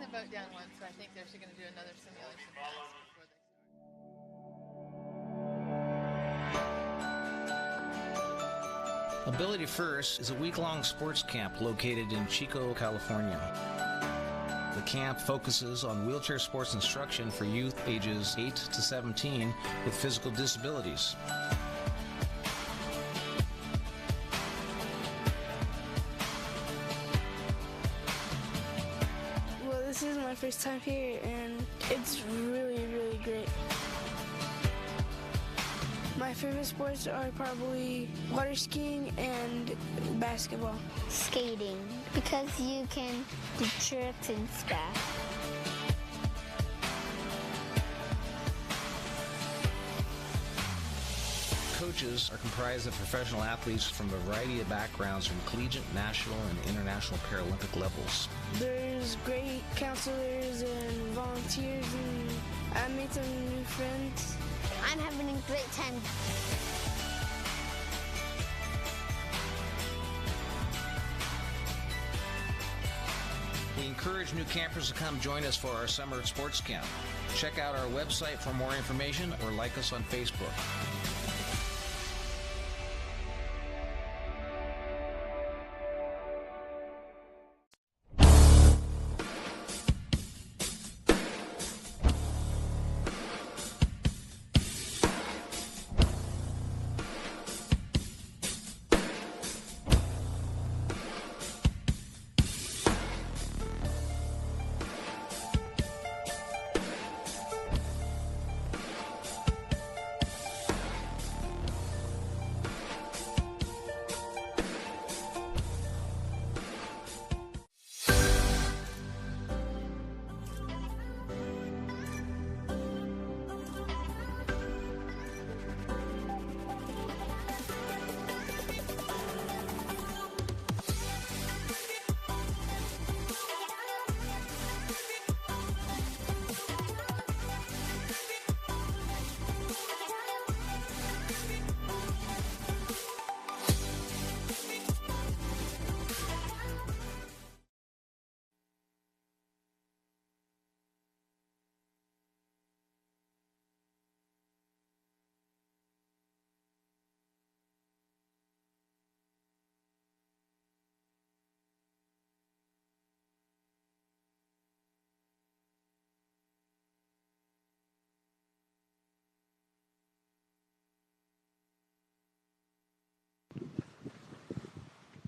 the boat down once, so I think they're going to do another simulation test before they start. Ability First is a week-long sports camp located in Chico, California. The camp focuses on wheelchair sports instruction for youth ages 8 to 17 with physical disabilities. Well, this is my first time here, and it's really, really great. My favorite sports are probably water skiing and basketball. Skating, because you can do tricks and stuff. Coaches are comprised of professional athletes from a variety of backgrounds from collegiate, national, and international Paralympic levels. There's great counselors and volunteers, and I made some new friends. I'm having a great time. We encourage new campers to come join us for our summer sports camp. Check out our website for more information or like us on Facebook.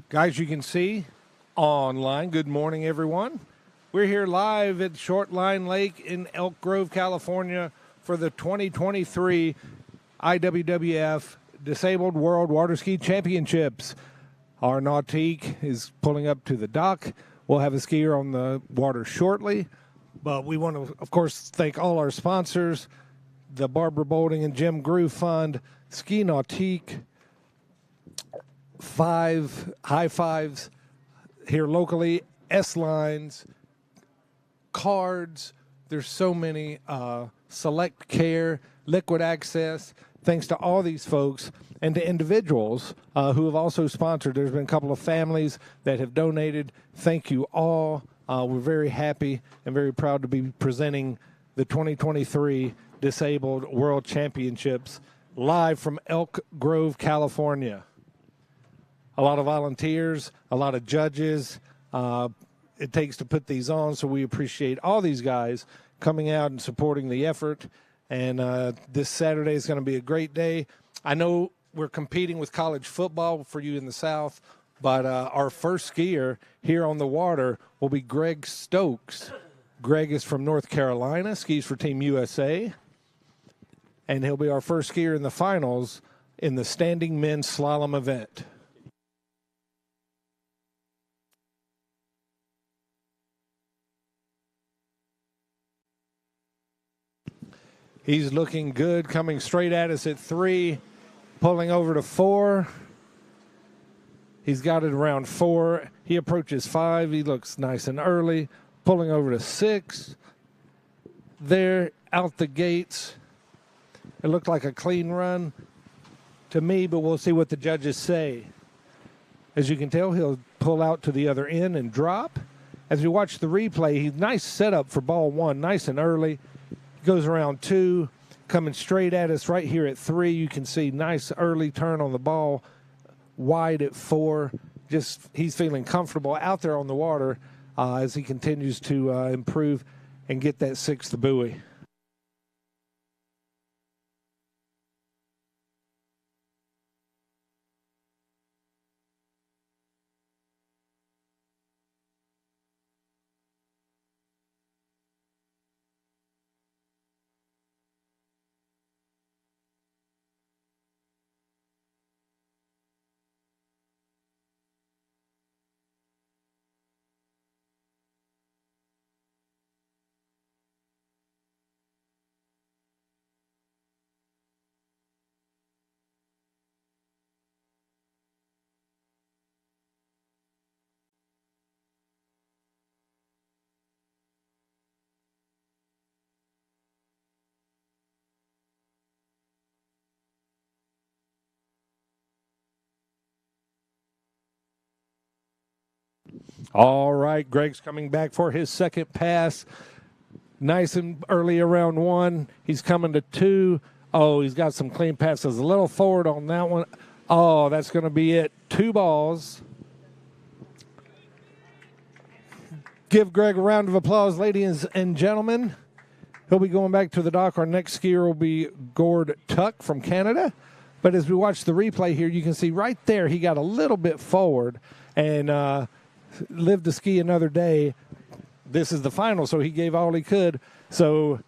Guys, you can see online. Good morning, everyone. We're here live at Shortline Lake in Elk Grove, California for the 2023 IWWF Disabled World Waterski Championships. Our nautique is pulling up to the dock. We'll have a skier on the water shortly. But we want to, of course, thank all our sponsors, the Barbara Bolding and Jim Groove Fund, Ski Nautique, 5 High Fives here locally, S-Lines, cards. There's so many, Select Care, Liquid Access. Thanks to all these folks and to individuals who have also sponsored. There's been a couple of families that have donated. Thank you all. We're very happy and very proud to be presenting the 2023 Disabled World Championships live from Elk Grove, California. A lot of volunteers, a lot of judges. It takes to put these on, so we appreciate all these guys coming out and supporting the effort. And this Saturday is going to be a great day. I know we're competing with college football for you in the South, but our first skier here on the water will be Greg Stokes. Greg is from North Carolina, skis for Team USA, and he'll be our first skier in the finals in the standing men's slalom event. He's looking good, coming straight at us at 3, pulling over to 4. He's got it around 4. He approaches 5. He looks nice and early, pulling over to 6. There, out the gates. It looked like a clean run to me, but we'll see what the judges say. As you can tell, he'll pull out to the other end and drop. as we watch the replay, he's nice setup for ball one, nice and early. Goes around 2, coming straight at us right here at 3. You can see nice early turn on the ball, wide at 4. Just he's feeling comfortable out there on the water as he continues to improve and get that 6th buoy. All right, Greg's coming back for his second pass. Nice and early around 1. He's coming to 2. Oh, he's got some clean passes. A little forward on that one. Oh, that's going to be it. 2 balls. Give Greg a round of applause, ladies and gentlemen. He'll be going back to the dock. Our next skier will be Gord Tuck from Canada. But as we watch the replay here, you can see right there he got a little bit forward and lived to ski another day. This is the final, so he gave all he could. So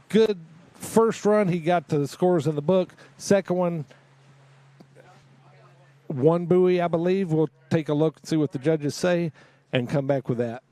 good first run. He got the scores in the book. Second one, 1 buoy, I believe. We'll take a look and see what the judges say and come back with that.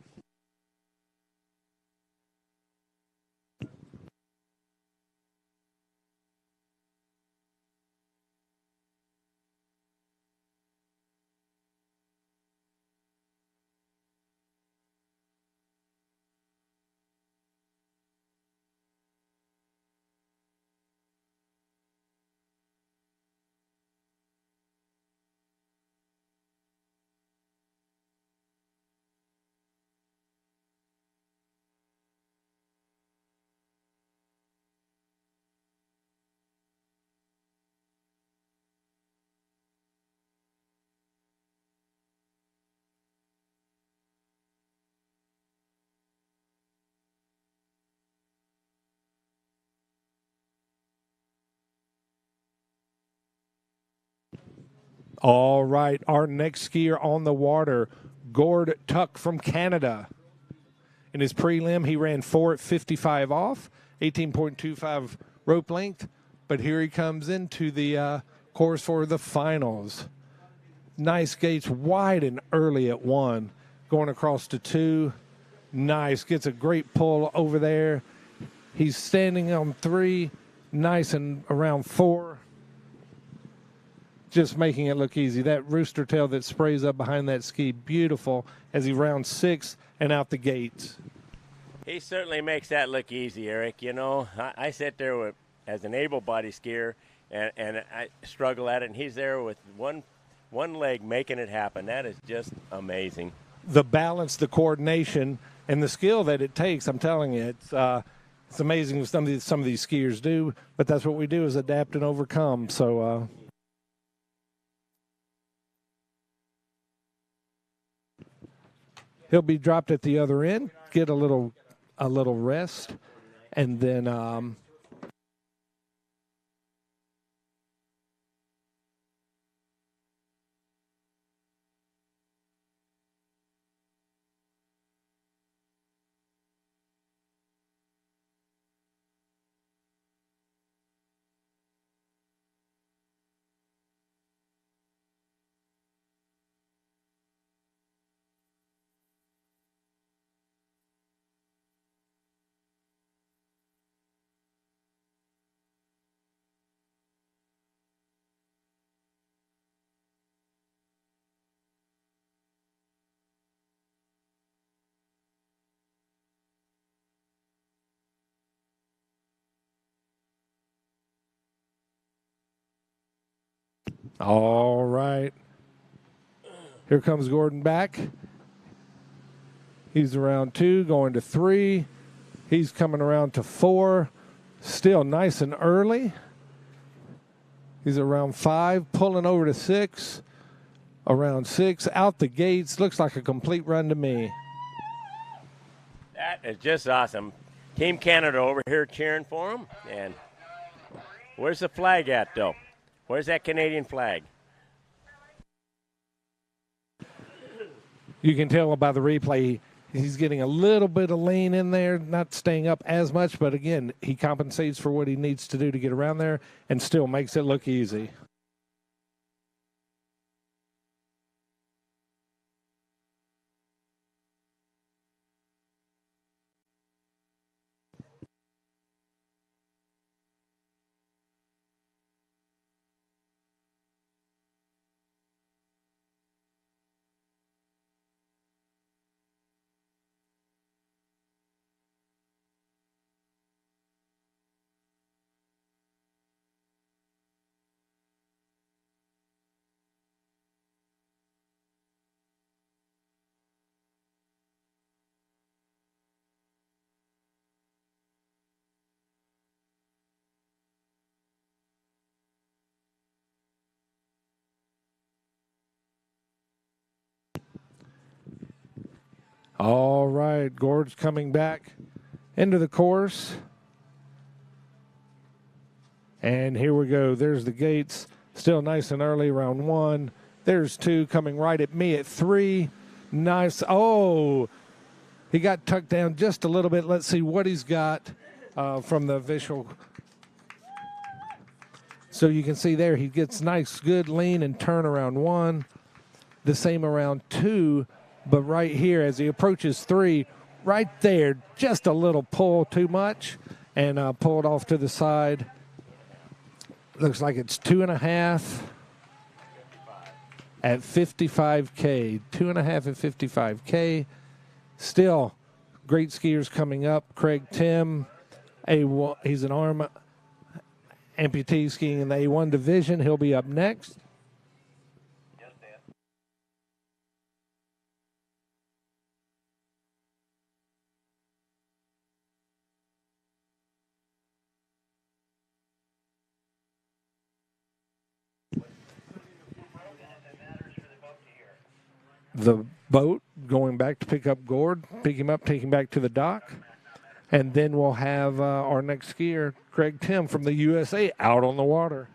All right, our next skier on the water, Gord Tuck from Canada. In his prelim, he ran 4 at 55 off, 18.25 rope length. But here he comes into the course for the finals. Nice gates, wide and early at 1. Going across to 2. Nice, gets a great pull over there. He's standing on 3. Nice and around 4. Just making it look easy. That rooster tail that sprays up behind that ski, beautiful as he rounds 6 and out the gates. He certainly makes that look easy, Eric. You know, I sit there as an able-bodied skier, and I struggle at it, and he's there with one leg making it happen. That is just amazing. The balance, the coordination, and the skill that it takes, I'm telling you, it's amazing what some of these skiers do, but that's what we do is adapt and overcome. So, he'll be dropped at the other end, get a little rest, and then all right. Here comes Gordon back. He's around 2, going to 3. He's coming around to 4. Still nice and early. He's around 5, pulling over to 6. Around 6, out the gates. Looks like a complete run to me. That is just awesome. Team Canada over here cheering for him. And where's the flag at, though? Where's that Canadian flag? You can tell by the replay he's getting a little bit of lean in there, not staying up as much, but again, he compensates for what he needs to do to get around there and still makes it look easy. All right, Gord's coming back into the course. And here we go. There's the gates. Still nice and early, round 1. There's 2 coming right at me at 3. Nice. Oh, he got tucked down just a little bit. Let's see what he's got from the visual. So you can see there he gets nice, good lean and turn around 1. The same around 2. But right here, as he approaches 3, right there, just a little pull too much and pulled off to the side. Looks like it's 2.5 at 55K. 2.5 at 55K. Still, great skiers coming up. Craig Tim, he's an arm amputee skiing in the A1 division. He'll be up next. The boat going back to pick up Gord, pick him up, take him back to the dock. And then we'll have our next skier, Craig Tim from the USA, out on the water.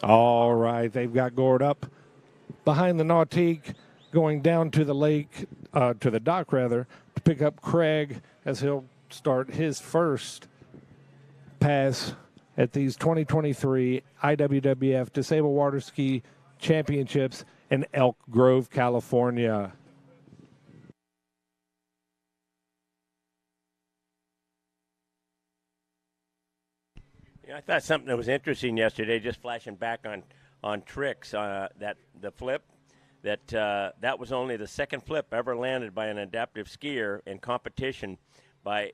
All right, they've got Gord up behind the nautique, going down to the lake, to the dock rather, to pick up Craig as he'll start his first pass at these 2023 IWWF Disabled Water Ski Championships in Elk Grove, California. Yeah, I thought something that was interesting yesterday, just flashing back on tricks, that the flip, that was only the second flip ever landed by an adaptive skier in competition by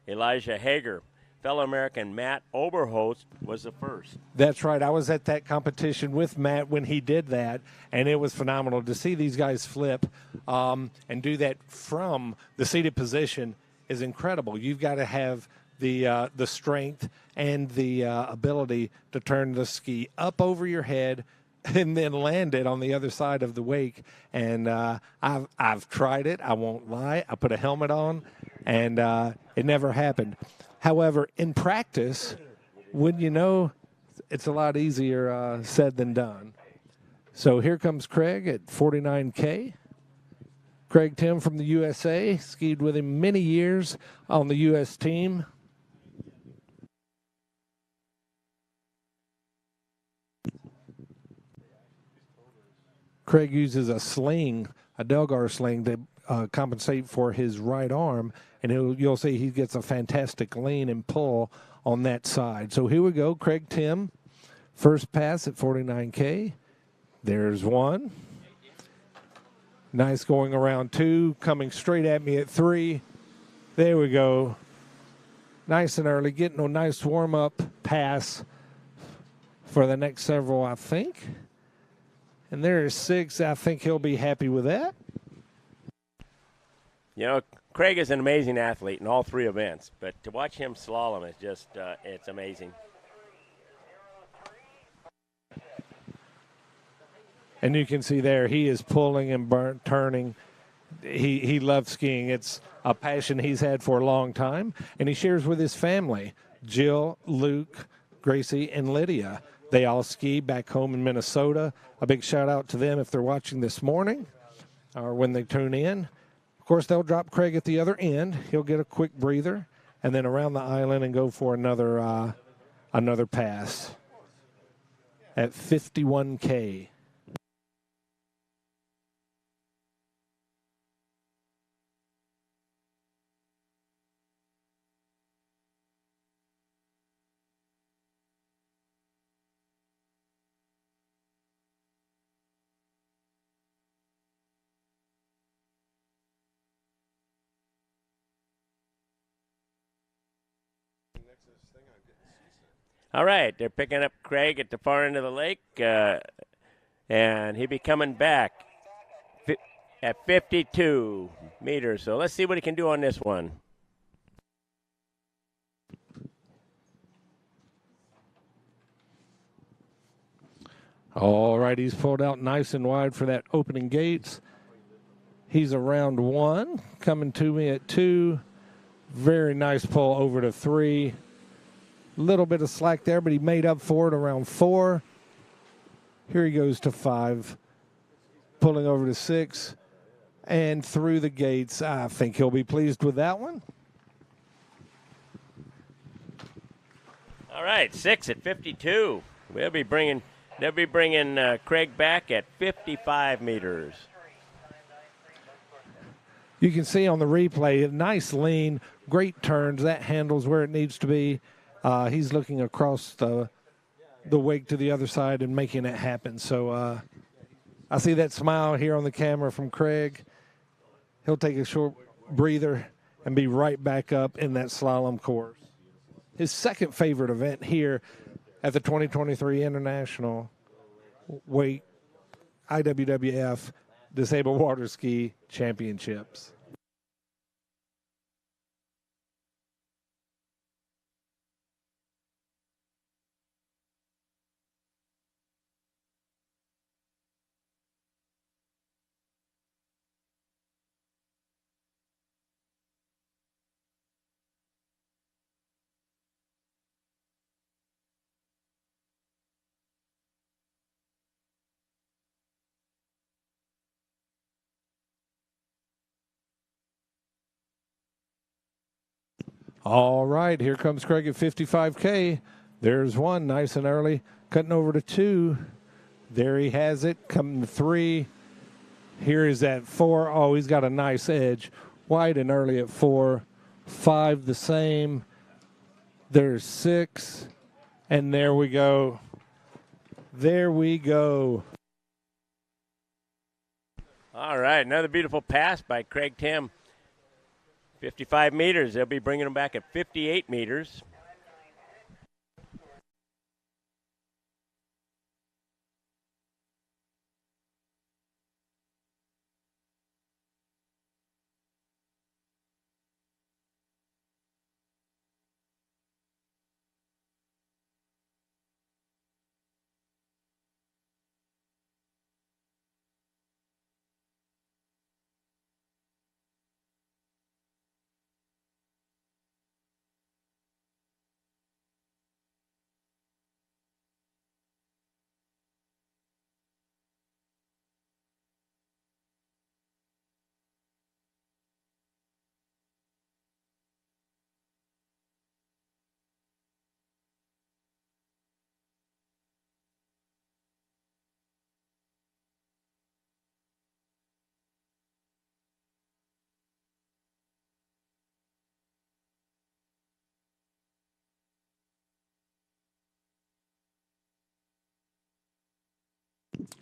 Elijah Hager. Fellow American Matt Oberholtz was the first. That's right. I was at that competition with Matt when he did that, and it was phenomenal to see these guys flip and do that from the seated position is incredible. You've got to have the strength and the ability to turn the ski up over your head and then land it on the other side of the wake. And I've tried it. I won't lie. I put a helmet on, and it never happened. However, in practice, wouldn't you know, it's a lot easier said than done. So here comes Craig at 49K. Craig Tim from the USA, skied with him many years on the U.S. team. Craig uses a sling, a Delgar sling, to compensate for his right arm, and you'll see he gets a fantastic lean and pull on that side. So here we go, Craig Tim, first pass at 49K. There's one. Nice going around 2, coming straight at me at 3. There we go. Nice and early, getting a nice warm-up pass for the next several, I think. And there's 6. I think he'll be happy with that. You know, Craig is an amazing athlete in all 3 events, but to watch him slalom is just, it's amazing. And you can see there, he is pulling and turning. He loves skiing. It's a passion he's had for a long time, and he shares with his family, Jill, Luke, Gracie, and Lydia. They all ski back home in Minnesota. A big shout out to them if they're watching this morning or when they tune in. Of course, they'll drop Craig at the other end. He'll get a quick breather and then around the island and go for another pass at 51K. All right, they're picking up Craig at the far end of the lake, and he'll be coming back at 52 meters. So let's see what he can do on this one. All right, he's pulled out nice and wide for that opening gates. He's around 1, coming to me at 2. Very nice pull over to 3. Little bit of slack there, but he made up for it around 4. Here he goes to 5, pulling over to 6, and through the gates. I think he'll be pleased with that one. All right, 6 at 52. They'll be bringing Craig back at 55 meters. You can see on the replay, a nice lean, great turns. That handle's where it needs to be. He's looking across the wake to the other side and making it happen. So I see that smile here on the camera from Craig. He'll take a short breather and be right back up in that slalom course. His second favorite event here at the 2023 International Weight IWWF Disabled Water Ski Championships. All right, here comes Craig at 55K. There's 1, nice and early. Cutting over to 2. There he has it, coming to 3. Here is at 4. Oh, he's got a nice edge. Wide and early at 4. 5 the same. There's 6. And there we go. There we go. All right, another beautiful pass by Craig Tim. 55 meters. They'll be bringing him back at 58 meters.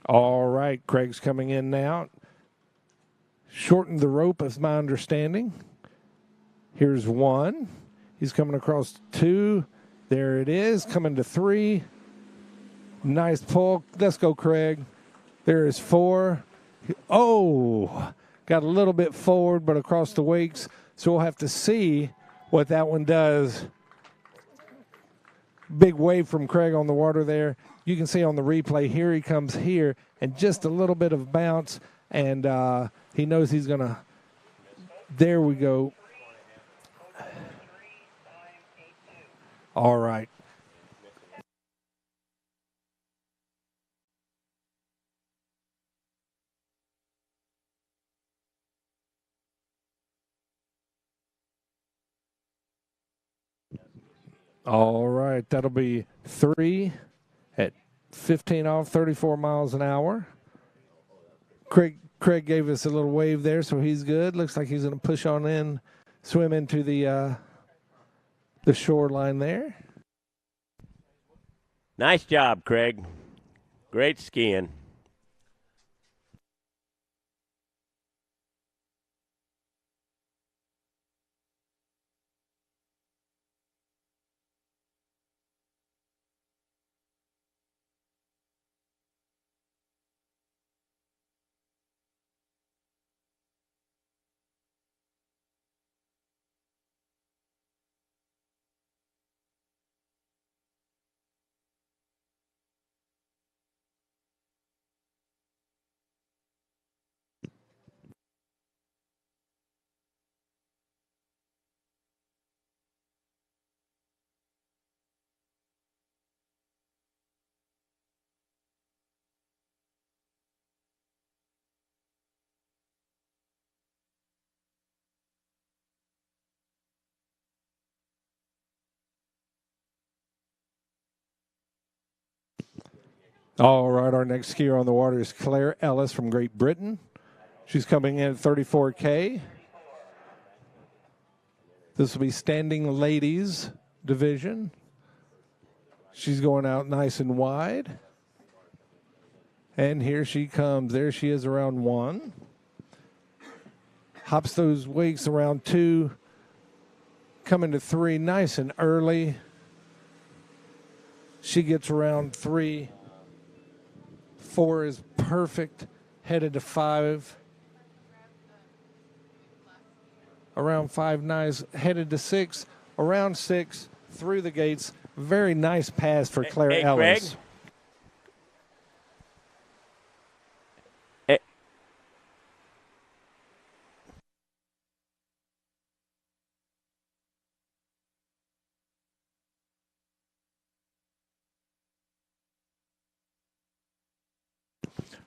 All right, Craig's coming in now. Shortened the rope, is my understanding. Here's 1. He's coming across 2. There it is, coming to 3. Nice pull. Let's go, Craig. There is 4. Oh, got a little bit forward, but across the wakes. So we'll have to see what that one does. Big wave from Craig on the water there. You can see on the replay, here he comes here, and just a little bit of bounce, and he knows he's going to. There we go. All right. All right, that'll be 3 at 15 off, 34 miles an hour. Craig gave us a little wave there, so he's good. Looks like he's going to push on in, swim into the shoreline there. Nice job, Craig. Great skiing. All right, our next skier on the water is Claire Ellis from Great Britain. She's coming in at 34K. This will be standing ladies division. She's going out nice and wide. And here she comes. There she is around 1. Hops those wakes around 2. Coming to 3 nice and early. She gets around 3. 4 is perfect. Headed to 5. Around 5, nice. Headed to 6. Around 6. Through the gates. Very nice pass for Claire Ellis. Craig?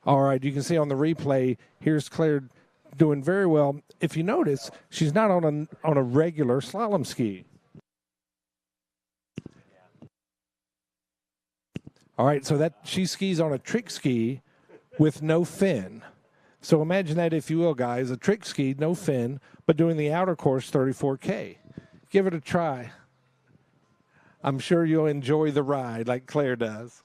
All right, you can see on the replay, here's Claire doing very well. If you notice, she's not on a regular slalom ski. All right, so that she skis on a trick ski with no fin. So imagine that, if you will, guys, a trick ski, no fin, but doing the outer course 34K. Give it a try. I'm sure you'll enjoy the ride like Claire does.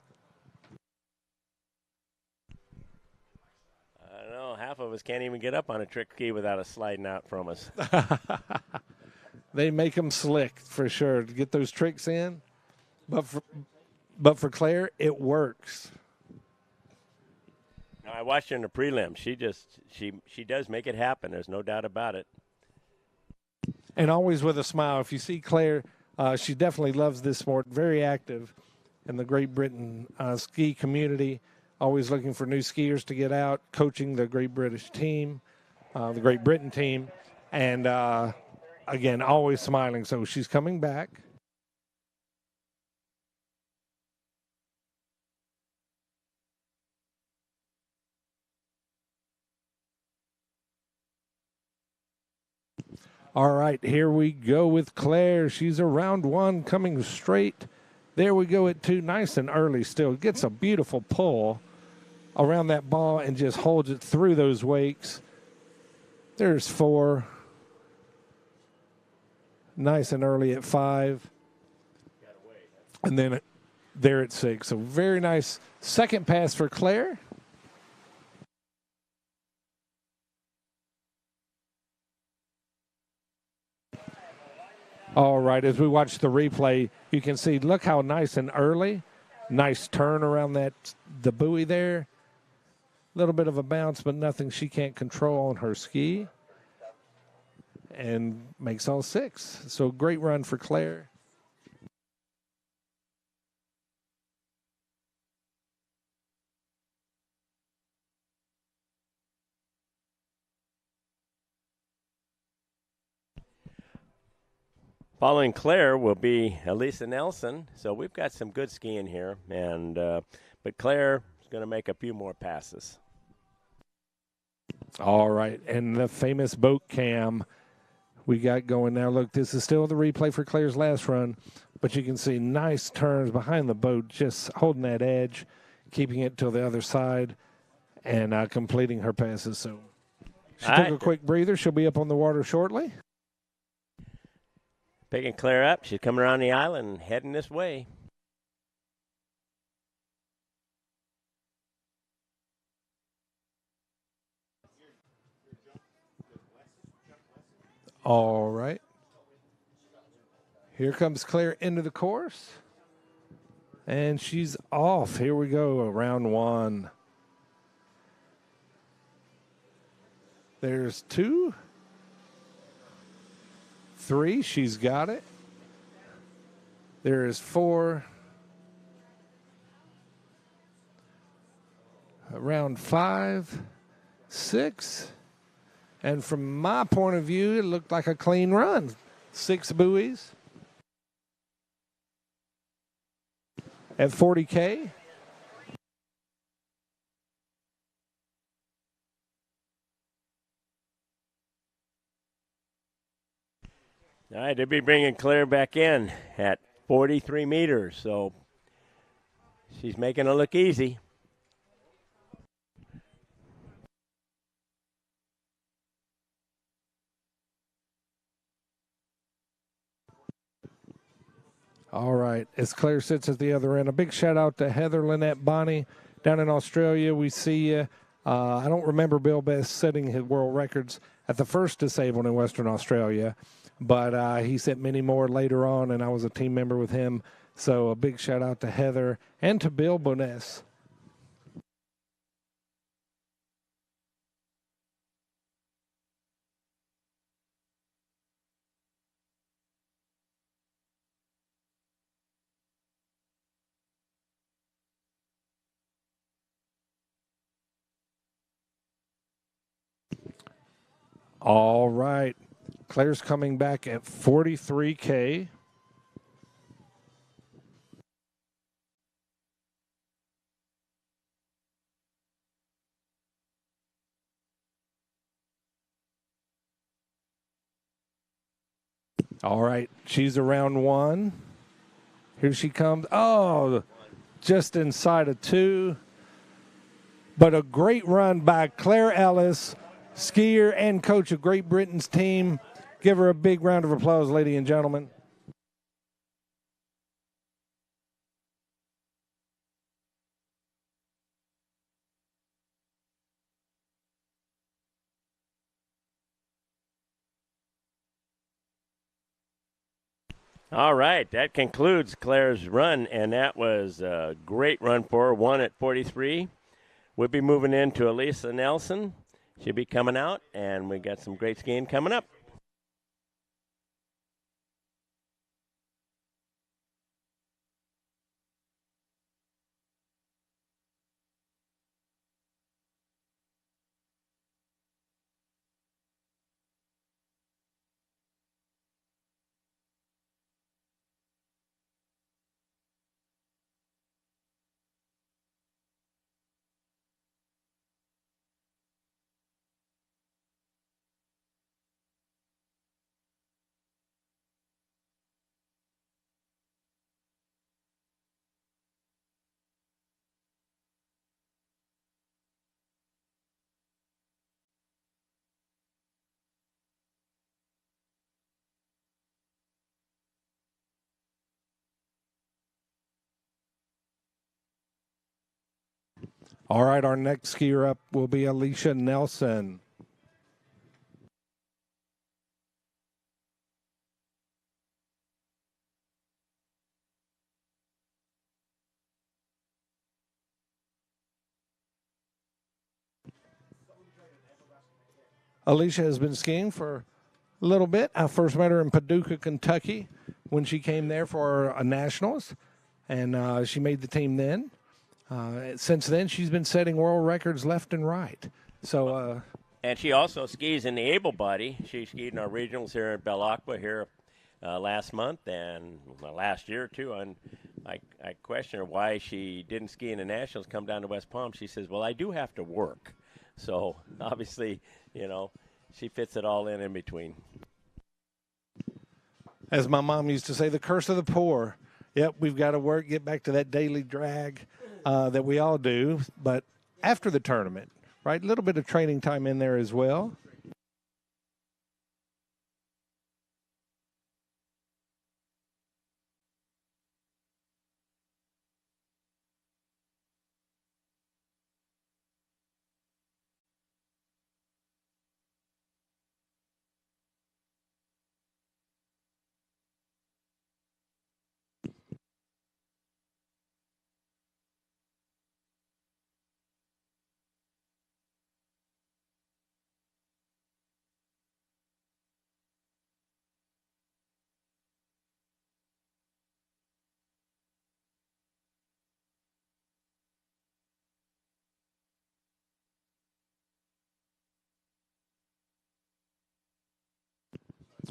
Half of us can't even get up on a trick ski without it sliding out from us. They make them slick for sure to get those tricks in. But for Claire, it works. I watched her in the prelim. She does make it happen. There's no doubt about it. And always with a smile. If you see Claire, she definitely loves this sport. Very active in the Great Britain ski community. Always looking for new skiers to get out, coaching the Great British team, the Great Britain team, and again, always smiling. So she's coming back. All right, here we go with Claire. She's around 1, coming straight. There we go at 2, nice and early still. Gets a beautiful pull around that ball and just holds it through those wakes. There's 4. Nice and early at 5. And then there at 6. So very nice second pass for Claire. All right, as we watch the replay, you can see, look how nice and early. Nice turn around the buoy there. A little bit of a bounce, but nothing she can't control on her ski. And makes all 6. So great run for Claire. Following Claire will be Elisa Nelson. So we've got some good skiing here, and but Claire is going to make a few more passes. All right, and the famous boat cam we got going now. Look, this is still the replay for Claire's last run, but you can see nice turns behind the boat, just holding that edge, keeping it to the other side, and completing her passes. So she took a quick breather. She'll be up on the water shortly. Picking Claire up. She's coming around the island, heading this way. All right. Here comes Claire into the course. And she's off. Here we go, round 1. There's 2. 3, she's got it. There is 4. Round 5, 6. And from my point of view, it looked like a clean run. 6 buoys at 40K. All right, they'll be bringing Claire back in at 43 meters, so she's making it look easy. All right, as Claire sits at the other end, a big shout out to Heather Lynette Bonney down in Australia. We see you. I don't remember Bill Best setting his world records at the first disabled in Western Australia, but he set many more later on, and I was a team member with him. So a big shout out to Heather and to Bill Boness. All right. Claire's coming back at 43K. All right. She's around 1. Here she comes. Oh, just inside of 2. But a great run by Claire Ellis, skier and coach of Great Britain's team. Give her a big round of applause, ladies and gentlemen. All right, that concludes Claire's run, and that was a great run for her, 1 at 43. We'll be moving into Elisa Nelson. She'll be coming out, and we got some great skiing coming up. All right, our next skier up will be Alicia Nelson. Alicia has been skiing for a little bit. I first met her in Paducah, Kentucky, when she came there for a nationals, and she made the team then. Since then, she's been setting world records left and right. So, and she also skis in the able body. She skied in our regionals here in Belle Aqua here last month and last year too. And I questioned her why she didn't ski in the nationals, come down to West Palm. She says, "Well, I do have to work." So obviously, she fits it all in between. As my mom used to say, the curse of the poor. Yep, we've got to work, get back to that daily drag that we all do. But after the tournament, right, a little bit of training time in there as well.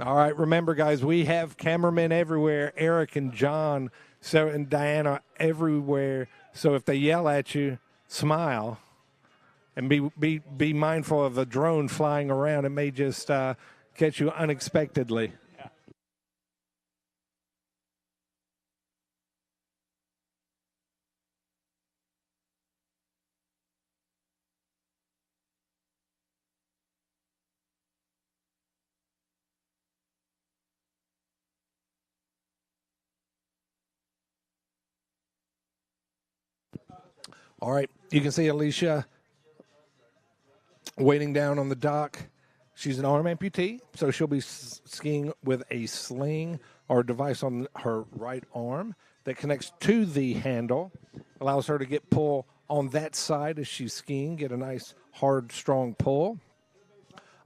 All right, remember, guys, we have cameramen everywhere. Eric and John, Sarah and Diana everywhere. So if they yell at you, smile, and be mindful of a drone flying around. It may just catch you unexpectedly. All right, you can see Alicia waiting down on the dock. She's an arm amputee, so she'll be skiing with a sling or a device on her right arm that connects to the handle, allows her to get pull on that side as she's skiing, get a nice, hard, strong pull.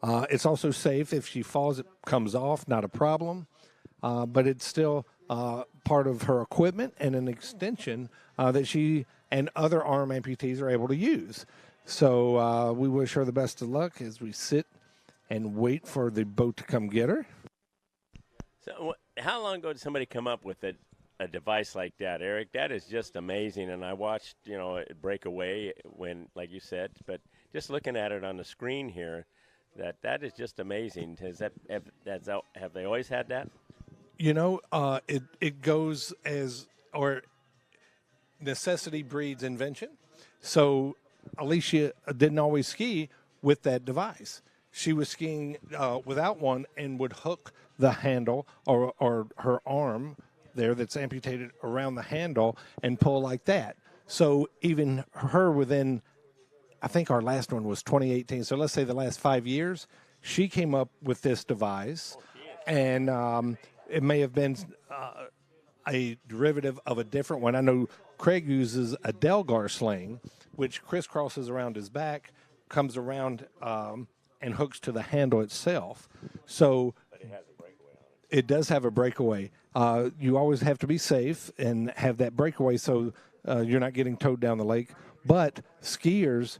It's also safe. If she falls, it comes off, not a problem, but it's still part of her equipment and an extension that she and other arm amputees are able to use. So we wish her the best of luck as we sit and wait for the boat to come get her. So how long ago did somebody come up with a device like that, Eric? That is just amazing. And I watched, it break away when, like you said, but just looking at it on the screen here, that is just amazing. Have they always had that? It goes or necessity breeds invention. So Alicia didn't always ski with that device. She was skiing without one and would hook the handle or her arm there that's amputated around the handle and pull like that. So even her within, I think our last one was 2018. So let's say the last 5 years, she came up with this device, and it may have been a derivative of a different one. I know Craig uses a Delgar sling, which crisscrosses around his back, comes around and hooks to the handle itself. So But it has a breakaway on it does have a breakaway. You always have to be safe and have that breakaway so you're not getting towed down the lake. But skiers,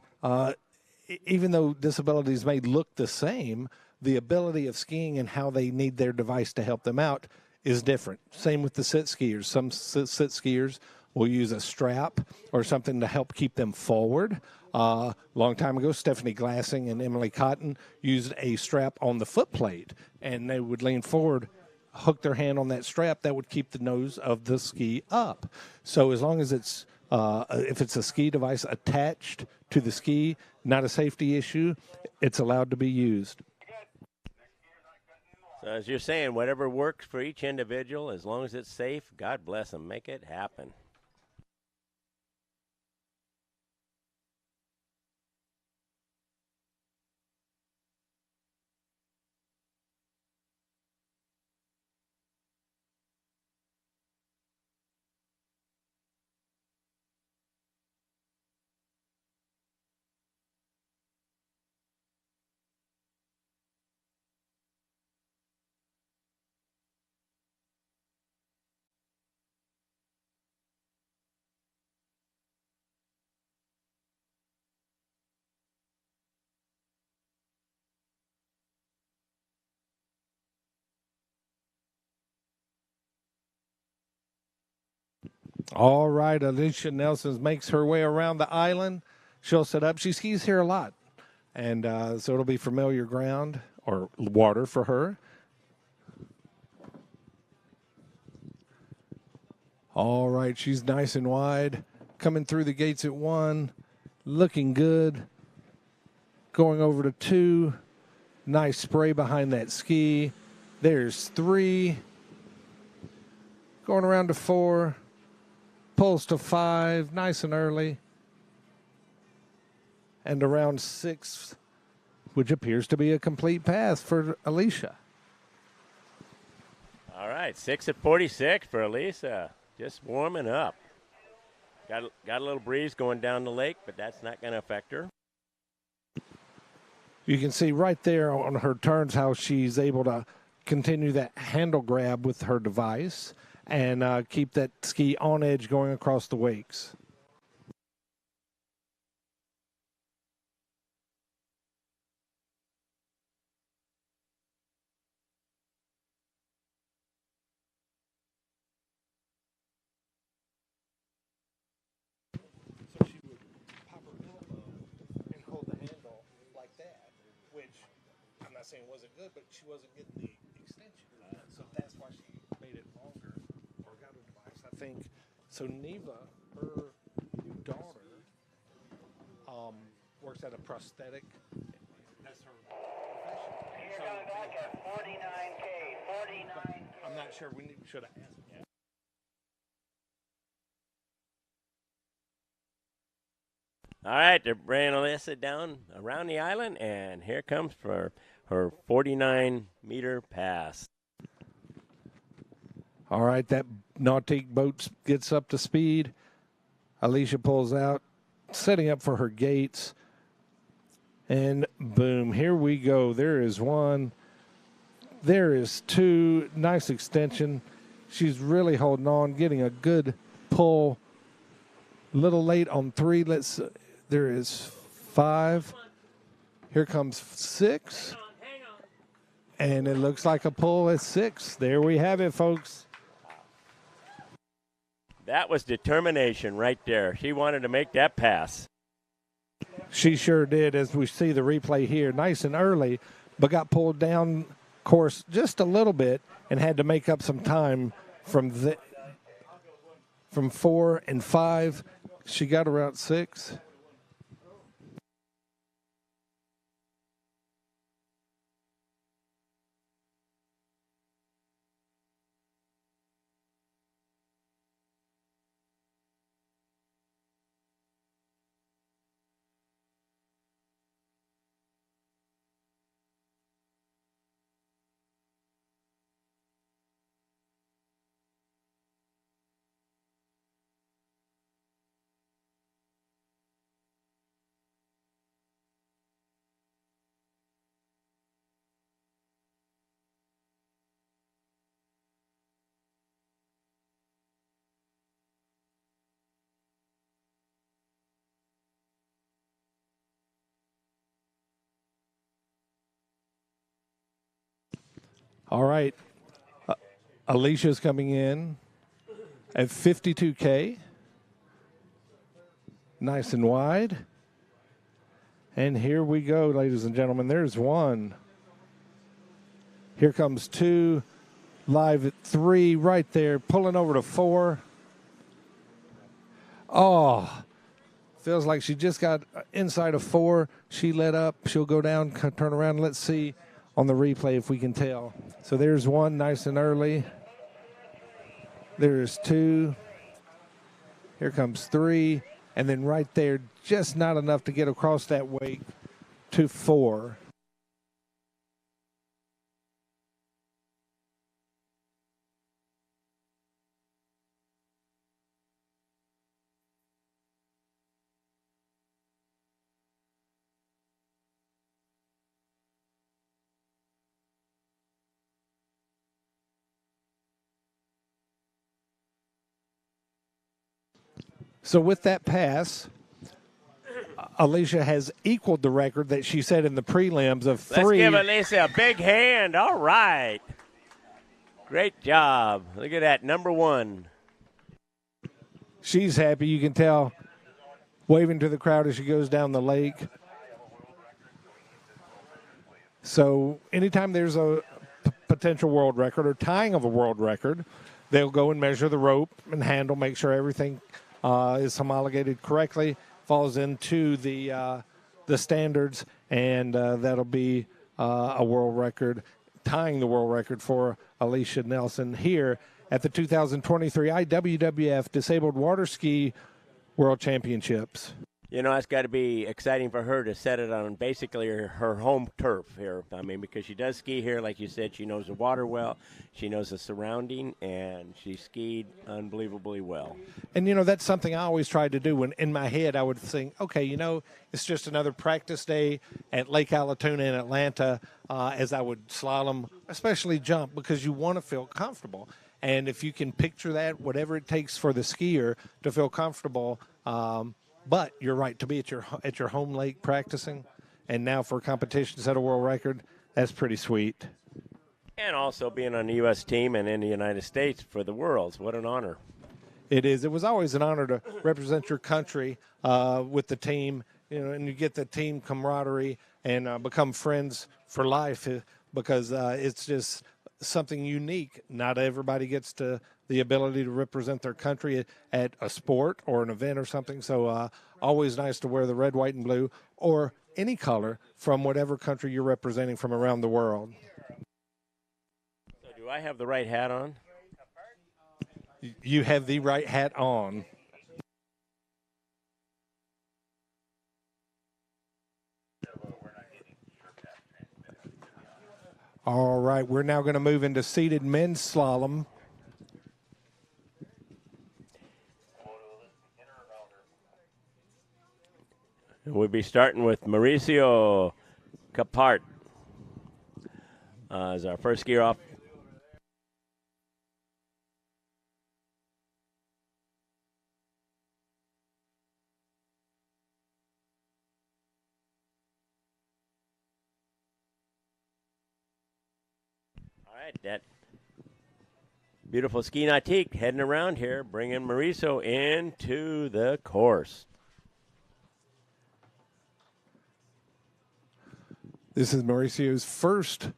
even though disabilities may look the same, the ability of skiing and how they need their device to help them out is different. Same with the sit skiers. Some sit skiers will use a strap or something to help keep them forward. Long time ago, Stephanie Glassing and Emily Cotton used a strap on the foot plate, and they would lean forward, hook their hand on that strap. That would keep the nose of the ski up. So as long as it's if it's a ski device attached to the ski, not a safety issue, it's allowed to be used. So as you're saying, whatever works for each individual, as long as it's safe, God bless them. Make it happen. All right, Alicia Nelson makes her way around the island. She'll set up. She skis here a lot, and so it'll be familiar ground or water for her. All right, she's nice and wide. Coming through the gates at 1. Looking good. Going over to 2. Nice spray behind that ski. There's 3. Going around to 4. Pulls to 5. Nice and early. And around 6, which appears to be a complete pass for Alicia. All right, 6 at 46 for Alicia. Just warming up. Got a little breeze going down the lake, but that's not going to affect her. You can see right there on her turns how she's able to continue that handle grab with her device and keep that ski on edge going across the wakes. So she would pop her elbow and hold the handle like that, which I'm not saying wasn't good, but she wasn't getting the extension. So that's why she made it longer or got a device, I think. So Neva, her daughter, works at a prosthetic. That's her profession. You're coming back at 49K, 49K. I'm not sure. We should have asked. All right, they're bringing Alyssa down around the island, and here comes for her 49-meter pass. All right, that nautique boat gets up to speed. Alicia pulls out, setting up for her gates. And boom, here we go. There is 1. There is 2. Nice extension. She's really holding on, getting a good pull. A little late on 3. There is 5. Here comes 6. And it looks like a pull at 6. There we have it, folks. That was determination right there. She wanted to make that pass. She sure did, as we see the replay here. Nice and early, but got pulled down course just a little bit and had to make up some time from 4 and 5. She got around 6. All right. Alicia's coming in at 52K. Nice and wide. And here we go, ladies and gentlemen. There's 1. Here comes 2. Live at 3 right there. Pulling over to 4. Oh, feels like she just got inside of 4. She let up. She'll go down, turn around. Let's see on the replay if we can tell. So there's 1 nice and early. There's 2. Here comes 3. And then right there, just not enough to get across that wake to 4. So with that pass, Alicia has equaled the record that she set in the prelims of 3. Let's give Alicia a big hand. All right. Great job. Look at that, number 1. She's happy. You can tell, waving to the crowd as she goes down the lake. So anytime there's a potential world record or tying of a world record, they'll go and measure the rope and handle, make sure everything is homologated correctly, falls into the standards, and that'll be a world record, tying the world record for Alicia Nelson here at the 2023 IWWF Disabled Water Ski World Championships. You know, it's got to be exciting for her to set it on basically her home turf here. I mean, because she does ski here, like you said, she knows the water well, she knows the surrounding, and she skied unbelievably well. And, you know, that's something I always tried to do. When in my head I would think, okay, you know, it's just another practice day at Lake Allatoona in Atlanta, as I would slalom, especially jump, because you want to feel comfortable. And if you can picture that, whatever it takes for the skier to feel comfortable, but you're right, to be at your home lake practicing, and now for a competition set a world record, that's pretty sweet. And also being on the U.S. team and in the United States for the Worlds. What an honor. It is. It was always an honor to represent your country with the team, you know, and you get the team camaraderie and become friends for life because it's just something unique. Not everybody gets the ability to represent their country at a sport or an event or something. So always nice to wear the red, white, and blue or any color from whatever country you're representing from around the world. So do I have the right hat on? You have the right hat on. All right, we're now going to move into seated men's slalom. We'll be starting with Mauricio Capart as our first skier off. All right, that beautiful ski nautique heading around here, bringing Mauricio into the course. This is Mauricio's first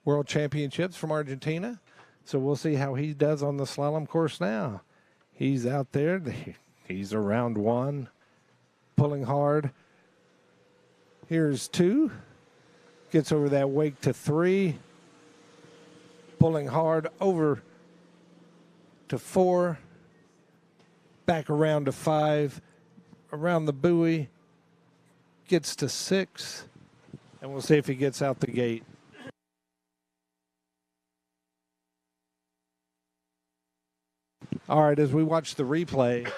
World Championships from Argentina, so we'll see how he does on the slalom course now. He's out there. He's around one, pulling hard. Here's two. Gets over that wake to three. Pulling hard over to four. Back around to five. Around the buoy. Gets to six. And we'll see if he gets out the gate. All right, as we watch the replay,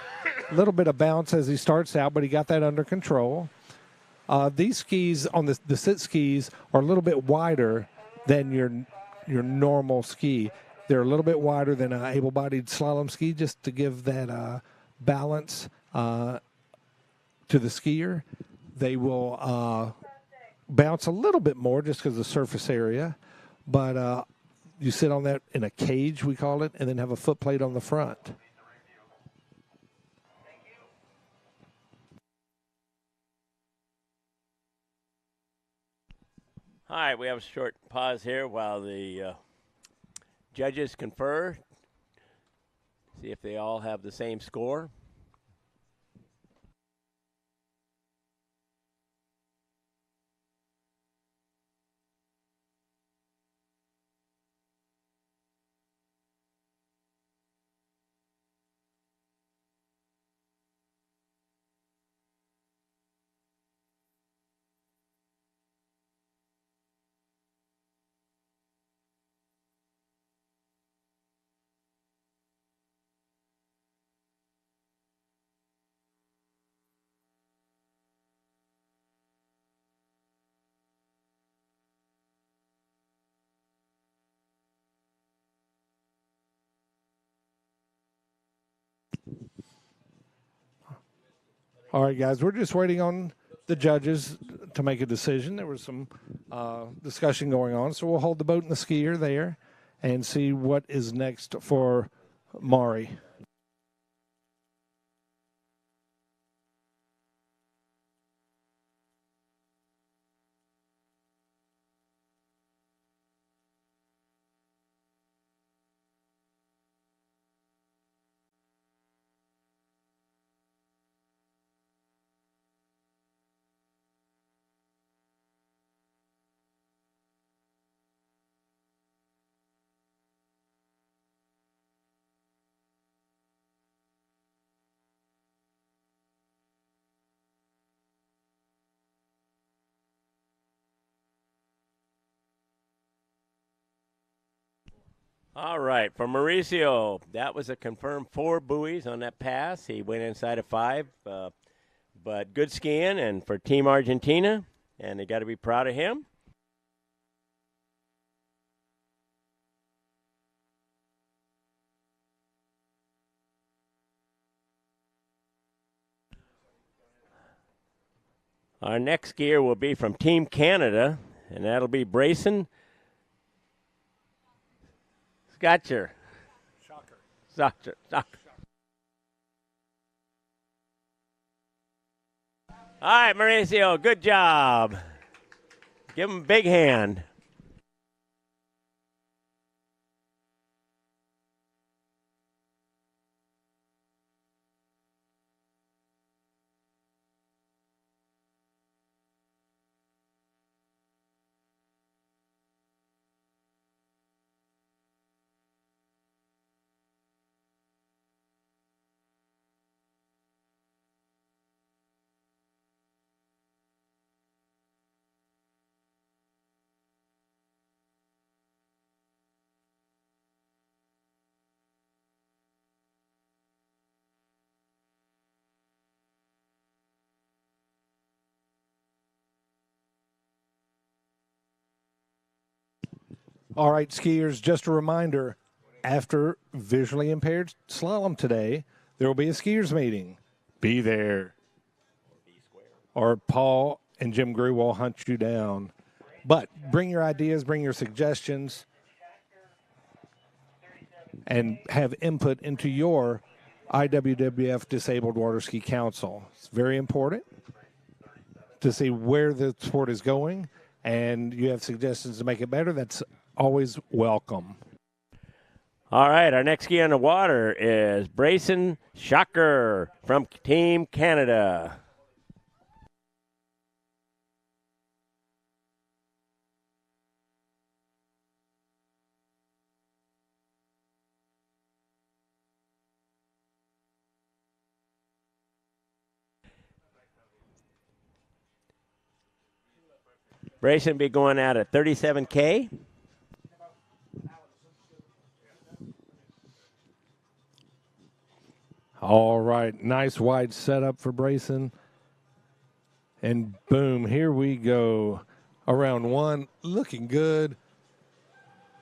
a little bit of bounce as he starts out, but he got that under control. These skis on the sit skis are a little bit wider than your normal ski. They're a little bit wider than an able-bodied slalom ski, just to give that balance to the skier. They will bounce a little bit more just because of the surface area, but you sit on that in a cage, we call it, and then have a foot plate on the front. All right, we have a short pause here while the judges confer, see if they all have the same score. All right, guys, we're just waiting on the judges to make a decision. There was some discussion going on, so we'll hold the boat and the skier there and see what is next for Mari. All right, for Mauricio, that was a confirmed 4 buoys on that pass. He went inside of 5, but good skiing, and for Team Argentina, and they got to be proud of him. Our next skier will be from Team Canada, and that'll be Brayson Scotcher. Shocker. All right, Mauricio, good job. Give him a big hand. All right, skiers, just a reminder, after visually impaired slalom today, there will be a skiers meeting. Be there. Or Paul and Jim Grew will hunt you down. But bring your ideas, bring your suggestions, and have input into your IWWF Disabled Waterski Council. It's very important to see where the sport is going, and you have suggestions to make it better. That's always welcome. All right, our next ski on the water is Brayson Shocker from Team Canada. Brayson be going out at 37K. All right, nice wide setup for Brayson. And boom, here we go. Around 1, looking good.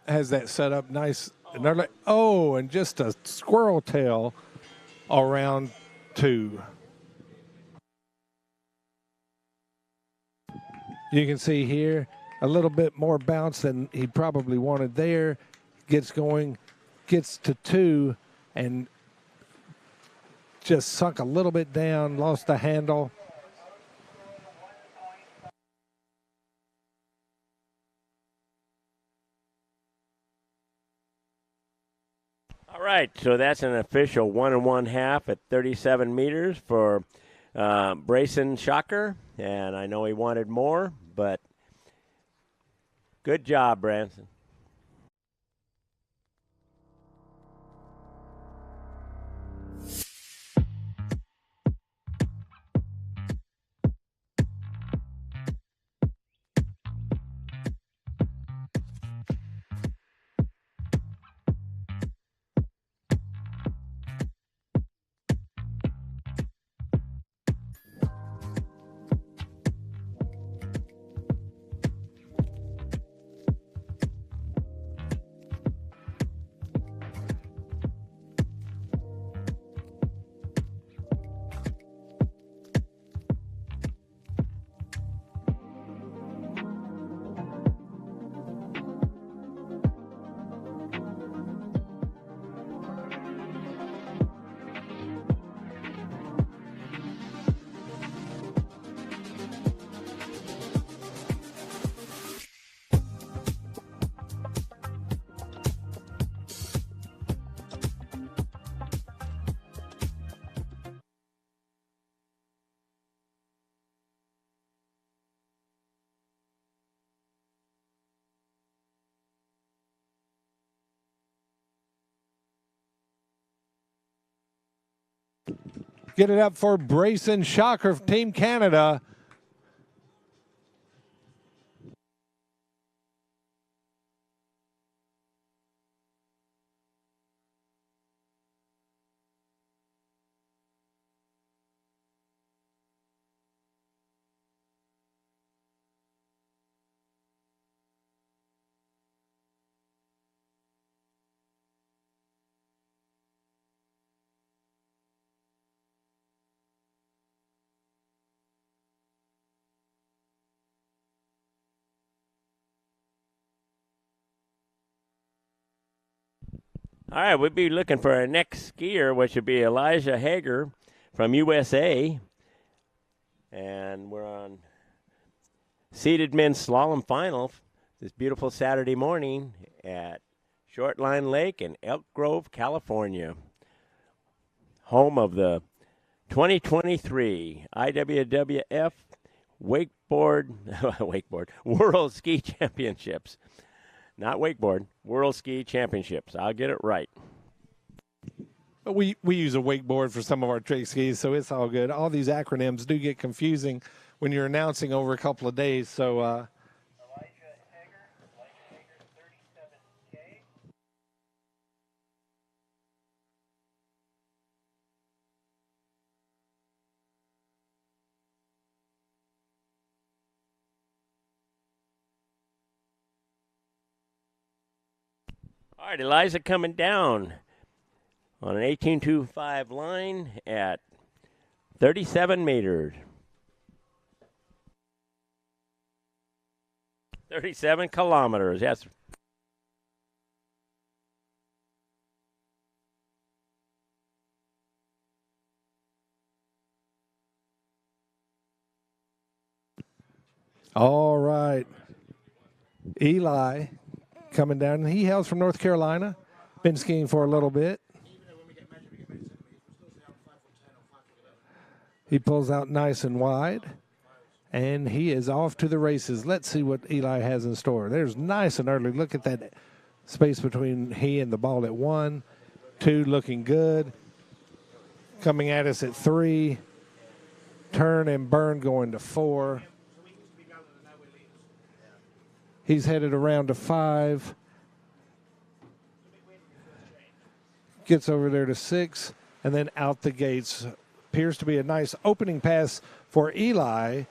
Has that setup nice. And just a squirrel tail around 2. You can see here a little bit more bounce than he probably wanted there. Gets going, gets to 2, and just sunk a little bit down, lost the handle. All right, so that's an official 1 1/2 at 37 meters for Brayson Shocker, and I know he wanted more, but good job, Branson. Get it up for Brayson Shocker of Team Canada. All right, we'll be looking for our next skier, which would be Elijah Hager from USA. And we're on seated men's slalom final this beautiful Saturday morning at Shortline Lake in Elk Grove, California, home of the 2023 IWWF wakeboard World Ski Championships. Not wakeboard, World Ski Championships. I'll get it right. We use a wakeboard for some of our trick skis, so it's all good. All these acronyms do get confusing when you're announcing over a couple of days. So, Elijah Hager, 37K. All right, Eliza coming down on an 18.25 line at 37 meters. 37 kilometers, yes. all right. Eli coming down. He hails from North Carolina. Been skiing for a little bit. He pulls out nice and wide. And he is off to the races. Let's see what Eli has in store. There's nice and early. Look at that space between he and the ball at 1, 2, looking good. Coming at us at 3. Turn and burn going to 4. He's headed around to 5. Gets over there to 6. And then out the gates. Appears to be a nice opening pass for Eli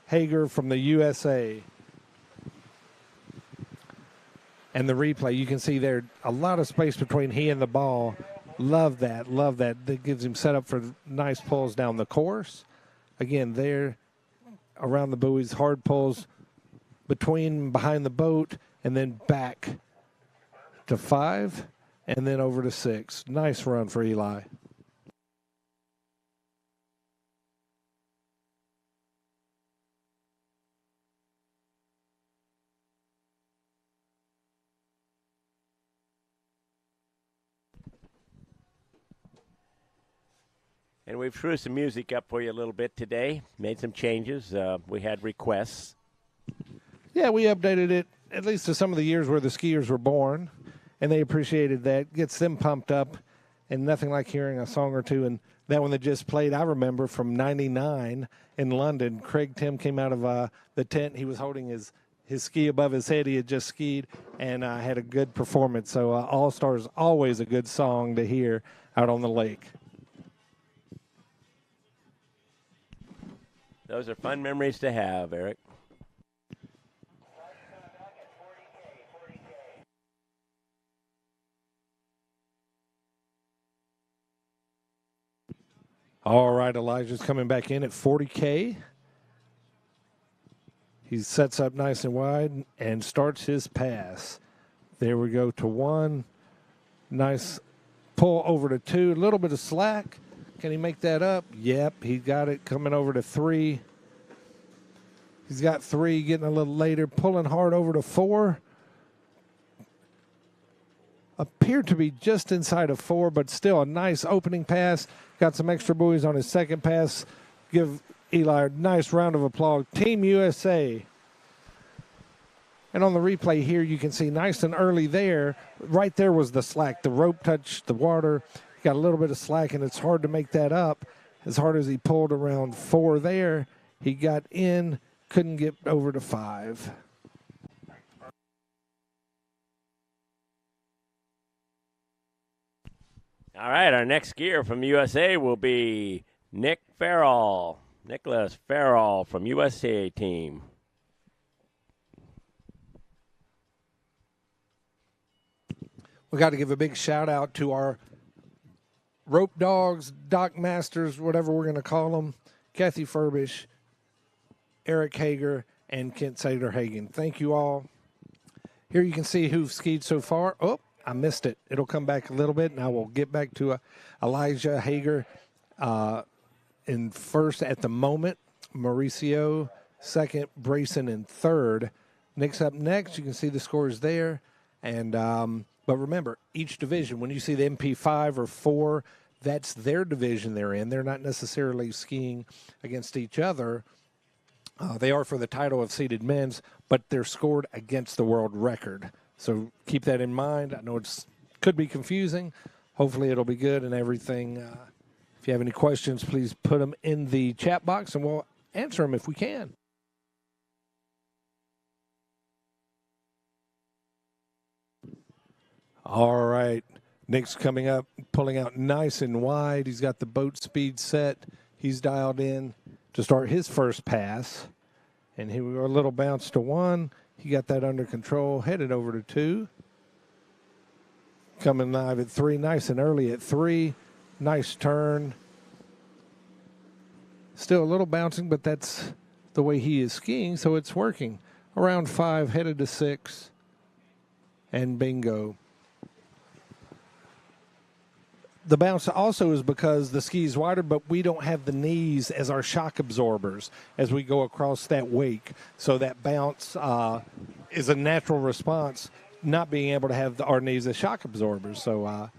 Hager from the USA. And the replay, you can see there a lot of space between he and the ball. Love that, love that. That gives him set up for nice pulls down the course. Again, there around the buoys, hard pulls between, behind the boat, and then back to 5, and then over to 6. Nice run for Eli. And we've threw some music up for you a little bit today. Made some changes. We had requests. Yeah, we updated it at least to some of the years where the skiers were born, and they appreciated that. Gets them pumped up, and nothing like hearing a song or two. And that one that just played, I remember from '99 in London. Craig Tim came out of the tent. He was holding his ski above his head. He had just skied and had a good performance. So All Stars, always a good song to hear out on the lake. Those are fun memories to have, Eric. All right, Elijah's coming back in at 40K. He sets up nice and wide and starts his pass. There we go to 1. Nice pull over to 2. A little bit of slack. Can he make that up? Yep, he got it coming over to 3. He's got 3 getting a little later, pulling hard over to 4. Appeared to be just inside of 4, but still a nice opening pass. Got some extra buoys on his second pass. Give Eli a nice round of applause. Team USA. And on the replay here, you can see nice and early there. Right there was the slack. The rope touched the water. Got a little bit of slack, and it's hard to make that up. As hard as he pulled around 4 there, he got in, couldn't get over to 5. All right, our next skier from USA will be Nicholas Farrell from USA team. We got to give a big shout out to our rope dogs, dock masters, whatever we're going to call them, Kathy Furbish, Eric Hager, and Kent Sader-Hagen. Thank you all. Here you can see who've skied so far. Oh, I missed it. It'll come back a little bit, and I will get back to Elijah Hager in first at the moment. Mauricio second, Brayson in third. Nick's up next. You can see the scores there. And but remember, each division, when you see the MP5 or 4, that's their division they're in. They're not necessarily skiing against each other. They are for the title of seeded men's, but they're scored against the world record. So keep that in mind. I know it could be confusing. Hopefully it'll be good and everything. If you have any questions, please put them in the chat box, and we'll answer them if we can. All right. Nick's coming up, pulling out nice and wide. He's got the boat speed set. He's dialed in to start his first pass. And here we go, a little bounce to 1. He got that under control, headed over to 2. Coming live at 3, nice and early at 3. Nice turn. Still a little bouncing, but that's the way he is skiing, so it's working. Around 5, headed to 6. And bingo. The bounce also is because the ski is wider, but we don't have the knees as our shock absorbers as we go across that wake. So that bounce is a natural response, not being able to have our knees as shock absorbers. So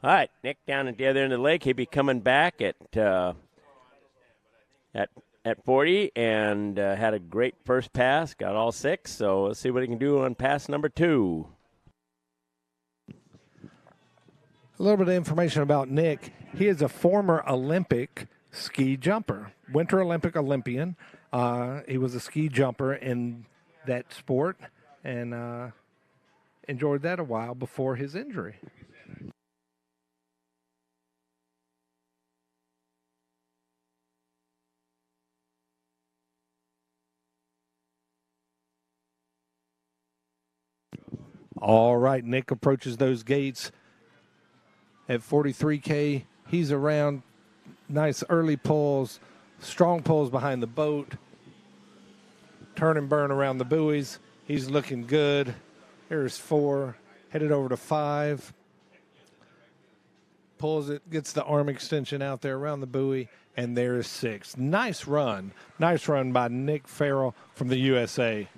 All right, Nick down at the other end of the lake. He'll be coming back at 40 and had a great first pass, got all 6. So let's see what he can do on pass number 2. a little bit of information about Nick. He is a former Olympic ski jumper, Winter Olympian. He was a ski jumper in that sport and enjoyed that a while before his injury. All right, Nick approaches those gates at 43K. He's around, nice early pulls, strong pulls behind the boat. Turn and burn around the buoys. He's looking good. There's 4, headed over to 5. Pulls it, gets the arm extension out there around the buoy, and there's 6. Nice run. Nice run by Nick Farrell from the USA.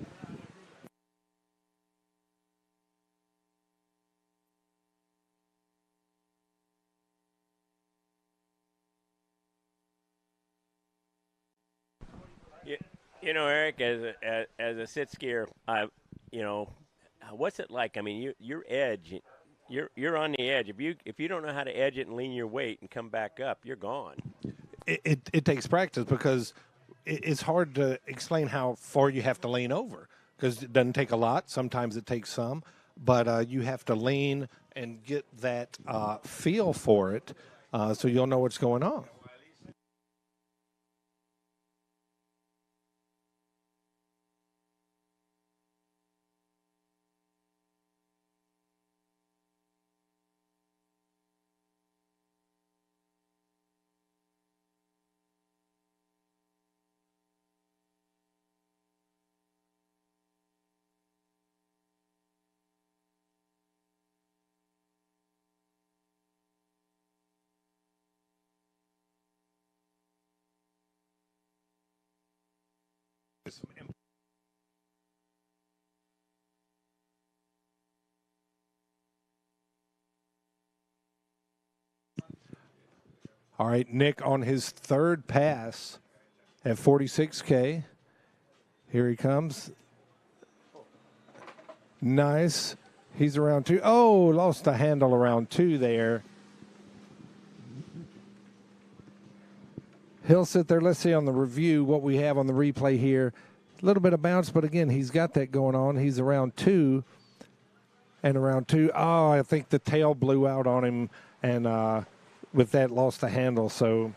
You know, Eric, as a sit skier, what's it like? I mean, your edge, you're on the edge. If you don't know how to edge it and lean your weight and come back up, you're gone. It takes practice because it's hard to explain how far you have to lean over because it doesn't take a lot. Sometimes it takes some, but you have to lean and get that feel for it so you'll know what's going on. All right, Nick on his third pass at 46K. Here he comes. Nice. He's around 2. Oh, lost the handle around 2 there. he'll sit there. Let's see on the review what we have on the replay here. A little bit of bounce, but again, he's got that going on. He's around 2. And around 2, I think the tail blew out on him, and with that lost the handle. So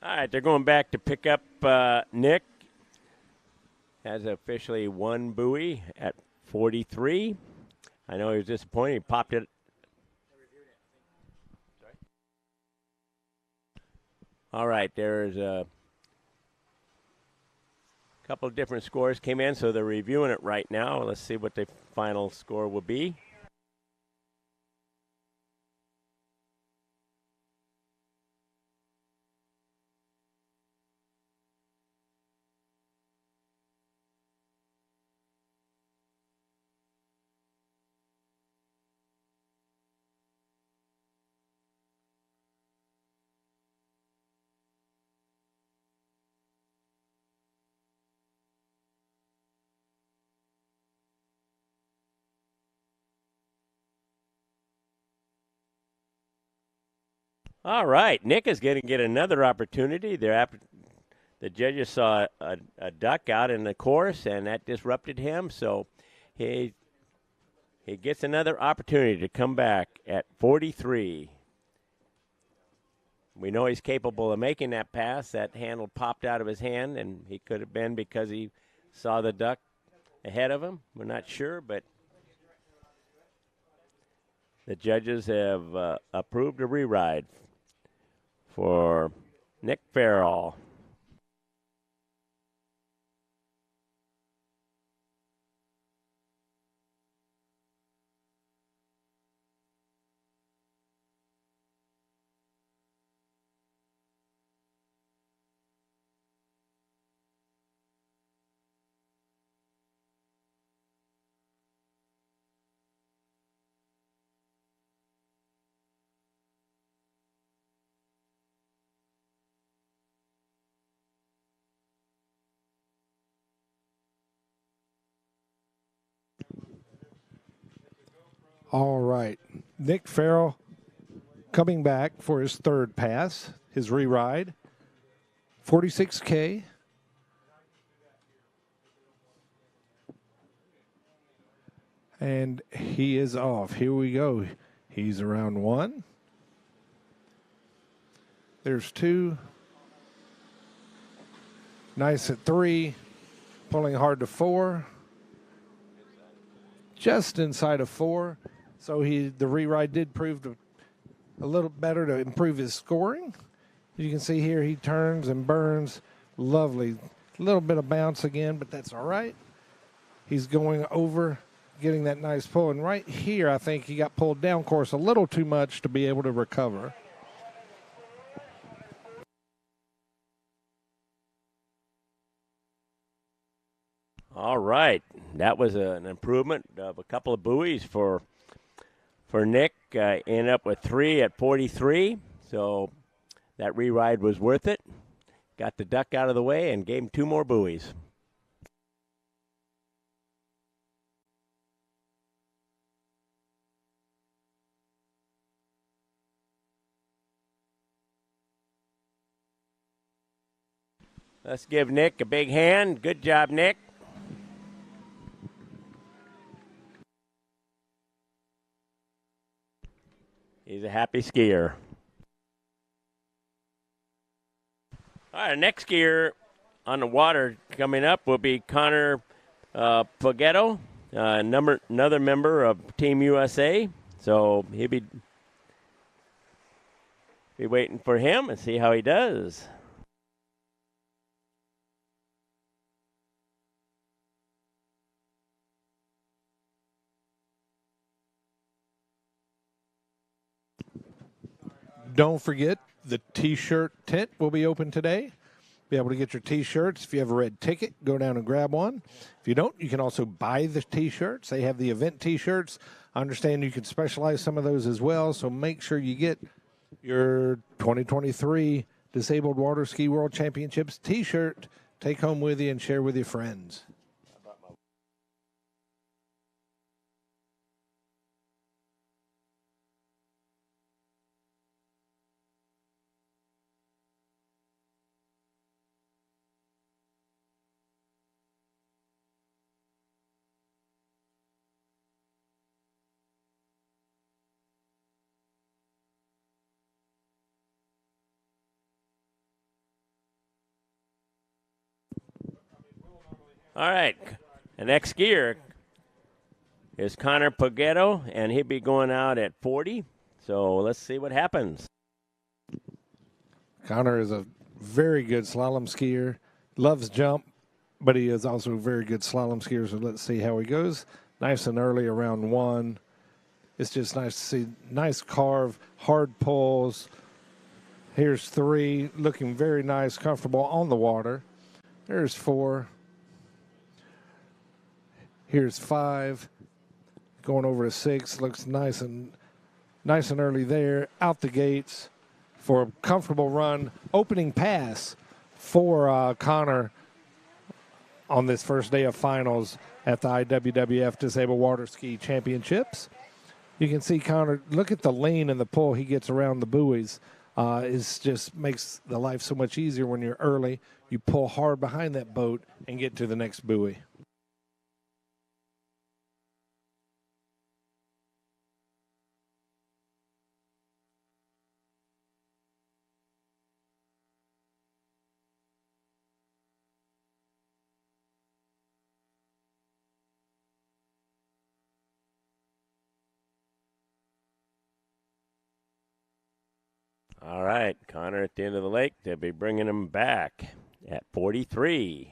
All right, they're going back to pick up Nick. Has officially one buoy at 43. I know he was disappointed. He popped it. All right, there's a couple of different scores came in, so they're reviewing it right now. Let's see what the final score will be. All right, Nick is going to get another opportunity. The judges saw a duck out in the course, and that disrupted him, so he gets another opportunity to come back at 43. We know he's capable of making that pass. That handle popped out of his hand, and he could have been because he saw the duck ahead of him. We're not sure, but the judges have approved a re-ride for Nick Farrell. all right, Nick Farrell coming back for his third pass, his re-ride, 46K. And he is off. Here we go. He's around 1. There's 2. Nice at 3. Pulling hard to 4. Just inside of 4. So the re-ride did prove a little better to improve his scoring. You can see here he turns and burns. Lovely. A little bit of bounce again, but that's all right. He's going over, getting that nice pull. And right here, I think he got pulled down course a little too much to be able to recover. All right, that was an improvement of a couple of buoys for Nick. Ended up with 3 at 43, so that re-ride was worth it. Got the duck out of the way and gave him 2 more buoys. Let's give Nick a big hand. Good job, Nick. He's a happy skier. All right, next skier on the water coming up will be Connor Poggetto, another member of Team USA. So he'll be waiting for him and see how he does. Don't forget, the T-shirt tent will be open today. Be able to get your T-shirts. If you have a red ticket, go down and grab one. If you don't, you can also buy the T-shirts. They have the event T-shirts. I understand you can specialize some of those as well, so make sure you get your 2023 Disabled Water Ski World Championships T-shirt. Take home with you and share with your friends. All right, the next skier is Connor Paghetto, and he'll be going out at 40. So let's see what happens. Connor is a very good slalom skier, loves jump, but he is also a very good slalom skier, so let's see how he goes. Nice and early around 1. It's just nice to see nice carve, hard pulls. Here's 3, looking very nice, comfortable on the water. There's 4. Here's 5, going over to 6. Looks nice and early there. Out the gates for a comfortable run. Opening pass for Connor on this first day of finals at the IWWF Disabled Water Ski Championships. You can see Connor. Look at the lean and the pull he gets around the buoys. It just makes the life so much easier when you're early. You pull hard behind that boat and get to the next buoy. All right, Connor at the end of the lake. They'll be bringing him back at 43.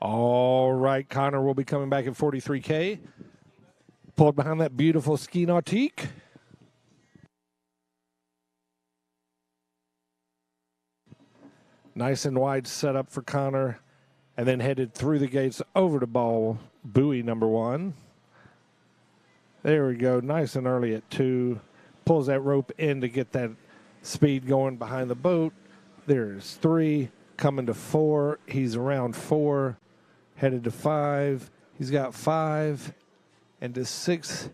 All right, Connor will be coming back at 43K. Pulled behind that beautiful ski nautique. Nice and wide setup for Connor. And then headed through the gates over to buoy number 1. There we go. Nice and early at 2. Pulls that rope in to get that speed going behind the boat. There's 3. Coming to 4. He's around 4. Headed to 5. He's got 5. And to 6.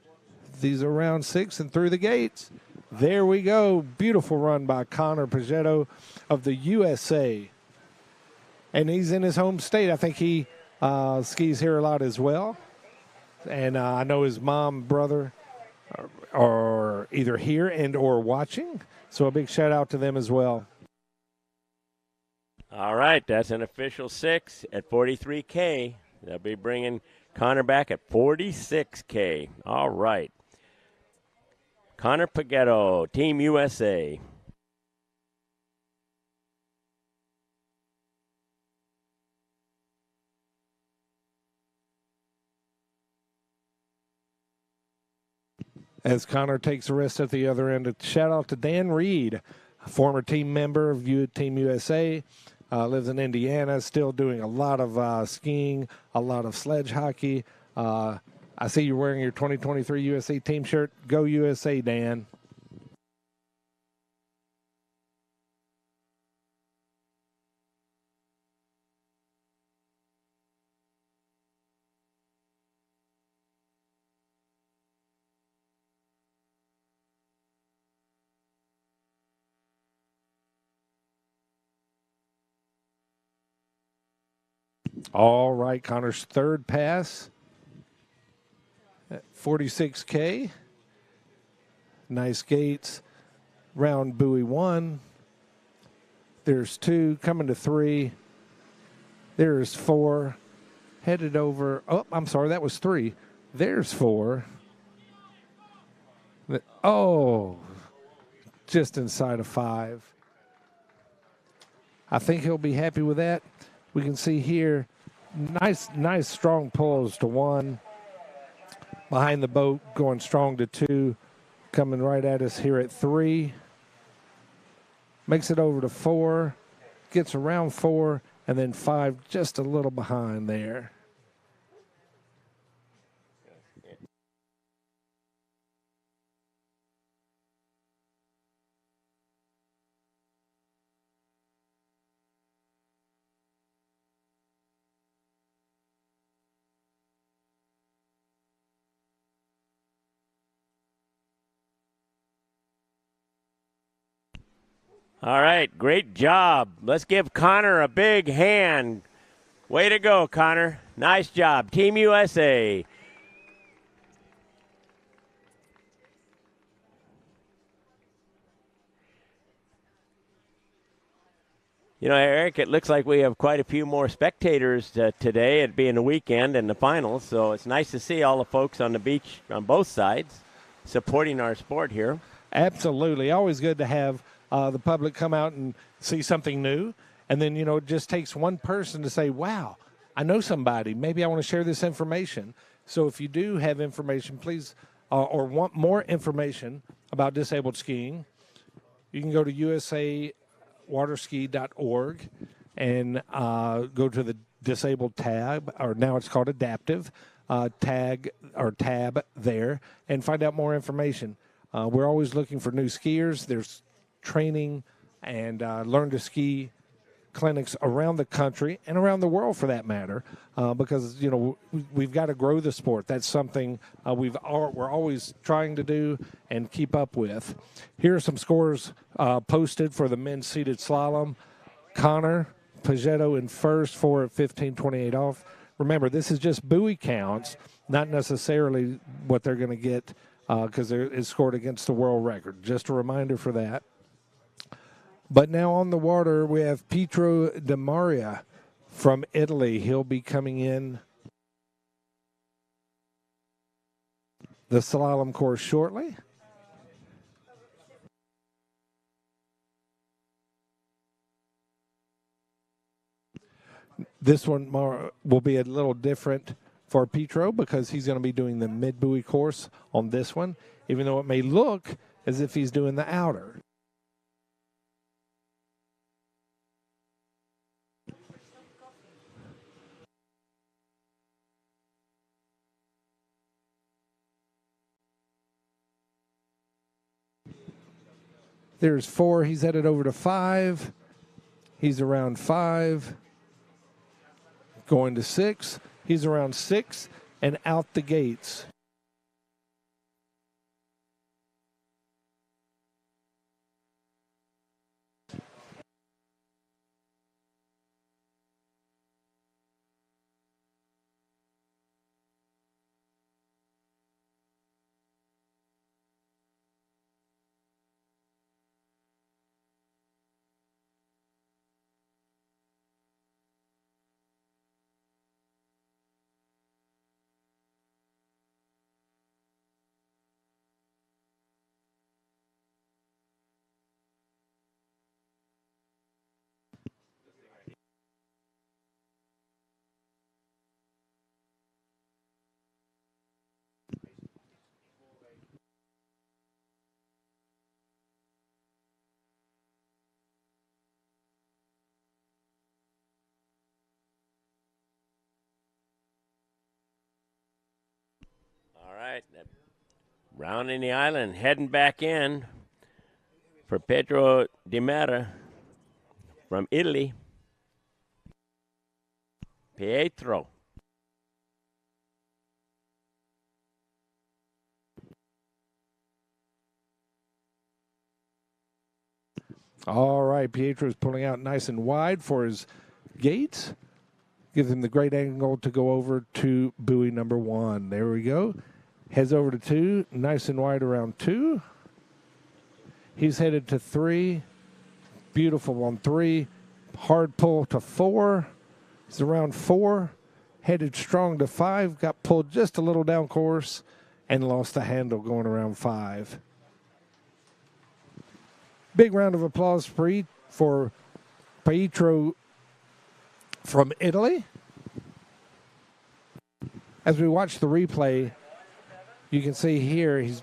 These are around 6 and through the gates. There we go. Beautiful run by Connor Paghetto of the USA. And he's in his home state. I think he skis here a lot as well. And I know his mom, brother are either here and or watching. So a big shout out to them as well. All right, that's an official 6 at 43K. They'll be bringing Connor back at 46K. All right. Connor Paghetto, Team USA. As Connor takes a rest at the other end, a shout out to Dan Reed, a former team member of Team USA. Lives in Indiana, still doing a lot of skiing, a lot of sledge hockey. I see you're wearing your 2023 USA team shirt. Go USA, Dan. All right, Connor's third pass at 46K. Nice gates. Round buoy 1. There's 2 coming to 3. There's 4. Headed over. Oh, I'm sorry. That was 3. There's 4. Oh, just inside of 5. I think he'll be happy with that. We can see here, nice strong pulls to 1. Behind the boat, going strong to 2. Coming right at us here at 3. Makes it over to 4. Gets around 4. And then 5 just a little behind there. All right, great job. Let's give Connor a big hand. Way to go, Connor. Nice job. Team USA. You know, Eric, it looks like we have quite a few more spectators today, it being the weekend and the finals, so it's nice to see all the folks on the beach on both sides supporting our sport here. Absolutely. Always good to have the public come out and see something new. And then, you know, it just takes one person to say, wow, I know somebody. Maybe I want to share this information. So if you do have information, please, or want more information about disabled skiing, you can go to usawaterski.org and go to the disabled tab, or now it's called adaptive tab there, and find out more information. We're always looking for new skiers. There's training and learn to ski clinics around the country and around the world, for that matter, because, you know, we've got to grow the sport. That's something we're always trying to do and keep up with. Here are some scores posted for the men's seated slalom. Connor Pagetto in first, 4 at 15:28 off. Remember, this is just buoy counts, not necessarily what they're going to get because it's scored against the world record. Just a reminder for that. But now on the water, we have Pietro De Maria from Italy. He'll be coming in the slalom course shortly. This one will be a little different for Pietro because he's going to be doing the mid-buoy course on this one, even though it may look as if he's doing the outer. There's 4. He's headed over to 5. He's around 5. Going to 6. He's around 6 and out the gates. All right, rounding the island, heading back in for Pietro De Maria from Italy. Pietro. All right, Pietro's pulling out nice and wide for his gates. Gives him the great angle to go over to buoy number 1. There we go. Heads over to 2, nice and wide around 2. He's headed to 3. Beautiful on 3. Hard pull to 4. He's around 4, headed strong to 5, got pulled just a little down course, and lost the handle going around 5. Big round of applause for Pietro from Italy. As we watch the replay, you can see here he's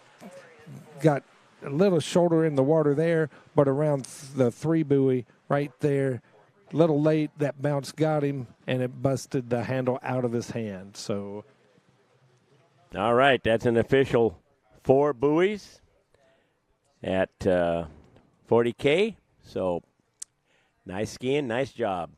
got a little shoulder in the water there, but around the 3 buoy right there. A little late, that bounce got him, and it busted the handle out of his hand. So, all right, that's an official 4 buoys at 40K. So, nice skiing, nice job.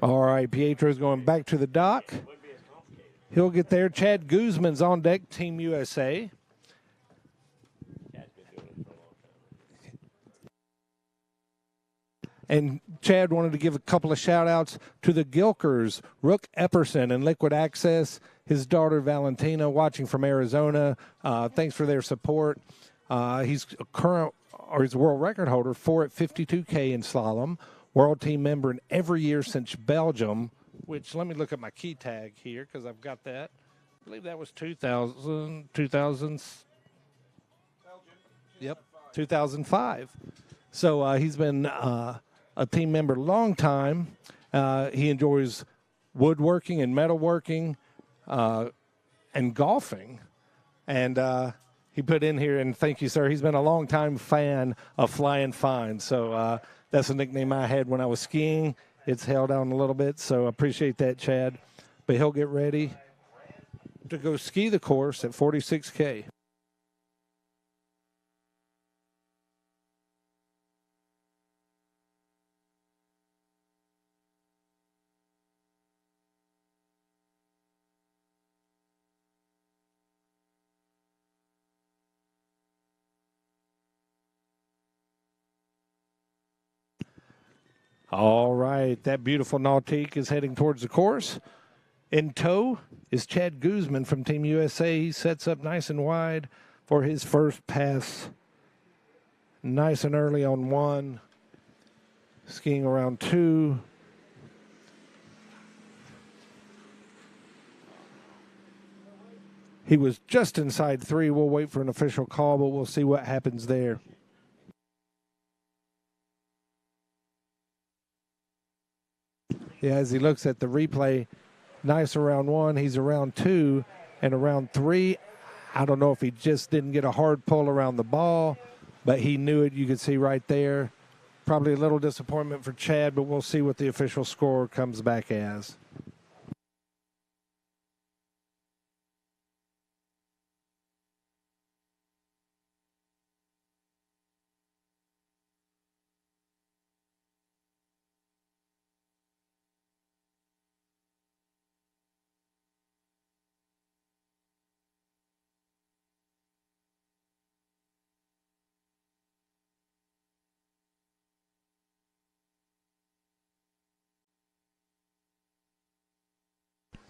all right, Pietro's going back to the dock. He'll get there. Chad Guzman's on deck, Team USA. And Chad wanted to give a couple of shout-outs to the Gilkers, Rook Epperson and Liquid Access, his daughter Valentina, watching from Arizona. Thanks for their support. He's he's a world record holder, 4 at 52K in slalom, world team member in every year since Belgium, which let me look at my key tag here because I've got that. I believe that was 2000. Yep, 2005. So he's been a team member long time. He enjoys woodworking and metalworking and golfing. And he put in here, and thank you, sir, he's been a long-time fan of Flying Fine. So that's a nickname I had when I was skiing. It's held on a little bit, so I appreciate that, Chad. But he'll get ready to go ski the course at 46K. All right, that beautiful Nautique is heading towards the course. In tow is Chad Guzman from Team USA. He sets up nice and wide for his first pass. Nice and early on 1. Skiing around 2. He was just inside 3. We'll wait for an official call, but we'll see what happens there. Yeah, as he looks at the replay, nice around 1. He's around 2 and around 3. I don't know if he just didn't get a hard pull around the ball, but he knew it. You could see right there. Probably a little disappointment for Chad, but we'll see what the official score comes back as.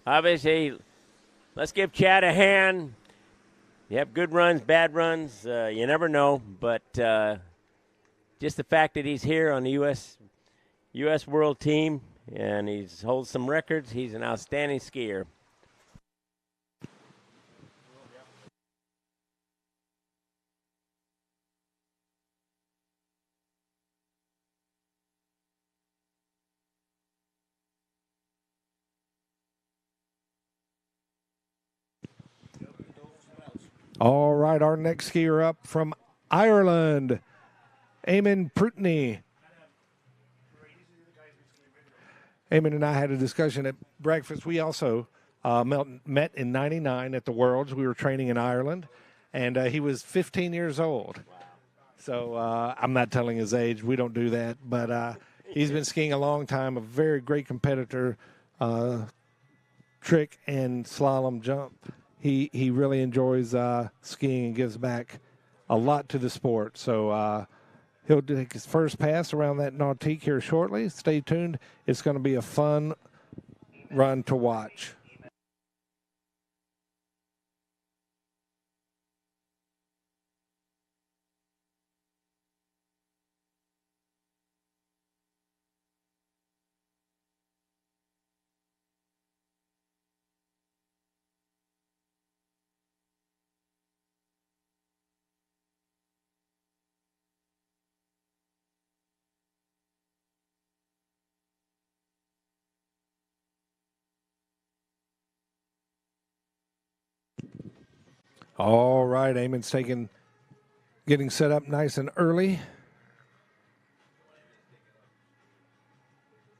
Obviously, let's give Chad a hand. Yep, good runs, bad runs, you never know. But just the fact that he's here on the U.S. World Team and he's holds some records, he's an outstanding skier. All right, our next skier up from Ireland, Eamon Prutney. Eamon and I had a discussion at breakfast. We also met in '99 at the Worlds. We were training in Ireland, and he was 15 years old. So I'm not telling his age. We don't do that. But he's been skiing a long time, a very great competitor, trick and slalom jump. He really enjoys skiing and gives back a lot to the sport. So he'll take his first pass around that nautique here shortly. Stay tuned. It's going to be a fun run to watch. All right, Eamon's getting set up nice and early.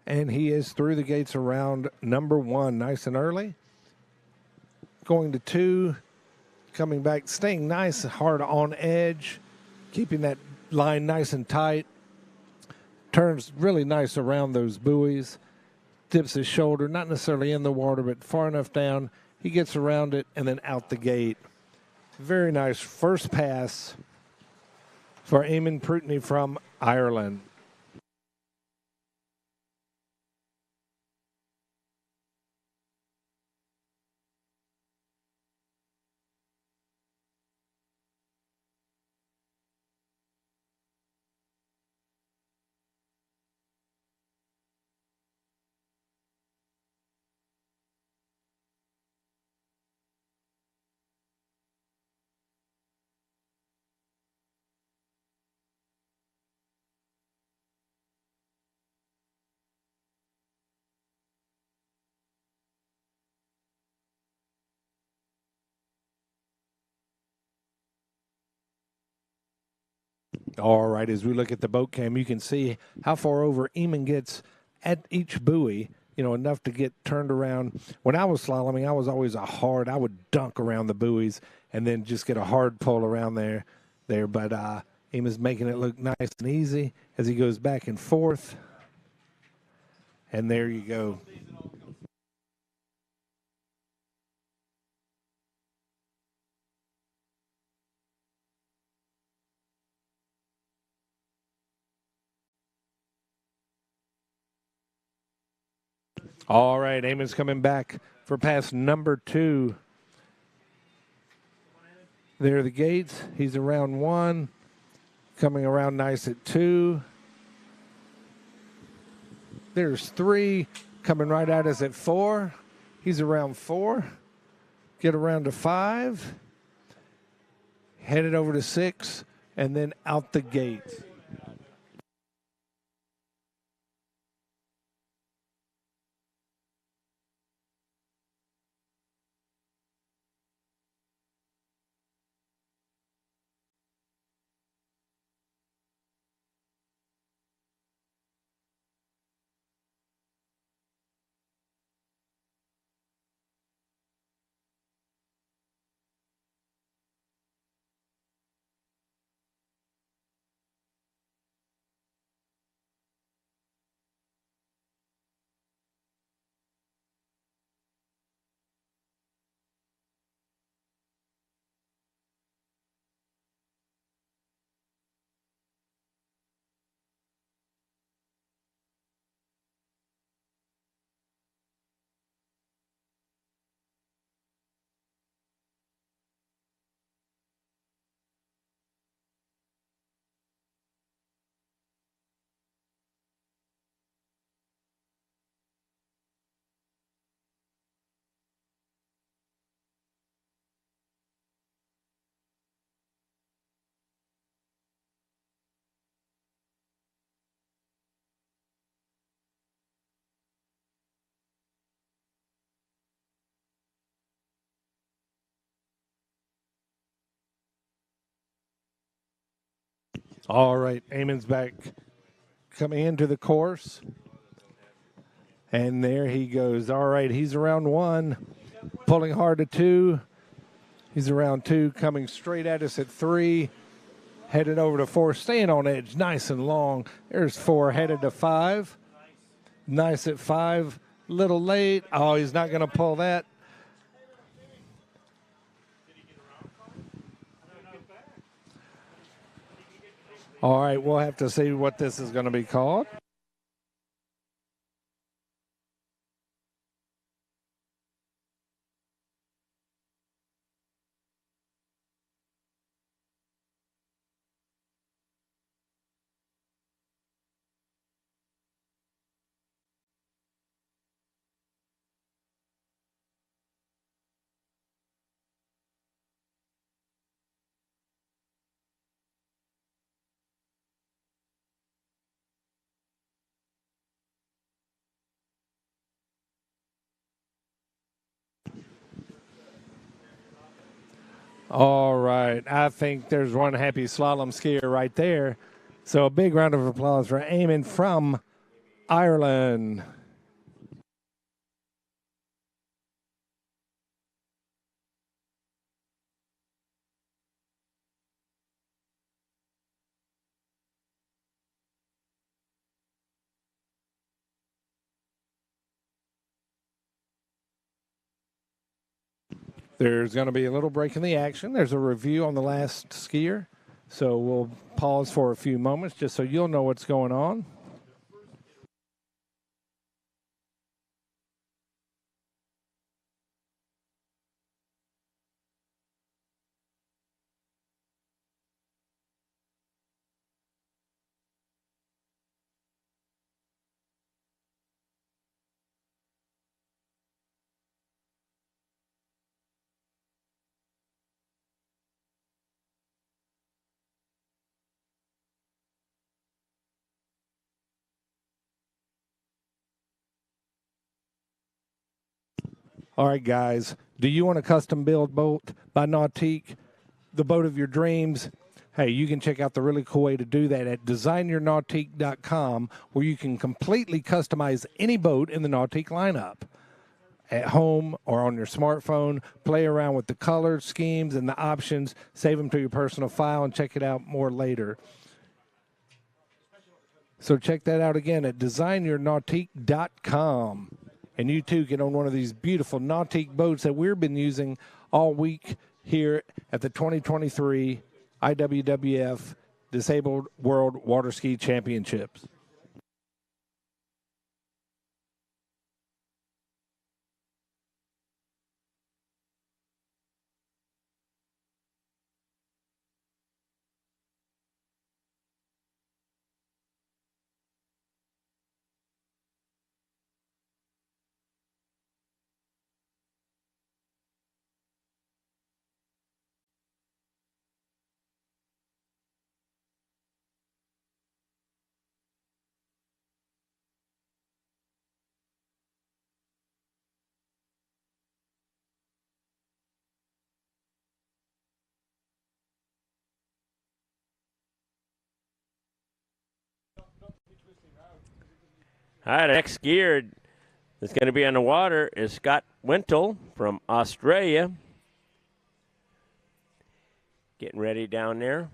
And he is through the gates around number 1, nice and early. Going to 2, coming back, staying nice and hard on edge, keeping that line nice and tight. Turns really nice around those buoys. Dips his shoulder, not necessarily in the water, but far enough down. He gets around it and then out the gate. Very nice first pass for Eamon Prutney from Ireland. All right, as we look at the boat cam, you can see how far over Eamon gets at each buoy, enough to get turned around. When I was slaloming, I was always I would dunk around the buoys and then just get a hard pull around there. But Eamon's making it look nice and easy as he goes back and forth. And there you go. All right, Eamon's coming back for pass number 2. There are the gates. He's around 1, coming around nice at 2. There's 3, coming right at us at 4. He's around 4. Get around to 5. Headed over to 6, and then out the gate. All right, Eamon's back coming into the course. And there he goes. All right, he's around 1, pulling hard to 2. He's around 2, coming straight at us at 3. Headed over to 4, staying on edge, nice and long. There's 4, headed to 5. Nice at 5, little late. Oh, he's not going to pull that. All right, we'll have to see what this is going to be called. All right. I think there's one happy slalom skier right there. So a big round of applause for Eamon from Ireland. There's going to be a little break in the action. There's a review on the last skier. So we'll pause for a few moments just so you'll know what's going on. All right, guys, do you want a custom build boat by Nautique, the boat of your dreams? Hey, you can check out the really cool way to do that at designyournautique.com, where you can completely customize any boat in the Nautique lineup. At home or on your smartphone, play around with the colors, schemes, and the options. Save them to your personal file and check it out more later. So check that out again at designyournautique.com. And you too can own one of these beautiful Nautique boats that we've been using all week here at the 2023 IWWF Disabled World Waterski Championships. All right, the next skier that's going to be on the water is Scott Wintle from Australia. Getting ready down there.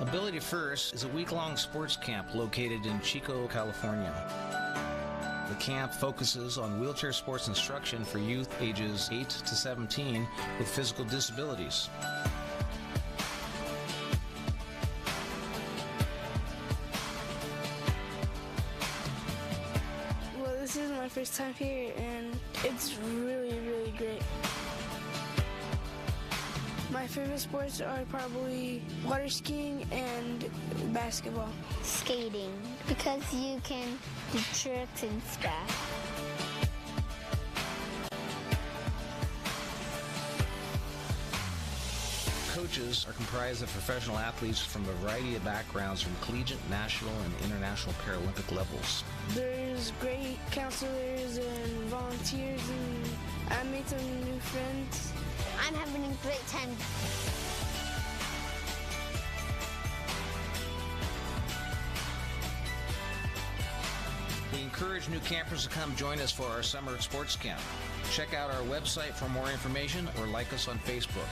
Ability First is a week-long sports camp located in Chico, California. The camp focuses on wheelchair sports instruction for youth ages 8 to 17 with physical disabilities. Well, this is my first time here, and it's really, really great. My favorite sports are probably water skiing and basketball. Skating, because you can do tricks and stuff. Coaches are comprised of professional athletes from a variety of backgrounds from collegiate, national, and international Paralympic levels. There's great counselors and volunteers, and I made some new friends. I'm having a great time. We encourage new campers to come join us for our summer sports camp. Check out our website for more information or like us on Facebook.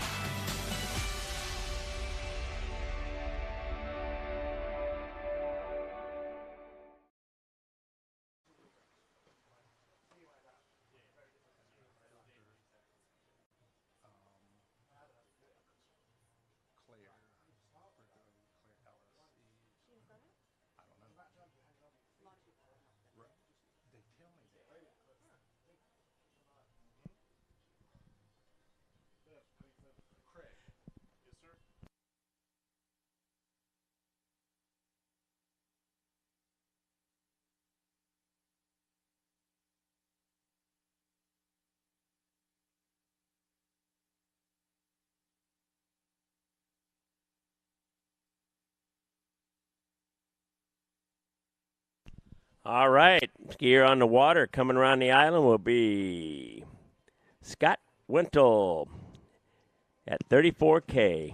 All right, skier on the water coming around the island will be Scott Wintle at 34K.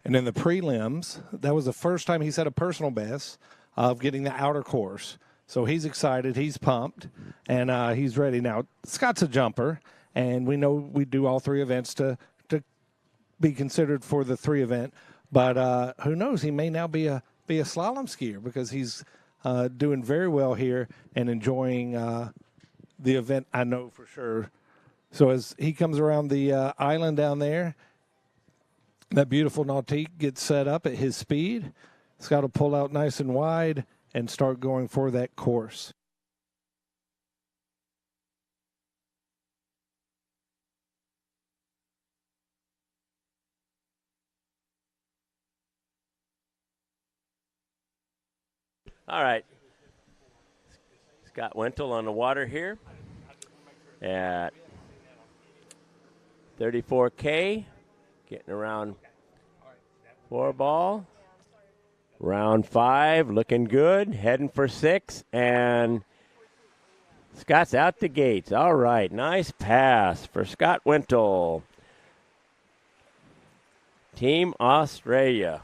And in the prelims, that was the first time he set a personal best of getting the outer course. So he's excited, he's pumped, and he's ready. Now, Scott's a jumper, and we know we do all three events to be considered for the three event. But who knows, he may now be a slalom skier because he's doing very well here and enjoying the event, I know for sure. So as he comes around the island down there, that beautiful nautique gets set up at his speed. Scott will pull out nice and wide and start going for that course. All right. Scott Wintle on the water here at 34K, getting around 4 ball. Round 5, looking good, heading for 6, and Scott's out the gates. All right, nice pass for Scott Wintle. Team Australia.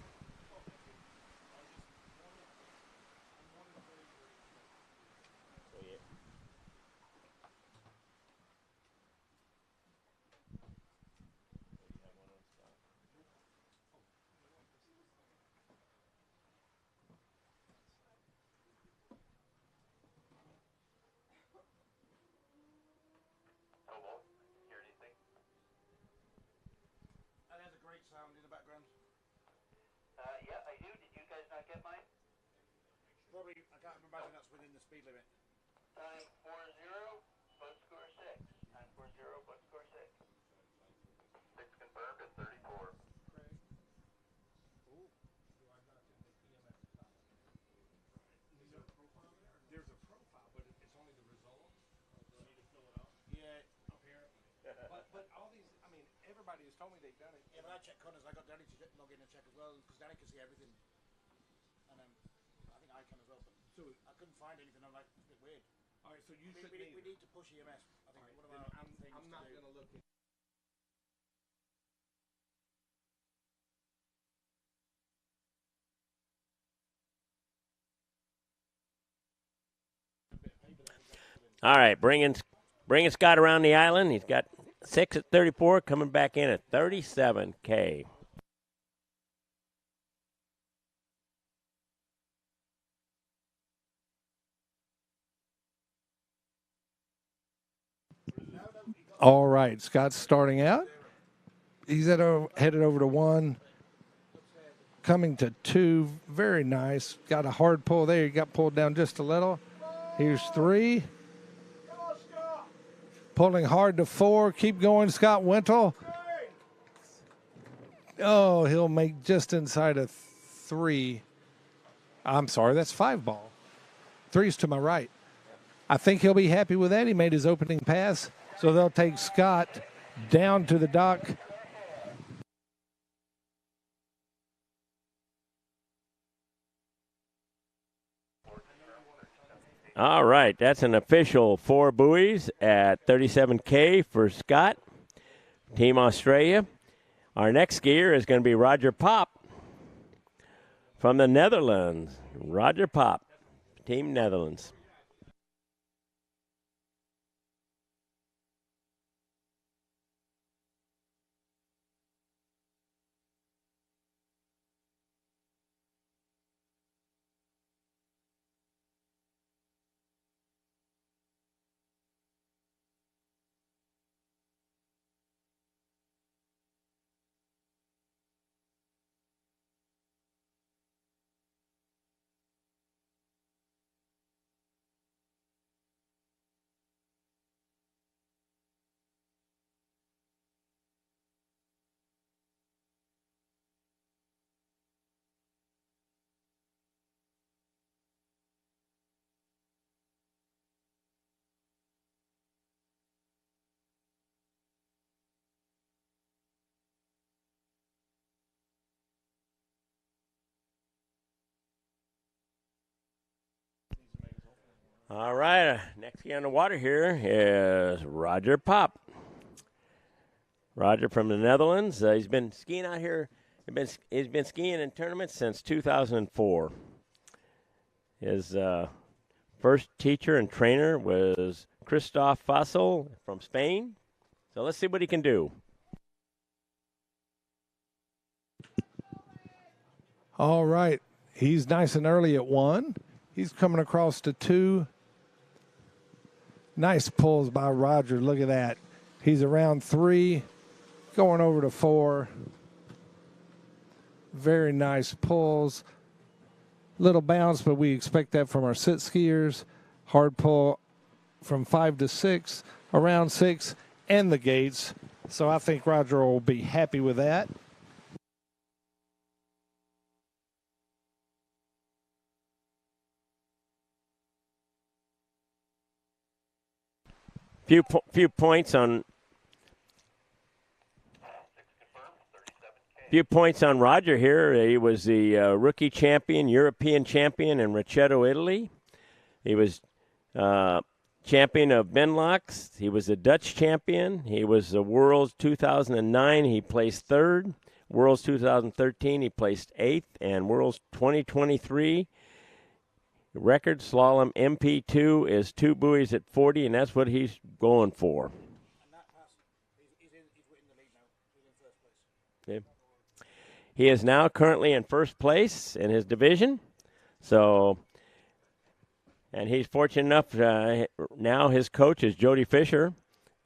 Yeah, I do. Did you guys not get mine? Probably, I can't imagine that's within the speed limit. Time 40, boat score 6. Time 40, boat score 6. 6 confirmed at 34. There's a profile, but it's only the result. You need to fill it out. Yeah, apparently. But all these, I mean, everybody has told me they've done it. Yeah, but I checked Connors. I got Danny to log in and check as well because Danny can see everything. And I think I can as well. But so I couldn't find anything. I'm like, it's a bit weird. All right, so you should We need to push EMS. I think one of our things I'm not to do. going to look at All right, bringing Scott around the island. He's got 6 at 34, coming back in at 37K. All right, Scott's starting out. He's headed over to 1, coming to 2. Very nice. Got a hard pull there. He got pulled down just a little. Here's 3. Pulling hard to 4. Keep going, Scott Wintle. Oh, he'll make just inside of 3. I'm sorry, that's 5 ball. 3's to my right. I think he'll be happy with that. He made his opening pass. So they'll take Scott down to the dock. All right, that's an official 4 buoys at 37K for Scott, Team Australia. Our next skier is going to be Roger Pop from the Netherlands. Roger Pop, Team Netherlands. All right, next guy on the water here is Roger Pop. Roger from the Netherlands. He's been skiing out here. He's been skiing in tournaments since 2004. His first teacher and trainer was Christoph Fassel from Spain. So let's see what he can do. All right. He's nice and early at 1. He's coming across to 2. Nice pulls by Roger. Look at that. He's around 3, going over to 4. Very nice pulls. Little bounce, but we expect that from our sit skiers. Hard pull from 5 to 6, around 6, and the gates. So I think Roger will be happy with that. Few points on Roger here. He was the rookie champion, European champion in Rocchetto, Italy. He was champion of Benelux. He was a Dutch champion. He was the World's 2009. He placed 3rd. World's 2013. He placed 8th. And World's 2023. Record slalom MP2 is 2 buoys at 40, and that's what he's going for. Okay. He is now currently in first place in his division. So, and he's fortunate enough, now his coach is Jody Fisher,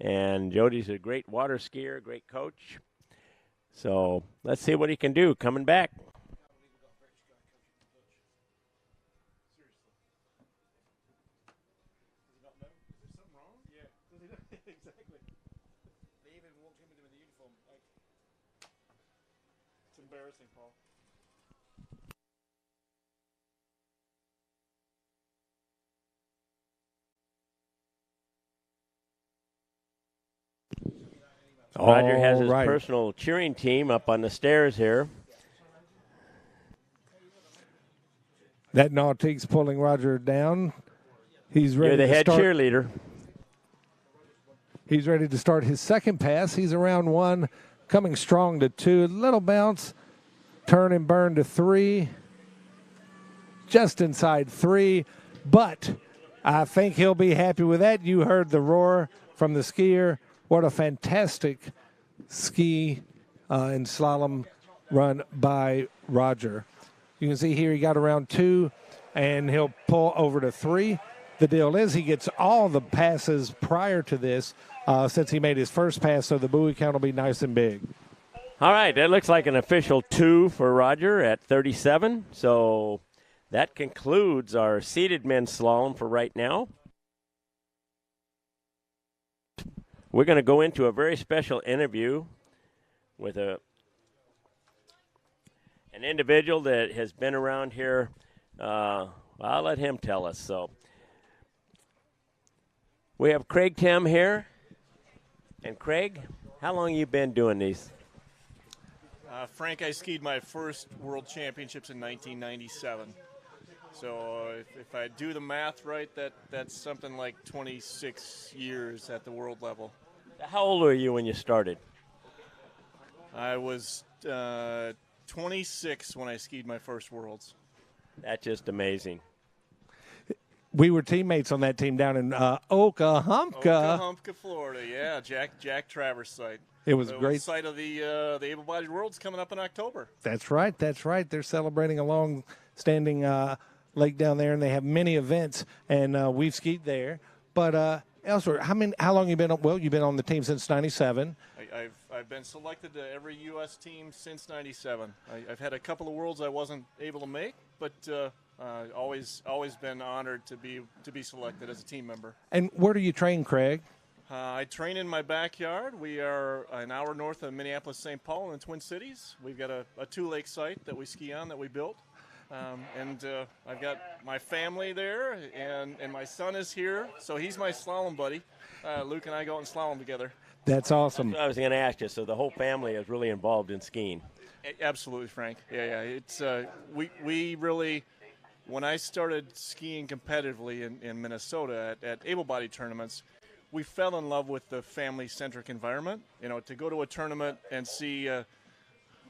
and Jody's a great water skier, great coach. So let's see what he can do coming back. Embarrassing, Paul. Roger has his personal cheering team up on the stairs here. That Nautique's pulling Roger down. He's ready. You're the head cheerleader. He's ready to start his second pass. He's around 1, coming strong to 2. A little bounce. Turn and burn to 3. Just inside 3. But I think he'll be happy with that. You heard the roar from the skier. What a fantastic ski and slalom run by Roger. You can see here he got around 2, and he'll pull over to 3. the deal is he gets all the passes prior to this since he made his first pass, so the buoy count will be nice and big. All right, that looks like an official 2 for Roger at 37. So that concludes our seated men's slalom for right now. We're going to go into a very special interview with an individual that has been around here. I'll let him tell us. So we have Craig Tim here. And Craig, how long have you been doing these? Frank, I skied my first World Championships in 1997. So if I do the math right, that's something like 26 years at the world level. How old were you when you started? I was 26 when I skied my first Worlds. That's just amazing. We were teammates on that team down in Okahumpka, Florida. Yeah, Jack Travers' site. It was great. Site of the Able-Bodied Worlds coming up in October. That's right. They're celebrating a long-standing lake down there, and they have many events, and we've skied there. But elsewhere, how long you been? Well, you've been on the team since '97. I've been selected to every U.S. team since '97. I've had a couple of Worlds I wasn't able to make, but always been honored to be selected as a team member. And where do you train, Craig? I train in my backyard. We are an hour north of Minneapolis, St. Paul in the Twin Cities. We've got a two-lake site that we ski on that we built. And I've got my family there, and my son is here, so he's my slalom buddy. Luke and I go out and slalom together. That's awesome. That's what I was going to ask you. So the whole family is really involved in skiing. Absolutely, Frank. Yeah. It's we really, when I started skiing competitively in Minnesota at able-bodied tournaments, we fell in love with the family-centric environment. You know, to go to a tournament and see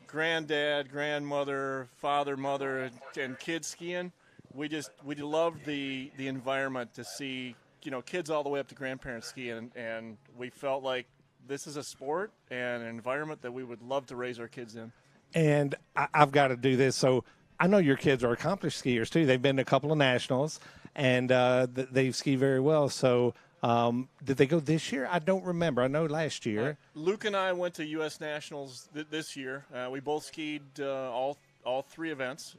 granddad, grandmother, father, mother, and kids skiing, we loved the environment to see, kids all the way up to grandparents skiing, and we felt like this is a sport and an environment that we would love to raise our kids in. And I've got to do this. So I know your kids are accomplished skiers too. They've been to a couple of nationals, and they ski very well. So did they go this year? I don't remember. I know last year. Luke and I went to U.S. Nationals this year. We both skied all three events.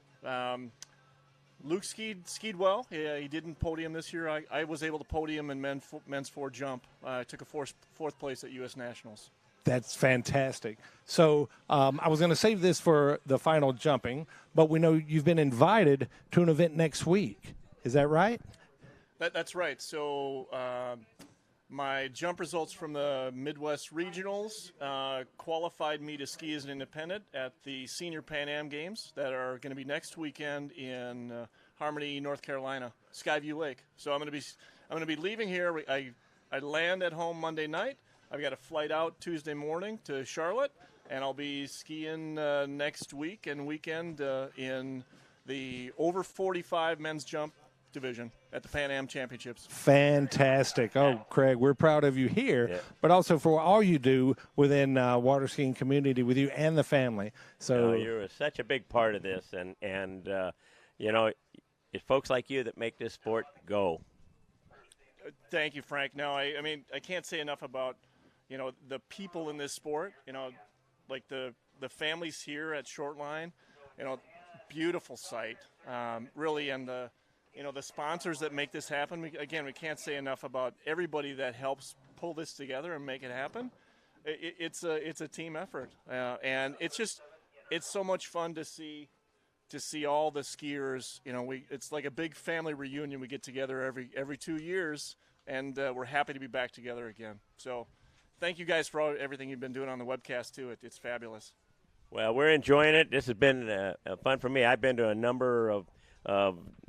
Luke skied well. He didn't podium this year. I was able to podium in men's 4 jump. I took a fourth place at U.S. Nationals. That's fantastic. So I was going to save this for the final jumping, but we know you've been invited to an event next week. Is that right? That's right. So my jump results from the Midwest Regionals qualified me to ski as an independent at the Senior Pan Am Games that are going to be next weekend in Harmony, North Carolina, Skyview Lake. So I'm going to be leaving here. I land at home Monday night. I've got a flight out Tuesday morning to Charlotte, and I'll be skiing next week and weekend in the over 45 men's jump division at the Pan Am Championships. Fantastic. Oh, Craig, we're proud of you here, but also for all you do within water skiing community with you and the family. So you're such a big part of this, and it's folks like you that make this sport go. Thank you, Frank. No, I mean, I can't say enough about, the people in this sport, like the families here at Shortline, beautiful site, really, and the sponsors that make this happen. We can't say enough about everybody that helps pull this together and make it happen. It's a team effort, and it's so much fun to see all the skiers. It's like a big family reunion. We get together every 2 years, and we're happy to be back together again. So thank you guys for everything you've been doing on the webcast too. It's fabulous. Well, we're enjoying it. This has been fun for me. I've been to a number of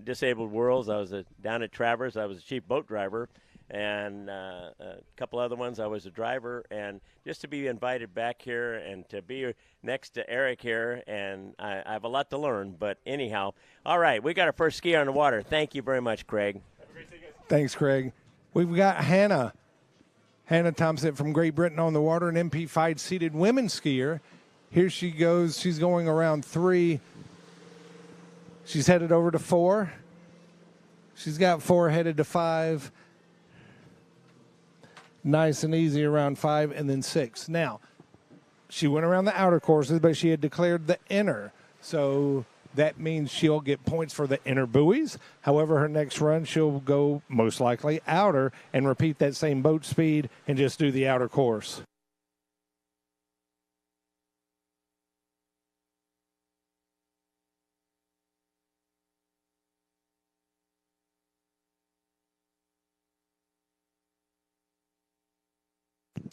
disabled worlds. I was down at Travers. I was a chief boat driver, and a couple other ones I was a driver. And just to be invited back here and to be next to Eric here, and I have a lot to learn. But anyhow, all right, we got our first skier on the water. Thank you very much, Craig. Have a great day, guys. Thanks, Craig. We've got Hannah Thompson from Great Britain on the water, an MP5 seated women's skier. Here she goes. She's going around 3. She's headed over to 4. She's got 4 headed to 5. Nice and easy around 5 and then 6. Now, she went around the outer courses, but she had declared the inner. So that means she'll get points for the inner buoys. However, her next run, she'll go most likely outer and repeat that same boat speed and just do the outer course.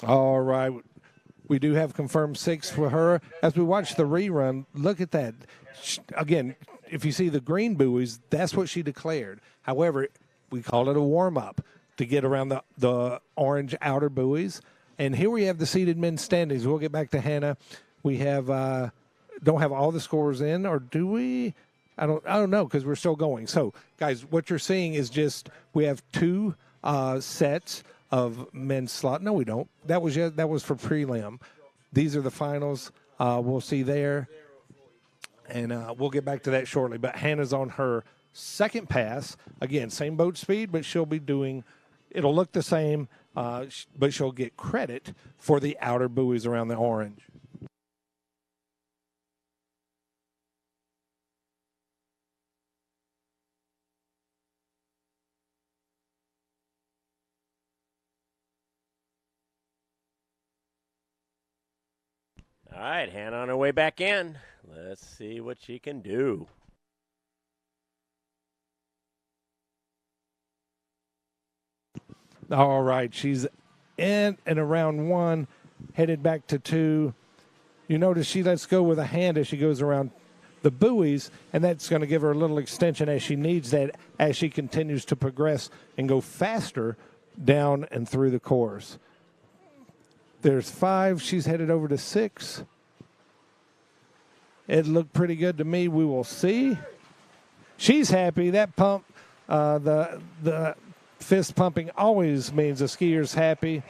All right. We do have confirmed 6 for her. As we watch the rerun, look at that. Again, if you see the green buoys, that's what she declared. However, we call it a warm-up to get around the orange outer buoys. And here we have the seated men's standings. We'll get back to Hannah. We have don't have all the scores in, or do we? I don't know, because we're still going. So, guys, what you're seeing is just we have 2 sets of men's slot. No, we don't. That was for prelim. These are the finals. We'll see there, and we'll get back to that shortly. But Hannah's on her second pass. Again, same boat speed, but she'll be doing. It'll look the same, but she'll get credit for the outer buoys around the orange. All right, Hannah on her way back in. Let's see what she can do. All right, she's in and around 1, headed back to 2. You notice she lets go with a hand as she goes around the buoys, and that's going to give her a little extension as she needs that as she continues to progress and go faster down and through the course. There's 5. She's headed over to 6. It looked pretty good to me. We will see. She's happy. That pump, the fist pumping always means a skier's happy.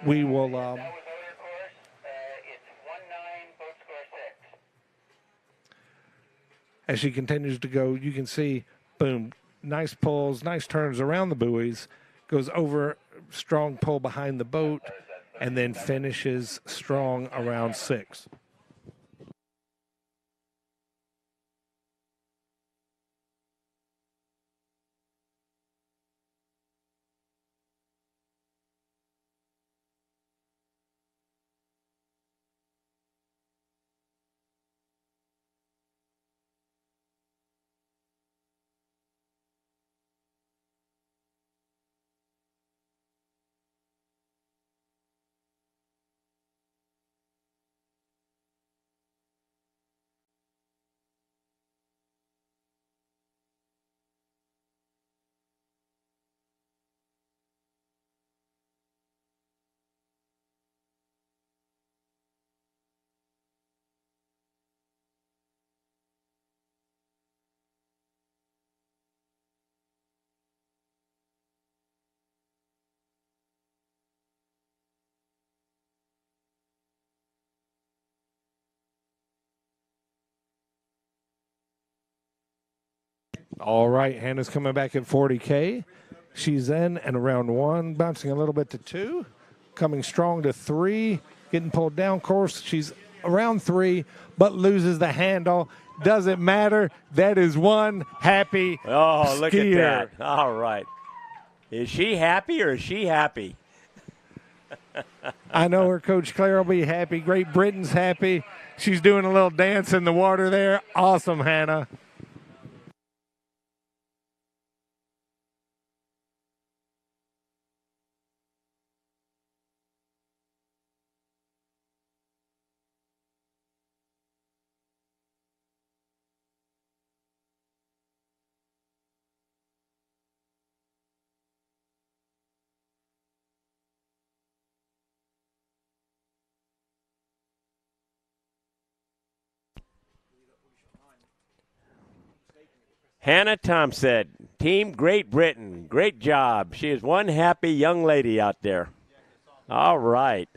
We will. As she continues to go, you can see, boom, nice pulls, nice turns around the buoys. Goes over, strong pull behind the boat, and then finishes strong around 6. All right, Hannah's coming back at 40K. She's in and around 1, bouncing a little bit to 2, coming strong to 3, getting pulled down course. She's around 3, but loses the handle. Doesn't matter. That is one happy Oh, look skier. at that. All right. Is she happy or is she happy? I know her Coach Claire will be happy. Great Britain's happy. She's doing a little dance in the water there. Awesome, Hannah. Hannah Thompson, Team Great Britain, great job. She is one happy young lady out there. All right.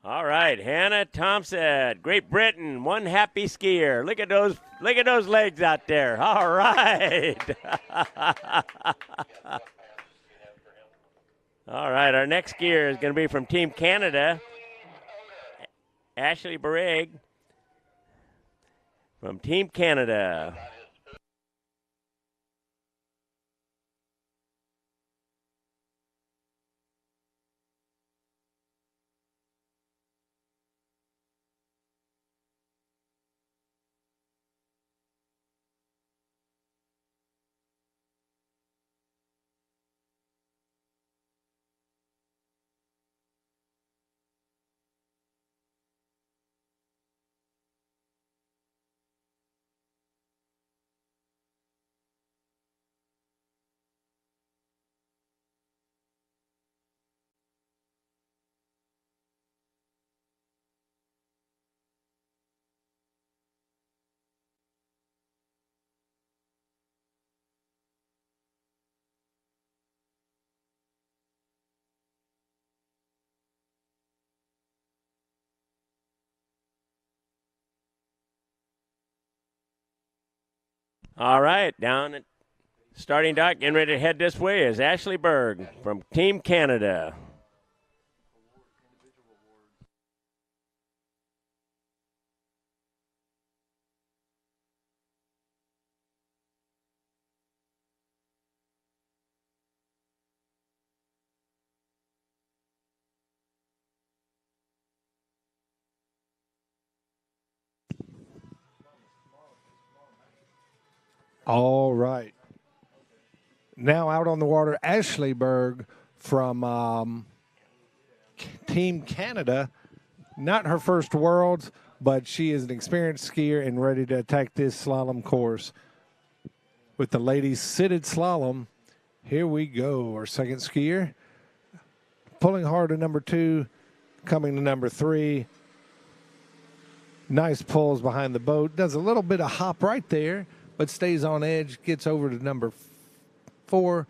All right, Hannah Thompson, Great Britain, one happy skier. Look at those legs out there. All right. All right, our next skier is going to be from Team Canada, Ashley Barrig from Team Canada. All right, down at starting dock, getting ready to head this way is Ashley Berg from Team Canada. All right. Now out on the water, Ashley Berg from Team Canada. Not her first Worlds, but she is an experienced skier and ready to attack this slalom course. With the ladies seated slalom, here we go. Our second skier, pulling hard to number 2, coming to number 3. Nice pulls behind the boat. Does a little bit of hop right there, but stays on edge, gets over to number 4,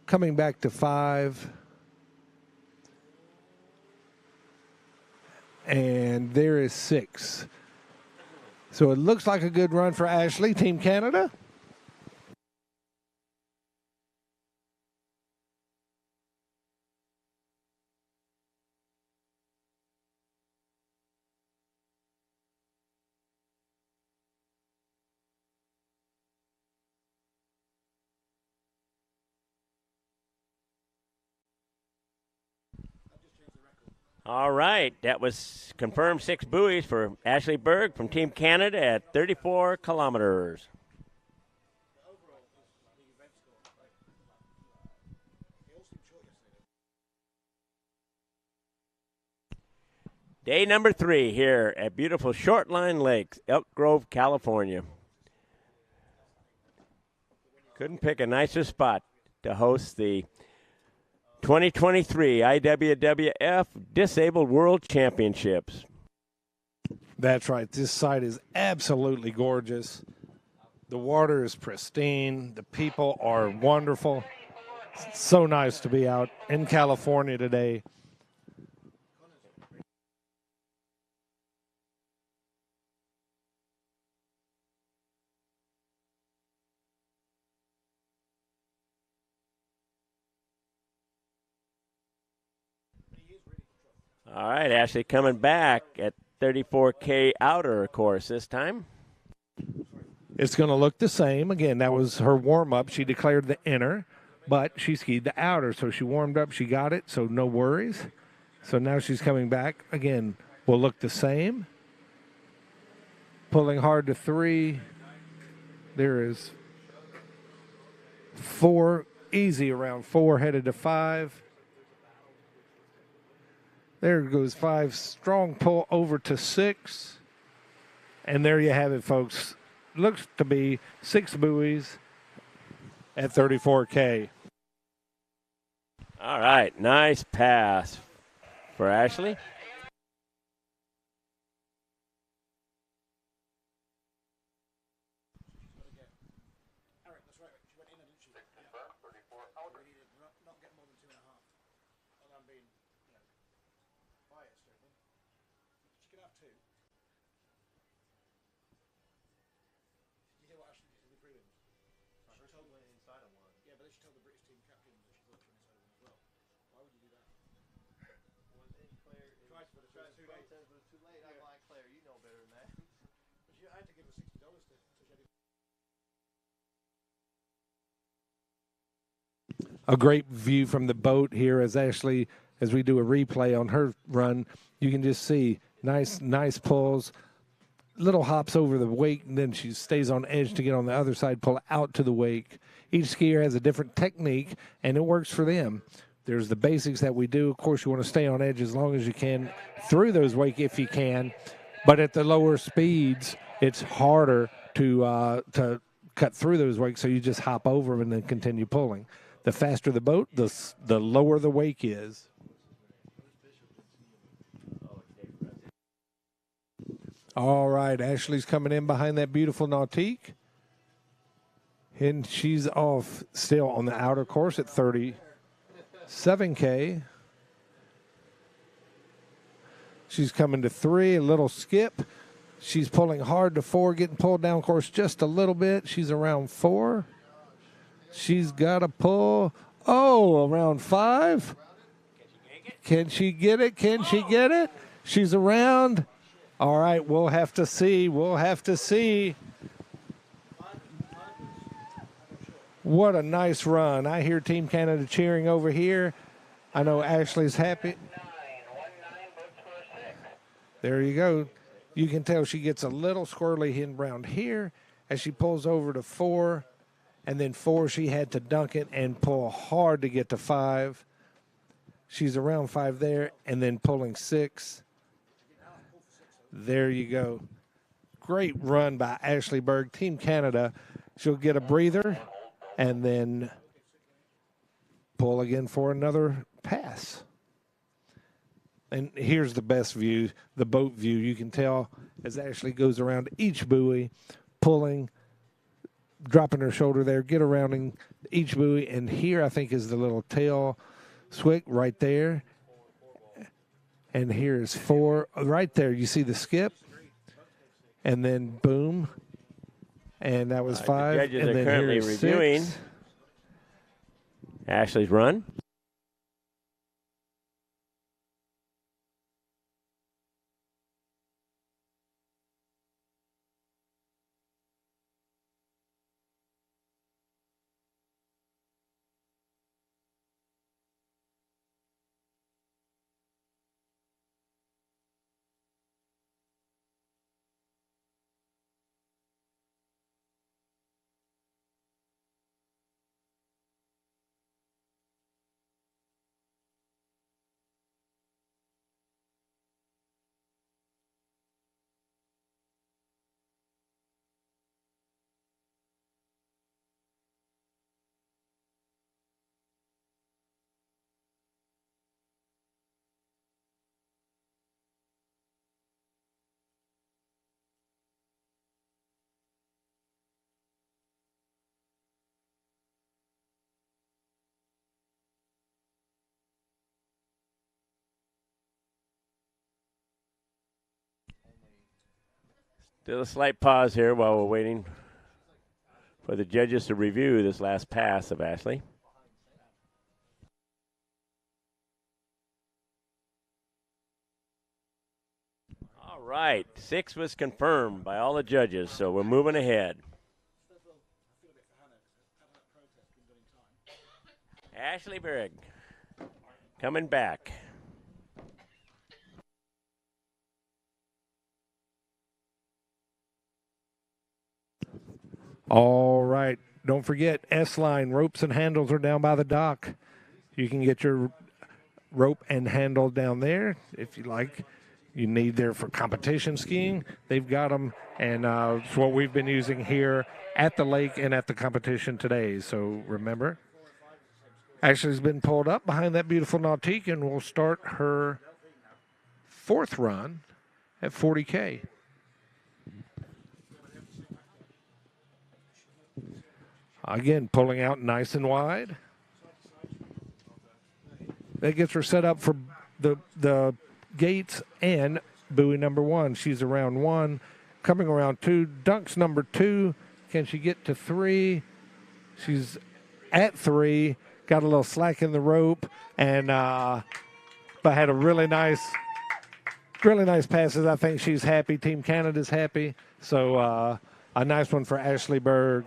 coming back to 5. And there is 6. So it looks like a good run for Ashley, Team Canada. All right, that was confirmed 6 buoys for Ashley Berg from Team Canada at 34 kilometers. Day number 3 here at beautiful Shortline Lake, Elk Grove, California. Couldn't pick a nicer spot to host the 2023 IWWF Disabled World Championships. That's right. This site is absolutely gorgeous. The water is pristine. The people are wonderful. It's so nice to be out in California today. All right, Ashley coming back at 34K outer course this time. It's going to look the same. Again, that was her warm-up. She declared the inner, but she skied the outer. So she warmed up. She got it, so no worries. So now she's coming back. Again, will look the same. Pulling hard to 3. There is 4. Easy around 4, headed to 5. There goes 5. Strong pull over to 6. And there you have it, folks. Looks to be 6 buoys at 34K. All right, nice pass for Ashley. have two. You hear what Ashley did in the prelims? She told me inside of one. Yeah, but then she told the British team captain that she thought she was inside of one as well. Why would you do that? Twice, but it was too late. I'm like, Claire, you know better than that. But I had to give her $60 to so she had A great view from the boat here as Ashley, as we do a replay on her run, you can just see nice pulls, little hops over the wake, and then she stays on edge to get on the other side, pull out to the wake. Each skier has a different technique, and it works for them. There's the basics that we do. Of course, you want to stay on edge as long as you can through those wake if you can, but at the lower speeds, it's harder to cut through those wakes, so you just hop over them and then continue pulling. The faster the boat, the lower the wake is. All right, Ashley's coming in behind that beautiful Nautique. And she's off still on the outer course at 37K. She's coming to 3, a little skip. She's pulling hard to 4, getting pulled down course just a little bit. She's around 4. She's got a pull. Oh, around 5. Can she get it? Can she get it? She's around. All right, we'll have to see. We'll have to see. What a nice run. I hear Team Canada cheering over here. I know Ashley's happy. There you go. You can tell she gets a little squirrely in around here as she pulls over to 4. And then 4, she had to dunk it and pull hard to get to 5. She's around 5 there, and then pulling 6. There you go. Great run by Ashley Berg. Team Canada, she'll get a breather and then pull again for another pass. And here's the best view, the boat view. You can tell as Ashley goes around each buoy, pulling, dropping her shoulder there, get around each buoy. And here I think is the little tail swick right there. And here is 4 right there. You see the skip, and then boom, and that was 5. The judges and are then currently here's reviewing 6. Ashley's run. Still a slight pause here while we're waiting for the judges to review this last pass of Ashley. All right, 6 was confirmed by all the judges, so we're moving ahead. Ashley Berg coming back. All right. Don't forget, S-line ropes and handles are down by the dock. You can get your rope and handle down there if you like. You need there for competition skiing. They've got them, and it's what we've been using here at the lake and at the competition today. So remember, Ashley's been pulled up behind that beautiful Nautique, and will start her 4th run at 40K. Again, pulling out nice and wide. That gets her set up for the gates and buoy number 1. She's around 1, coming around 2. Dunks number 2. Can she get to 3? She's at 3. Got a little slack in the rope, and but had a really nice passes. I think she's happy. Team Canada's happy. So a nice one for Ashley Berg.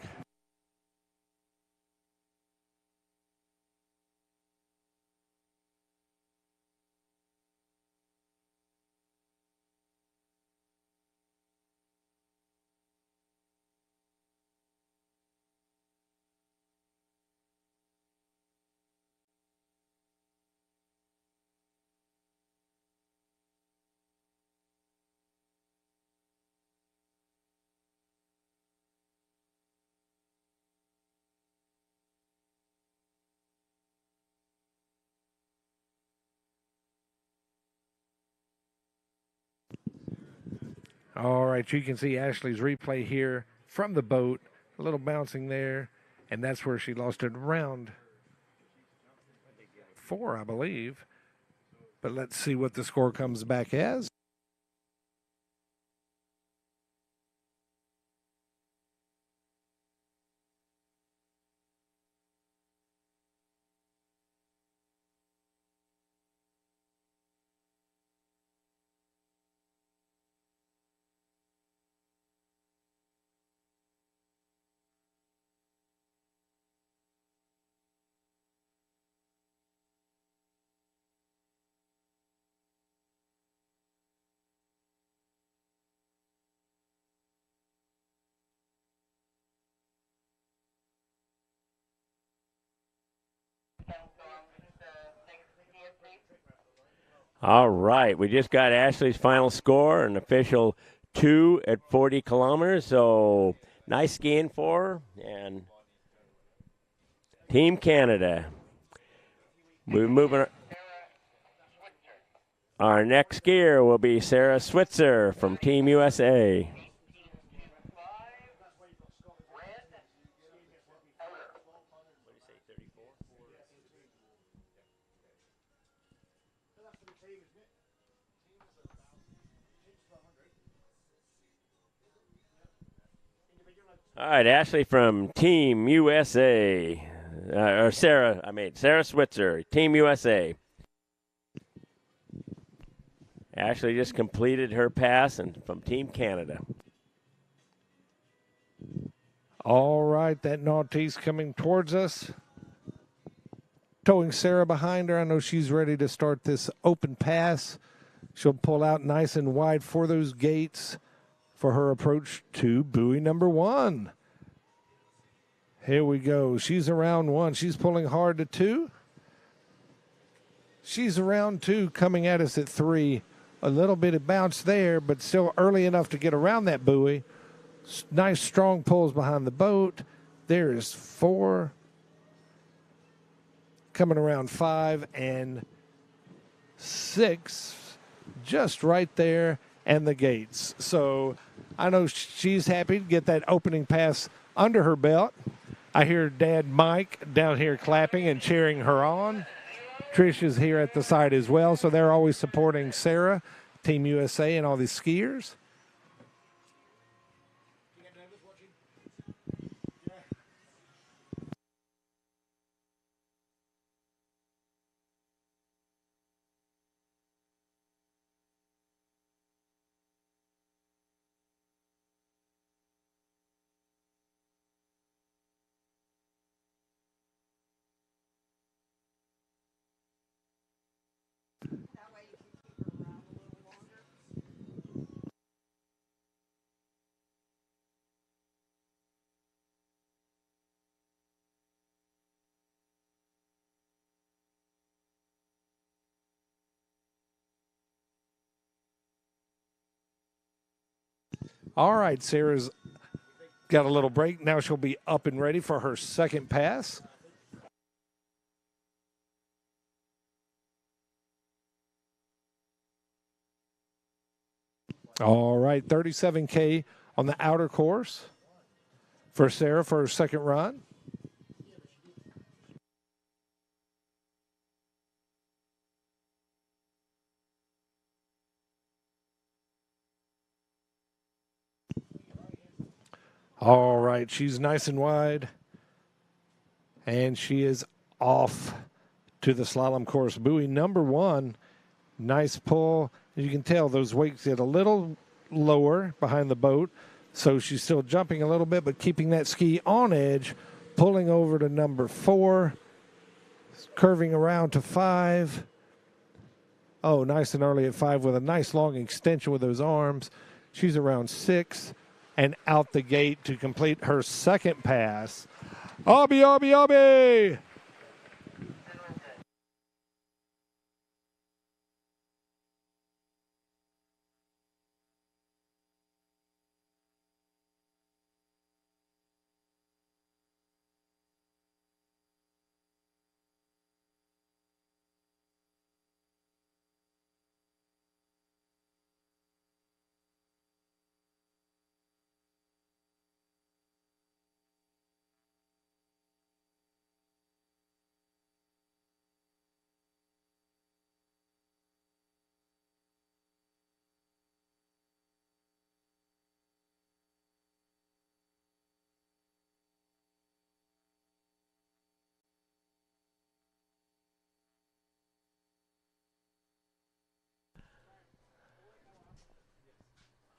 All right, you can see Ashley's replay here from the boat. A little bouncing there, and that's where she lost it round 4, I believe. But let's see what the score comes back as. All right, we just got Ashley's final score, an official 2 at 40 kilometers. So nice skiing for her. And Team Canada. We're moving. Our next skier will be Sarah Switzer from Team USA. All right, Ashley from Team USA. Sarah Switzer, Team USA. Ashley just completed her pass and from Team Canada. All right, that Nautilus coming towards us. Towing Sarah behind her. I know she's ready to start this open pass. She'll pull out nice and wide for those gates for her approach to buoy number 1. Here we go. She's around 1. She's pulling hard to 2. She's around 2, coming at us at 3. A little bit of bounce there, but still early enough to get around that buoy. Nice strong pulls behind the boat. There is 4. Coming around 5 and 6. Just right there. And the gates. So I know she's happy to get that opening pass under her belt. I hear Dad Mike down here clapping and cheering her on. Trish is here at the side as well, so they're always supporting Sarah, Team USA, and all these skiers. All right, Sarah's got a little break. Now she'll be up and ready for her second pass. All right, 37K on the outer course for Sarah for her second run. All right, she's nice and wide. And she is off to the slalom course. Buoy number 1. Nice pull. You can tell those weights get a little lower behind the boat. So she's still jumping a little bit, but keeping that ski on edge, pulling over to number 4, curving around to 5. Oh, nice and early at 5 with a nice long extension with those arms. She's around 6 and out the gate to complete her second pass. Abby, Abby, Abby!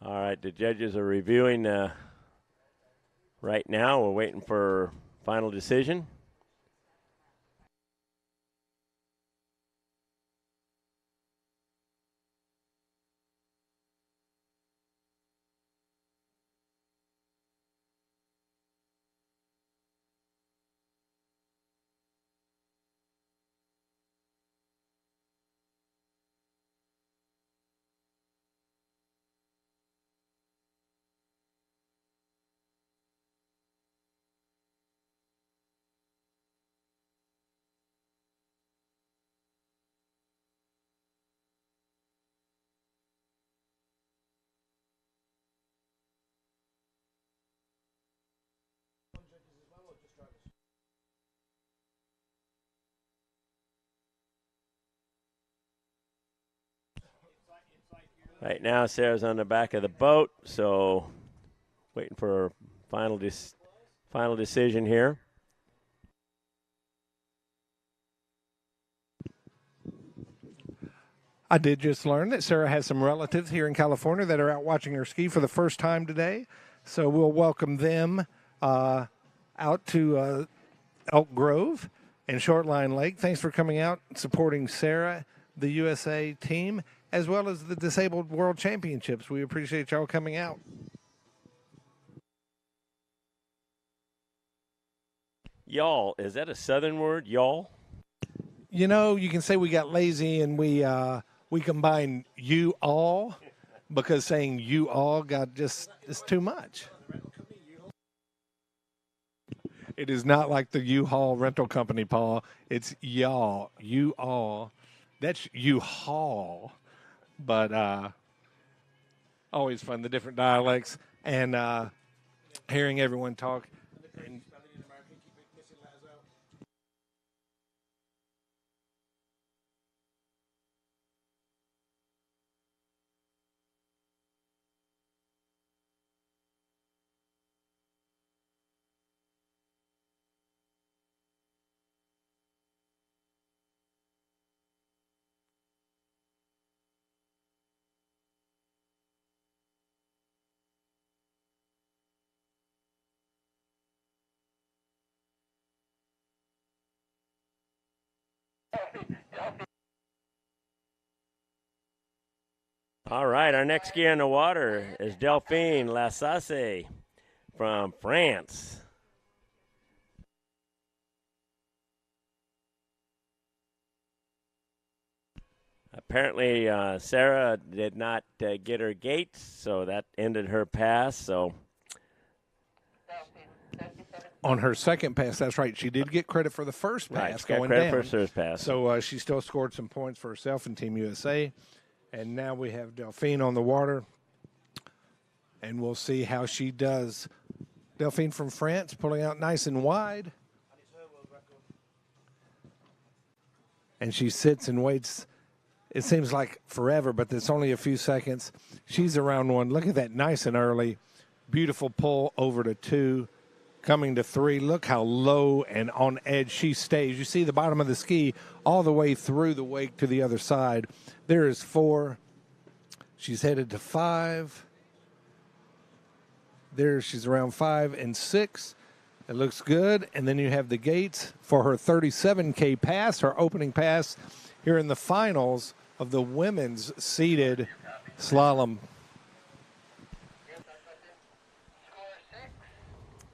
All right, the judges are reviewing right now. We're waiting for final decision. Right now, Sarah's on the back of the boat, so waiting for final decision here. I did just learn that Sarah has some relatives here in California that are out watching her ski for the first time today. So we'll welcome them out to Elk Grove and Shortline Lake. Thanks for coming out and supporting Sarah, the USA team, as well as the Disabled World Championships. We appreciate y'all coming out. Y'all, is that a Southern word, y'all? You know, you can say we got lazy and we combine you all because saying you all got just is too much. It is not like the U-Haul rental company, Paul. It's y'all, you all. That's U-Haul. But always fun, the different dialects and hearing everyone talk. And All right, our next skier in the water is Delphine Lassasse from France. Apparently, Sarah did not get her gate, so that ended her pass. So, on her second pass, that's right. She did get credit for the first pass going down. For first pass. So she still scored some points for herself and Team USA. And now we have Delphine on the water, and we'll see how she does. Delphine from France pulling out nice and wide. And she sits and waits. It seems like forever, but it's only a few seconds. She's around 1. Look at that, nice and early. Beautiful pull over to 2, coming to 3. Look how low and on edge she stays. You see the bottom of the ski all the way through the wake to the other side. There is 4. She's headed to 5. There she's around 5 and 6. It looks good. And then you have the gates for her 37K pass, her opening pass here in the finals of the women's seated slalom.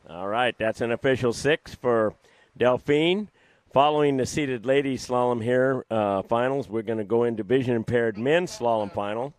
All right, that's an official 6 for Delphine. Following the seated ladies slalom here finals, we're going to go into vision impaired men's slalom final.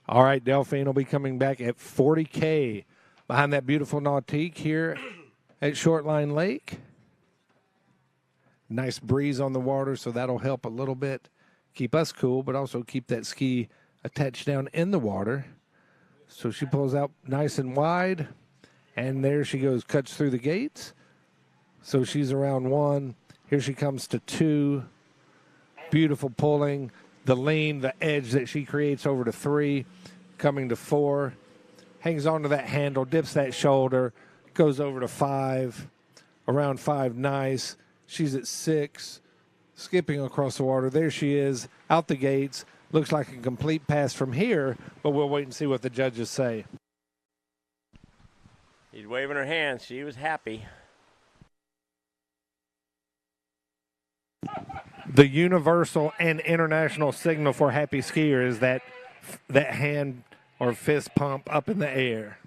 All right, Delphine will be coming back at 40K behind that beautiful nautique here at Shortline Lake. Nice breeze on the water, so that'll help a little bit keep us cool, but also keep that ski attached down in the water. So she pulls out nice and wide, and there she goes, cuts through the gates. So she's around 1. Here she comes to 2. Beautiful pulling. The lean, the edge that she creates over to 3, coming to 4, hangs onto that handle, dips that shoulder, goes over to 5, around 5, nice. She's at 6, skipping across the water. There she is, out the gates. Looks like a complete pass from here, but we'll wait and see what the judges say. She's waving her hands. She was happy. The universal and international signal for happy skier is that hand or fist pump up in the air.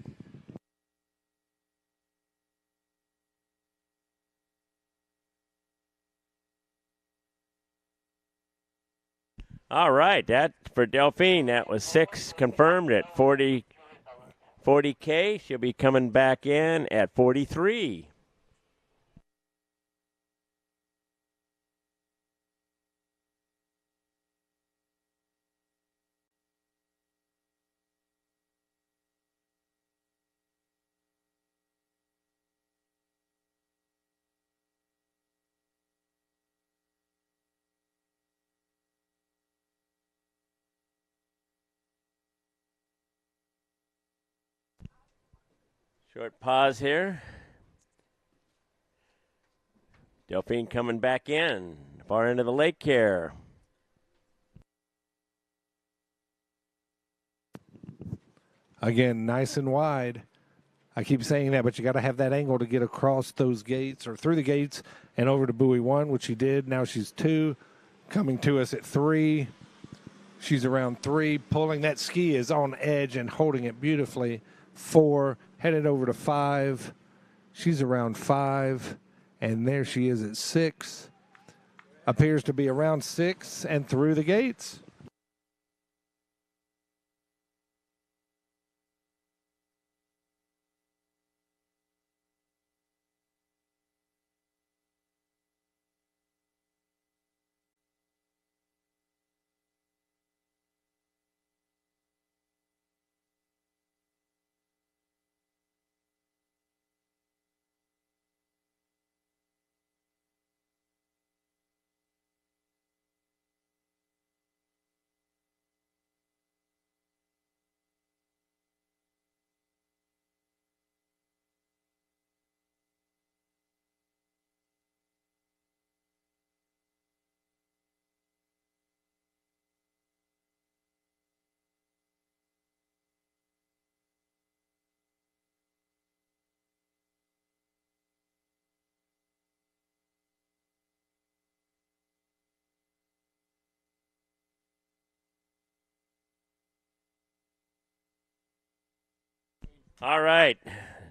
All right, that for Delphine, that was 6 confirmed at 40K. She'll be coming back in at 43. Short pause here. Delphine coming back in, far end of the lake here. Again, nice and wide. I keep saying that, but you got to have that angle to get across those gates or through the gates and over to buoy 1, which she did. Now she's 2, coming to us at 3. She's around 3, pulling. That ski is on edge and holding it beautifully. 4, headed over to 5. She's around 5, and there she is at 6. Appears to be around 6 and through the gates. All right.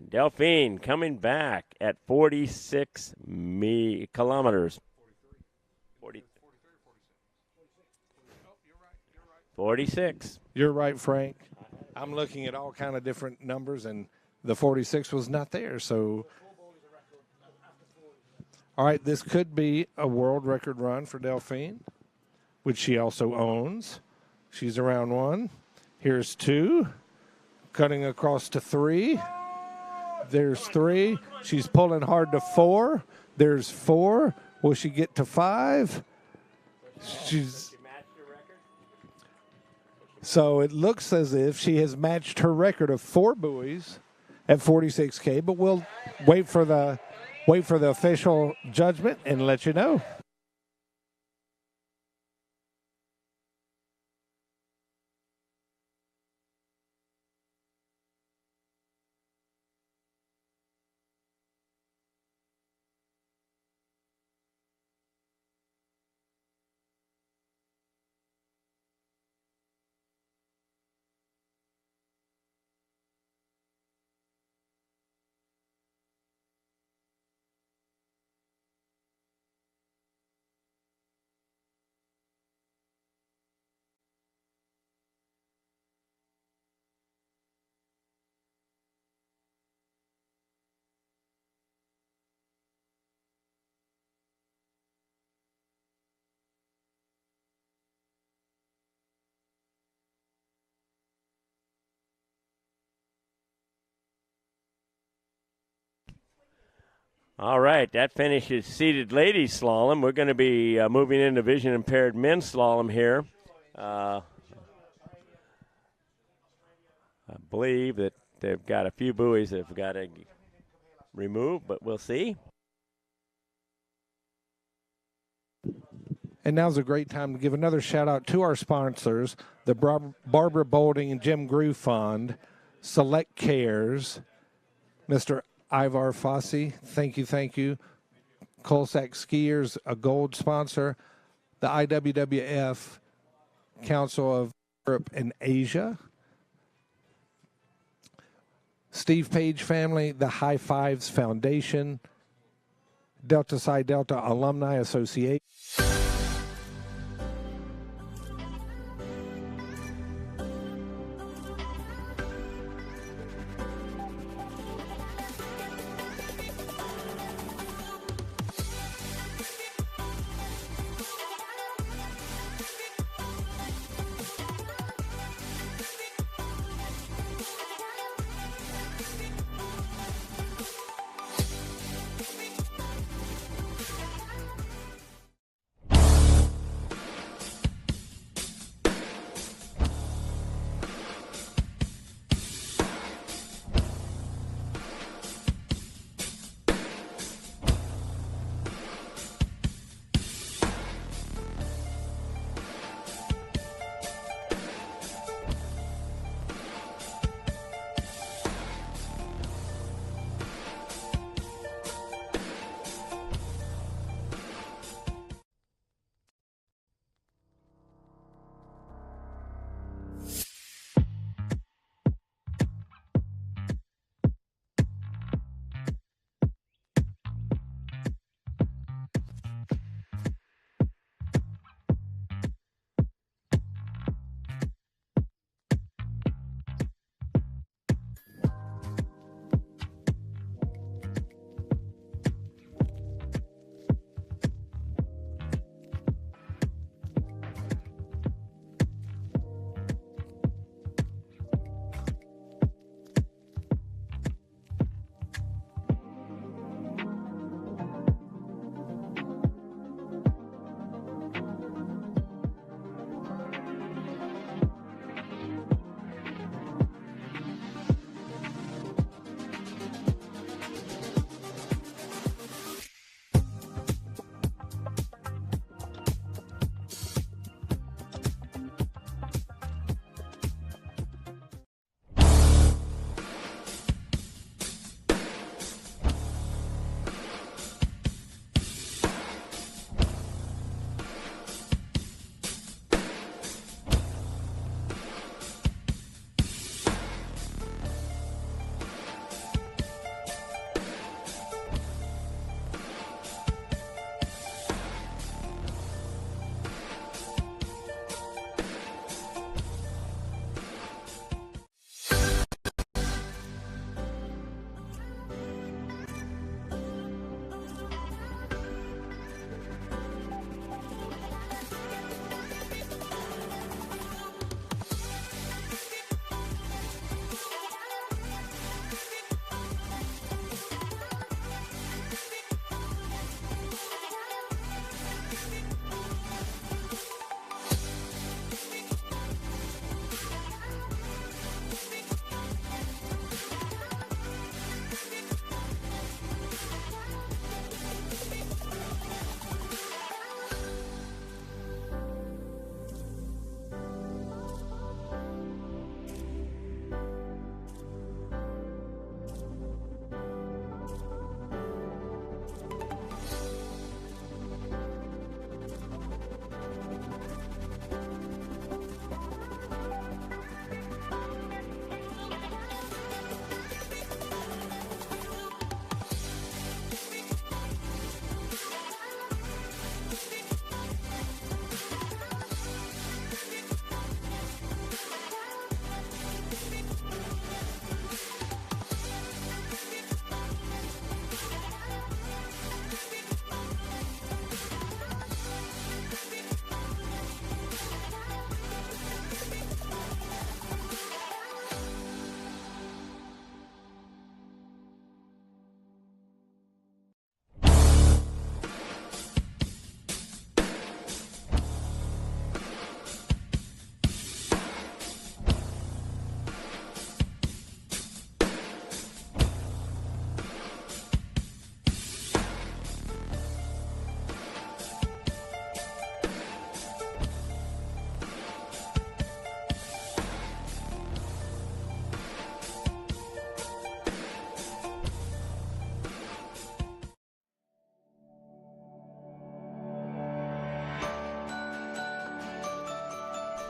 Delphine coming back at 46 kilometers. 46. You're right, Frank. I'm looking at all kind of different numbers, and the 46 was not there. So, all right, this could be a world record run for Delphine, which she also owns. She's around 1. Here's 2. Cutting across to 3. There's 3. She's pulling hard to 4. There's 4. Will she get to 5? So it looks as if she has matched her record of 4 buoys at 46K, but we'll wait for the official judgment and let you know. All right, that finishes seated ladies slalom. We're going to be moving into vision impaired men's slalom here. I believe that they've got a few buoys they've got to remove, but we'll see. And now's a great time to give another shout out to our sponsors, the Barbara Bolding and Jim Groove Fund, Select Cares, Mr. Ivar Fossey, thank you. Colsack Skiers, a gold sponsor. The IWWF, Council of Europe and Asia. Steve Page family, the High Fives Foundation. Delta Psi Delta Alumni Association.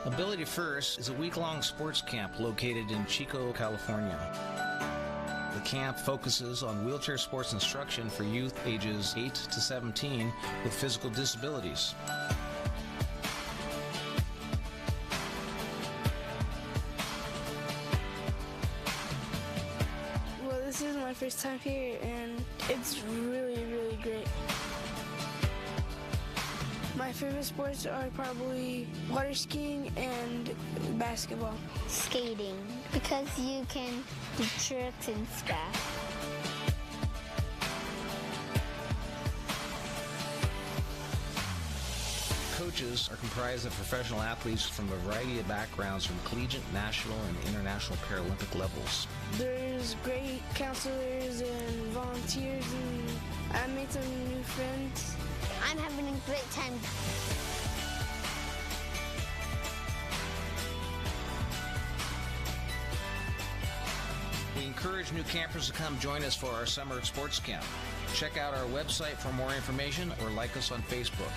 Ability First is a week-long sports camp located in Chico, California. The camp focuses on wheelchair sports instruction for youth ages 8 to 17 with physical disabilities. Well, this is my first time here, and it's really, really great. My favorite sports are probably water skiing and basketball. Skating, because you can do tricks and stuff. Coaches are comprised of professional athletes from a variety of backgrounds from collegiate, national, and international Paralympic levels. There's great counselors and volunteers, and I made some new friends. I'm having a great time. We encourage new campers to come join us for our summer sports camp. Check out our website for more information or like us on Facebook.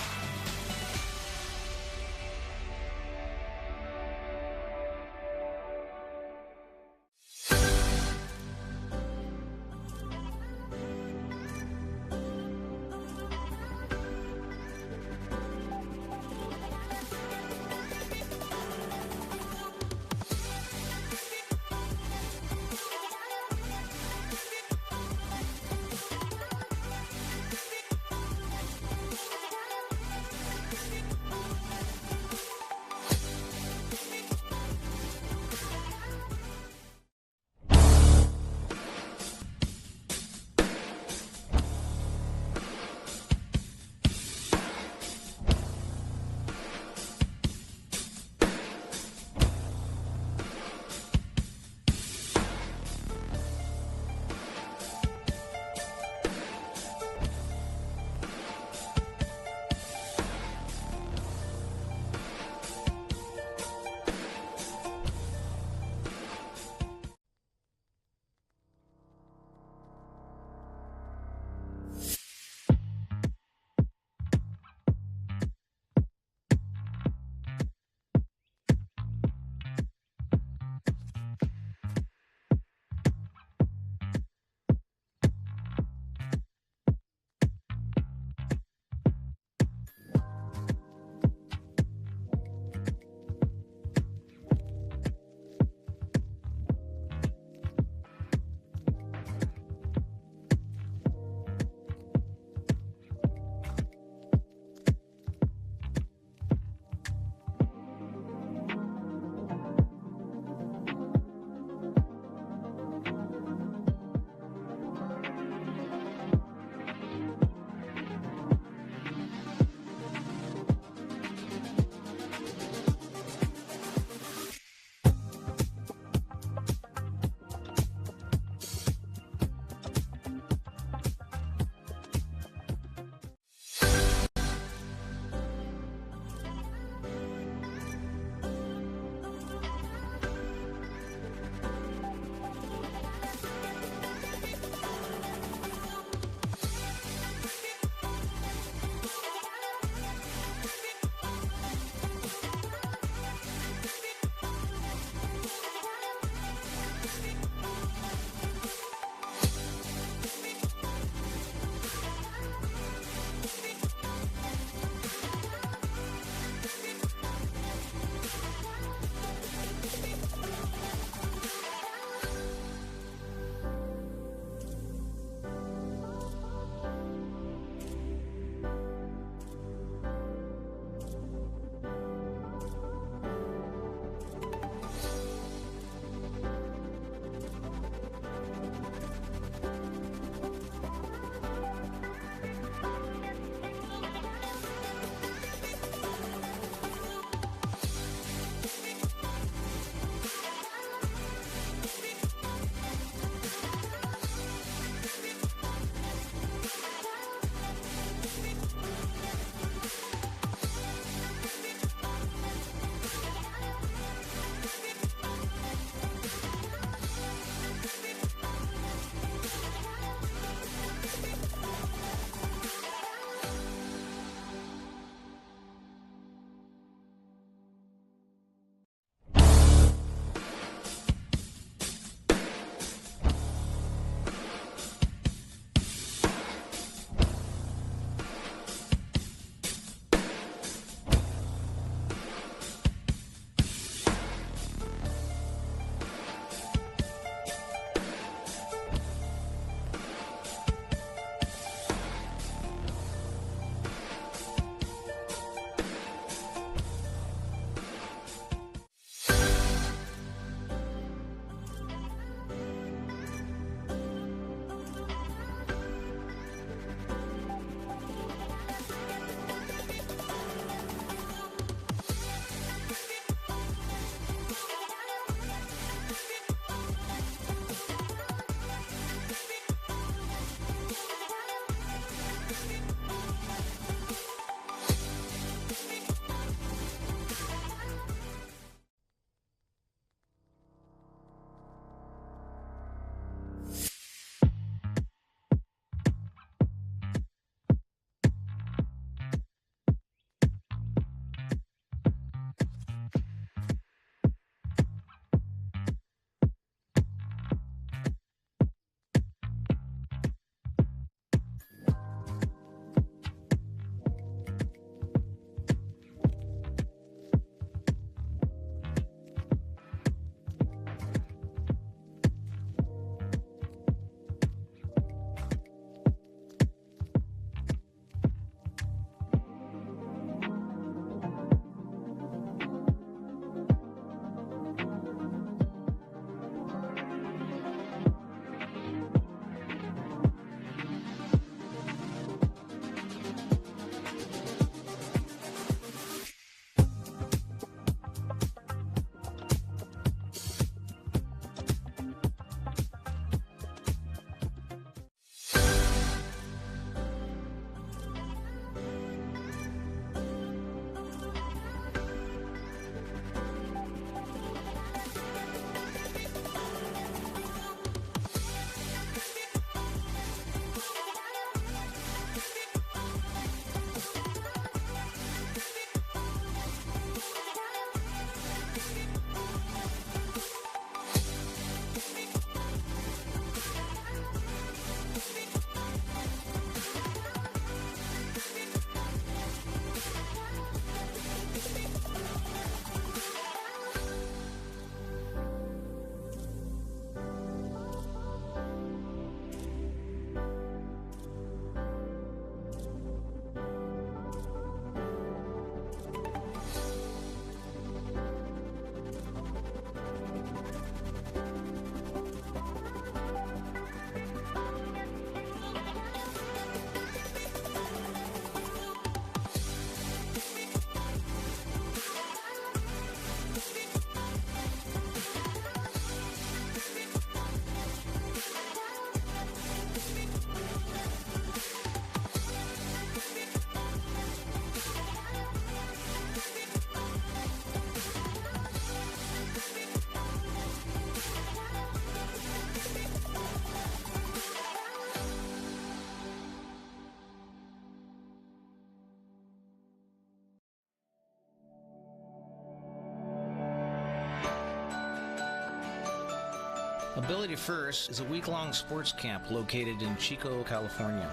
Ability First is a week-long sports camp located in Chico, California.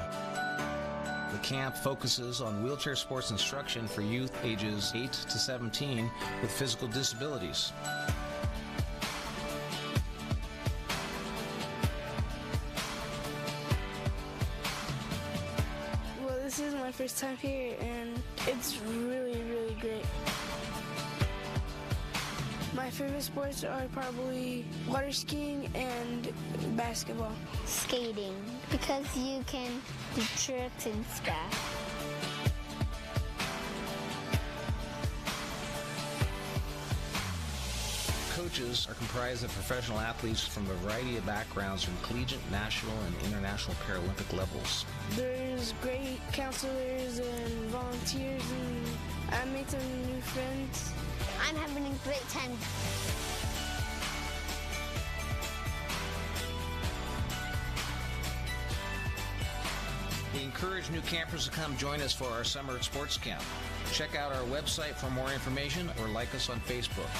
The camp focuses on wheelchair sports instruction for youth ages 8 to 17 with physical disabilities. Well, this is my first time here, and it's really, really great. My favorite sports are probably water skiing and basketball. Skating, because you can do tricks and stuff. Coaches are comprised of professional athletes from a variety of backgrounds from collegiate, national, and international Paralympic levels. There's great counselors and volunteers, and I made some new friends. I'm having a great time. We encourage new campers to come join us for our summer sports camp. Check out our website for more information or like us on Facebook.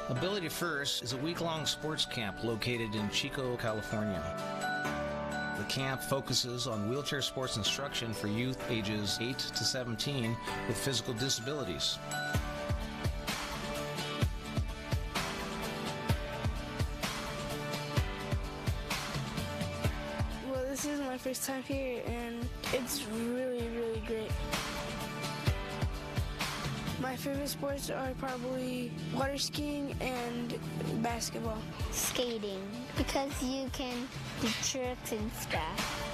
Ability First is a week-long sports camp located in Chico, California. The camp focuses on wheelchair sports instruction for youth ages 8 to 17 with physical disabilities. Well, this is my first time here, and it's really, really great. My favorite sports are probably water skiing and basketball. Skating, because you can do tricks and stuff.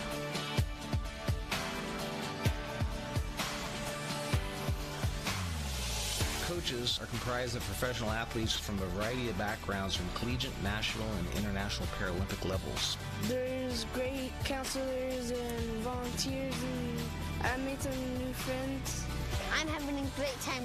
Coaches are comprised of professional athletes from a variety of backgrounds from collegiate, national, and international Paralympic levels. There's great counselors and volunteers, and I made some new friends. I'm having a great time.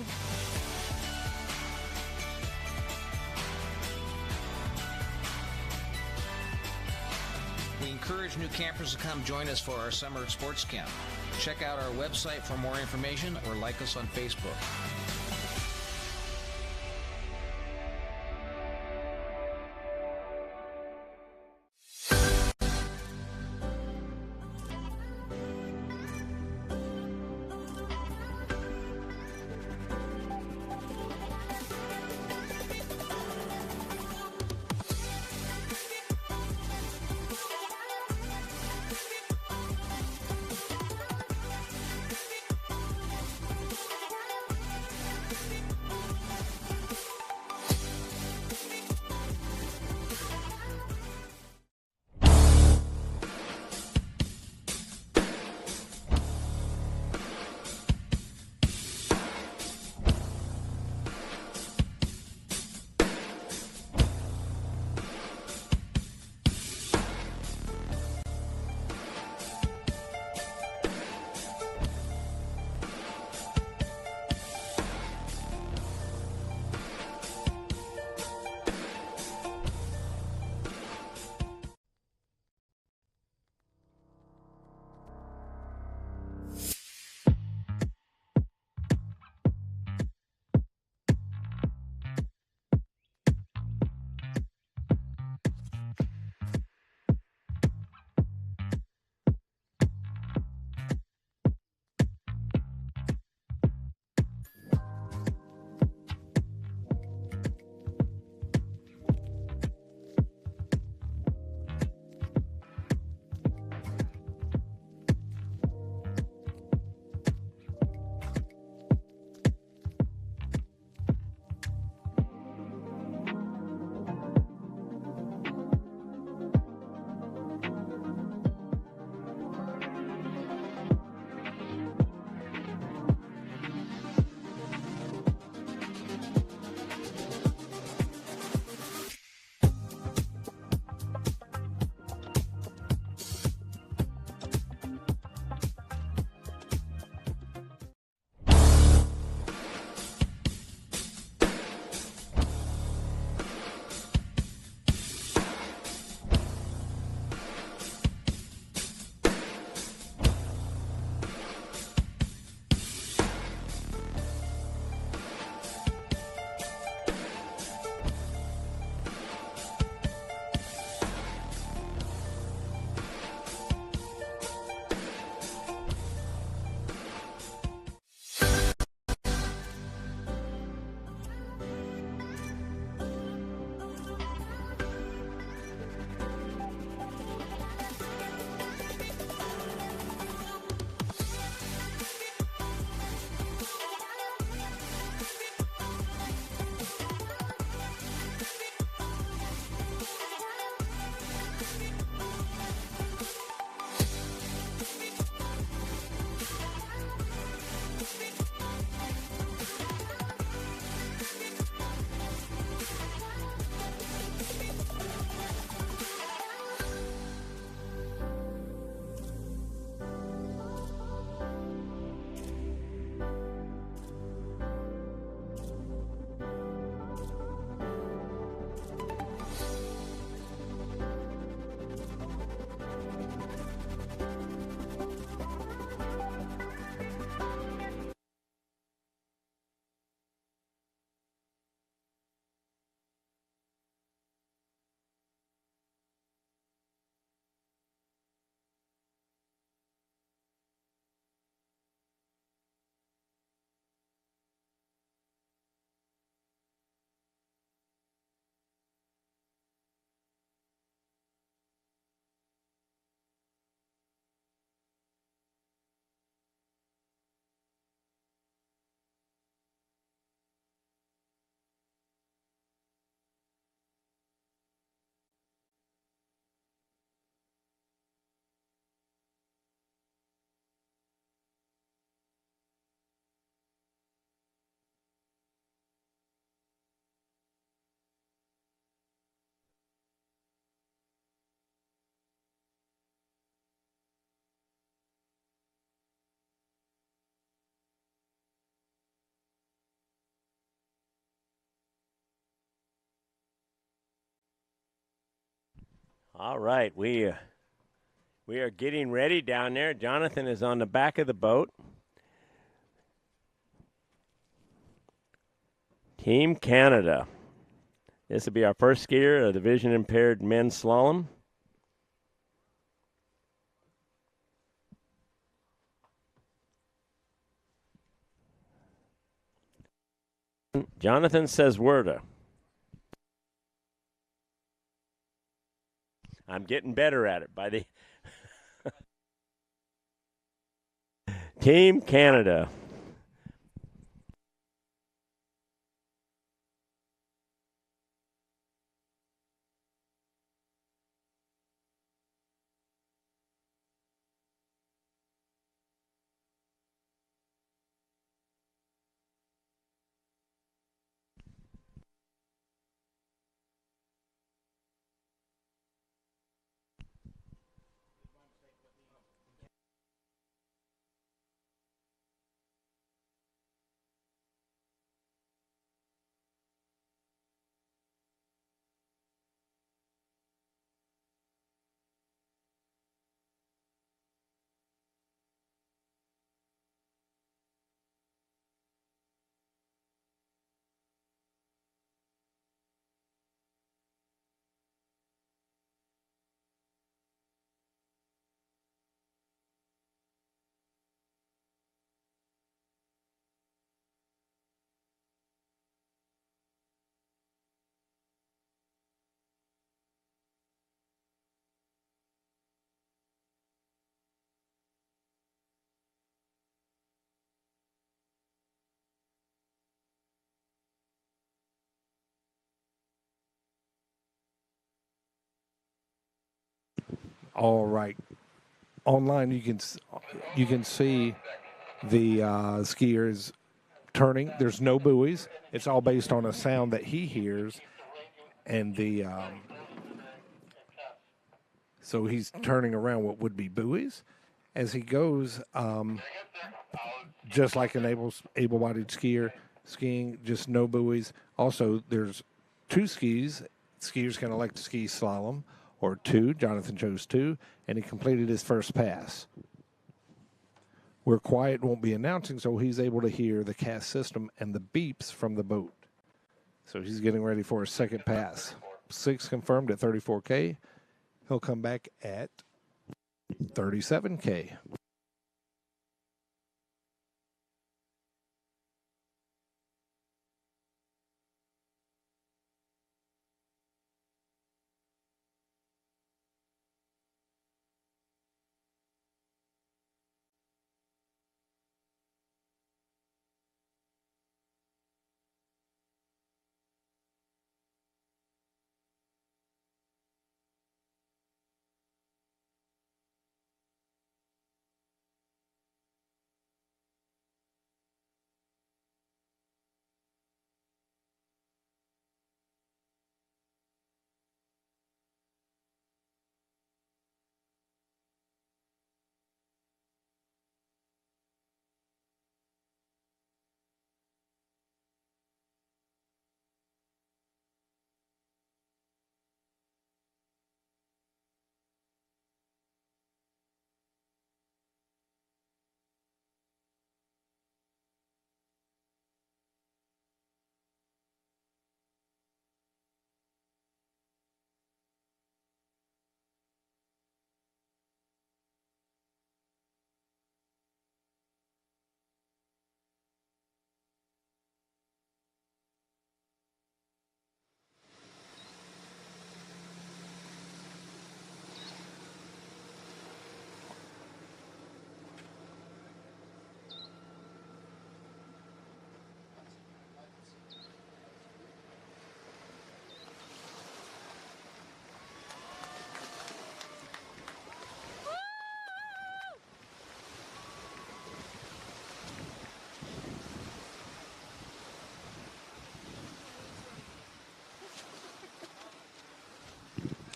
We encourage new campers to come join us for our summer sports camp. Check out our website for more information or like us on Facebook. All right, we are getting ready down there. Jonathan is on the back of the boat. Team Canada. This will be our first skier of the vision impaired men's slalom. Jonathan says Werda. I'm getting better at it by the Team Canada. All right. Online, you can see the skiers turning. There's no buoys. It's all based on a sound that he hears, and the so he's turning around what would be buoys as he goes, just like an able-bodied skier skiing, just no buoys. Also, there's two skis. Skiers can elect to ski slalom or two. Jonathan chose two, and he completed his first pass. Where quiet won't be announcing, so he's able to hear the cast system and the beeps from the boat. So he's getting ready for his second pass. 6 confirmed at 34K. He'll come back at 37K.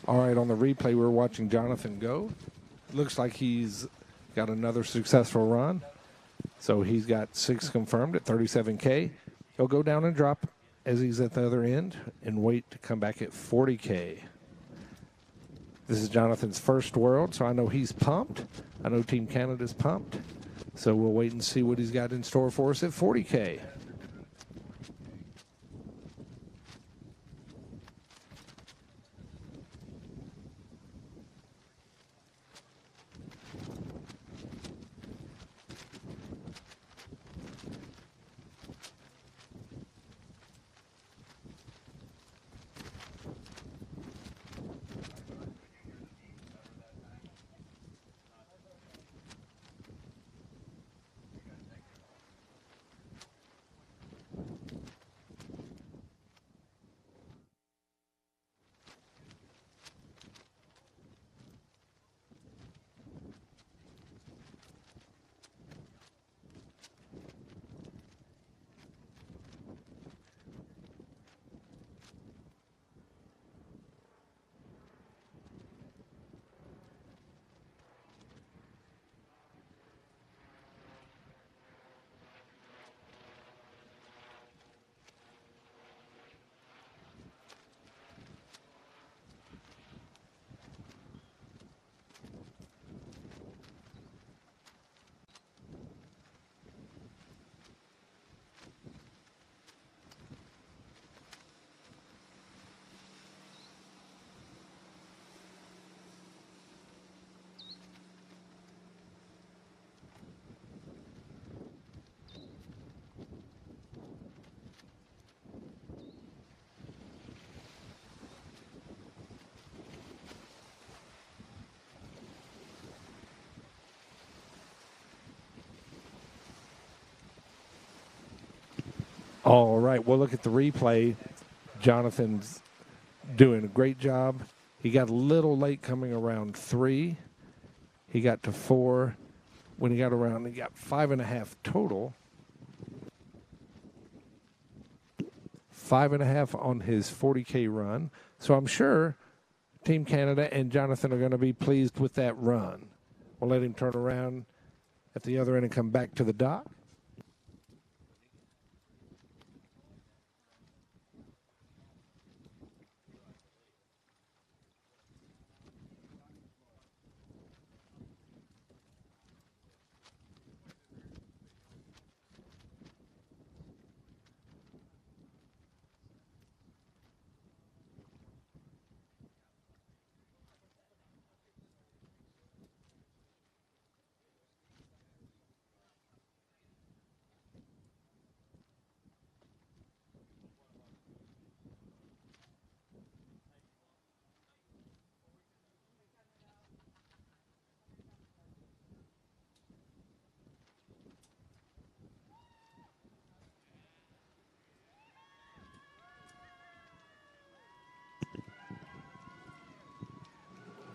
All right, on the replay, we're watching Jonathan go. Looks like he's got another successful run. So he's got 6 confirmed at 37K. He'll go down and drop as he's at the other end and wait to come back at 40K. This is Jonathan's first World, so I know he's pumped. I know Team Canada's pumped. So we'll wait and see what he's got in store for us at 40K. All right, we'll look at the replay. Jonathan's doing a great job. He got a little late coming around 3. He got to 4. When he got around, he got 5.5 total. 5.5 on his 40K run. So I'm sure Team Canada and Jonathan are going to be pleased with that run. We'll let him turn around at the other end and come back to the dock.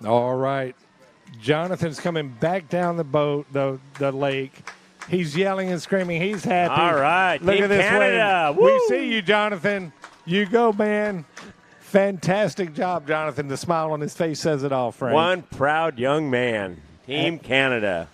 All right. Jonathan's coming back down the boat, the lake. He's yelling and screaming. He's happy. All right. Look Team at this Canada. wave. We see you, Jonathan. You go, man. Fantastic job, Jonathan. The smile on his face says it all, Frank. One proud young man. Team Canada.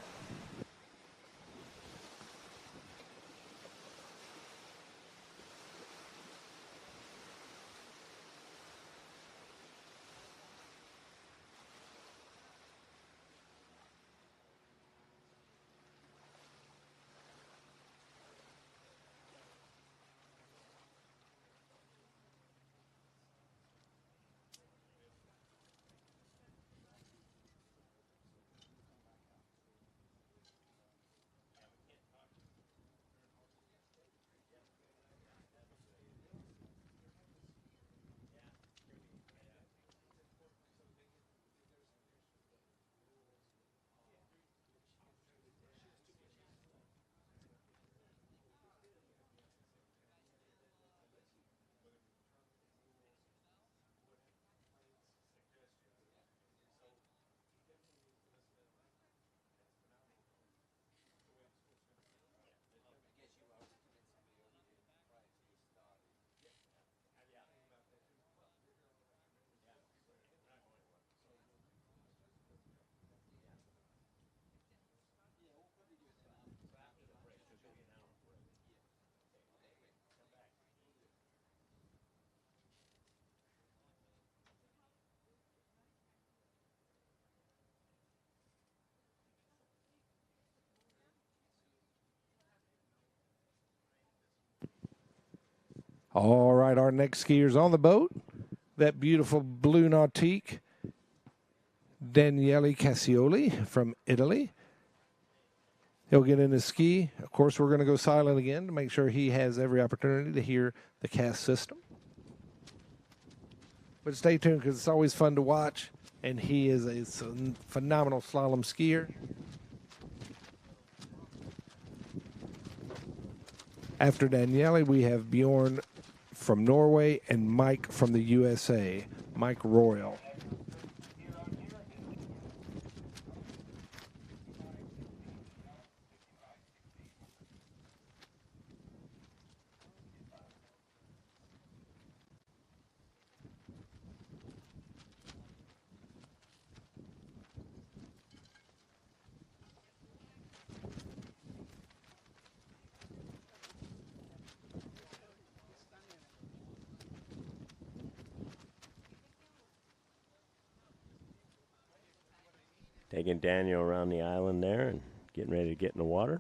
All right, our next skier's on the boat. That beautiful blue Nautique, Daniele Cassioli from Italy. He'll get in his ski. Of course, we're going to go silent again to make sure he has every opportunity to hear the cast system. But stay tuned because it's always fun to watch, and he is a phenomenal slalom skier. After Daniele, we have Bjorn from Norway and Mike from the USA, Mike Royal. Taking Daniel around the island there and getting ready to get in the water.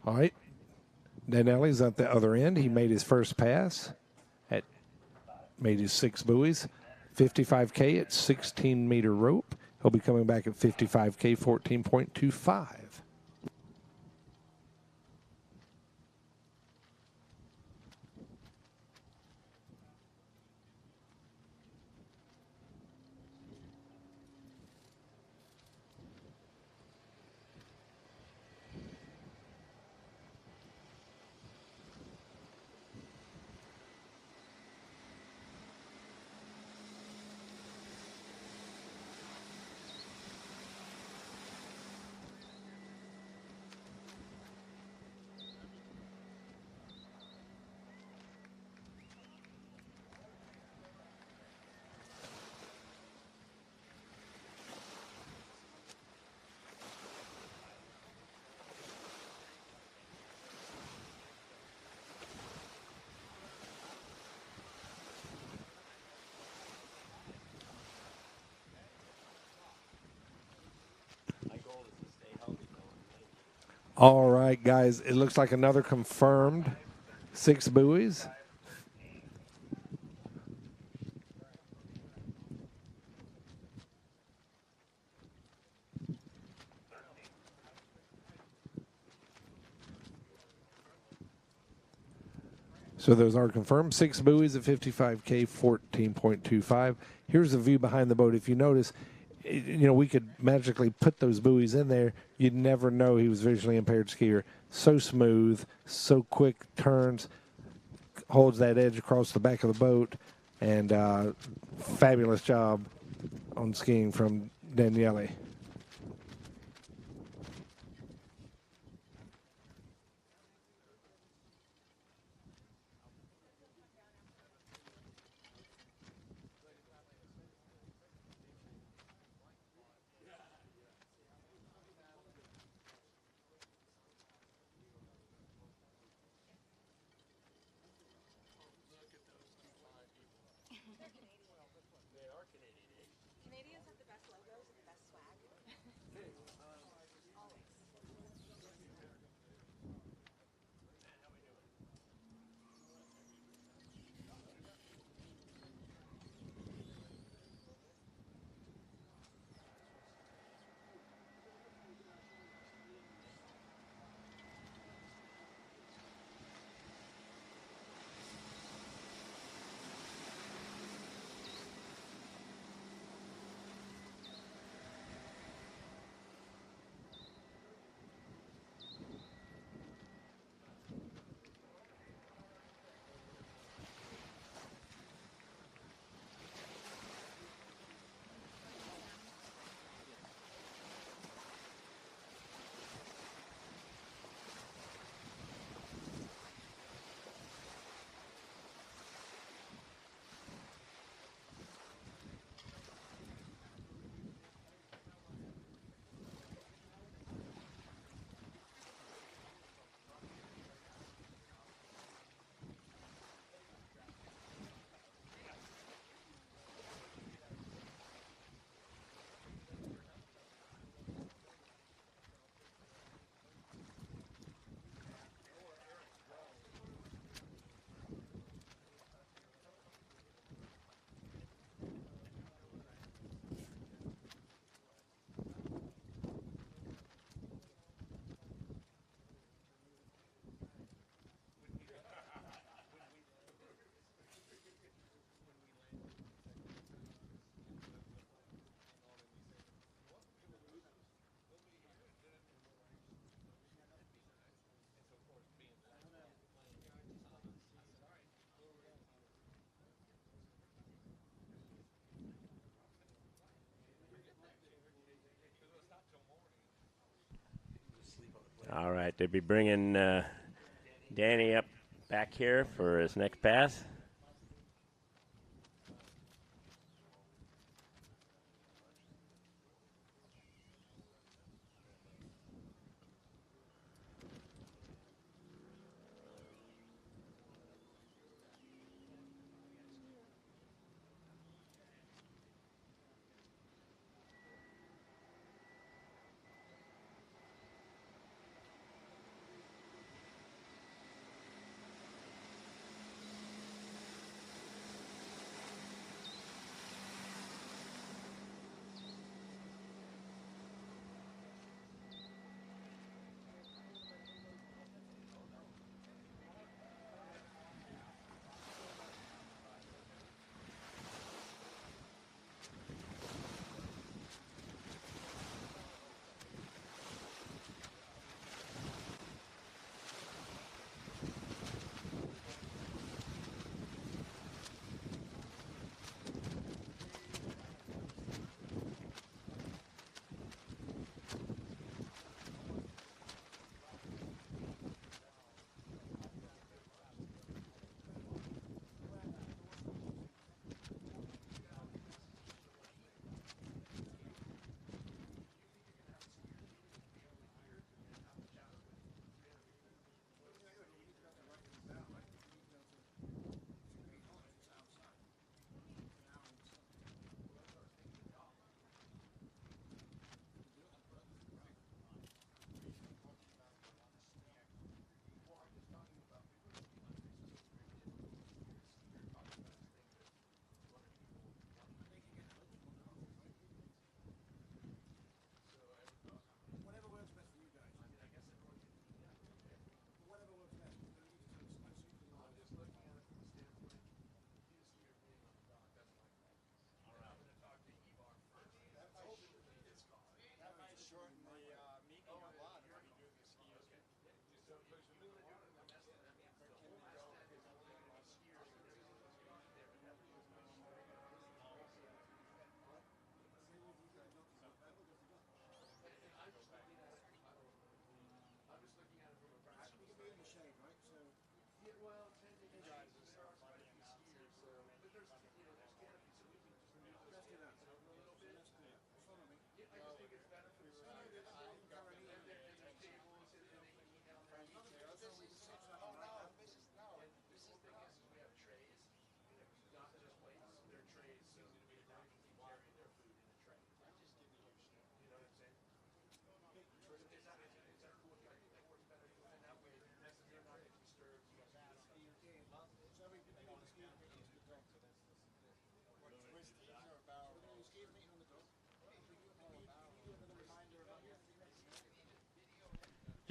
All right. Danelli's at the other end. He made his first pass at made his 6 buoys. 55K at 16-meter rope. He'll be coming back at 55K, 14.25. All right, guys, it looks like another confirmed 6 buoys. So those are confirmed. 6 buoys at 55K, 14.25. Here's the view behind the boat. If you notice, we could magically put those buoys in there. You'd never know he was visually impaired skier. So smooth, so quick turns, holds that edge across the back of the boat, and fabulous job on skiing from Daniele. Canadians have the best logos and the best swag. All right, they'll be bringing Danny up back here for his next pass.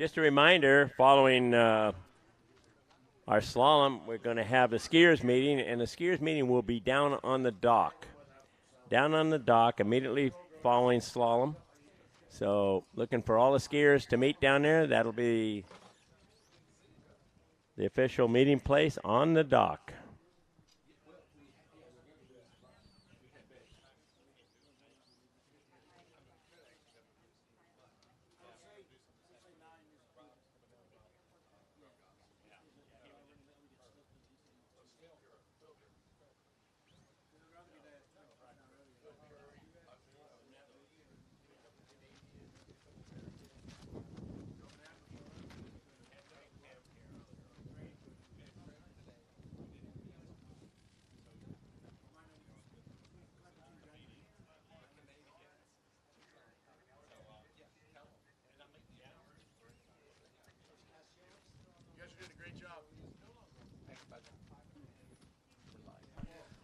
Just a reminder, following our slalom, we're going to have the skiers meeting, and the skiers meeting will be down on the dock. Down on the dock immediately following slalom. So looking for all the skiers to meet down there. That'll be the official meeting place on the dock.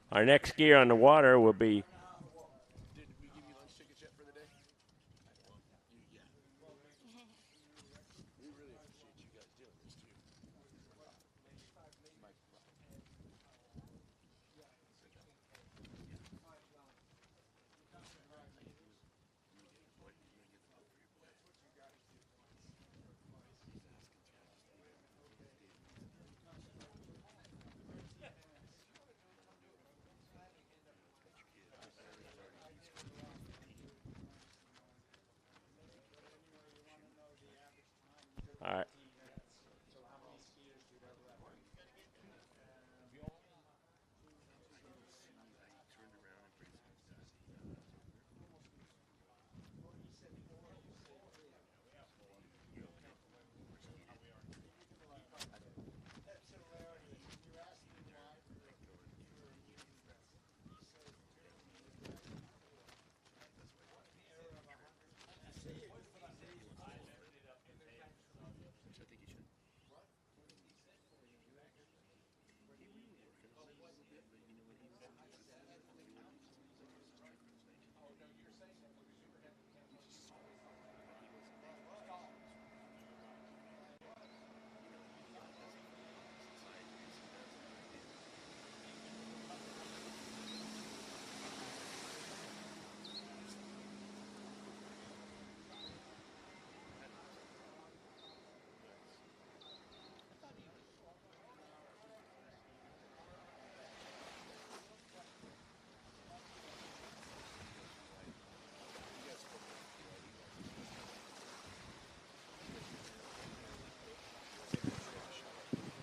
Our next skier on the water will be all right.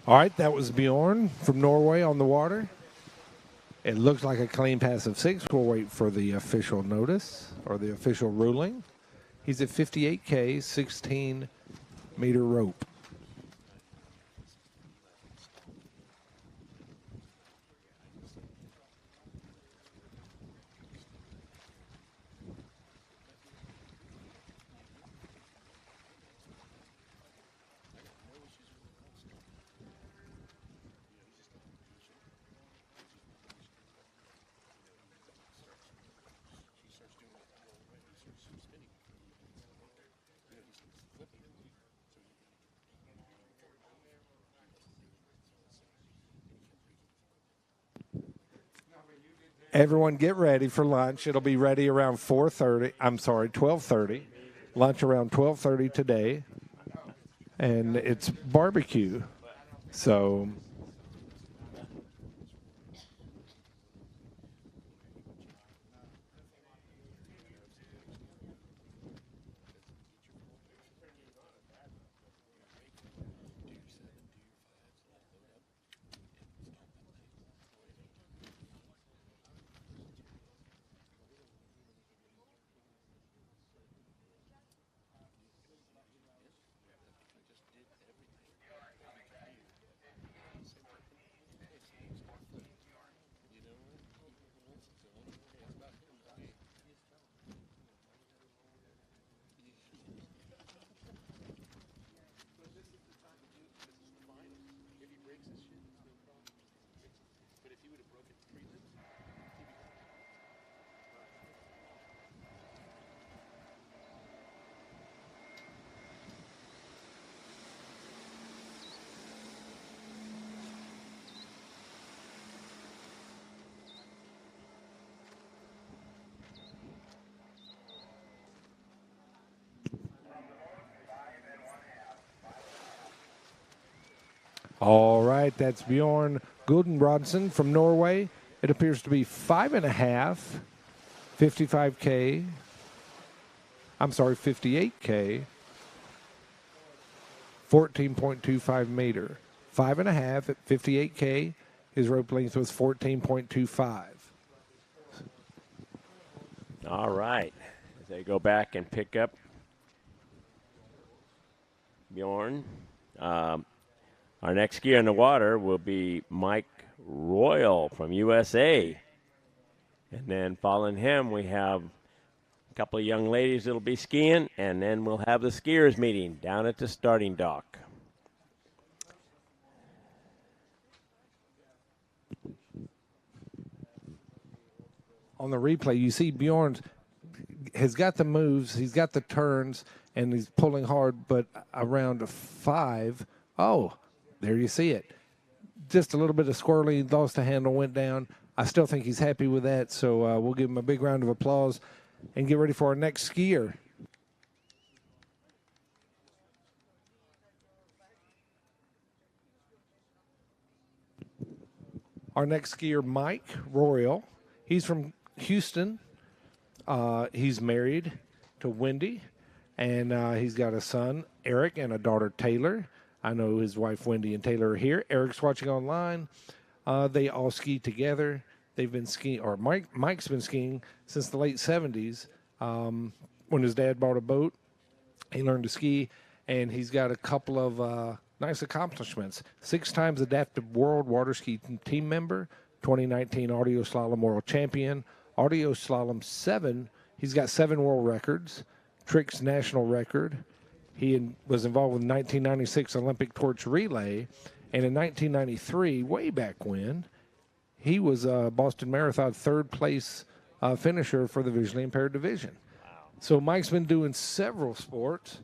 All right, that was Bjorn from Norway on the water. It looks like a clean pass of 6. We'll wait for the official notice or the official ruling. He's at 58K, 16-meter rope. Everyone get ready for lunch. It'll be ready around 12:30. Lunch around 12:30 today. And it's barbecue. So All right, that's Bjorn Guldenbrodsen from Norway. It appears to be 5.5, 55K. I'm sorry, 58K, 14.25 meter. 5.5 at 58K. His rope length was 14.25. All right. As they go back and pick up Bjorn. Our next skier in the water will be Mike Royal from USA. And then following him, we have a couple of young ladies that'll be skiing, and then we'll have the skiers meeting down at the starting dock. On the replay, you see Bjorn has got the moves, he's got the turns, and he's pulling hard, but around a 5. Oh, there you see it. Just a little bit of squirrely, lost the handle, went down. I still think he's happy with that, so we'll give him a big round of applause and get ready for our next skier. Our next skier, Mike Royal. He's from Houston. He's married to Wendy, and he's got a son, Eric, and a daughter, Taylor. I know his wife, Wendy, and Taylor are here. Eric's watching online. They all ski together. They've been skiing, or Mike's been skiing since the late 70s. When his dad bought a boat, he learned to ski, and he's got a couple of nice accomplishments. 6 times adaptive world water ski team member, 2019 audio slalom world champion, audio slalom 7. He's got 7 world records, tricks national record. He was involved with 1996 Olympic torch relay, and in 1993, way back when, he was a Boston Marathon 3rd place finisher for the visually impaired division. Wow. So Mike's been doing several sports.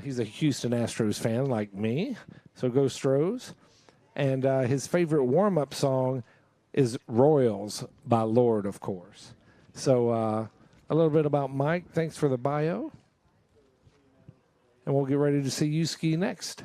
He's a Houston Astros fan like me, so go Stros. And his favorite warm-up song is Royals by Lord, of course. So a little bit about Mike. Thanks for the bio. And we'll get ready to see you ski next.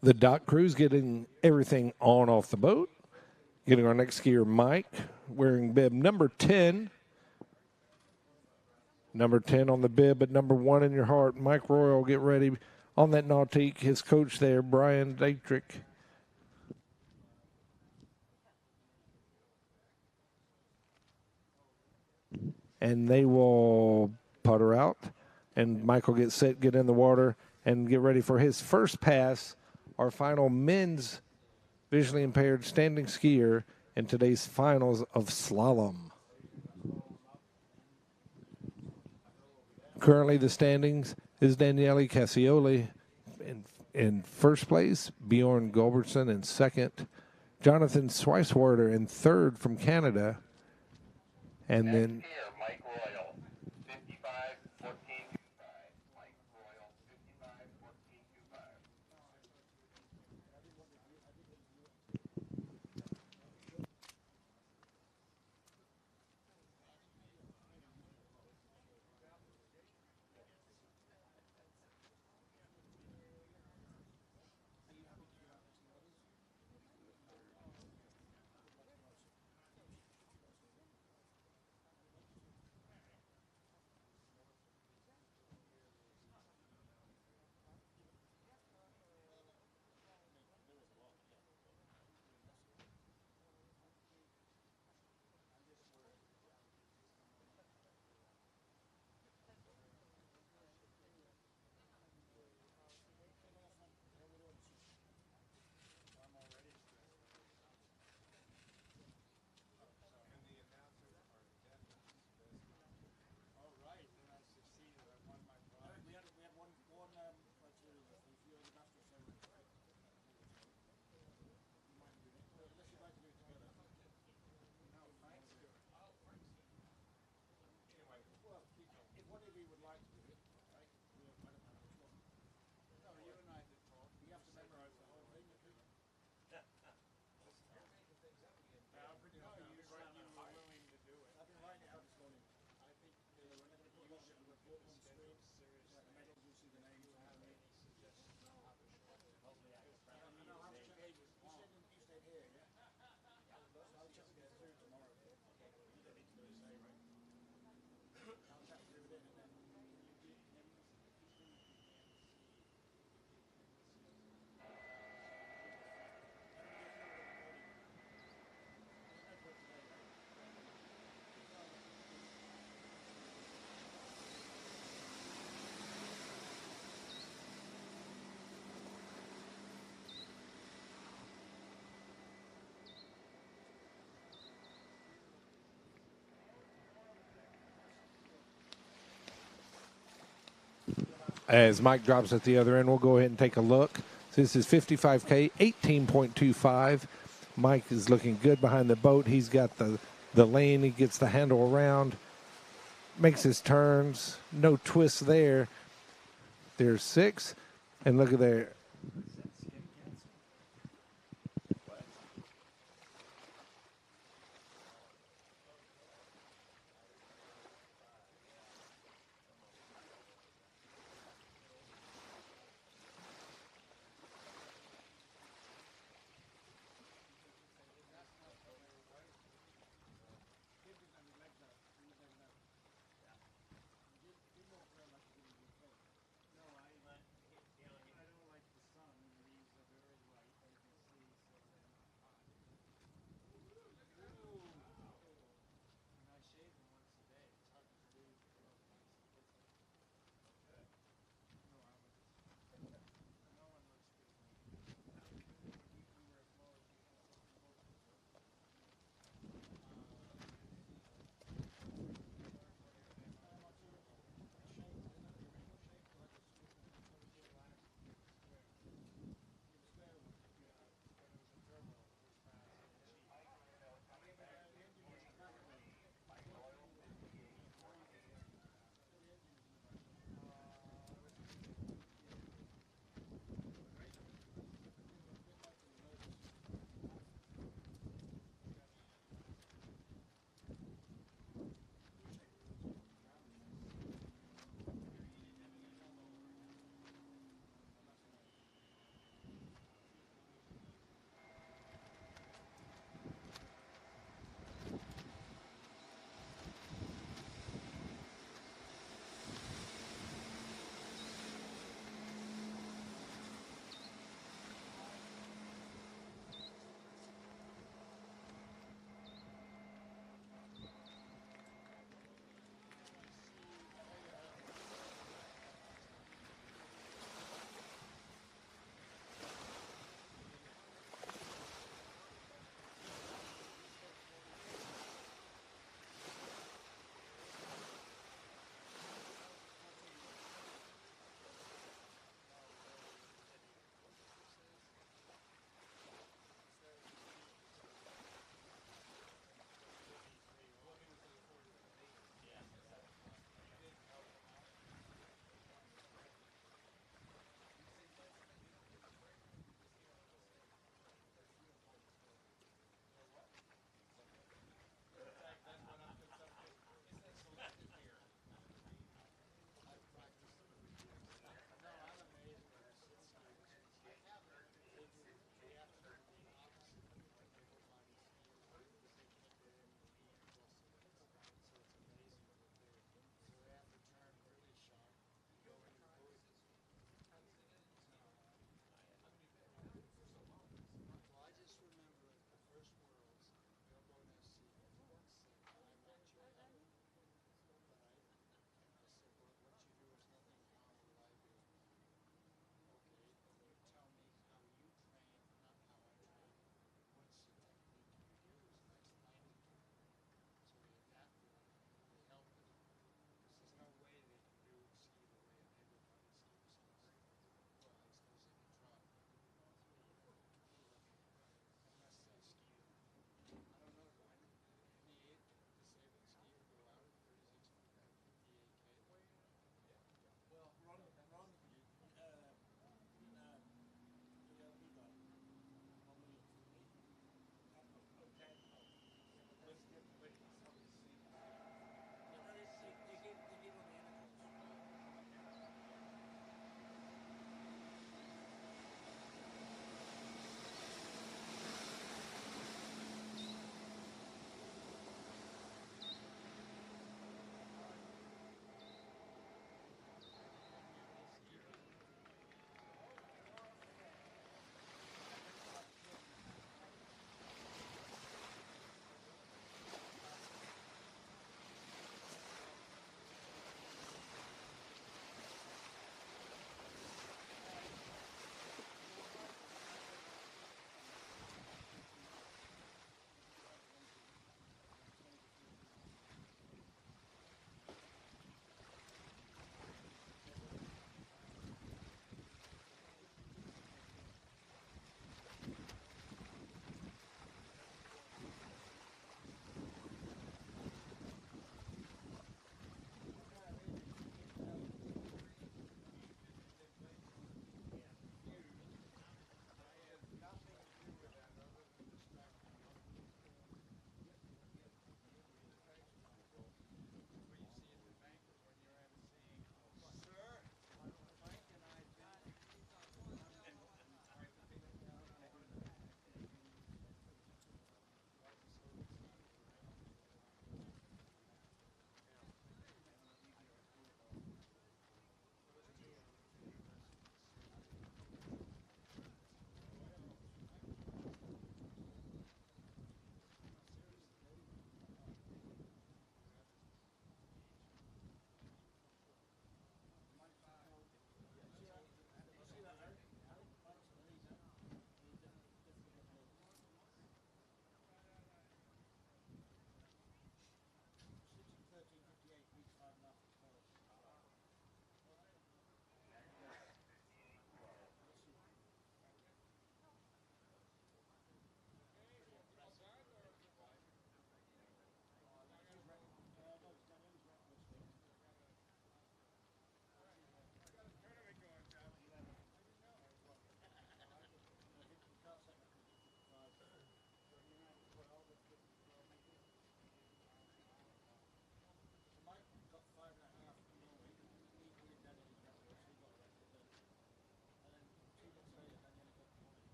The dock crew's getting everything on off the boat. Getting our next skier, Mike, wearing bib number 10. Number 10 on the bib, but number 1 in your heart. Mike Royal, get ready on that nautique. His coach there, Brian Dietrich. And they will putter out. And Mike will get set, get in the water, and get ready for his first pass. Our final men's visually impaired standing skier in today's finals of slalom. Currently the standings is Daniele Cassioli in first place, Bjorn Gulbertson in second, Jonathan Sweiswarder in third from Canada, and Next then skier, Mike Royal, 55-14-25. Mike Royal, 55-14-25. As Mike drops at the other end, we'll go ahead and take a look. This is 55K, 18.25. Mike is looking good behind the boat. He's got the lane. He gets the handle around, makes his turns. No twist there. There's 6. And look at there.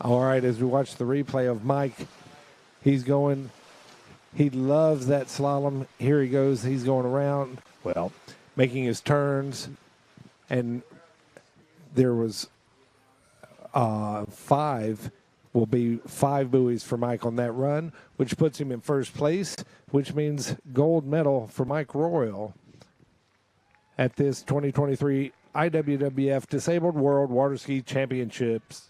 All right, as we watch the replay of Mike, he's going. He loves that slalom. Here he goes. He's going around, well, making his turns. And there was will be 5 buoys for Mike on that run, which puts him in first place, which means gold medal for Mike Royal at this 2023 IWWF Disabled World Waterski Championships.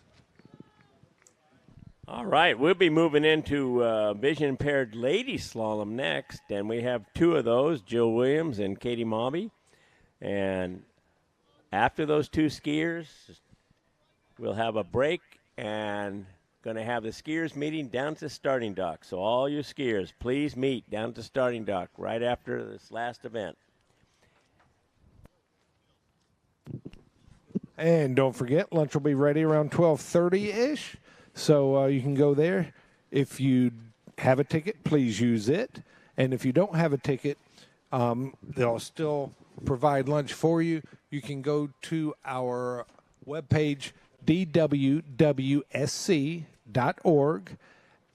All right, we'll be moving into vision-impaired lady slalom next, and we have 2 of those, Jill Williams and Katie Mobby. And after those 2 skiers, we'll have a break and going to have the skiers meeting down to the starting dock. So all you skiers, please meet down at the starting dock right after this last event. And don't forget, lunch will be ready around 12:30-ish. So you can go there. If you have a ticket, please use it. And if you don't have a ticket, they'll still provide lunch for you. You can go to our webpage, dwwsc.org,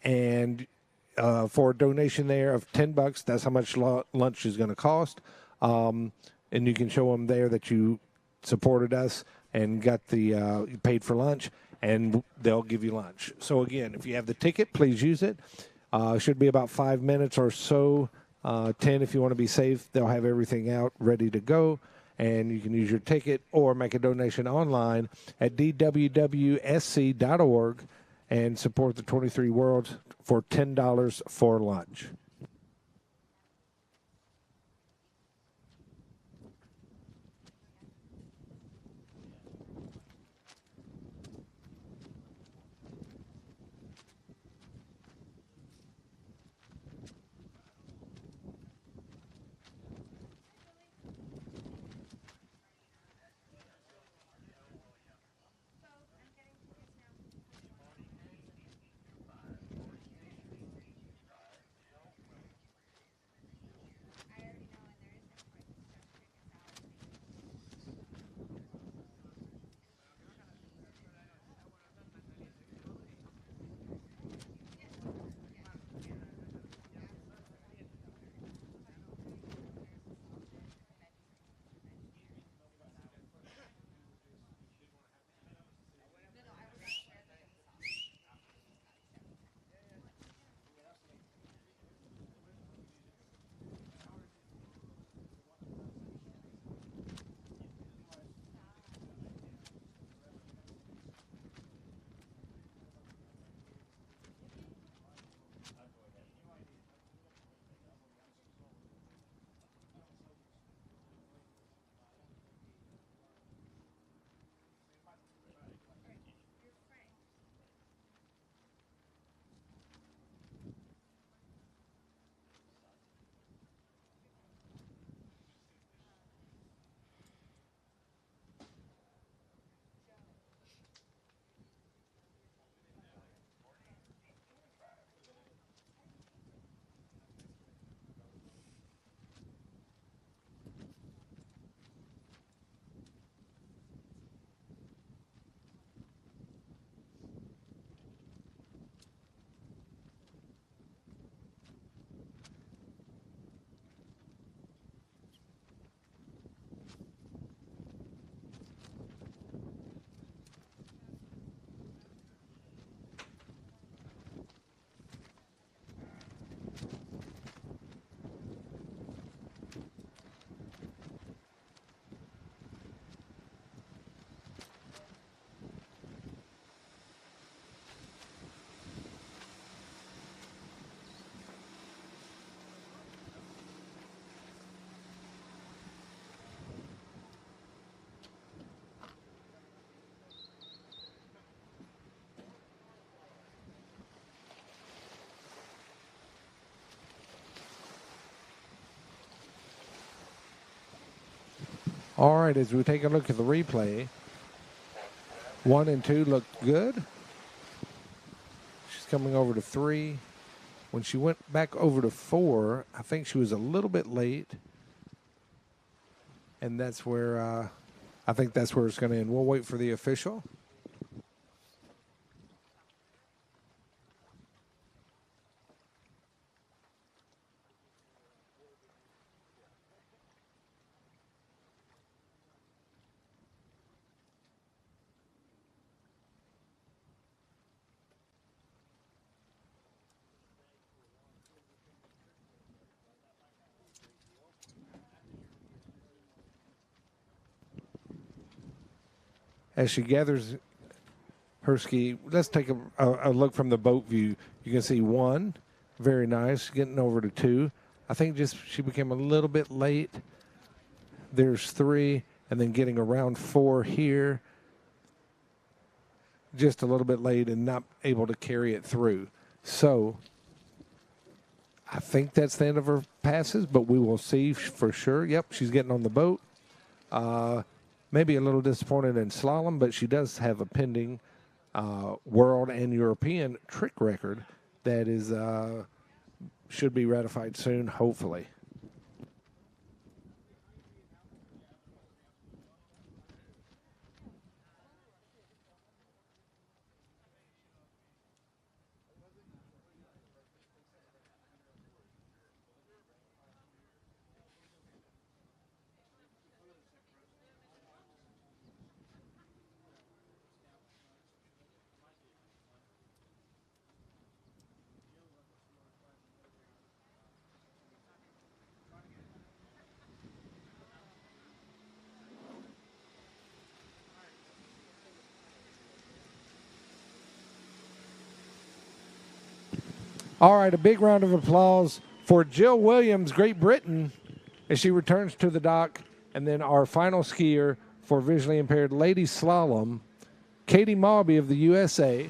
and for a donation there of $10, that's how much lunch is going to cost. And you can show them there that you supported us and got the paid for lunch, and they'll give you lunch. So again, if you have the ticket, please use it. Should be about 5 minutes or so, 10 if you want to be safe. They'll have everything out ready to go, and you can use your ticket or make a donation online at dwwsc.org and support the 23 Worlds for $10 for lunch. All right, as we take a look at the replay, 1 and 2 look good. She's coming over to 3. When she went back over to 4, I think she was a little bit late. And that's where, I think that's where it's going to end. We'll wait for the official. as she gathers her ski. Let's take a look from the boat view. You can see 1, very nice, getting over to 2. I think just she became a little bit late. There's 3, and then getting around 4 here. Just a little bit late and not able to carry it through. So I think that's the end of her passes, but we will see for sure. Yep, she's getting on the boat. Maybe a little disappointed in slalom, but she does have a pending world and European trick record that is should be ratified soon, hopefully. All right, a big round of applause for Jill Williams, Great Britain, as she returns to the dock. And then our final skier for visually impaired ladies slalom, Katie Maubey of the USA.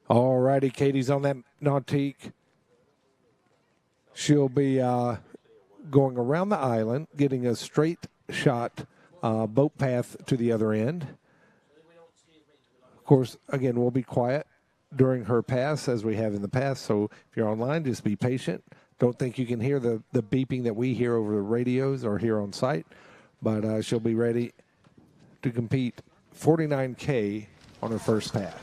All righty, Katie's on that nautique. She'll be going around the island, getting a straight shot boat path to the other end. Of course, again, we'll be quiet during her pass as we have in the past. So if you're online, just be patient. Don't think you can hear the beeping that we hear over the radios or here on site. But she'll be ready to compete 49K on her first pass.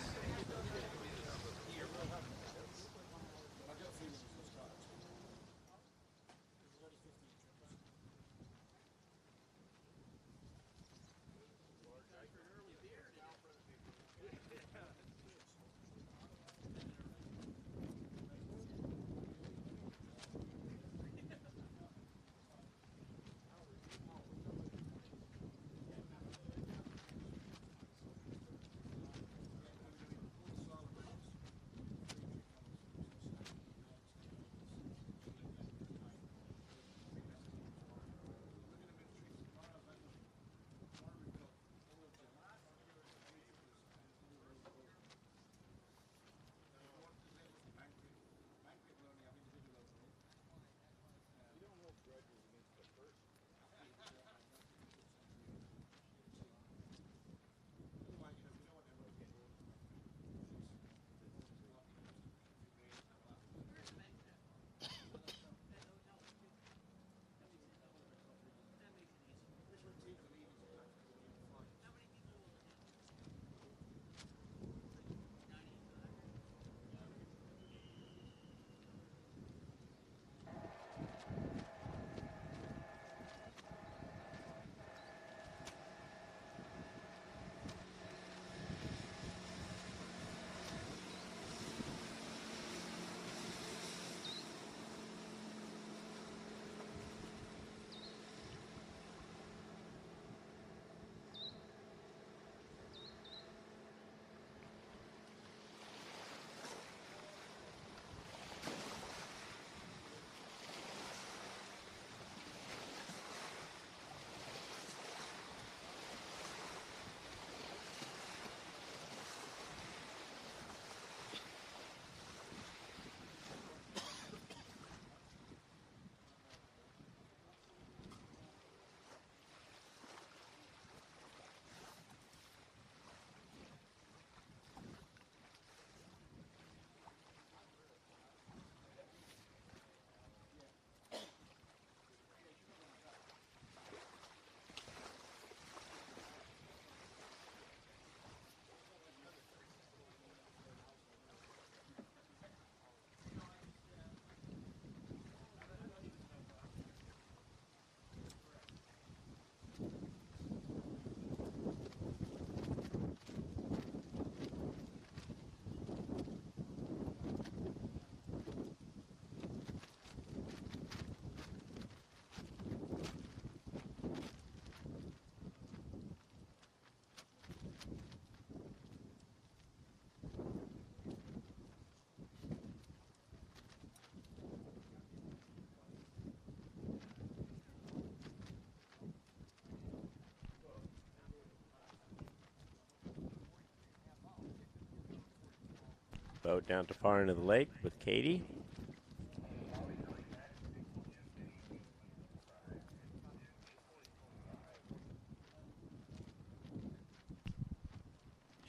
boat down to far end of the lake with Katie.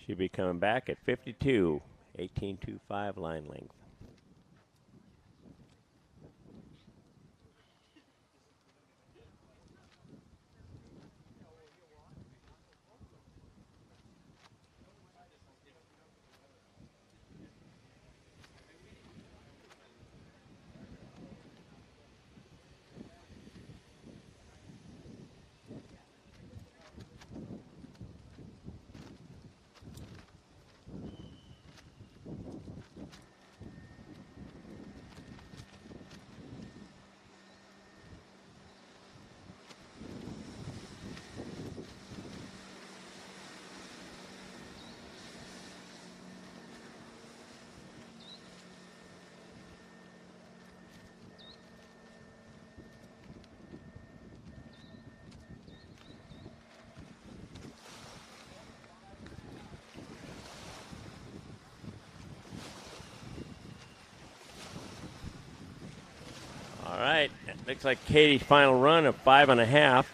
She'll be coming back at 52, 18.25 line length. All right, looks like Katie's final run of 5.5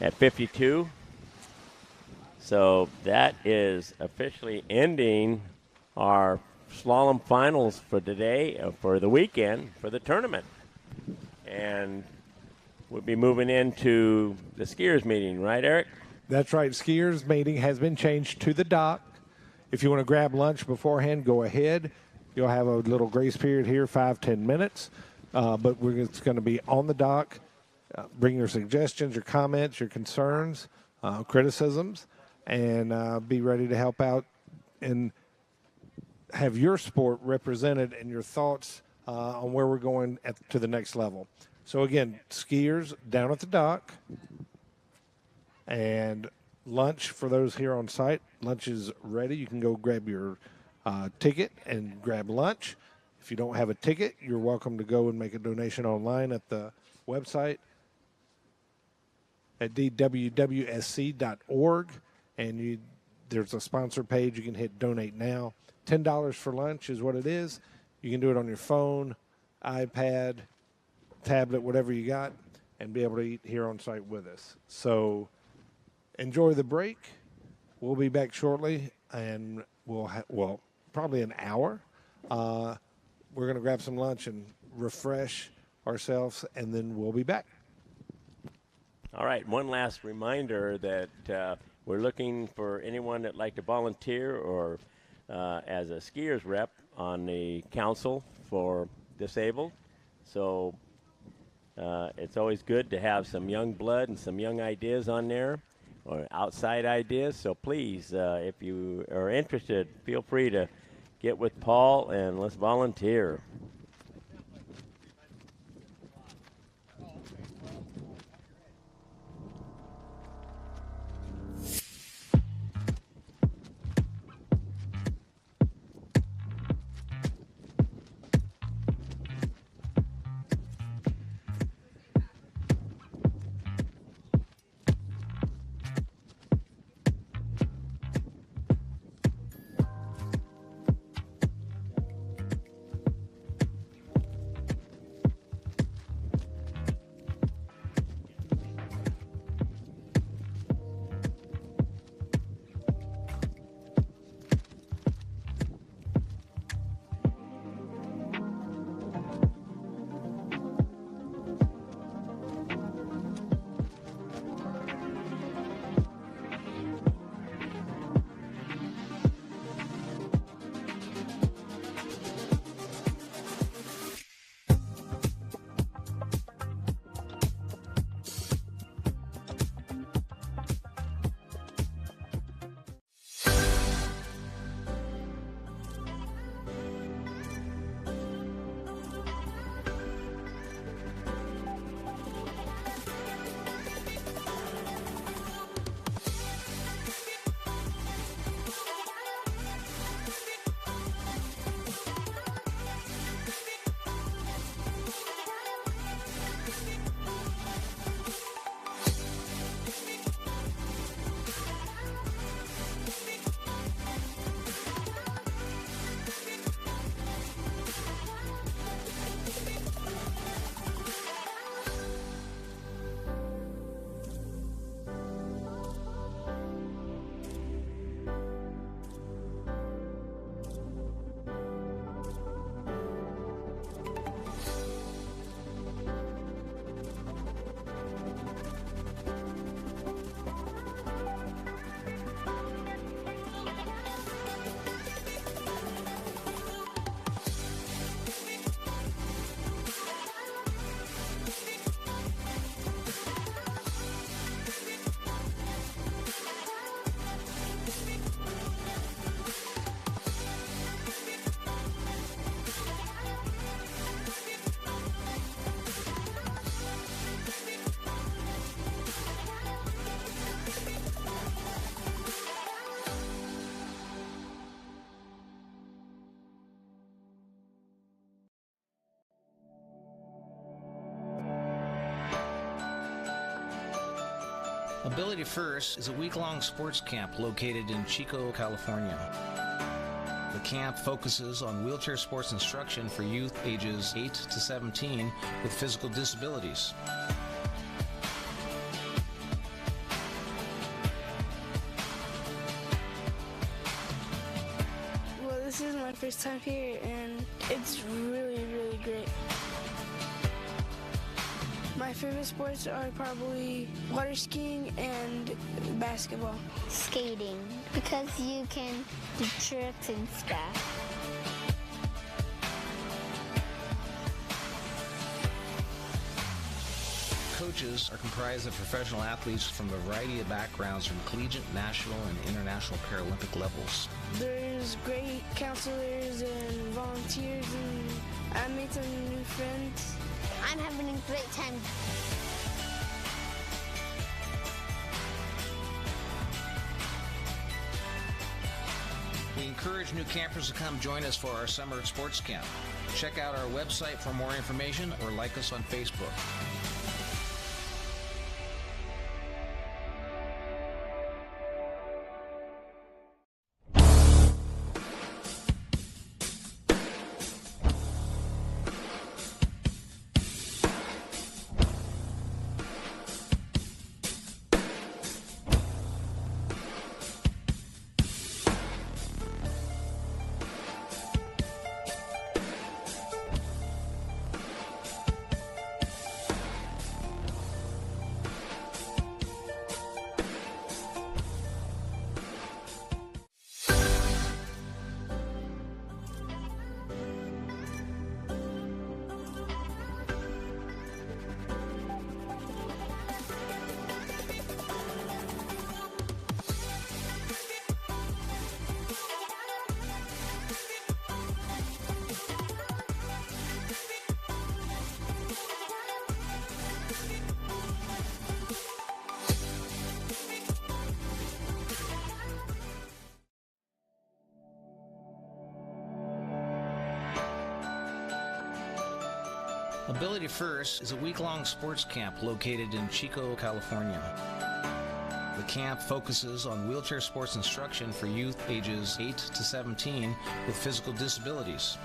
at 52. So that is officially ending our slalom finals for today, for the weekend, for the tournament. And we'll be moving into the skiers meeting, right, Eric? That's right. Skiers meeting has been changed to the dock. If you want to grab lunch beforehand, go ahead. You'll have a little grace period here, 5-10 minutes. But it's going to be on the dock. Bring your suggestions, your comments, your concerns, criticisms, and be ready to help out and have your sport represented and your thoughts on where we're going to the next level. So, again, skiers down at the dock, and lunch for those here on site. Lunch is ready. You can go grab your ticket and grab lunch. If you don't have a ticket, you're welcome to go and make a donation online at the website at IWWF.org, and there's a sponsor page. You can hit donate now. $10 for lunch is what it is. You can do it on your phone, iPad, tablet, whatever you got, and be able to eat here on site with us. So enjoy the break. We'll be back shortly, and we'll probably an hour. We're going to grab some lunch and refresh ourselves, and then we'll be back. All right, one last reminder that we're looking for anyone that'd like to volunteer or as a skiers rep on the council for disabled. So it's always good to have some young blood and some young ideas on there, or outside ideas. So please, if you are interested, feel free to get with Paul and let's volunteer. Ability First is a week-long sports camp located in Chico, California. The camp focuses on wheelchair sports instruction for youth ages 8 to 17 with physical disabilities. Well, this is my first time here, and it's really, really great. My favorite sports are probably water skiing and basketball. Skating, because you can do tricks and stuff. Coaches are comprised of professional athletes from a variety of backgrounds from collegiate, national, and international Paralympic levels. There's great counselors and volunteers, and I made some new friends. I'm having a great time. We encourage new campers to come join us for our summer sports camp. Check out our website for more information or like us on Facebook. Ability First is a week-long sports camp located in Chico, California. The camp focuses on wheelchair sports instruction for youth ages 8 to 17 with physical disabilities.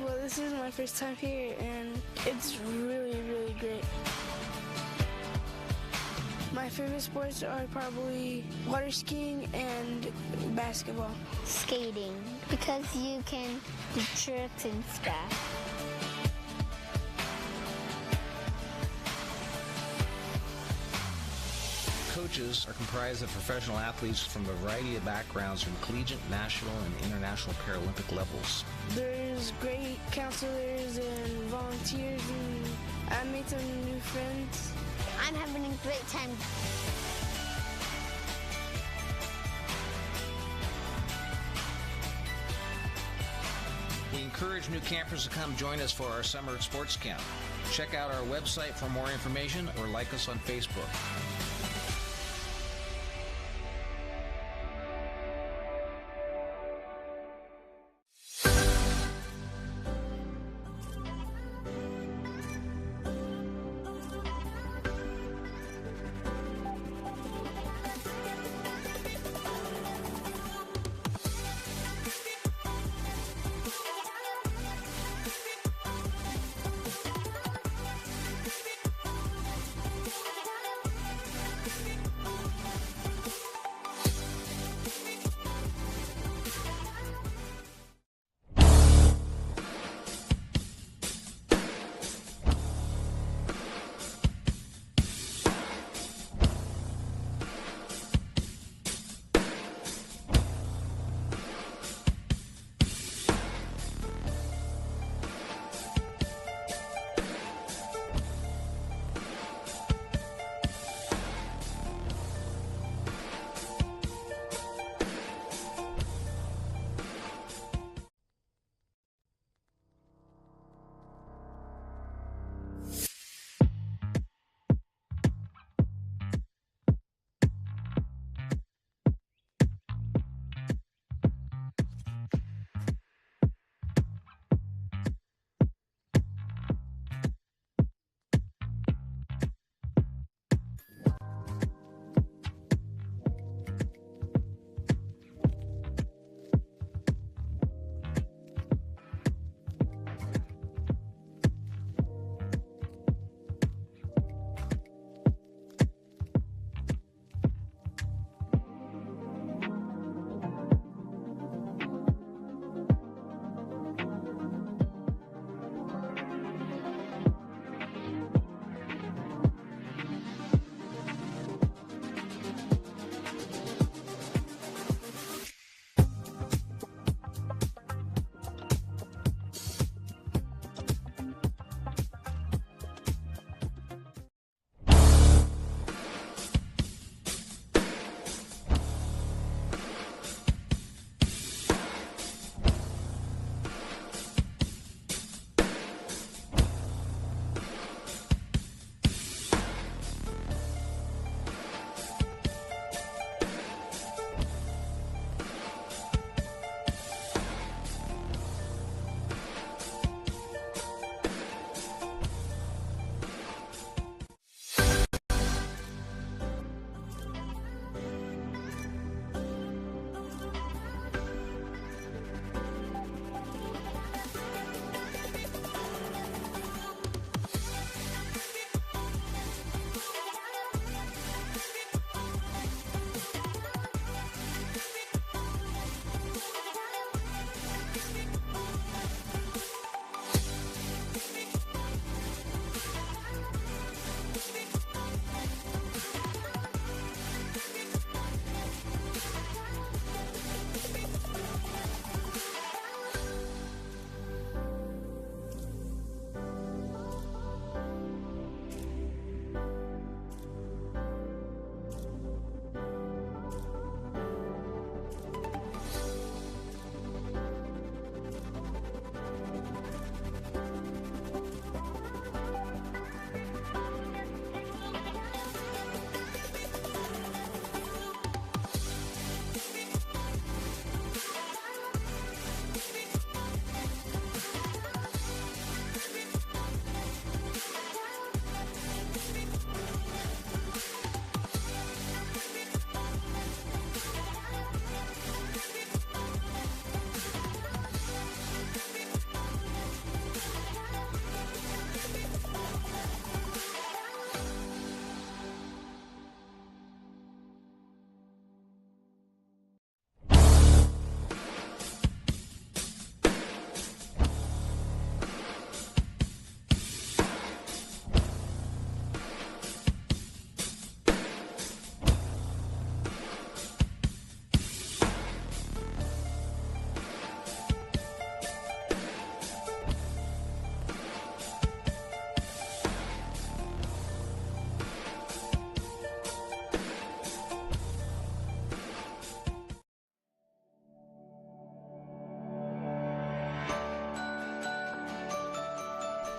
Well, this is my first time here, and it's really, really great. My favorite sports are probably water skiing and basketball. Skating, because you can do tricks and stuff. Coaches are comprised of professional athletes from a variety of backgrounds from collegiate, national, and international Paralympic levels. There's great counselors and volunteers, and I made some new friends. I'm having a great time. We encourage new campers to come join us for our summer sports camp. Check out our website for more information or like us on Facebook.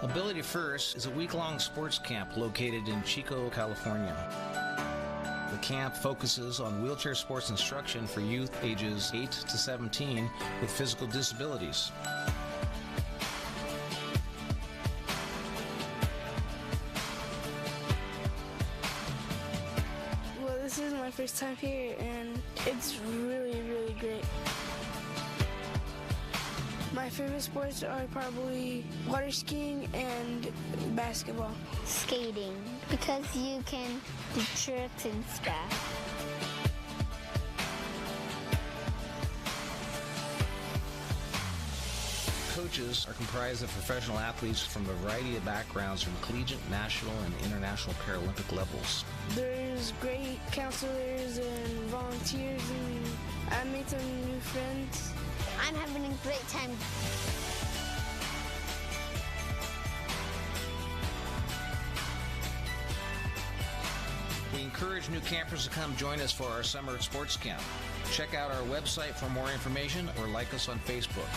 Ability First is a week-long sports camp located in Chico, California. The camp focuses on wheelchair sports instruction for youth ages 8 to 17 with physical disabilities. Well, this is my first time here, and it's really, really great. My favorite sports are probably water skiing and basketball. Skating, because you can do tricks and stuff. Coaches are comprised of professional athletes from a variety of backgrounds from collegiate, national, and international Paralympic levels. There's great counselors and volunteers, and I made some new friends. I'm having a great time. We encourage new campers to come join us for our summer sports camp. Check out our website for more information or like us on Facebook.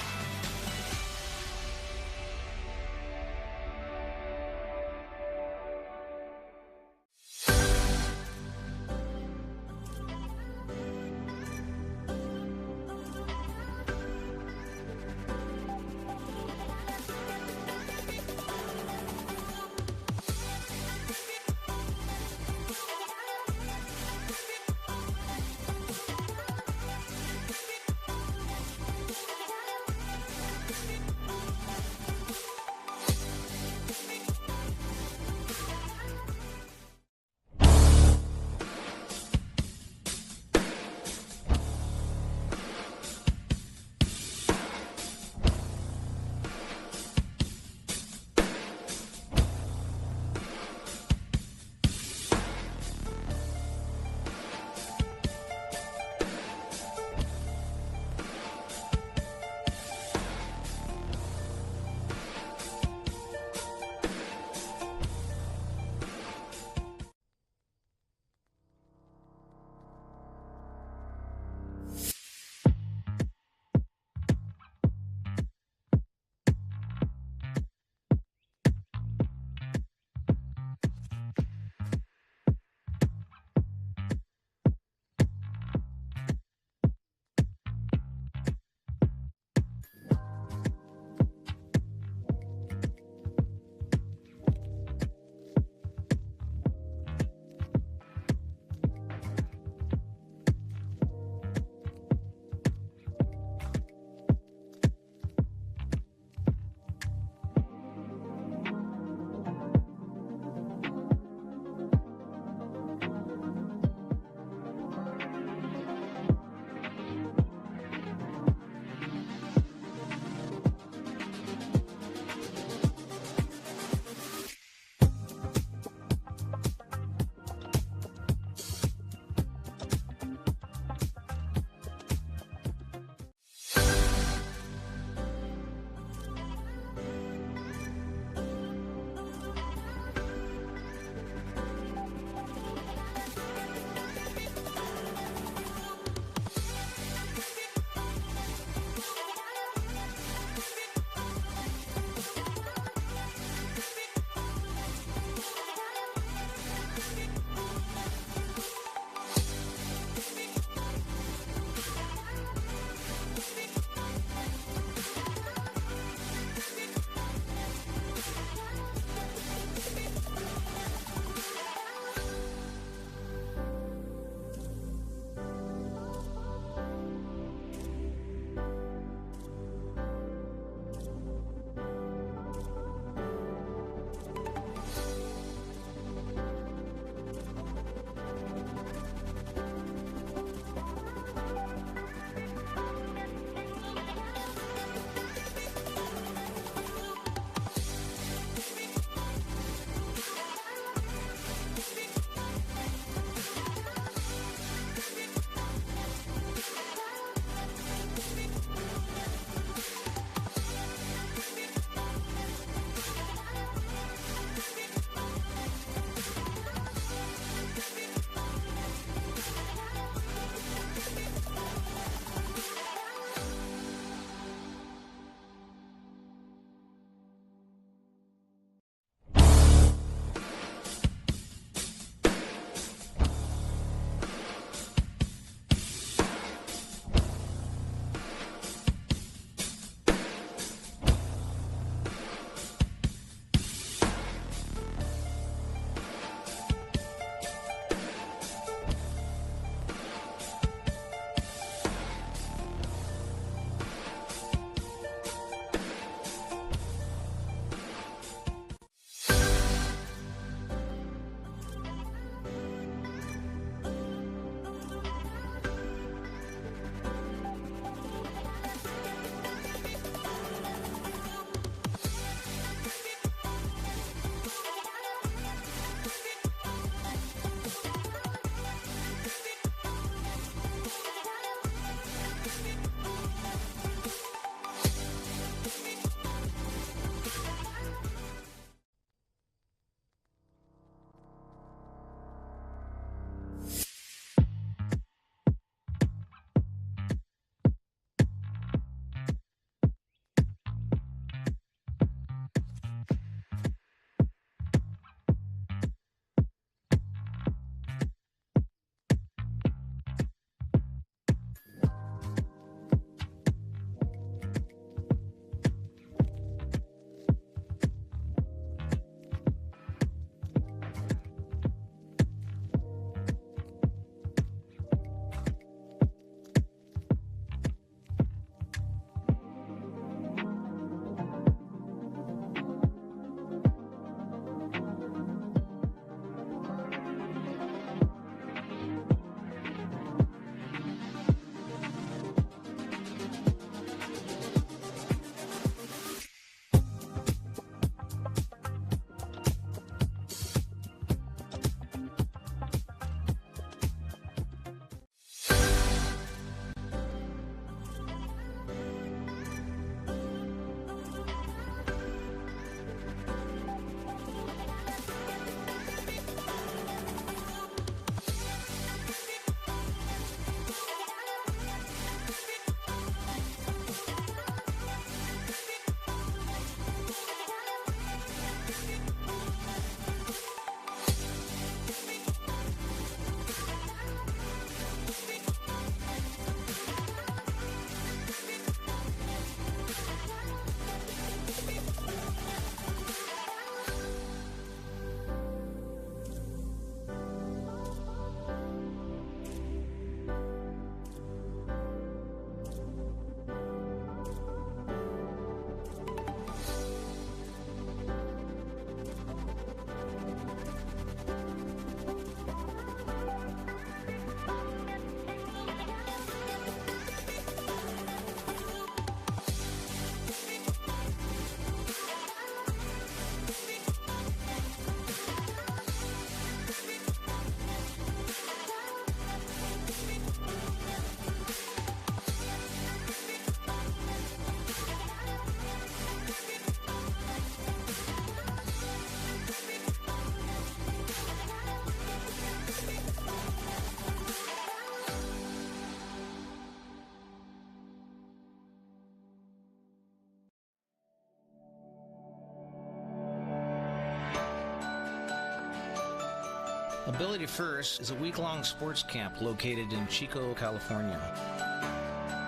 Ability First is a week-long sports camp located in Chico, California.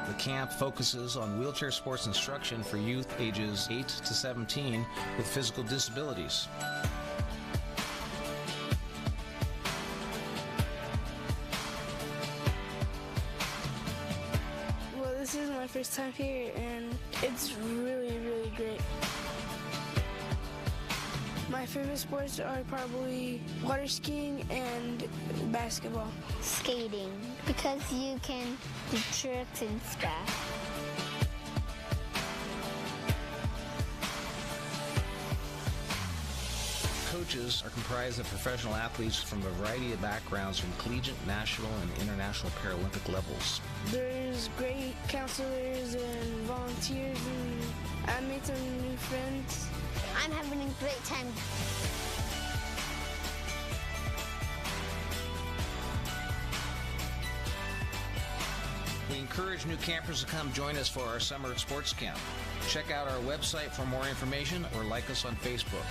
The camp focuses on wheelchair sports instruction for youth ages 8 to 17 with physical disabilities. Well, this is my first time here, and it's really, really great. My favorite sports are probably water skiing and basketball. Skating, because you can do tricks and stuff. Coaches are comprised of professional athletes from a variety of backgrounds from collegiate, national, and international Paralympic levels. There's great counselors and volunteers, and I made some new friends. I'm having a great time. We encourage new campers to come join us for our summer sports camp. Check out our website for more information or like us on Facebook.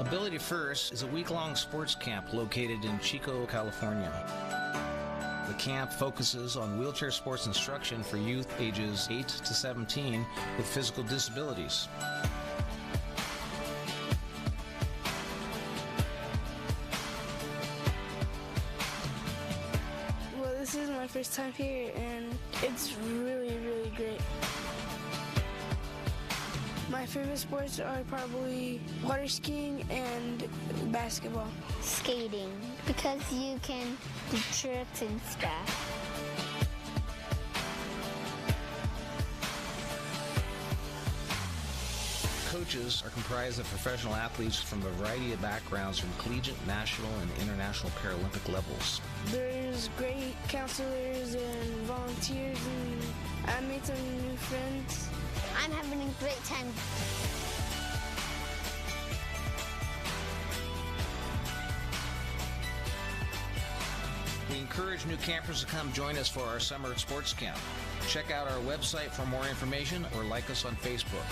Ability First is a week-long sports camp located in Chico, California. The camp focuses on wheelchair sports instruction for youth ages 8 to 17 with physical disabilities. Well, this is my first time here, and it's really, really great. My favorite sports are probably water skiing and basketball. Skating, because you can do tricks and stuff. Coaches are comprised of professional athletes from a variety of backgrounds from collegiate, national, and international Paralympic levels. There's great counselors and volunteers, and I made some new friends. I'm having a great time. We encourage new campers to come join us for our summer sports camp. Check out our website for more information or like us on Facebook.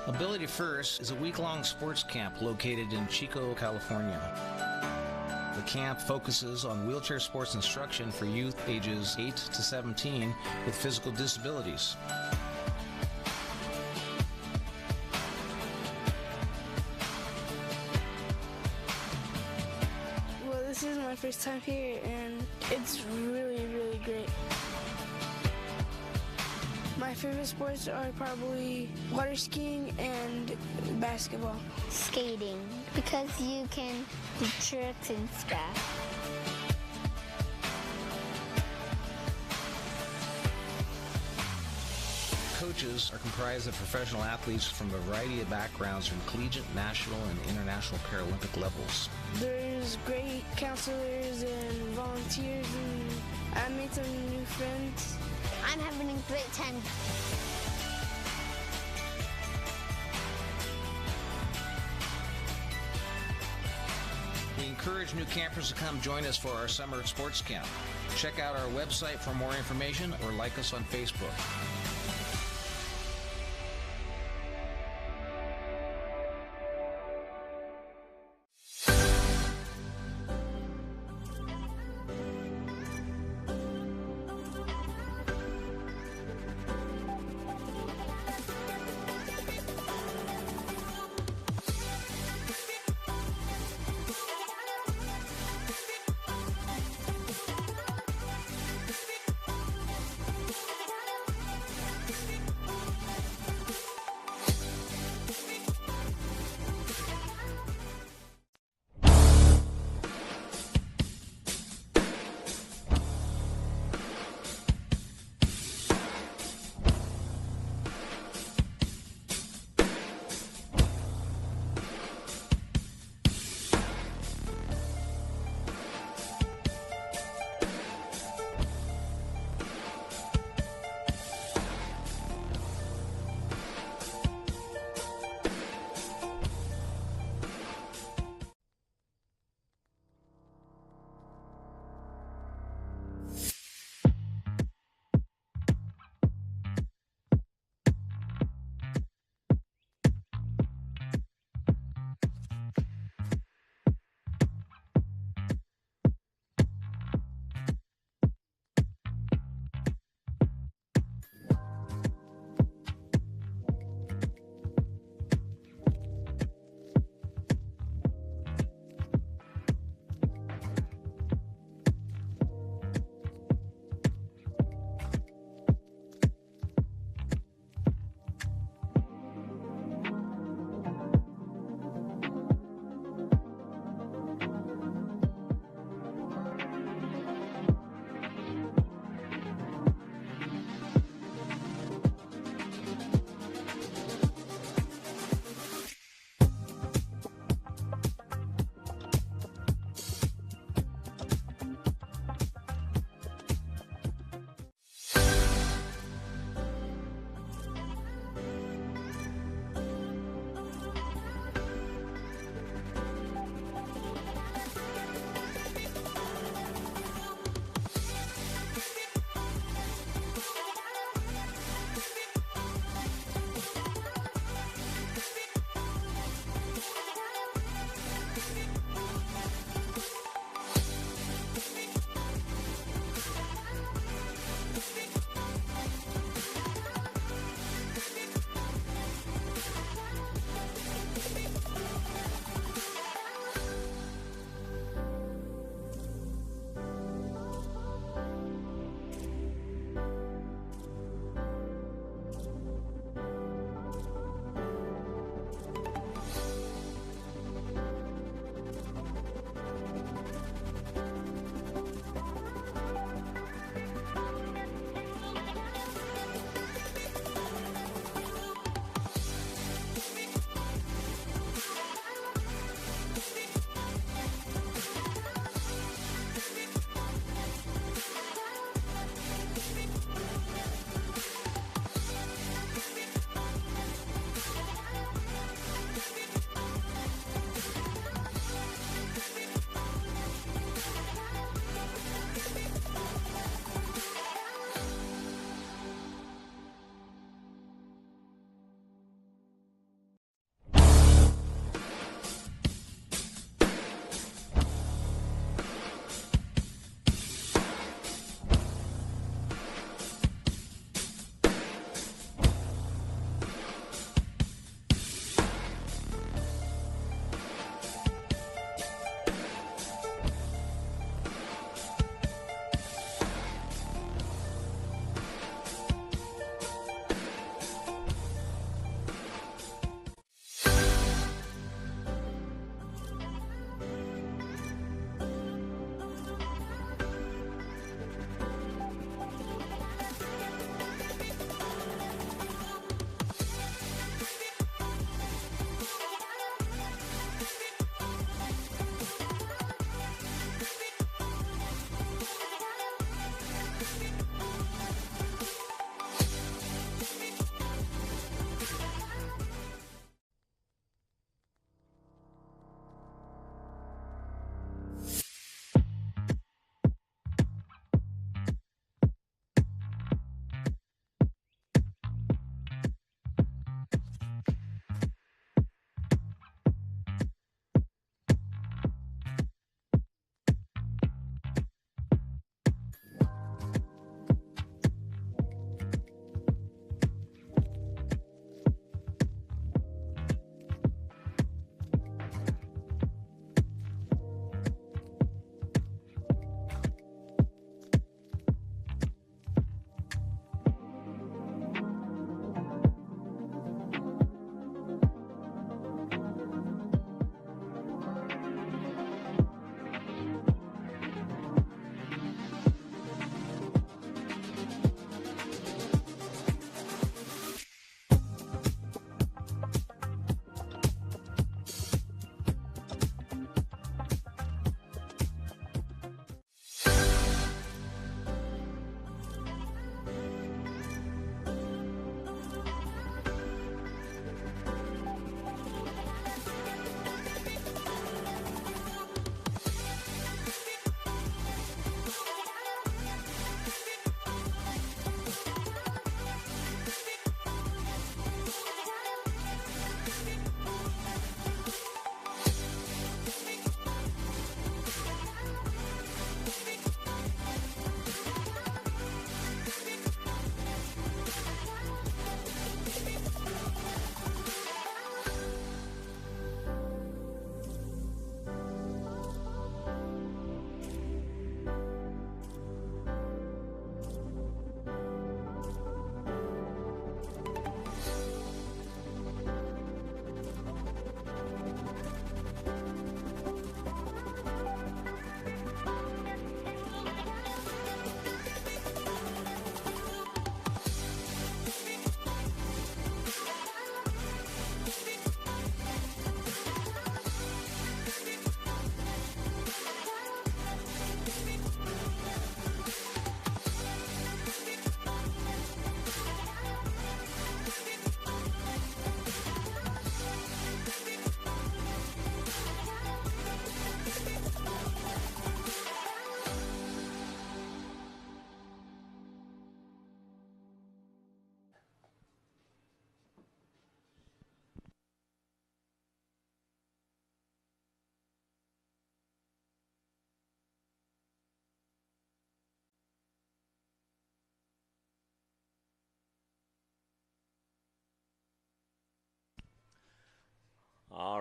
Ability First is a week-long sports camp located in Chico, California. The camp focuses on wheelchair sports instruction for youth ages 8 to 17 with physical disabilities. Well, this is my first time here, and it's really, really great. My favorite sports are probably water skiing and basketball. Skating, because you can do tricks and stuff. Coaches are comprised of professional athletes from a variety of backgrounds from collegiate, national, and international Paralympic levels. There's great counselors and volunteers, and I made some new friends. I'm having a great time. We encourage new campers to come join us for our summer sports camp. Check out our website for more information or like us on Facebook.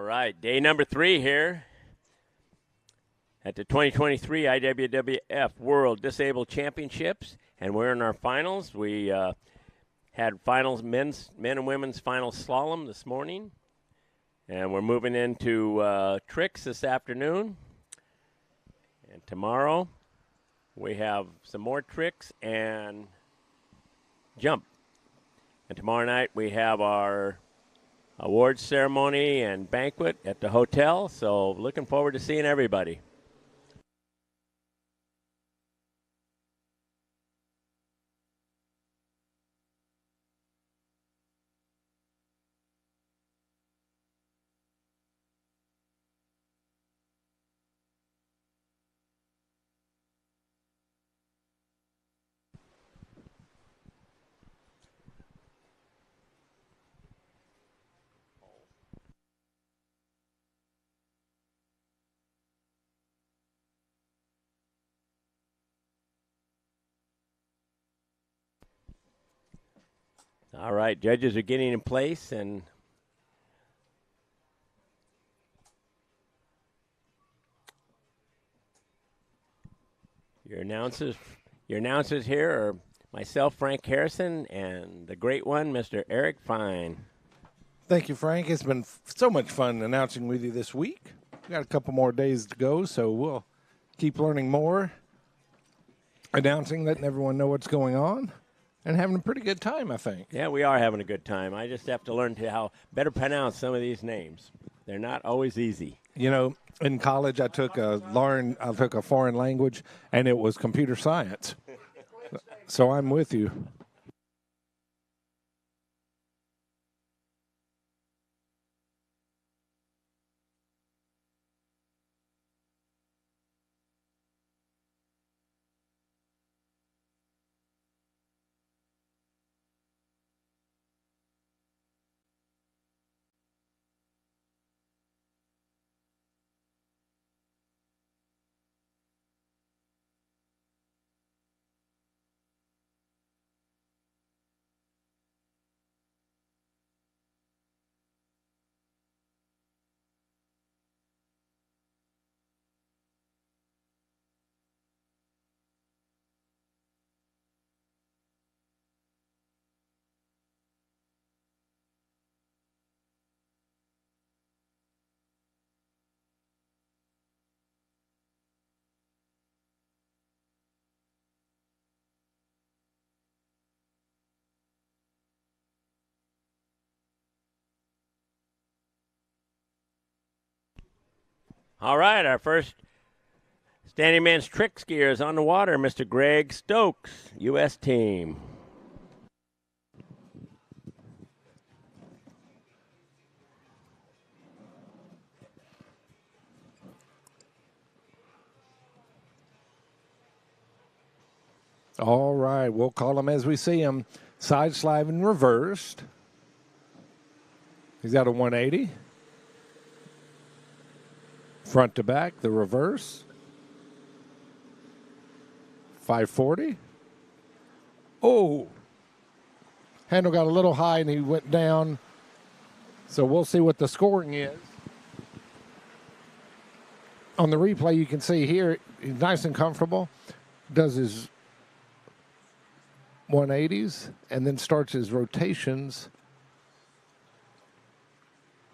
right, day number 3 here at the 2023 IWWF World Disabled Championships, and we're in our finals. We had finals, men and women's final slalom this morning, and we're moving into tricks this afternoon. And tomorrow we have some more tricks and jump. And tomorrow night we have our awards ceremony and banquet at the hotel, so looking forward to seeing everybody. All right, judges are getting in place, and your announcers here are myself, Frank Harrison, and the great one, Mr. Eric Fine. Thank you, Frank. It's been so much fun announcing with you this week. We got a couple more days to go, so we'll keep learning more, announcing, letting everyone know what's going on, and having a pretty good time, I think. Yeah, we are having a good time. I just have to learn how better pronounce some of these names. They're not always easy. You know, in college, I took a foreign language, and it was computer science. So I'm with you. All right, our first standing man's trick skier is on the water, Mr. Greg Stokes, U.S. team. All right, we'll call them as we see them. Side slide and reversed. He's got a 180. Front to back, the reverse. 540. Oh. Handle got a little high and he went down. So we'll see what the scoring is. On the replay, you can see here, he's nice and comfortable. Does his 180s and then starts his rotations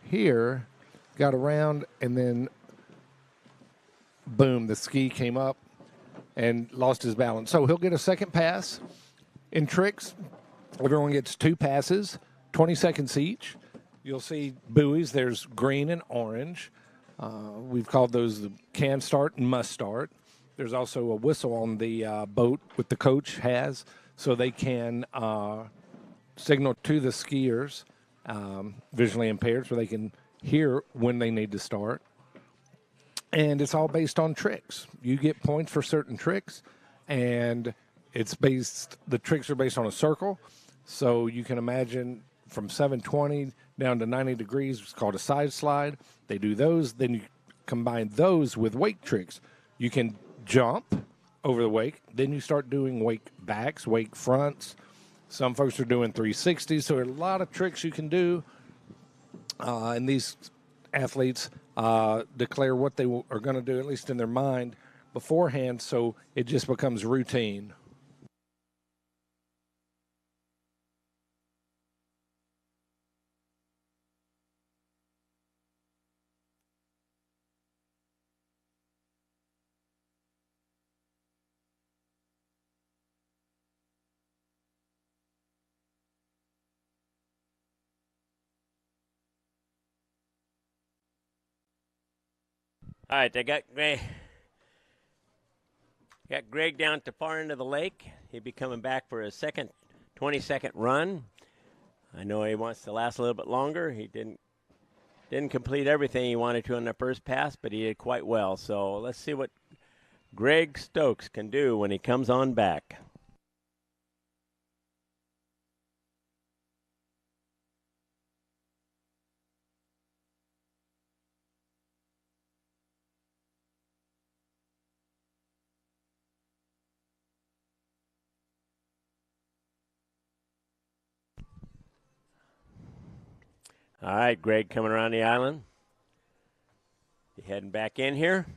here. Got around and then boom, the ski came up and lost his balance. So he'll get a second pass. In tricks, everyone gets 2 passes, 20 seconds each. You'll see buoys. There's green and orange. We've called those the can start and must start. There's also a whistle on the boat that the coach has so they can signal to the skiers, visually impaired, so they can hear when they need to start. And it's all based on tricks. You get points for certain tricks, and the tricks are based on a circle. So you can imagine from 720 down to 90 degrees, it's called a side slide. They do those. Then you combine those with wake tricks. You can jump over the wake. Then you start doing wake backs, wake fronts. Some folks are doing 360s. So there are a lot of tricks you can do. And these athletes declare what they are going to do, at least in their mind, beforehand, so it just becomes routine. All right, they got Greg down at the far end of the lake. He'll be coming back for a second 20-second run. I know he wants to last a little bit longer. He didn't complete everything he wanted to on the first pass, but he did quite well. So let's see what Greg Stokes can do when he comes on back. All right, Greg coming around the island. You heading back in here?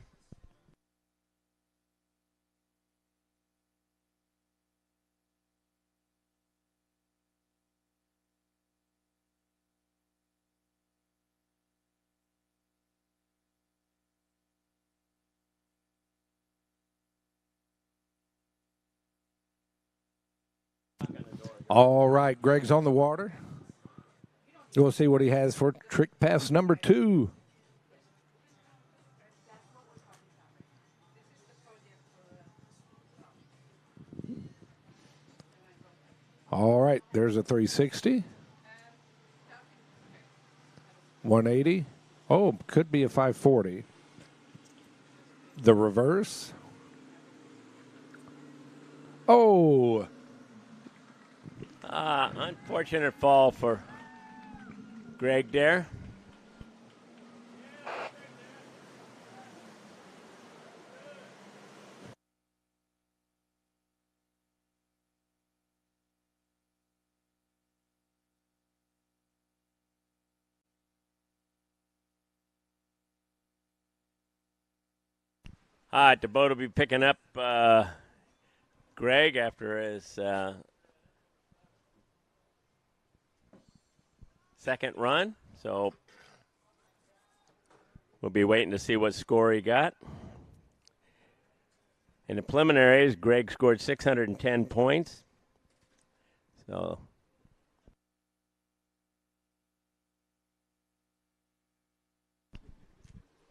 All right, Greg's on the water. We'll see what he has for trick pass number 2. All right, there's a 360. 180. Oh, could be a 540. The reverse. Oh. Unfortunate fall for Greg there. All right, the boat will be picking up Greg after his second run. So we'll be waiting to see what score he got. In the preliminaries, Greg scored 610 points. So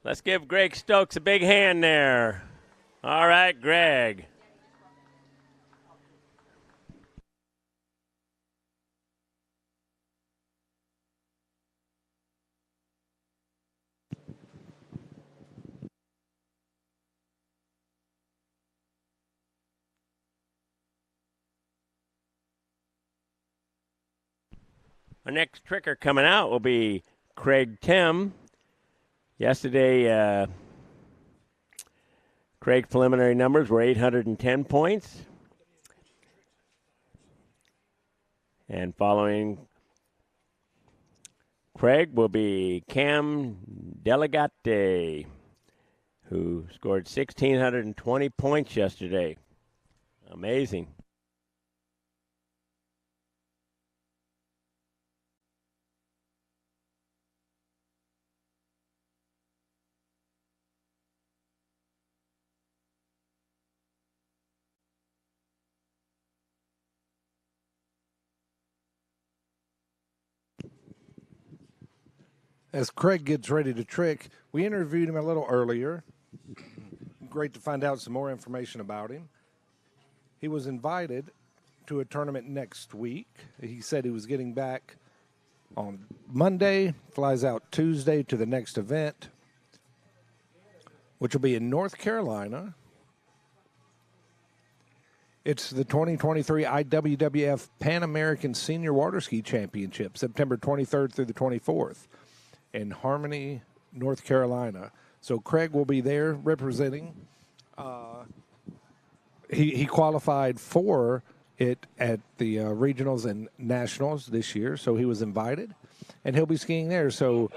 let's give Greg Stokes a big hand there. All right, Greg. Our next tricker coming out will be Craig Tim. Yesterday, Craig's preliminary numbers were 810 points. And following Craig will be Cam Delegate, who scored 1,620 points yesterday. Amazing. As Craig gets ready to trick, we interviewed him a little earlier. Great to find out some more information about him. He was invited to a tournament next week. He said he was getting back on Monday, flies out Tuesday to the next event, which will be in North Carolina. It's the 2023 IWWF Pan American Senior Waterski Championship, September 23rd through the 24th. In Harmony, North Carolina. So Craig will be there representing. He qualified for it at the regionals and nationals this year, so he was invited, and he'll be skiing there. So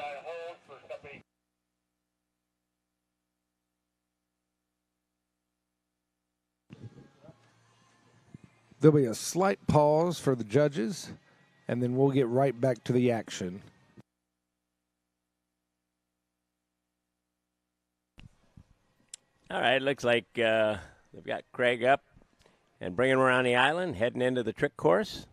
There'll be a slight pause for the judges, and then we'll get right back to the action. All right, looks like they've got Craig up and bringing him around the island, heading into the trick course.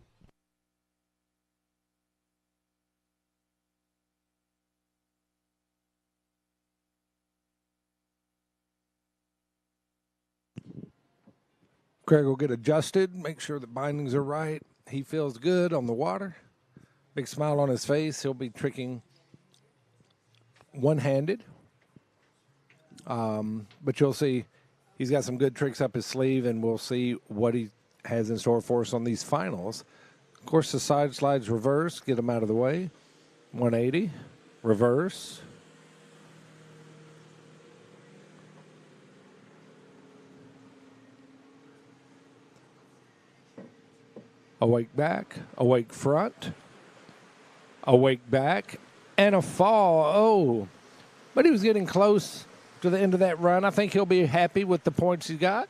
Craig will get adjusted, make sure the bindings are right. He feels good on the water. Big smile on his face. He'll be tricking one-handed. But you'll see he's got some good tricks up his sleeve, and we'll see what he has in store for us on these finals. Of course, the side slides reverse, get them out of the way. 180, reverse. Awake back, awake front, awake back, and a fall. Oh, but he was getting close to the end of that run. I think he'll be happy with the points he got.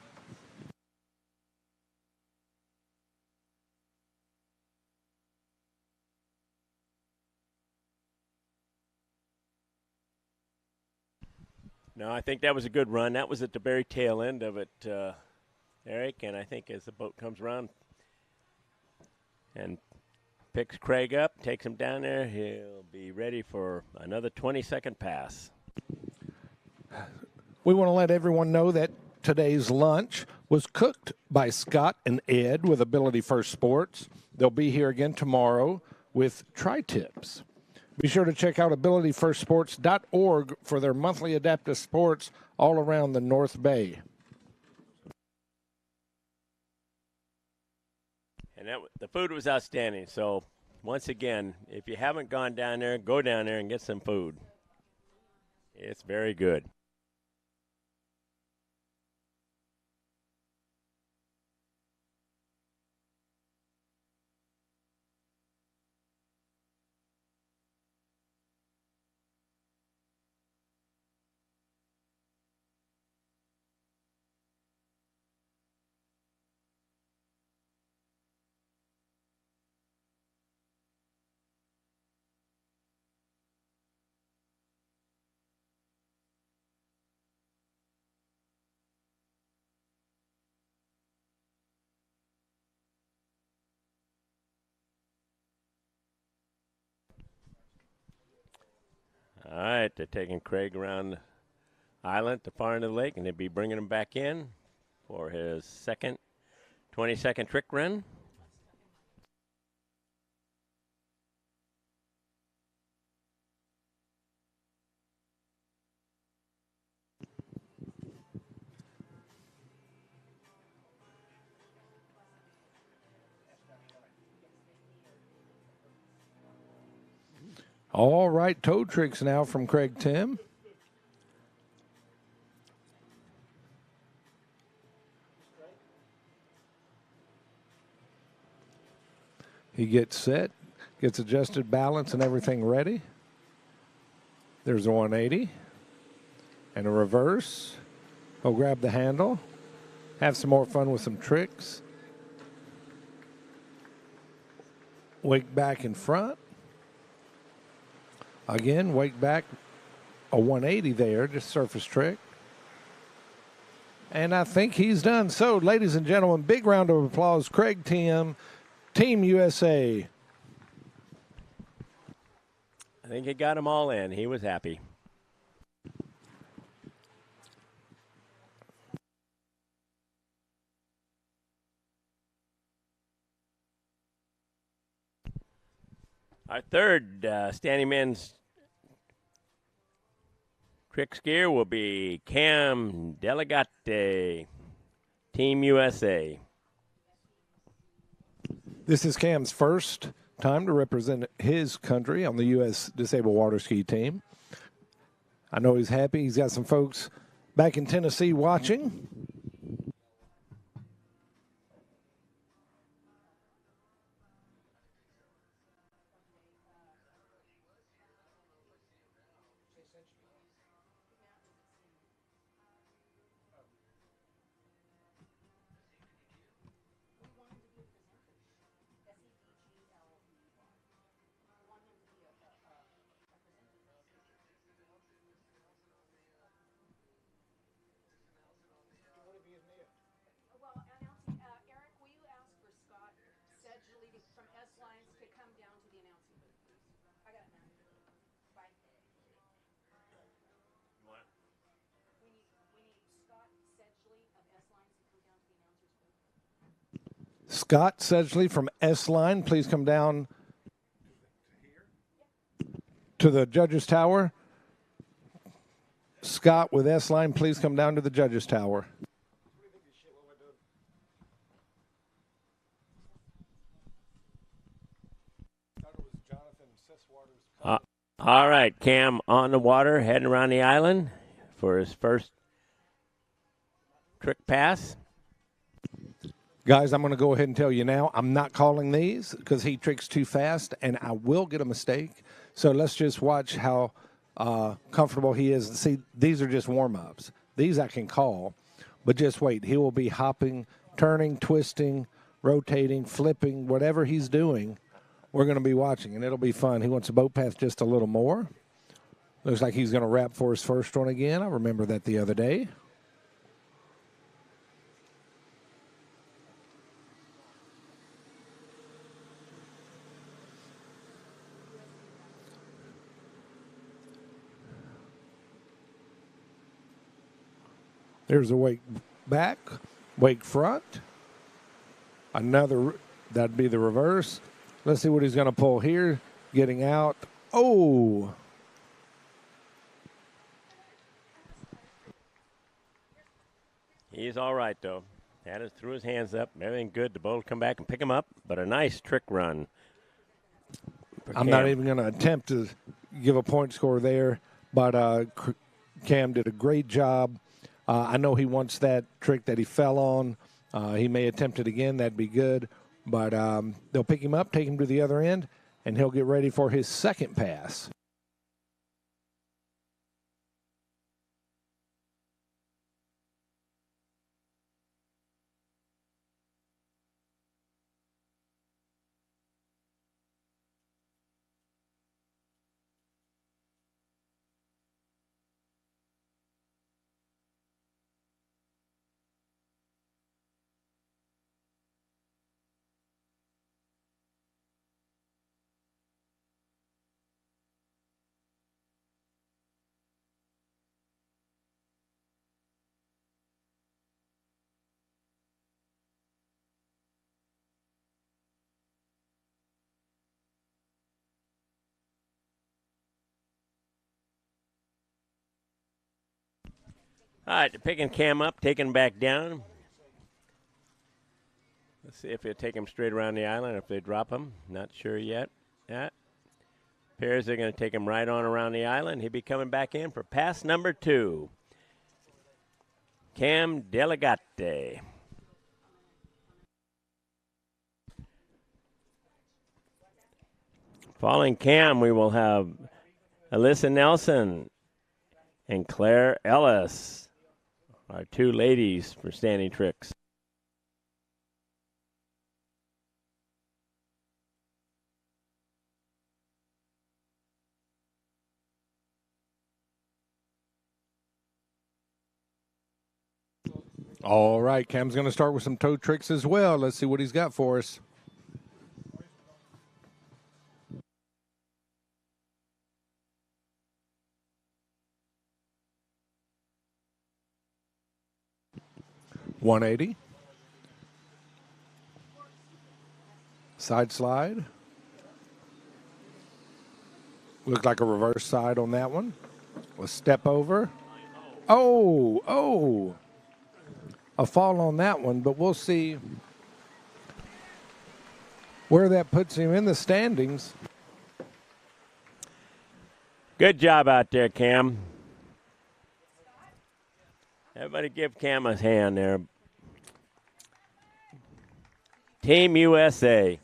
No, I think that was a good run. That was at the very tail end of it, Eric, and I think as the boat comes around and picks Craig up, takes him down there, he'll be ready for another 20-second pass. We want to let everyone know that today's lunch was cooked by Scott and Ed with Ability First Sports. They'll be here again tomorrow with tri-tips. Be sure to check out abilityfirstsports.org for their monthly adaptive sports all around the North Bay. And the food was outstanding. So, once again, if you haven't gone down there, go down there and get some food. It's very good. All right, they're taking Craig around the island to far end of the lake, and they'll be bringing him back in for his second 20-second trick run. All right, toe tricks now from Craig Tim. He gets set, gets adjusted balance and everything ready. There's a 180 and a reverse. He'll grab the handle, have some more fun with some tricks. Wake back in front. Again, wake back, a 180 there, just surface trick. And I think he's done. So, ladies and gentlemen, big round of applause. Craig Tim, Team USA. I think he got them all in. He was happy. Our third standing men's trick skier will be Cam Delegate, Team USA. This is Cam's first time to represent his country on the U.S. Disabled Waterski team. I know he's happy. He's got some folks back in Tennessee watching. Scott Sedgley from S-Line, please come down to the judges' tower. Scott with S-Line, please come down to the judges' tower. All right, Cam on the water, heading around the island for his first trick pass. Guys, I'm going to go ahead and tell you now, I'm not calling these because he tricks too fast, and I will get a mistake. So let's just watch how comfortable he is. See, these are just warm-ups. These I can call, but just wait. He will be hopping, turning, twisting, rotating, flipping, whatever he's doing, we're going to be watching, and it'll be fun. He wants a boat path just a little more. Looks like he's going to wrap for his first one again. I remember that the other day. There's a wake back, wake front. Another, that'd be the reverse. Let's see what he's going to pull here. Getting out. Oh. He's all right, though. Had it threw his hands up. Everything good. The boat will come back and pick him up, but a nice trick run. I'm not even going to attempt to give a point score there, but Cam did a great job. I know he wants that trick that he fell on. He may attempt it again. That'd be good. But they'll pick him up, take him to the other end, and he'll get ready for his second pass. All right, they're picking Cam up, taking him back down. Let's see if they'll take him straight around the island, if they drop him. Not sure yet. Appears they're going to take him right on around the island. He'll be coming back in for pass number 2. Cam Delegate. Following Cam, we will have Alyssa Nelson and Claire Ellis. Our 2 ladies for standing tricks. All right, Cam's going to start with some toe tricks as well. Let's see what he's got for us. $180. Side slide. Looked like a reverse side on that one. A step over. Oh. A fall on that one, but we'll see where that puts him in the standings. Good job out there, Cam. Everybody give Cam a hand there. Team USA.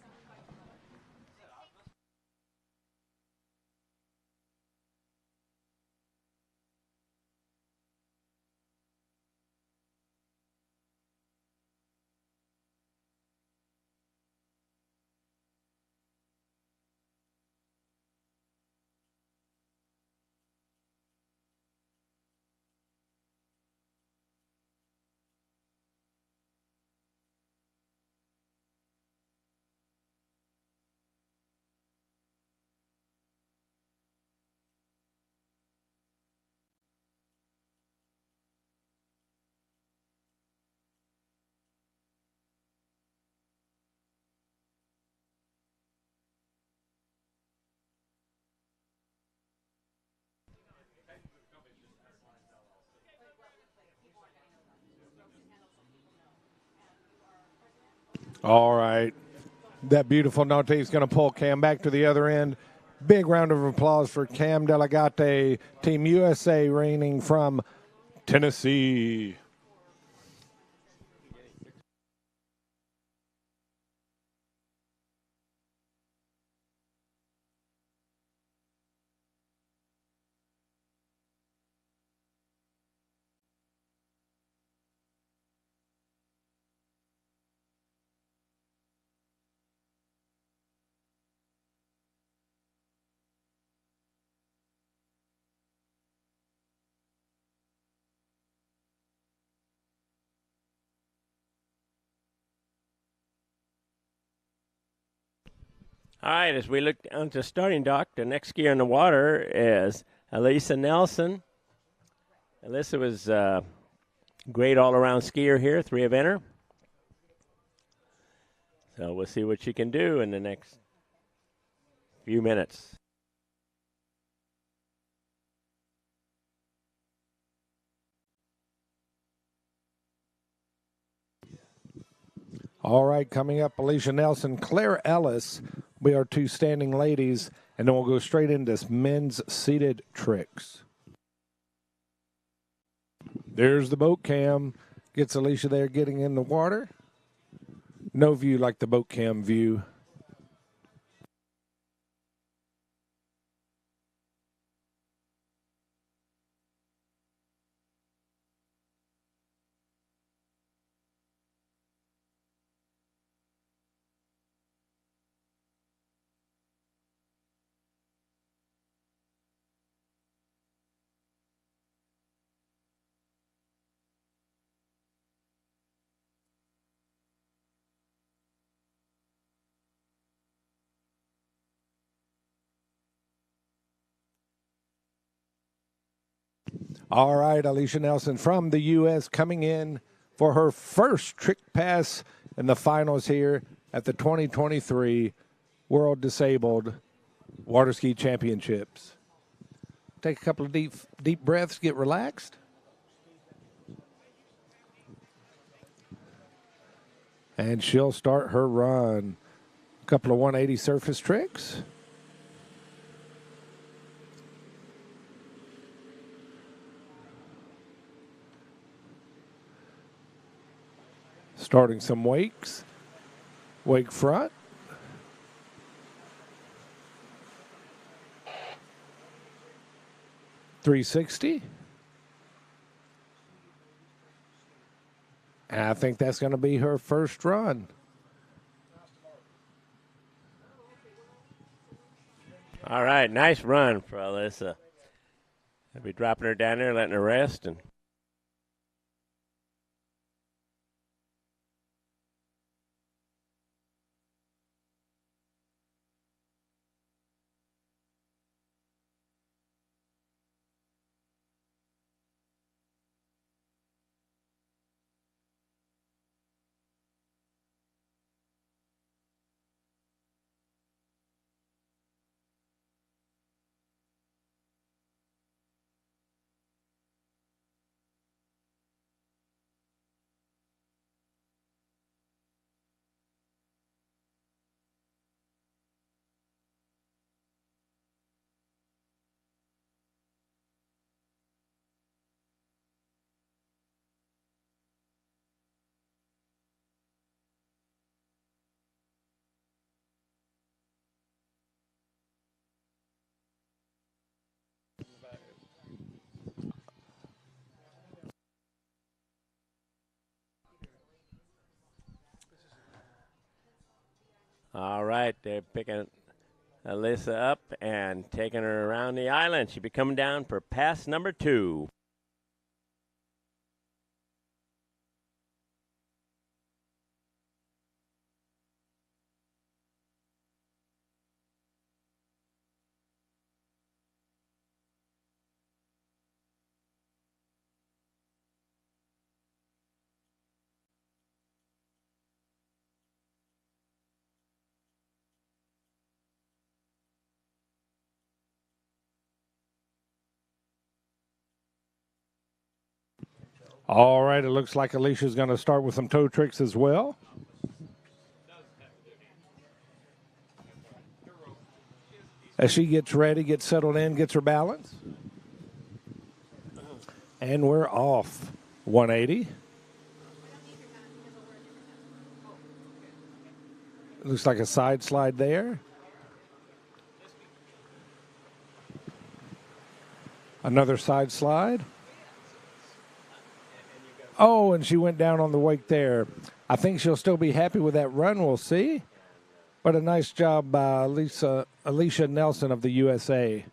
All right. That beautiful Notte is going to pull Cam back to the other end. Big round of applause for Cam Delegate, Team USA reigning from Tennessee. All right, as we look onto the starting dock, the next skier in the water is Elisa Nelson. Elisa was a great all-around skier here, 3-eventer. So we'll see what she can do in the next few minutes. All right, coming up, Alicia Nelson, Claire Ellis. We are two standing ladies, and then we'll go straight into men's seated tricks. There's the boat cam. Gets Alicia there getting in the water. No view like the boat cam view. All right, Alicia Nelson from the U.S. coming in for her first trick pass in the finals here at the 2023 World Disabled Waterski Championships. Take a couple of deep breaths, get relaxed. And she'll start her run. A couple of 180 surface tricks. Starting some wakes. Wake front. .360. And I think that's going to be her first run. All right, nice run for Alyssa. I'll be dropping her down there, letting her rest. And all right, they're picking Alyssa up and taking her around the island. She'll be coming down for pass number 2. All right, it looks like Alicia's going to start with some toe tricks as well. as she gets ready, gets settled in, gets her balance. And we're off. 180. Looks like a side slide there. Another side slide. Oh, and she went down on the wake there. I think she'll still be happy with that run. We'll see. But a nice job by Alicia Nelson of the USA.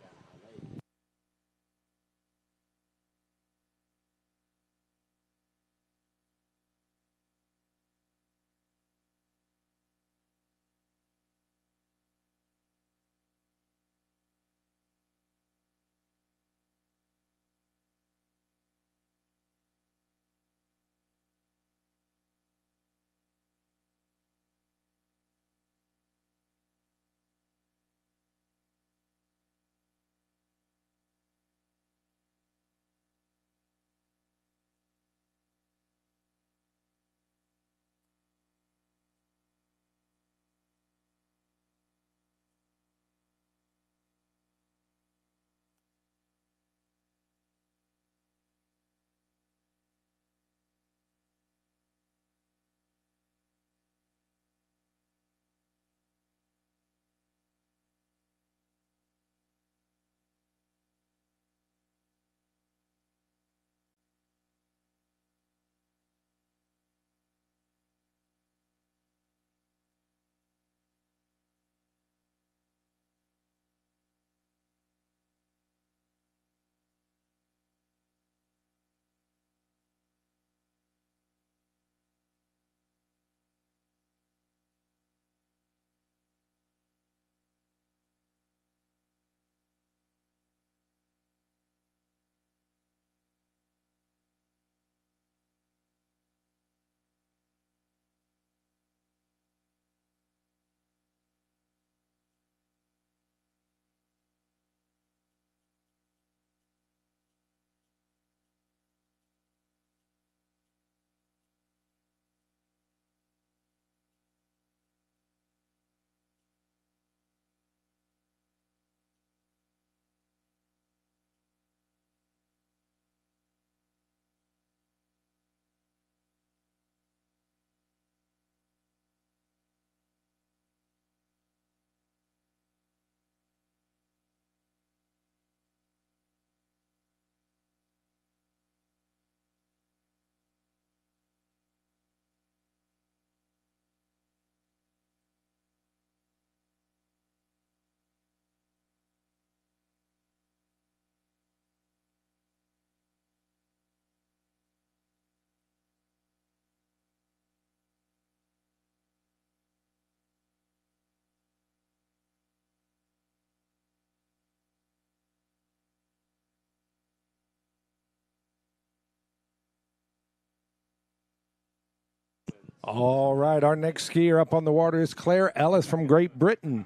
All right, our next skier up on the water is Claire Ellis from Great Britain.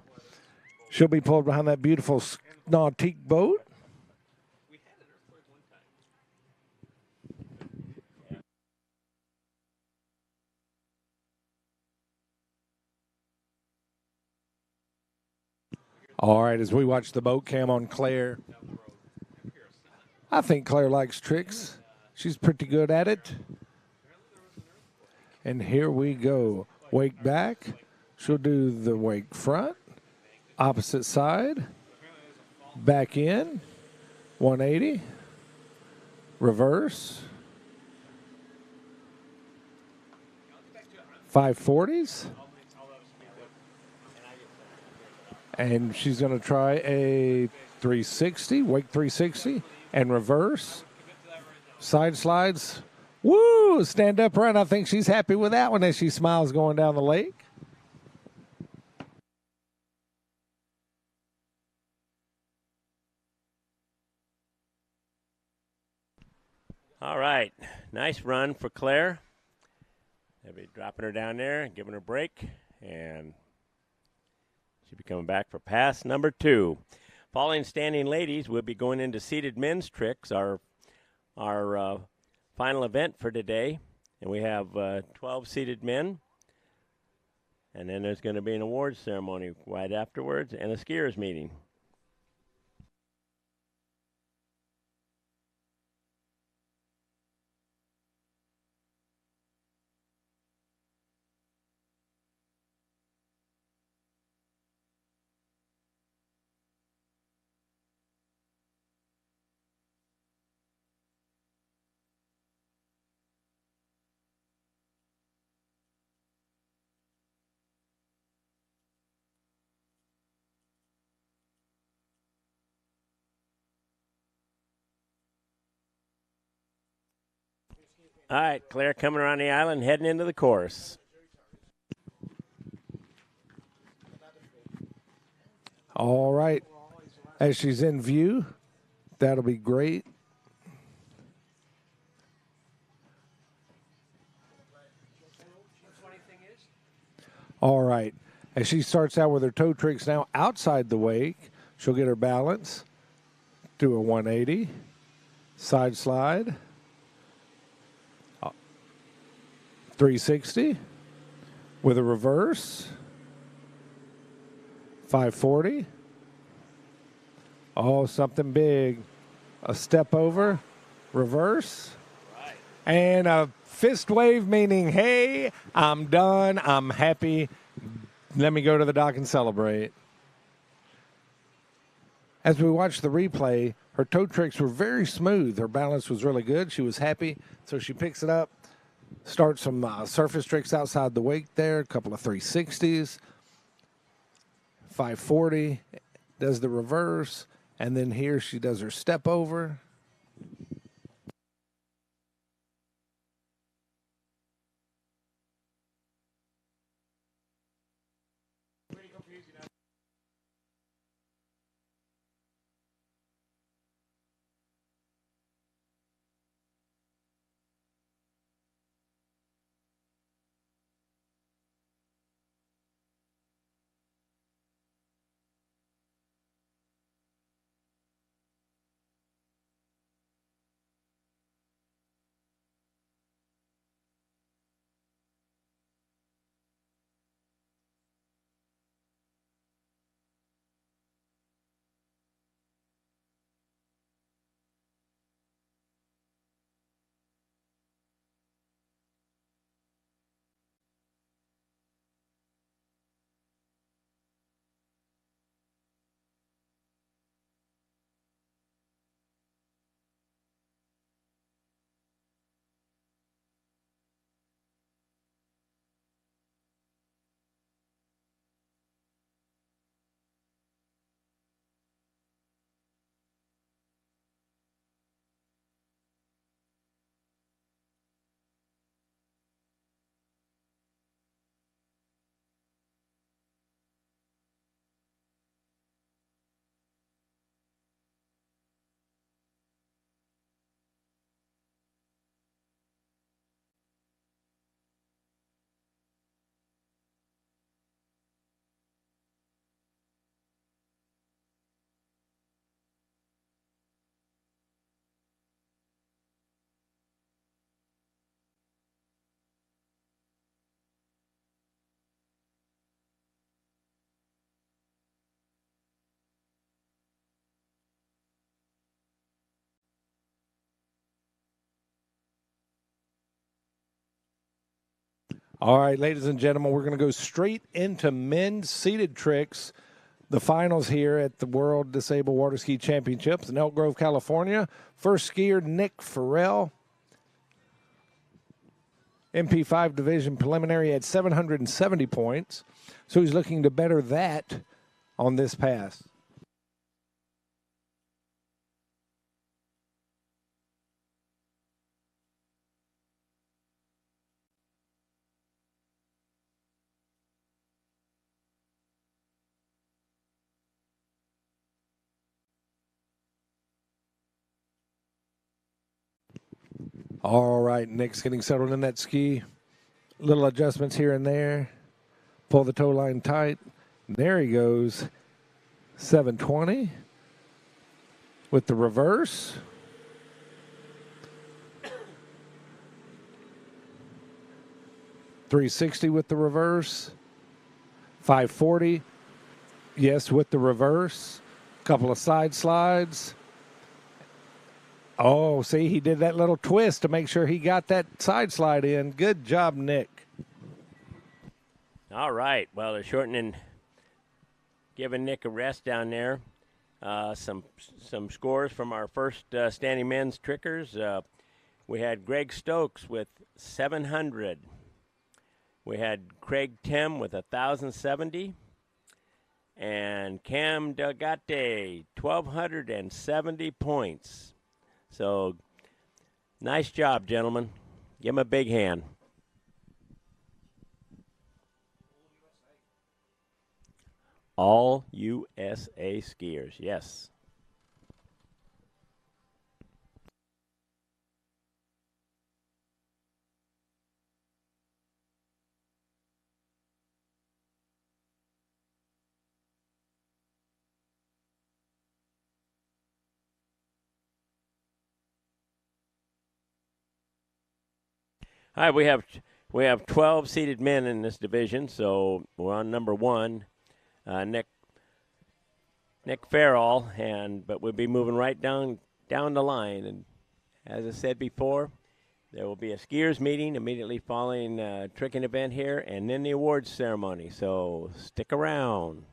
She'll be pulled behind that beautiful nautique boat. All right, as we watch the boat cam on Claire, I think Claire likes tricks. She's pretty good at it. And here we go. Wake back. She'll do the wake front. Opposite side. Back in. 180. Reverse. 540s. And she's going to try a 360, wake 360, and reverse. Side slides. Woo! Stand up run. I think she's happy with that one as she smiles going down the lake. All right. Nice run for Claire. They'll be dropping her down there and giving her a break. And she'll be coming back for pass number 2. Following standing ladies, we'll be going into seated men's tricks, our final event for today. And we have 12 seated men. And then there's going to be an awards ceremony right afterwards and a skiers meeting. All right, Claire coming around the island, heading into the course. All right. As she's in view, that'll be great. All right. As she starts out with her toe tricks now outside the wake, she'll get her balance, do a 180, side slide, 360 with a reverse, 540. Oh, something big. A step over, reverse, and a fist wave meaning, hey, I'm done, I'm happy, let me go to the dock and celebrate. As we watched the replay, her toe tricks were very smooth. Her balance was really good. She was happy, so she picks it up, starts some surface tricks outside the wake there, a couple of 360s, 540, does the reverse, and then here she does her step over. All right, ladies and gentlemen, we're going to go straight into men's seated tricks. The finals here at the World Disabled Waterski Championships in Elk Grove, California. First skier, Nick Farrell. MP5 division preliminary at 770 points. So he's looking to better that on this pass. All right, Nick's getting settled in that ski. Little adjustments here and there. Pull the toe line tight. There he goes. 720 with the reverse. .360 with the reverse. 540. Yes, with the reverse. Couple of side slides. Oh, see, he did that little twist to make sure he got that side slide in. Good job, Nick. All right. Well, they're shortening, giving Nick a rest down there. Some scores from our first standing men's trickers. We had Greg Stokes with 700. We had Craig Tim with 1,070. And Cam Delgate, 1,270 points. So, nice job, gentlemen. Give him a big hand. All USA skiers, yes. All right, we have 12 seated men in this division, so we're on number 1, Nick Farrell, but we'll be moving right down the line. And as I said before, there will be a skiers meeting immediately following a tricking event here, and then the awards ceremony. So stick around.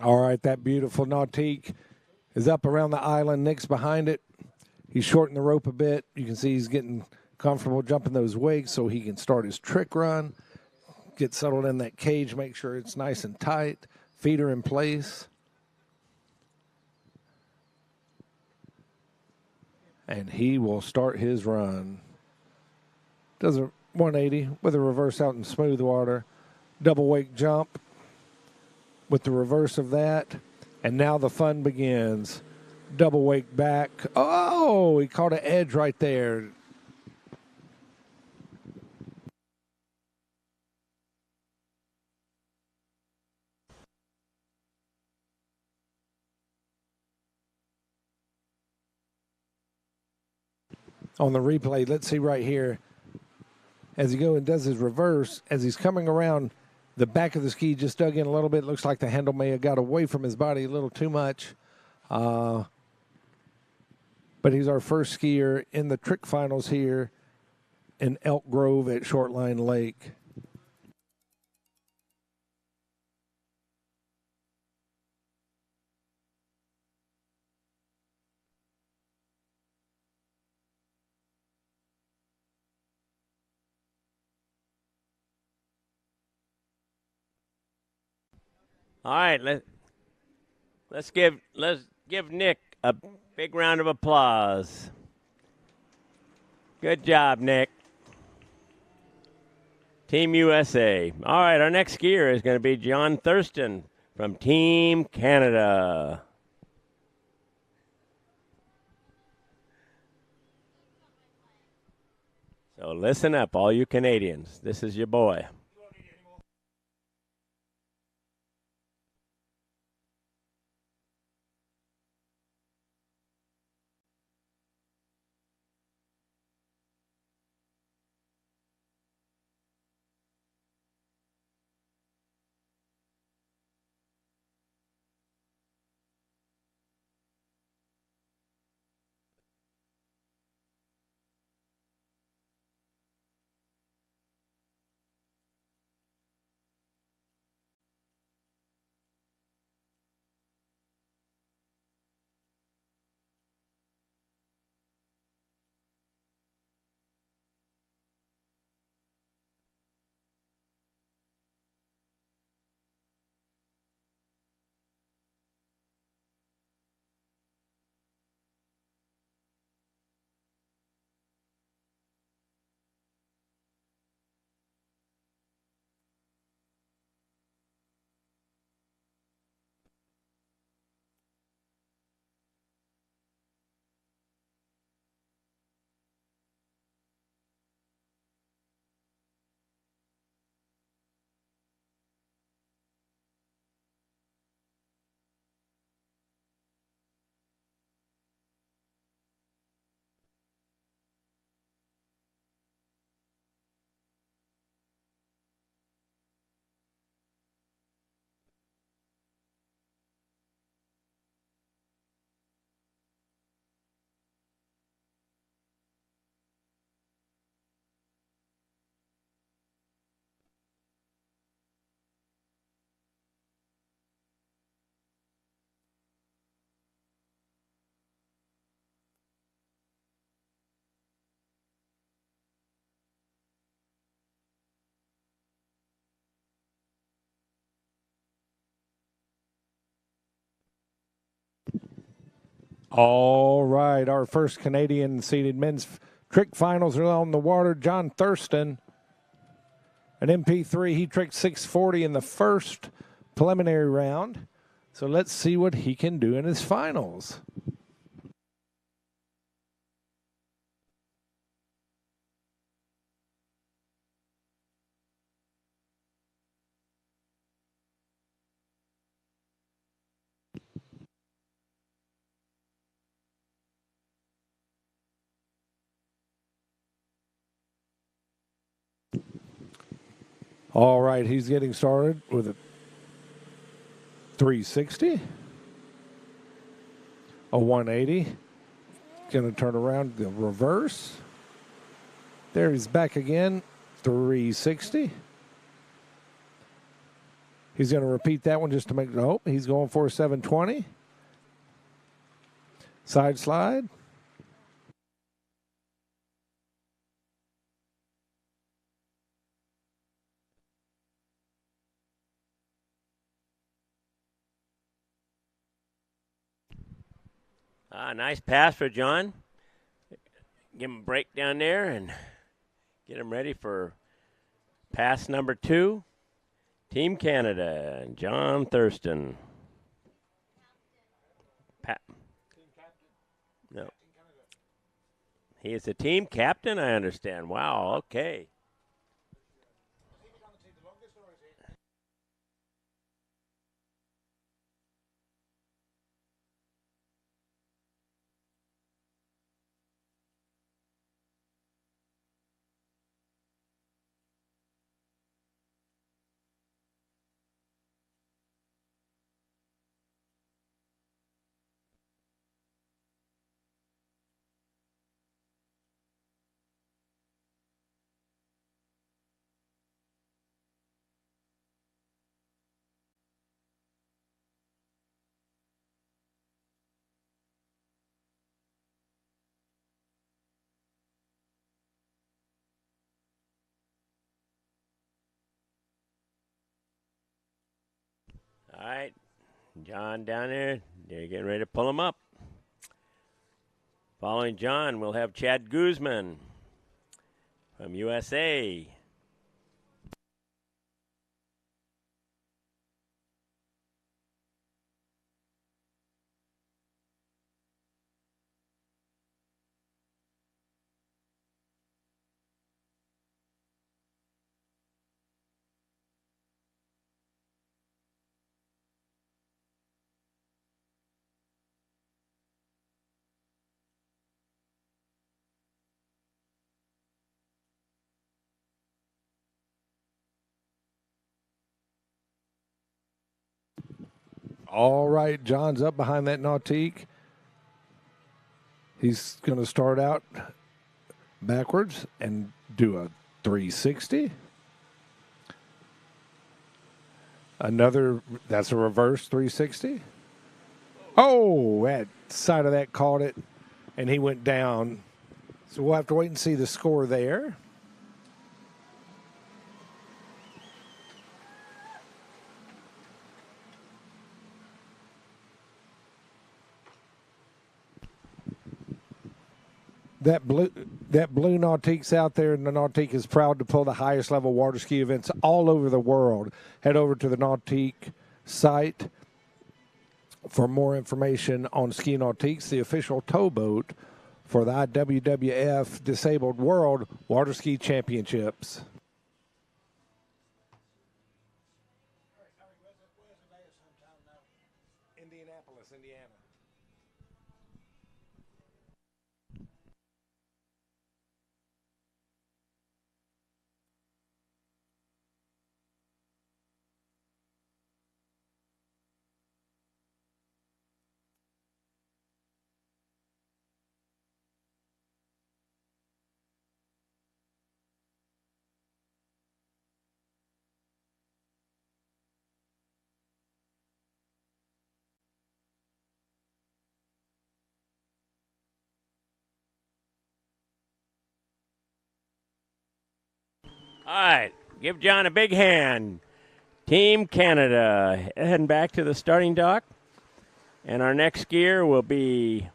All right, that beautiful nautique is up around the island. Nick's behind it. He's shortened the rope a bit. You can see he's getting comfortable jumping those wakes so he can start his trick run, get settled in that cage, make sure it's nice and tight, feet are in place. And he will start his run. Does a 180 with a reverse out in smooth water, double wake jump with the reverse of that, and now the fun begins. Double wake back. Oh, he caught an edge right there. On the replay, let's see right here. As he goes and does his reverse, as he's coming around, the back of the ski just dug in a little bit. Looks like the handle may have got away from his body a little too much. But he's our first skier in the trick finals here in Elk Grove at Shortline Lake. All right, let's give Nick a big round of applause. Good job, Nick. Team USA. All right, our next skier is going to be John Thurston from Team Canada. So listen up, all you Canadians. This is your boy. All right, our first Canadian seeded men's trick finals are on the water. John Thurston, an MP3, he tricked 640 in the first preliminary round. So let's see what he can do in his finals. All right, he's getting started with a 360, a 180. Going to turn around the reverse. There he's back again, 360. He's going to repeat that one just to make, nope, he's going for a 720. Side slide. Nice pass for John. Give him a break down there and get him ready for pass number 2. Team Canada, John Thurston. No. He is a team captain, I understand. Wow, okay. All right, John down there. They're getting ready to pull him up. Following John, we'll have Chad Guzman from USA. All right, John's up behind that nautique. He's going to start out backwards and do a 360. Another, that's a reverse 360. Oh, that side of that caught it, and he went down. So we'll have to wait and see the score there. That blue Nautique's out there, and the Nautique is proud to pull the highest level water ski events all over the world. Head over to the Nautique site for more information on Ski Nautiques, the official towboat for the IWWF Disabled World Water Ski Championships. Indianapolis, Indiana. All right, give John a big hand. Team Canada heading back to the starting dock. And our next skier will be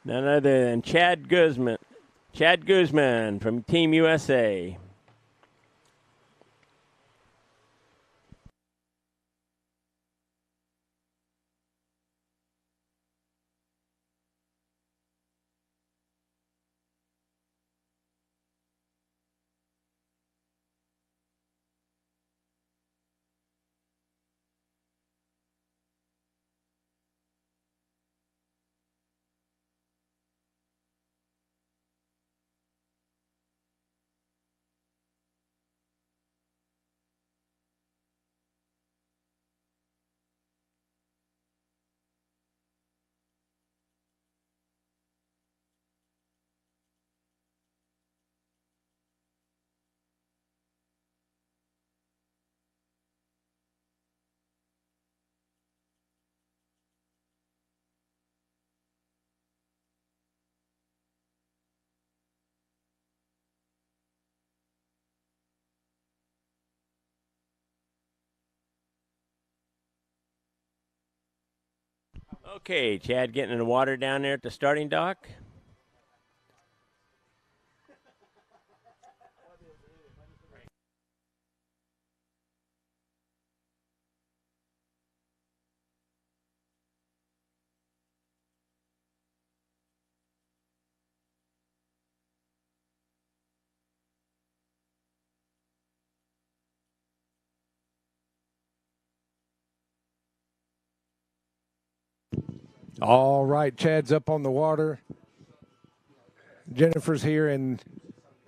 None other than Chad Guzman. Chad Guzman from Team USA. Okay, Chad getting in the water down there at the starting dock. All right, Chad's up on the water. Jennifer's here in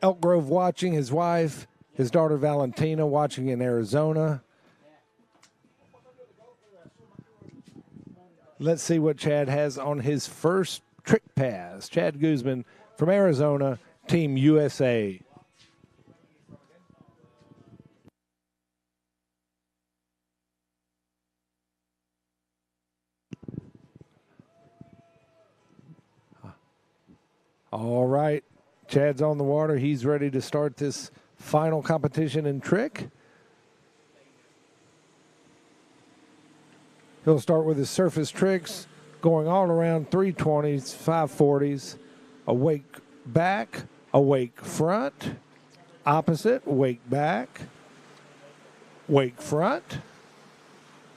Elk Grove watching, his wife, his daughter Valentina watching in Arizona. Let's see what Chad has on his first trick pass. Chad Guzman from Arizona, Team USA. All right, Chad's on the water. He's ready to start this final competition in trick. He'll start with his surface tricks, going all around 320s, 540s, a wake back, a wake front, opposite, wake back, wake front.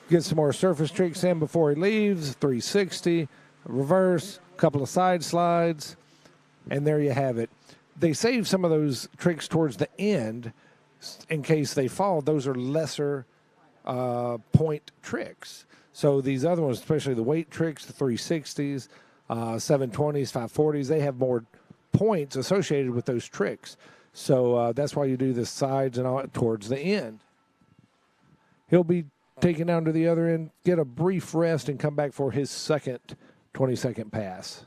Get some more surface tricks in before he leaves, 360, reverse, couple of side slides, and there you have it. They save some of those tricks towards the end in case they fall. Those are lesser point tricks. So these other ones, especially the weight tricks, the 360s, 720s, 540s, they have more points associated with those tricks. So that's why you do the sides and all towards the end. He'll be taken down to the other end, get a brief rest, and come back for his second 20-second pass.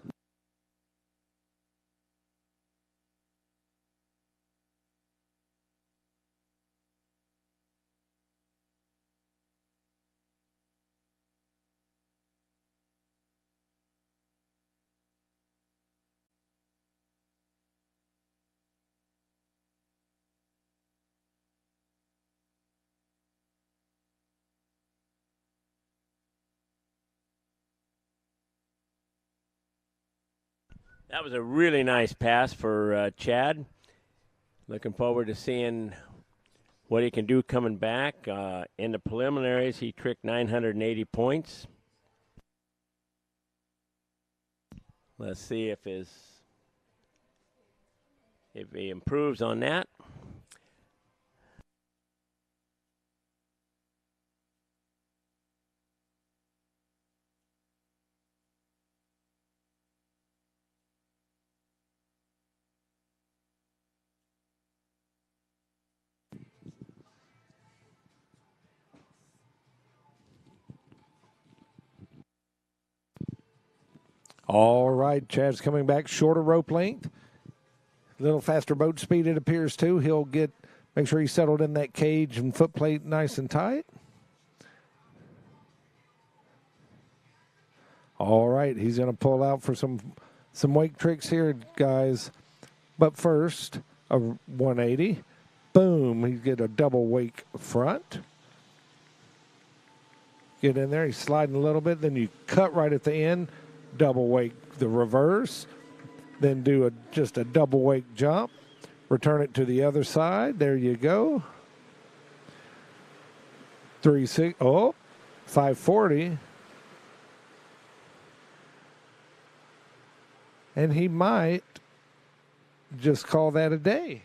That was a really nice pass for Chad. Looking forward to seeing what he can do coming back. In the preliminaries, he tricked 980 points. Let's see if he improves on that. All right, Chad's coming back, shorter rope length, a little faster boat speed it appears too. He'll make sure he's settled in that cage and foot plate nice and tight. All right, he's going to pull out for some wake tricks here, guys. But first, a 180. Boom, he get a double wake front. Get in there, he's sliding a little bit, then you cut right at the end. double wake the reverse, then do just a double wake jump, return it to the other side. There you go. 540. And he might just call that a day.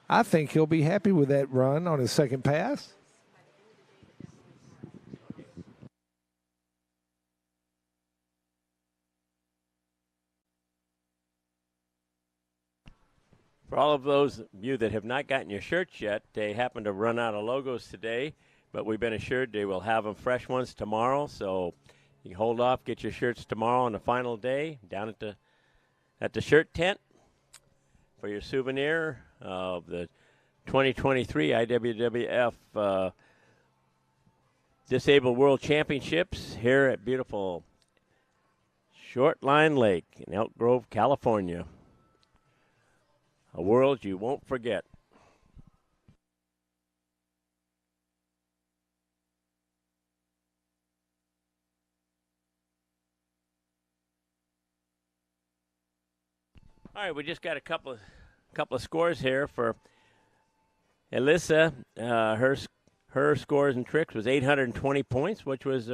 I think he'll be happy with that run on his second pass. For all of those of you that have not gotten your shirts yet, they happen to run out of logos today, but we've been assured they will have them fresh ones tomorrow. So you can hold off, get your shirts tomorrow on the final day down at the shirt tent for your souvenir of the 2023 IWWF Disabled World Championships here at beautiful Shortline Lake in Elk Grove, California. A world you won't forget. All right, we just got a couple of scores here for Alyssa. Her scores and tricks was 820 points, which was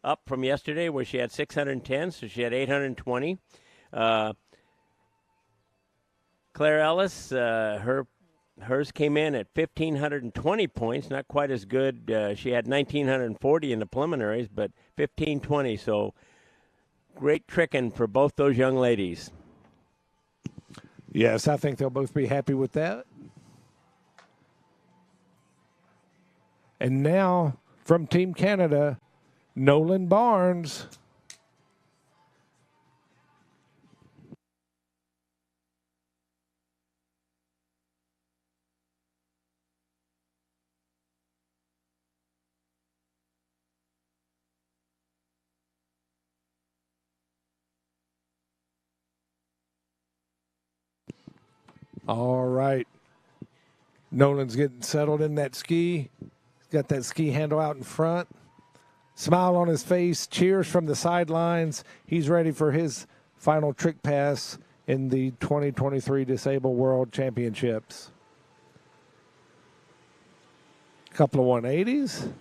up from yesterday where she had 610, so she had 820. Claire Ellis, hers came in at 1,520 points, not quite as good. She had 1,940 in the preliminaries, but 1,520. So great tricking for both those young ladies. Yes, I think they'll both be happy with that. And now from Team Canada, Nolan Barnes. All right. Nolan's getting settled in that ski. He's got that ski handle out in front. Smile on his face. Cheers from the sidelines. He's ready for his final trick pass in the 2023 Disabled World Championships. Couple of 180s.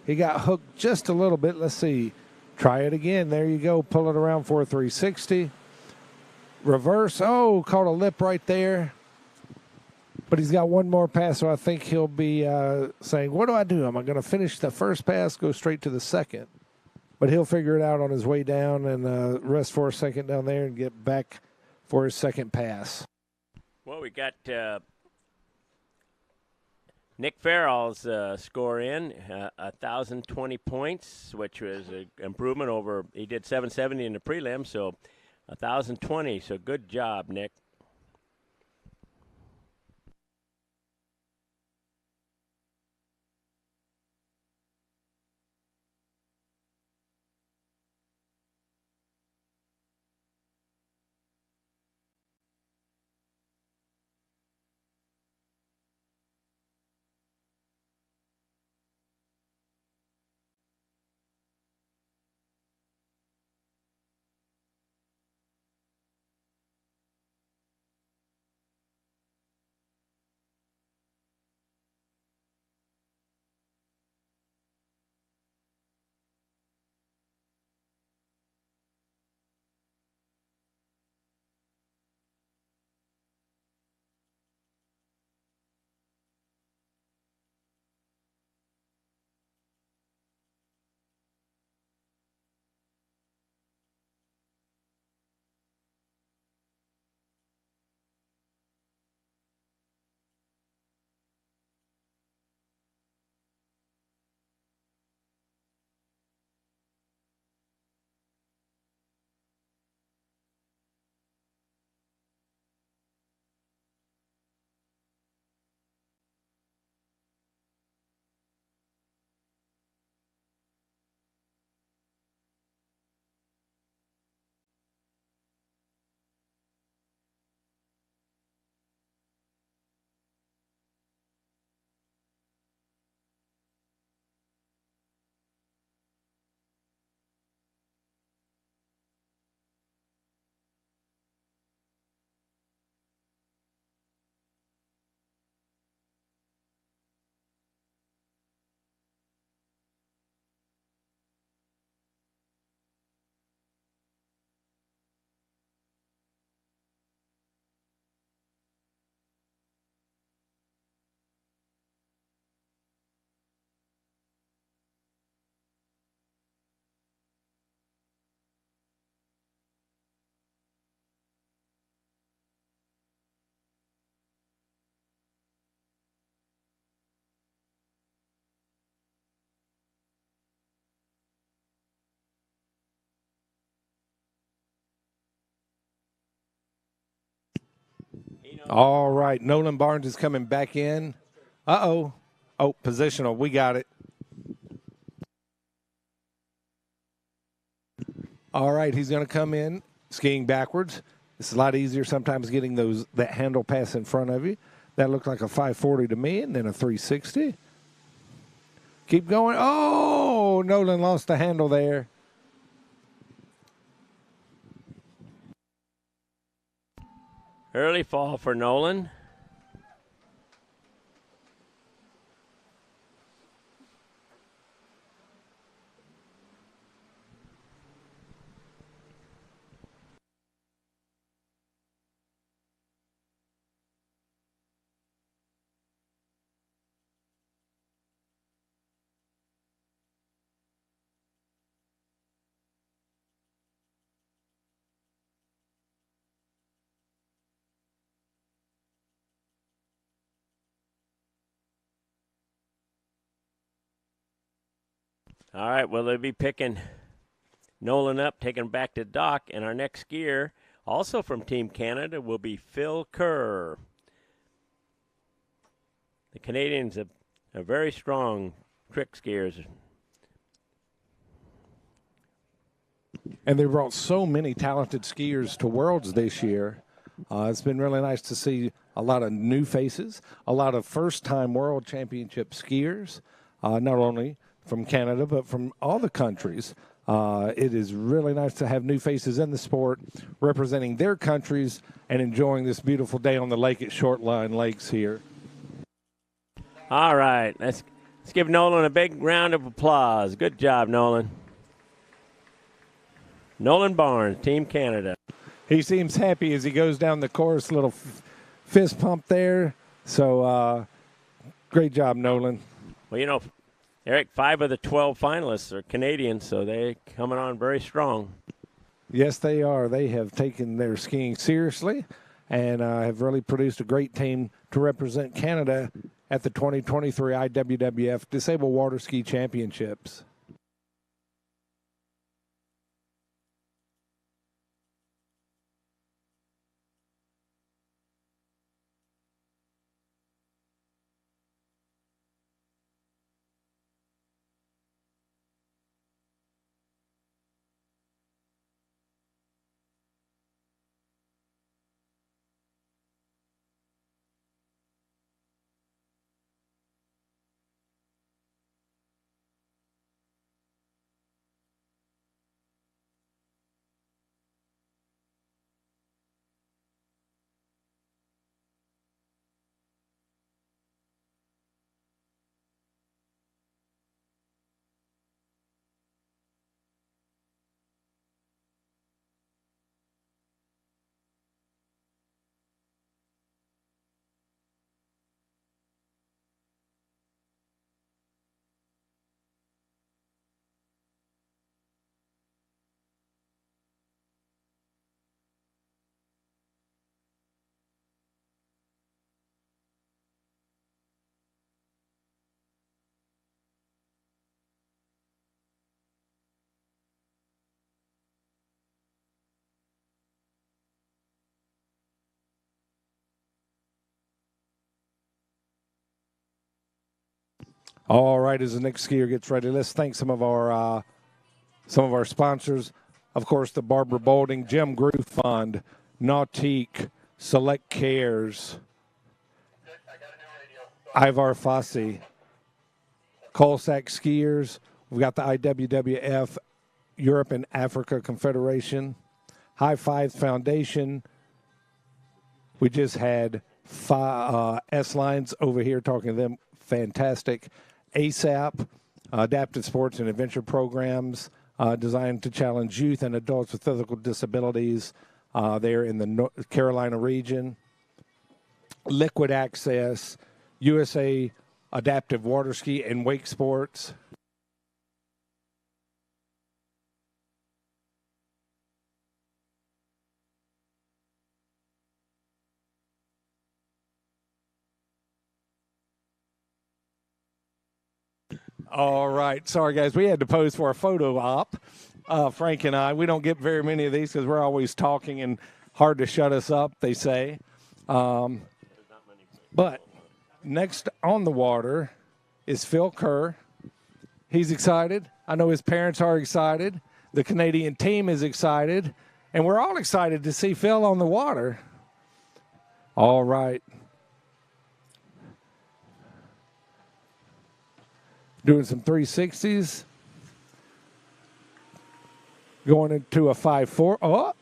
He got hooked just a little bit. Let's see. Try it again. There you go. Pull it around for a 360. Reverse. Oh, caught a lip right there. But he's got one more pass, so I think he'll be saying, what do I do? Am I going to finish the first pass, go straight to the second? But he'll figure it out on his way down and rest for a second down there and get back for his second pass. Well, we got Nick Farrell's score in, 1,020 points, which was an improvement over, he did 770 in the prelim, so 1,020, so good job, Nick. All right, Nolan Barnes is coming back in. Uh-oh. Oh, positional. We got it. All right, he's going to come in skiing backwards. It's a lot easier sometimes getting that handle pass in front of you. That looked like a 540 to me, and then a 360. Keep going. Oh, Nolan lost the handle there. Early fall for Nolan. All right, well, they'll be picking Nolan up, taking him back to dock, and our next skier, also from Team Canada, will be Phil Kerr. The Canadians are very strong trick skiers. And they brought so many talented skiers to Worlds this year. It's been really nice to see a lot of new faces, a lot of first-time World Championship skiers, not only from Canada, but from all the countries. It is really nice to have new faces in the sport representing their countries and enjoying this beautiful day on the lake at Shortline Lakes here. All right, let's give Nolan a big round of applause. Good job, Nolan. Nolan Barnes, Team Canada. He seems happy as he goes down the course, little fist pump there. So great job, Nolan. Well, you know, Eric, 5 of the 12 finalists are Canadian, so they're coming on very strong. Yes, they are. They have taken their skiing seriously and have really produced a great team to represent Canada at the 2023 IWWF Disabled Waterski Championships. All right, as the next skier gets ready, let's thank some of our sponsors. Of course, the Barbara Bolding, Jim Groove Fund, Nautique, Select Cares, Ivar Fossey, Colsack Skiers. We've got the IWWF Europe and Africa Confederation, High Fives Foundation. We just had S-Lines over here talking to them. Fantastic. ASAP, Adaptive Sports and Adventure Programs, designed to challenge youth and adults with physical disabilities there in the North Carolina region. Liquid Access, USA Adaptive Waterski and Wake Sports. All right. Sorry, guys. We had to pose for a photo op, Frank and I. We don't get very many of these because we're always talking and hard to shut us up, they say. But next on the water is Phil Kerr. He's excited. I know his parents are excited. The Canadian team is excited. And we're all excited to see Phil on the water. All right. Doing some 360s. Going into a 540.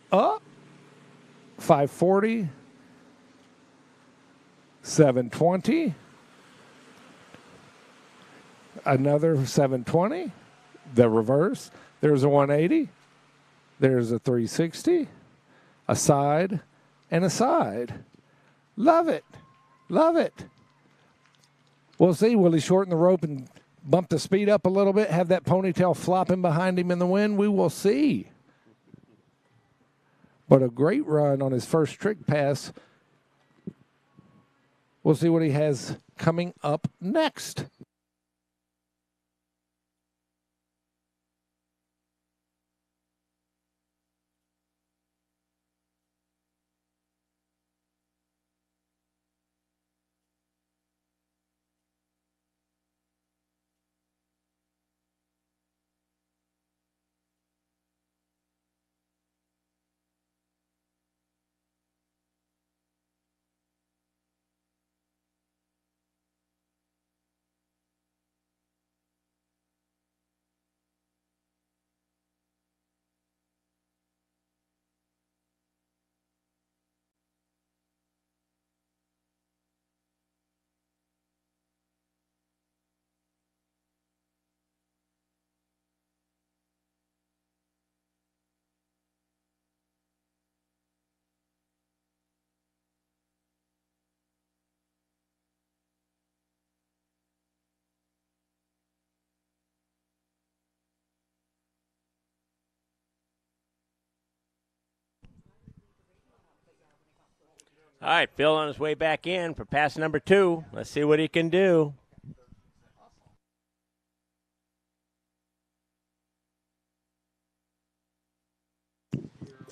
540. 720. Another 720. The reverse. There's a 180. There's a 360. A side and a side. Love it. Love it. We'll see. Will he shorten the rope and bump the speed up a little bit, have that ponytail flopping behind him in the wind? We will see. But a great run on his first trick pass. We'll see what he has coming up next. All right, Phil on his way back in for pass number 2. Let's see what he can do.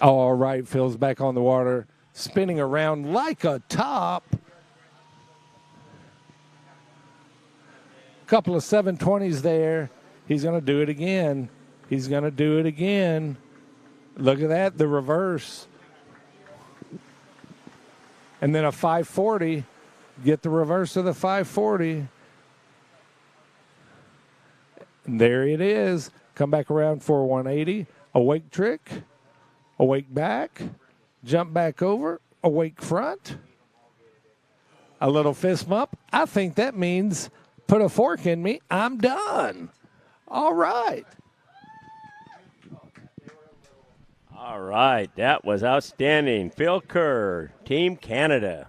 All right, Phil's back on the water, spinning around like a top. Couple of 720s there. He's going to do it again. He's going to do it again. Look at that, the reverse. And then a 540. Get the reverse of the 540. And there it is. Come back around for a 180. A wake trick. A wake back. Jump back over. A wake front. A little fist bump. I think that means put a fork in me. I'm done. All right. All right, that was outstanding. Phil Kerr, Team Canada.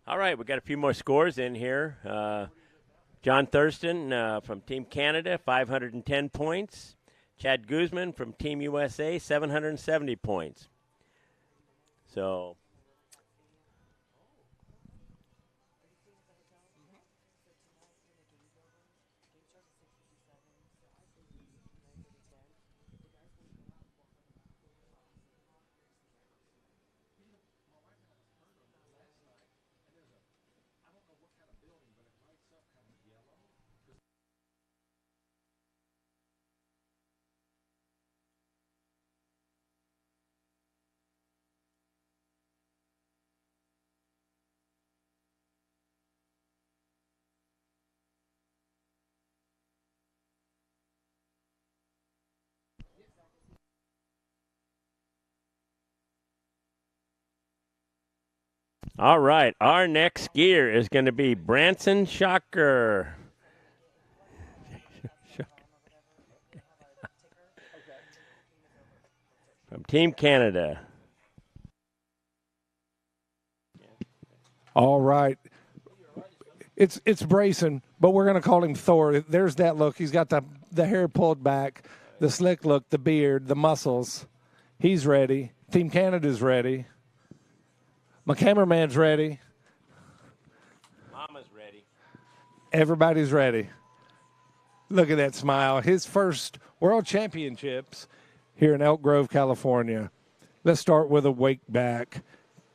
All right, we got a few more scores in here. John Thurston from Team Canada, 510 points. Chad Guzman from Team USA, 770 points. So all right, our next skier is going to be Branson Shocker. From Team Canada. All right. It's Brayson, but we're going to call him Thor. There's that look. He's got the hair pulled back, the slick look, the beard, the muscles. He's ready. Team Canada's ready. My cameraman's ready. Mama's ready. Everybody's ready. Look at that smile. His first World Championships here in Elk Grove, California. Let's start with a wake back.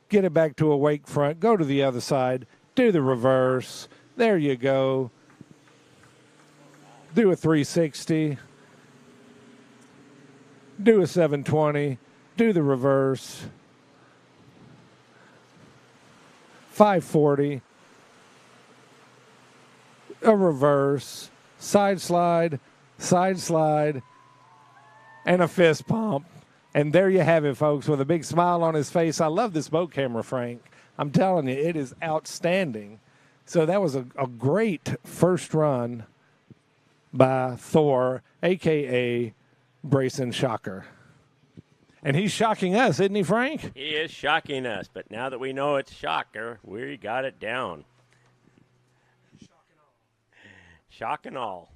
Get it back to a wake front. Go to the other side. Do the reverse. There you go. Do a 360. Do a 720. Do the reverse. 540. A reverse. Side slide. Side slide. And a fist pump. And there you have it, folks, with a big smile on his face. I love this boat camera, Frank. I'm telling you, it is outstanding. So that was a great first run by Thor, a.k.a. Brayson Shocker. And he's shocking us, isn't he, Frank? He is shocking us, but now that we know it's Shocker, we got it down. Shock and all.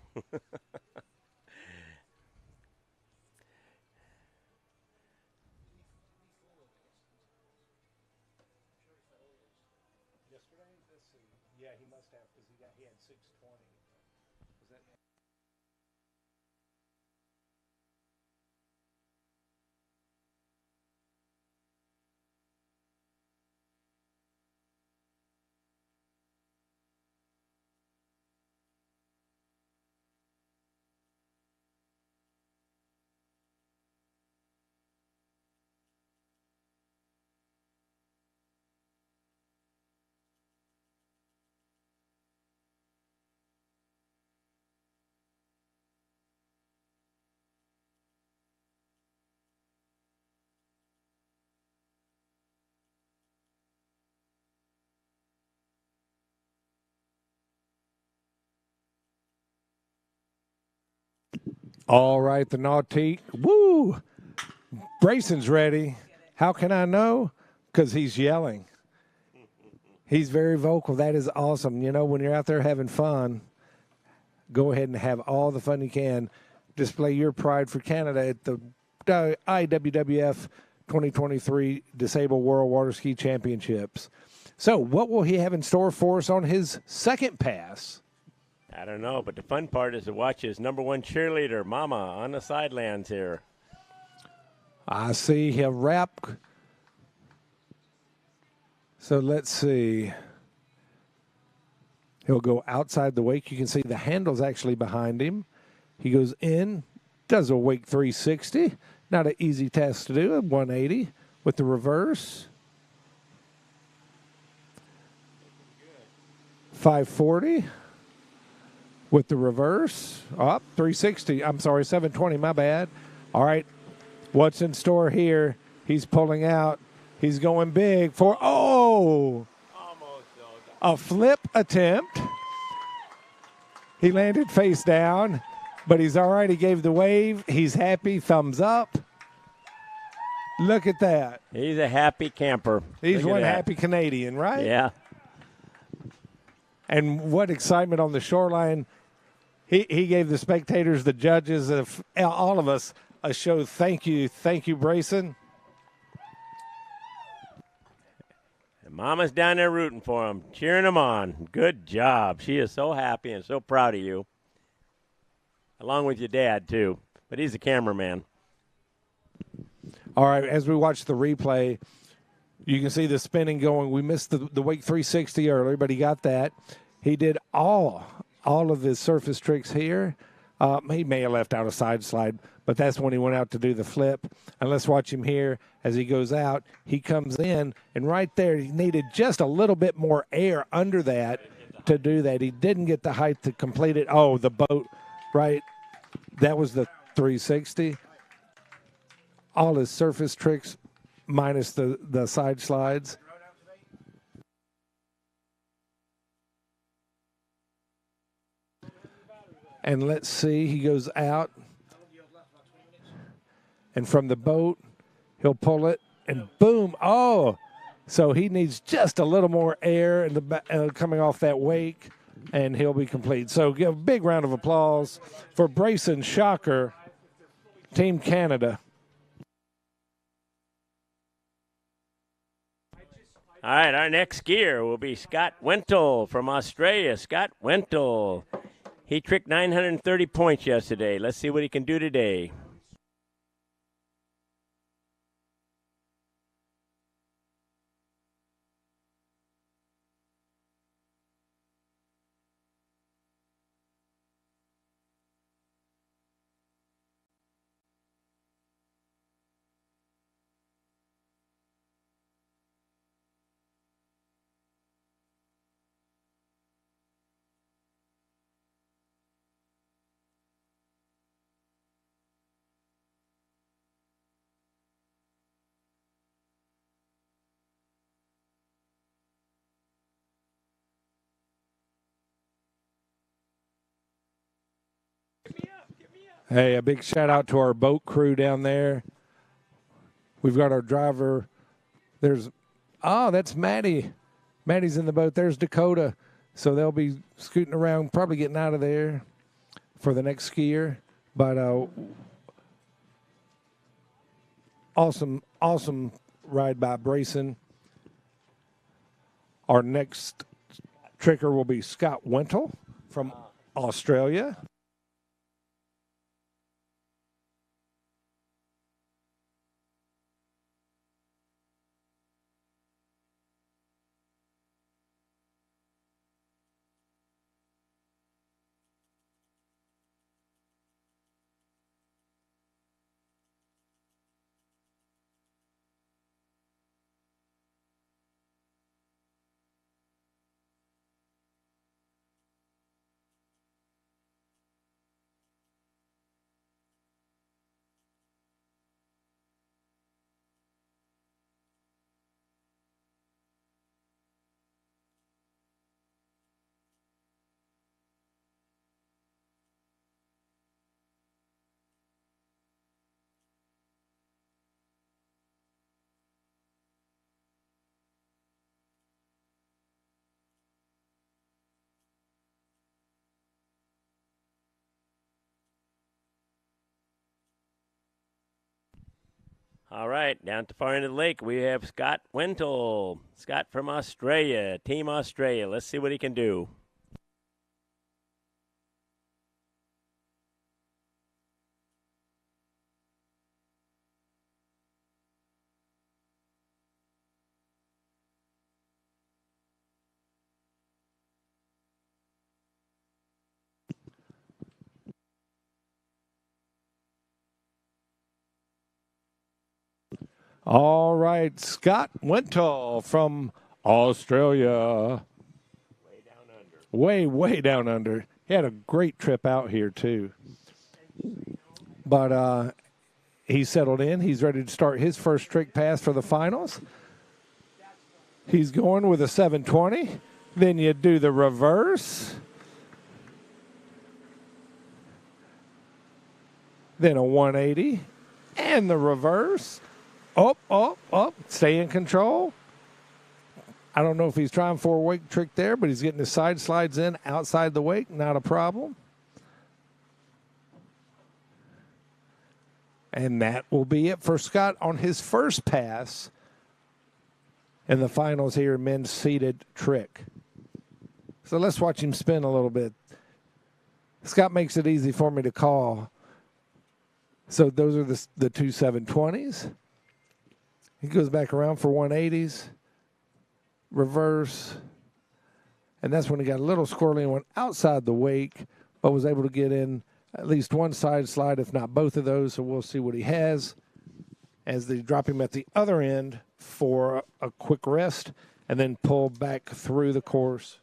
Yeah, he must have because he had 620. Was that? All right, the Nautique. Woo! Brayson's ready. How can I know? Because he's yelling. He's very vocal. That is awesome. You know, when you're out there having fun, go ahead and have all the fun you can. Display your pride for Canada at the IWWF 2023 Disabled World Water Ski Championships. So what will he have in store for us on his second pass? I don't know, but the fun part is to watch his number one cheerleader, Mama, on the sidelines here. I see he'll wrap. So let's see. He'll go outside the wake. You can see the handle's actually behind him. He goes in, does a wake 360. Not an easy task to do, a 180 with the reverse. 540. With the reverse, up 360. I'm sorry, 720, my bad. All right, what's in store here? He's pulling out. He's going big for, a flip attempt. He landed face down, but he's all right. He gave the wave. He's happy, thumbs up. Look at that. He's a happy camper. He's one happy Canadian, right? Yeah. And what excitement on the shoreline. he gave the spectators, the judges, all of us a show. Thank you, Brayson. And Mama's down there rooting for him, cheering him on. Good job. She is so happy and so proud of you, along with your dad too. But he's the cameraman. All right, as we watch the replay, you can see the spinning going. We missed the wake 360 earlier, but he got that. He did all of his surface tricks here. He may have left out a side slide, but that's when he went out to do the flip. And let's watch him here as he goes out. He comes in, and right there he needed just a little bit more air under that to do that. He didn't get the height to complete it. Oh, the boat, right? That was the 360. All his surface tricks minus the side slides. And let's see, he goes out. And from the boat, he'll pull it, and boom. Oh, so he needs just a little more air in the coming off that wake, and he'll be complete. So give a big round of applause for Brayson Shocker, Team Canada. All right, our next skier will be Scott Wentel from Australia. Scott Wentel. He tricked 930 points yesterday. Let's see what he can do today. Hey, a big shout out to our boat crew down there. We've got our driver. That's Maddie. Maddie's in the boat. There's Dakota. So they'll be scooting around, probably getting out of there for the next skier. But awesome ride by Brayson. Our next tricker will be Scott Wentel from Australia. All right, down at the far end of the lake, we have Scott Wentel. Scott from Australia, Team Australia. Let's see what he can do. All right, Scott Wentel from Australia. Way down Way, under. way down under. He had a great trip out here, too. But he settled in. He's ready to start his first trick pass for the finals. He's going with a 720. Then you do the reverse. Then a 180. And the reverse. Up. Stay in control. I don't know if he's trying for a wake trick there, but he's getting his side slides in outside the wake. Not a problem. And that will be it for Scott on his first pass in the finals here, men's seated trick. So let's watch him spin a little bit. Scott makes it easy for me to call. So those are the two 720s. He goes back around for 180s. Reverse. And that's when he got a little squirrely and went outside the wake, but was able to get in at least one side slide, if not both of those. So we'll see what he has as they drop him at the other end for a quick rest and then pull back through the course.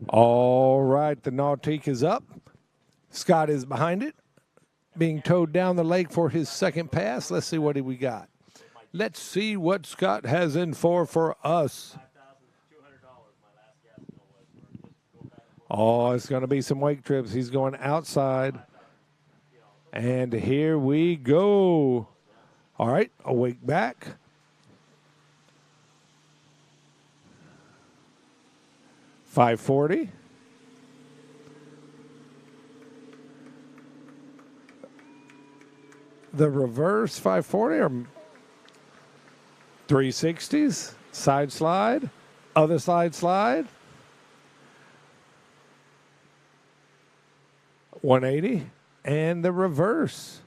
All right, the Nautique is up. Scott is behind it, being towed down the lake for his second pass. Let's see what we got. Let's see what Scott has in for us. Oh, it's going to be some wake trips. He's going outside. And here we go. All right, a wake back. $540. The reverse $540 or 360s, side slide, other side slide. 180 and the reverse.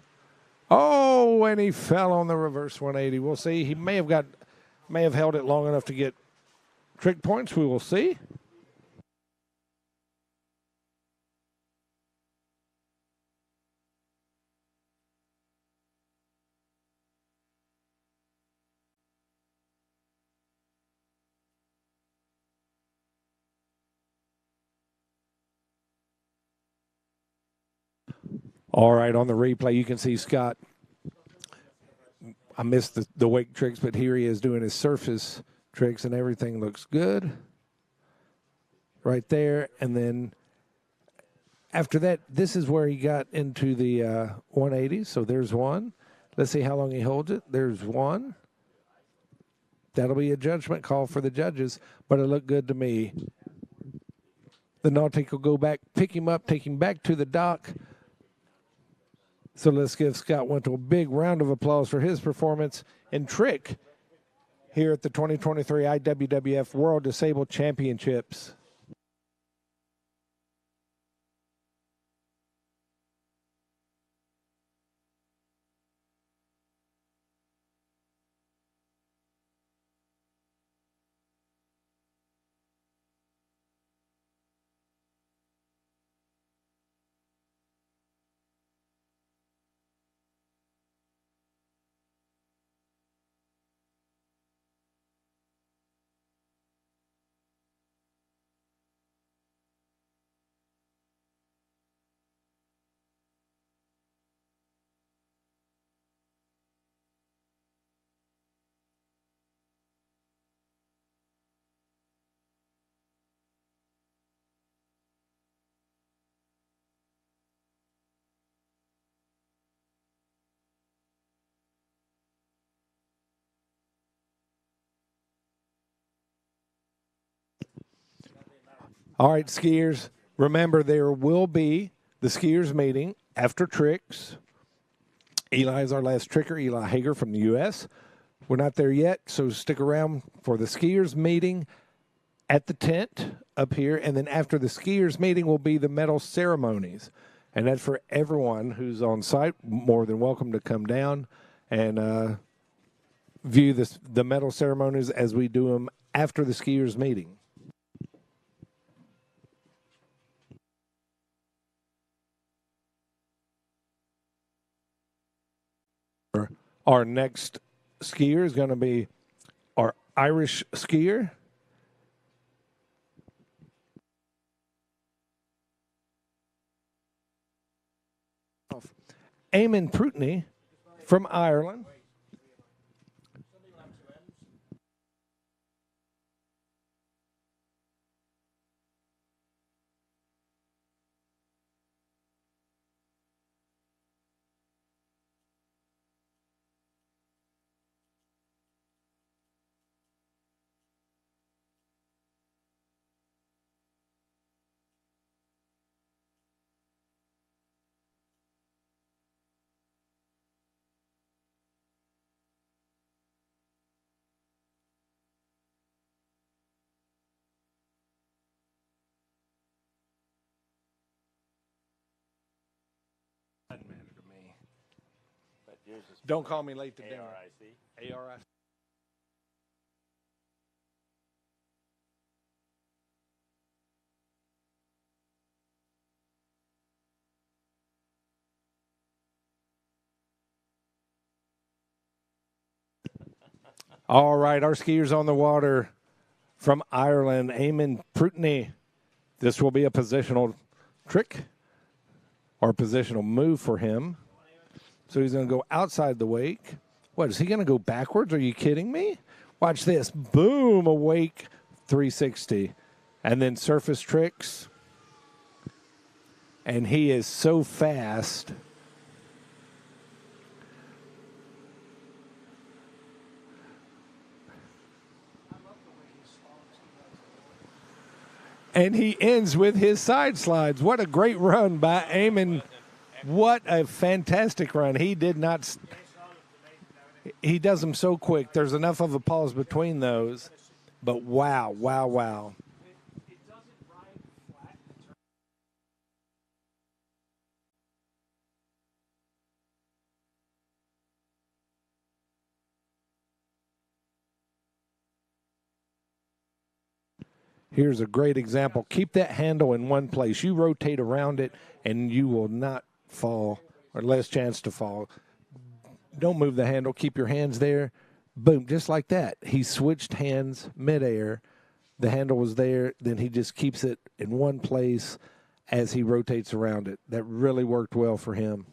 Oh, and he fell on the reverse 180. We'll see. He may have held it long enough to get trick points. We will see. All right, on the replay, you can see Scott. I missed the wake tricks, but here he is doing his surface tricks, and everything looks good right there. And then after that, this is where he got into the 180s. So there's one. Let's see how long he holds it. There's one. That'll be a judgment call for the judges, but it looked good to me. The Nautic will go back, pick him up, take him back to the dock. So let's give Scott Wintle a big round of applause for his performance and trick here at the 2023 IWWF World Disabled Championships. All right, skiers, remember there will be the skiers meeting after tricks. Eli is our last tricker, Eli Hager from the U.S. We're not there yet, so stick around for the skiers meeting at the tent up here, and then after the skiers meeting will be the medal ceremonies. And that's for everyone who's on site, more than welcome to come down and view the medal ceremonies as we do them after the skiers meeting. Our next skier is going to be our Irish skier. Eamon Prutney from Ireland. Don't call me late to dinner. ARIC. ARIC. All right, our skiers on the water from Ireland, Eamon Prutney. This will be a positional trick or positional move for him. So he's going to go outside the wake. What, is he going to go backwards? Are you kidding me? Watch this. Boom, a wake 360. And then surface tricks. And he is so fast. And he ends with his side slides. What a great run by Eamon. What a fantastic run. He did not. He does them so quick. There's enough of a pause between those. But wow, wow, wow. Here's a great example. Keep that handle in one place. You rotate around it, and you will not fall or less chance to fall. Don't move the handle. Keep your hands there. Boom, just like that. He switched hands midair. The handle was there. Then he just keeps it in one place as he rotates around it. That really worked well for him.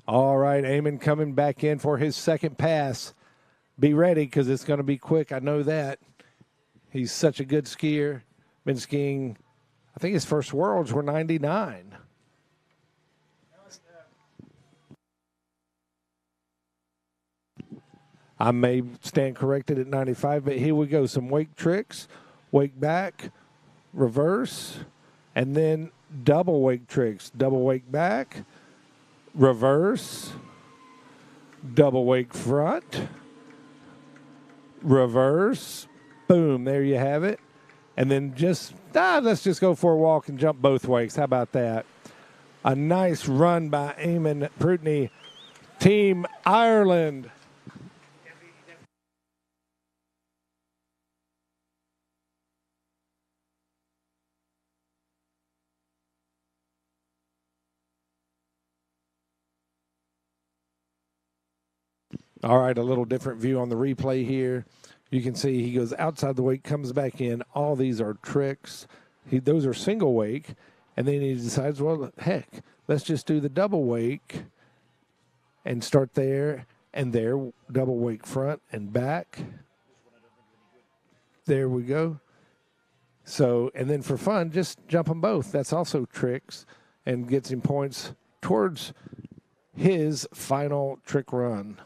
All right, Eamon coming back in for his second pass. Be ready because it's going to be quick. I know that. He's such a good skier. Been skiing, I think his first Worlds were 99. I may stand corrected at 95, but here we go. Some wake tricks, wake back, reverse, and then double wake tricks. Double wake back, reverse, double wake front, reverse, boom, there you have it. And then let's just go for a walk and jump both wakes. How about that? A nice run by Eamon Prutney, Team Ireland. All right, a little different view on the replay here. You can see he goes outside the wake, comes back in. All these are tricks. Those are single wake. And then he decides, well, heck, let's just do the double wake and start there and there. Double wake front and back. There we go. So, and then for fun, just jump them both. That's also tricks and gets him points towards his final trick run.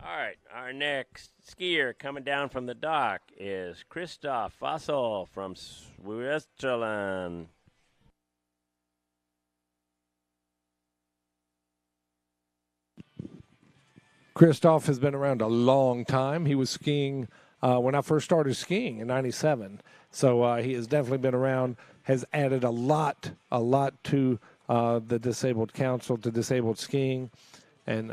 All right, our next skier coming down from the dock is Christoph Fassel from Switzerland. Christoph has been around a long time. He was skiing when I first started skiing in 97. So he has definitely been around, has added a lot to the Disabled Council, to disabled skiing. And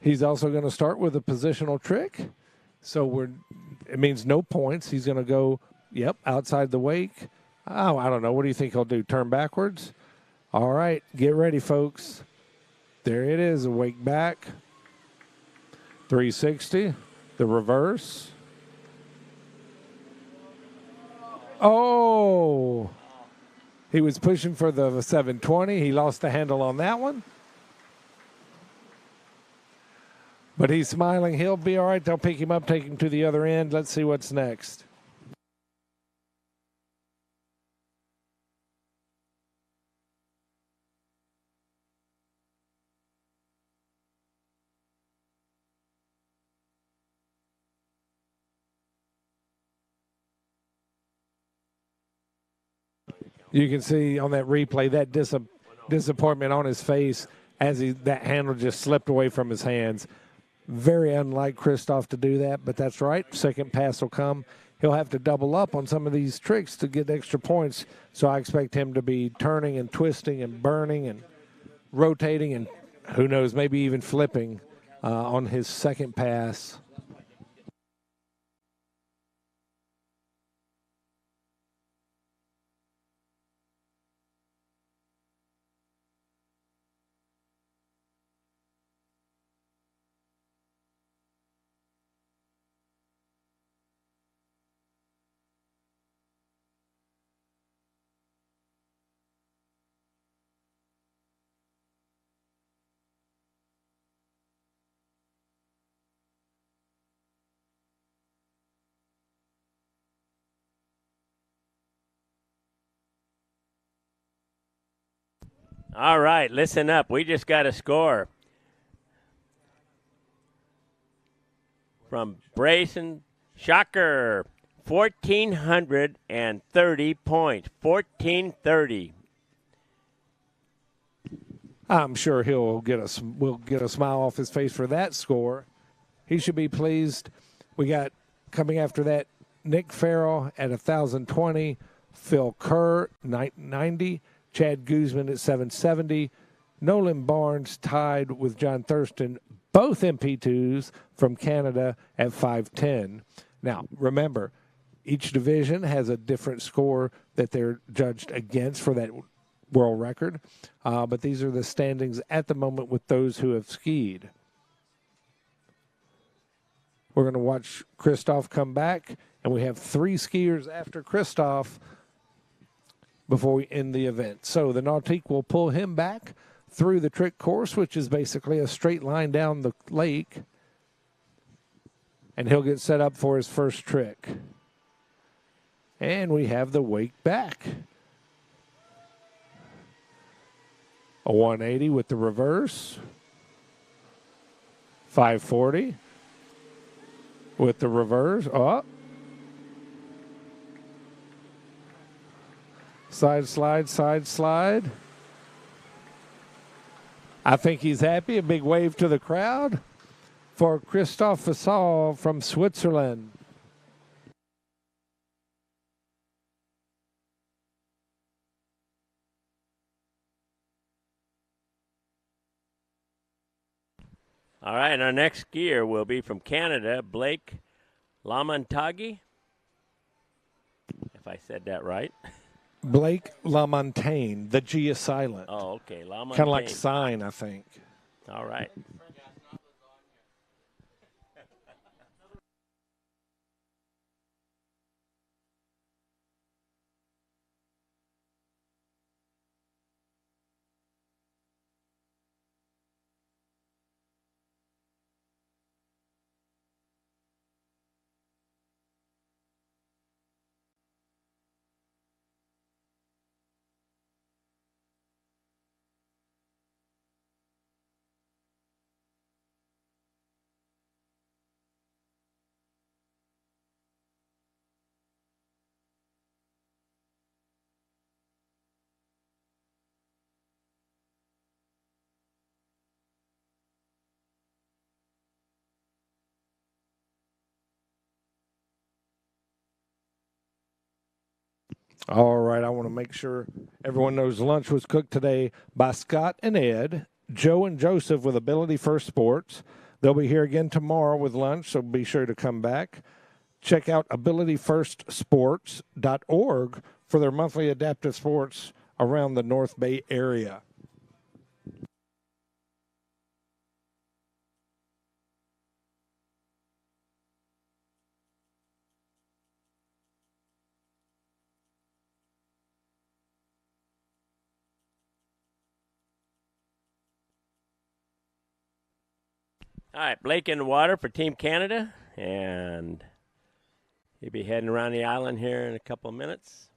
he's also going to start with a positional trick. So it means no points. He's going to go, outside the wake. Oh, I don't know. What do you think he'll do? Turn backwards? All right, get ready, folks. There it is, a wake back. 360, the reverse. Oh, he was pushing for the 720. He lost the handle on that one. But he's smiling. He'll be all right. They'll pick him up, take him to the other end. Let's see what's next. You can see on that replay that disappointment on his face as that handle just slipped away from his hands. Very unlike Christoph to do that, but that's right. Second pass will come. He'll have to double up on some of these tricks to get extra points. So I expect him to be turning and twisting and burning and rotating and who knows, maybe even flipping on his second pass. All right, listen up. We just got a score from Brayson Shocker. 1,430 points. 1,430. I'm sure will get a smile off his face for that score. He should be pleased. We got coming after that Nick Farrell at 1,020, Phil Kerr 990, Chad Guzman at 770, Nolan Barnes tied with John Thurston, both MP2s from Canada at 510. Now, remember, each division has a different score that they're judged against for that world record, but these are the standings at the moment with those who have skied. We're going to watch Christoph come back, and we have 3 skiers after Christoph before we end the event. So the Nautique will pull him back through the trick course, which is basically a straight line down the lake, and he'll get set up for his first trick. And we have the wake back. A 180 with the reverse. 540 with the reverse. Oh. Side slide, side slide. I think he's happy. A big wave to the crowd for Christoph Fassal from Switzerland. All right, our next skier will be from Canada, Blake Lamontagne, if I said that right. Blake LaMontagne. The G is silent. Oh, okay, LaMontagne. Kind of like sign, I think. All right. All right, I want to make sure everyone knows lunch was cooked today by Scott and Ed, Joe and Joseph with Ability First Sports. They'll be here again tomorrow with lunch, so be sure to come back. Check out abilityfirstsports.org for their monthly adaptive sports around the North Bay area. All right, Blake in the water for Team Canada, and he'll be heading around the island here in a couple of minutes.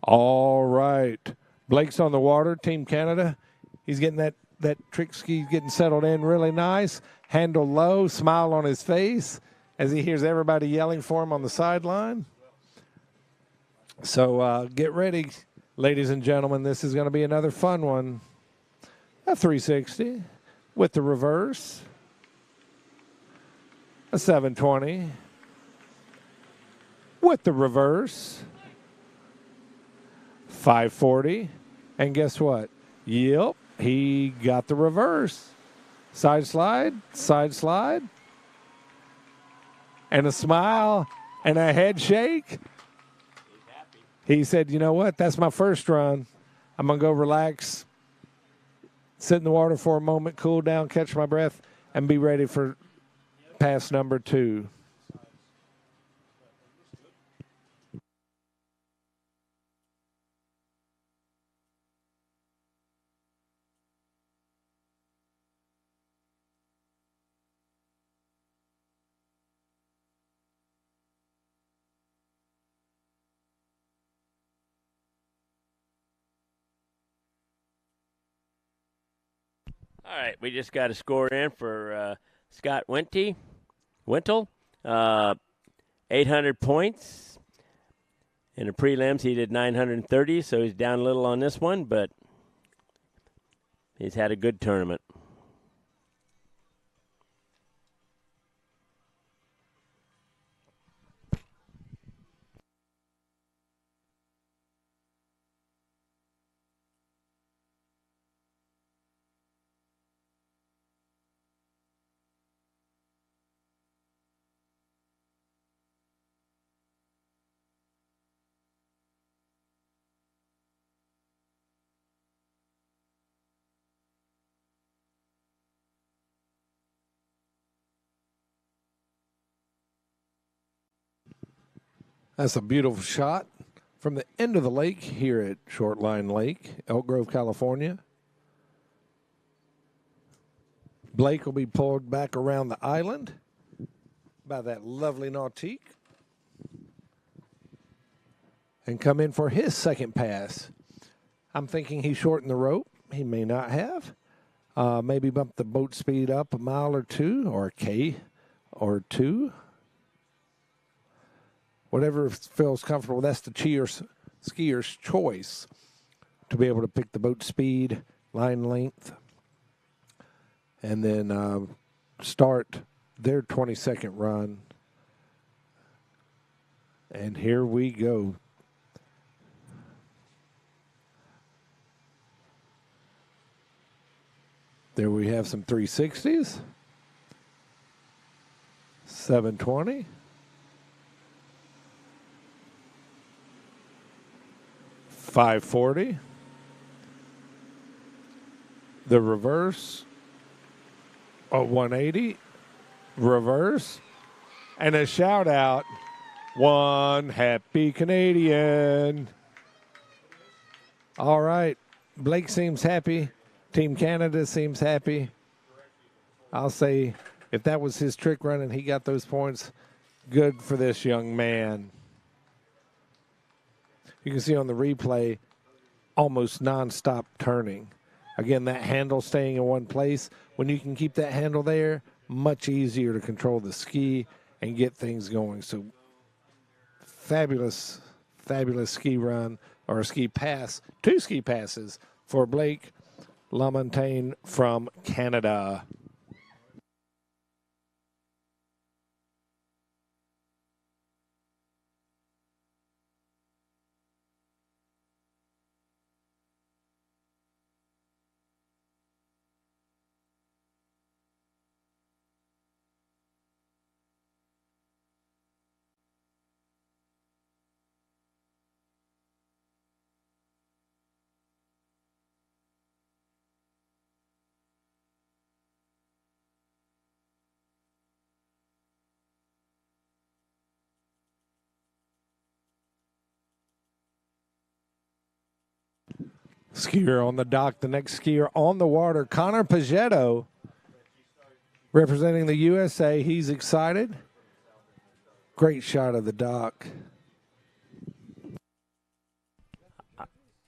All right. Blake's on the water, Team Canada. He's getting that trick ski getting settled in really nice. Handle low, smile on his face as he hears everybody yelling for him on the sideline. So get ready, ladies and gentlemen. This is going to be another fun one. A 360 with the reverse. A 720 with the reverse. 540. And guess what? Yep, he got the reverse. Side slide, and a smile and a head shake. He said, you know what? That's my first run. I'm going to go relax, sit in the water for a moment, cool down, catch my breath, and be ready for pass number 2. All right, we just got a score in for Scott Wintle, 800 points. In the prelims, he did 930, so he's down a little on this one, but he's had a good tournament. That's a beautiful shot from the end of the lake here at Shortline Lake, Elk Grove, California. Blake will be pulled back around the island by that lovely nautique and come in for his second pass. I'm thinking he shortened the rope. He may not have. Maybe bump the boat speed up a mile or 2 or a K or 2. Whatever feels comfortable, that's the skier's choice to be able to pick the boat speed, line length, and then start their 20-second run. And here we go. There we have some 360s. 720. 540. The reverse. 180. Reverse. And a shout out. One happy Canadian. All right. Blake seems happy. Team Canada seems happy. I'll say if that was his trick run and he got those points, good for this young man. You can see on the replay almost nonstop turning. Again, that handle staying in one place. When you can keep that handle there, much easier to control the ski and get things going. So fabulous, fabulous ski run or a ski pass, 2 ski passes for Blake LaMontagne from Canada. Skier on the dock, the next skier on the water, Connor Pagetto, representing the USA. He's excited. Great shot of the dock.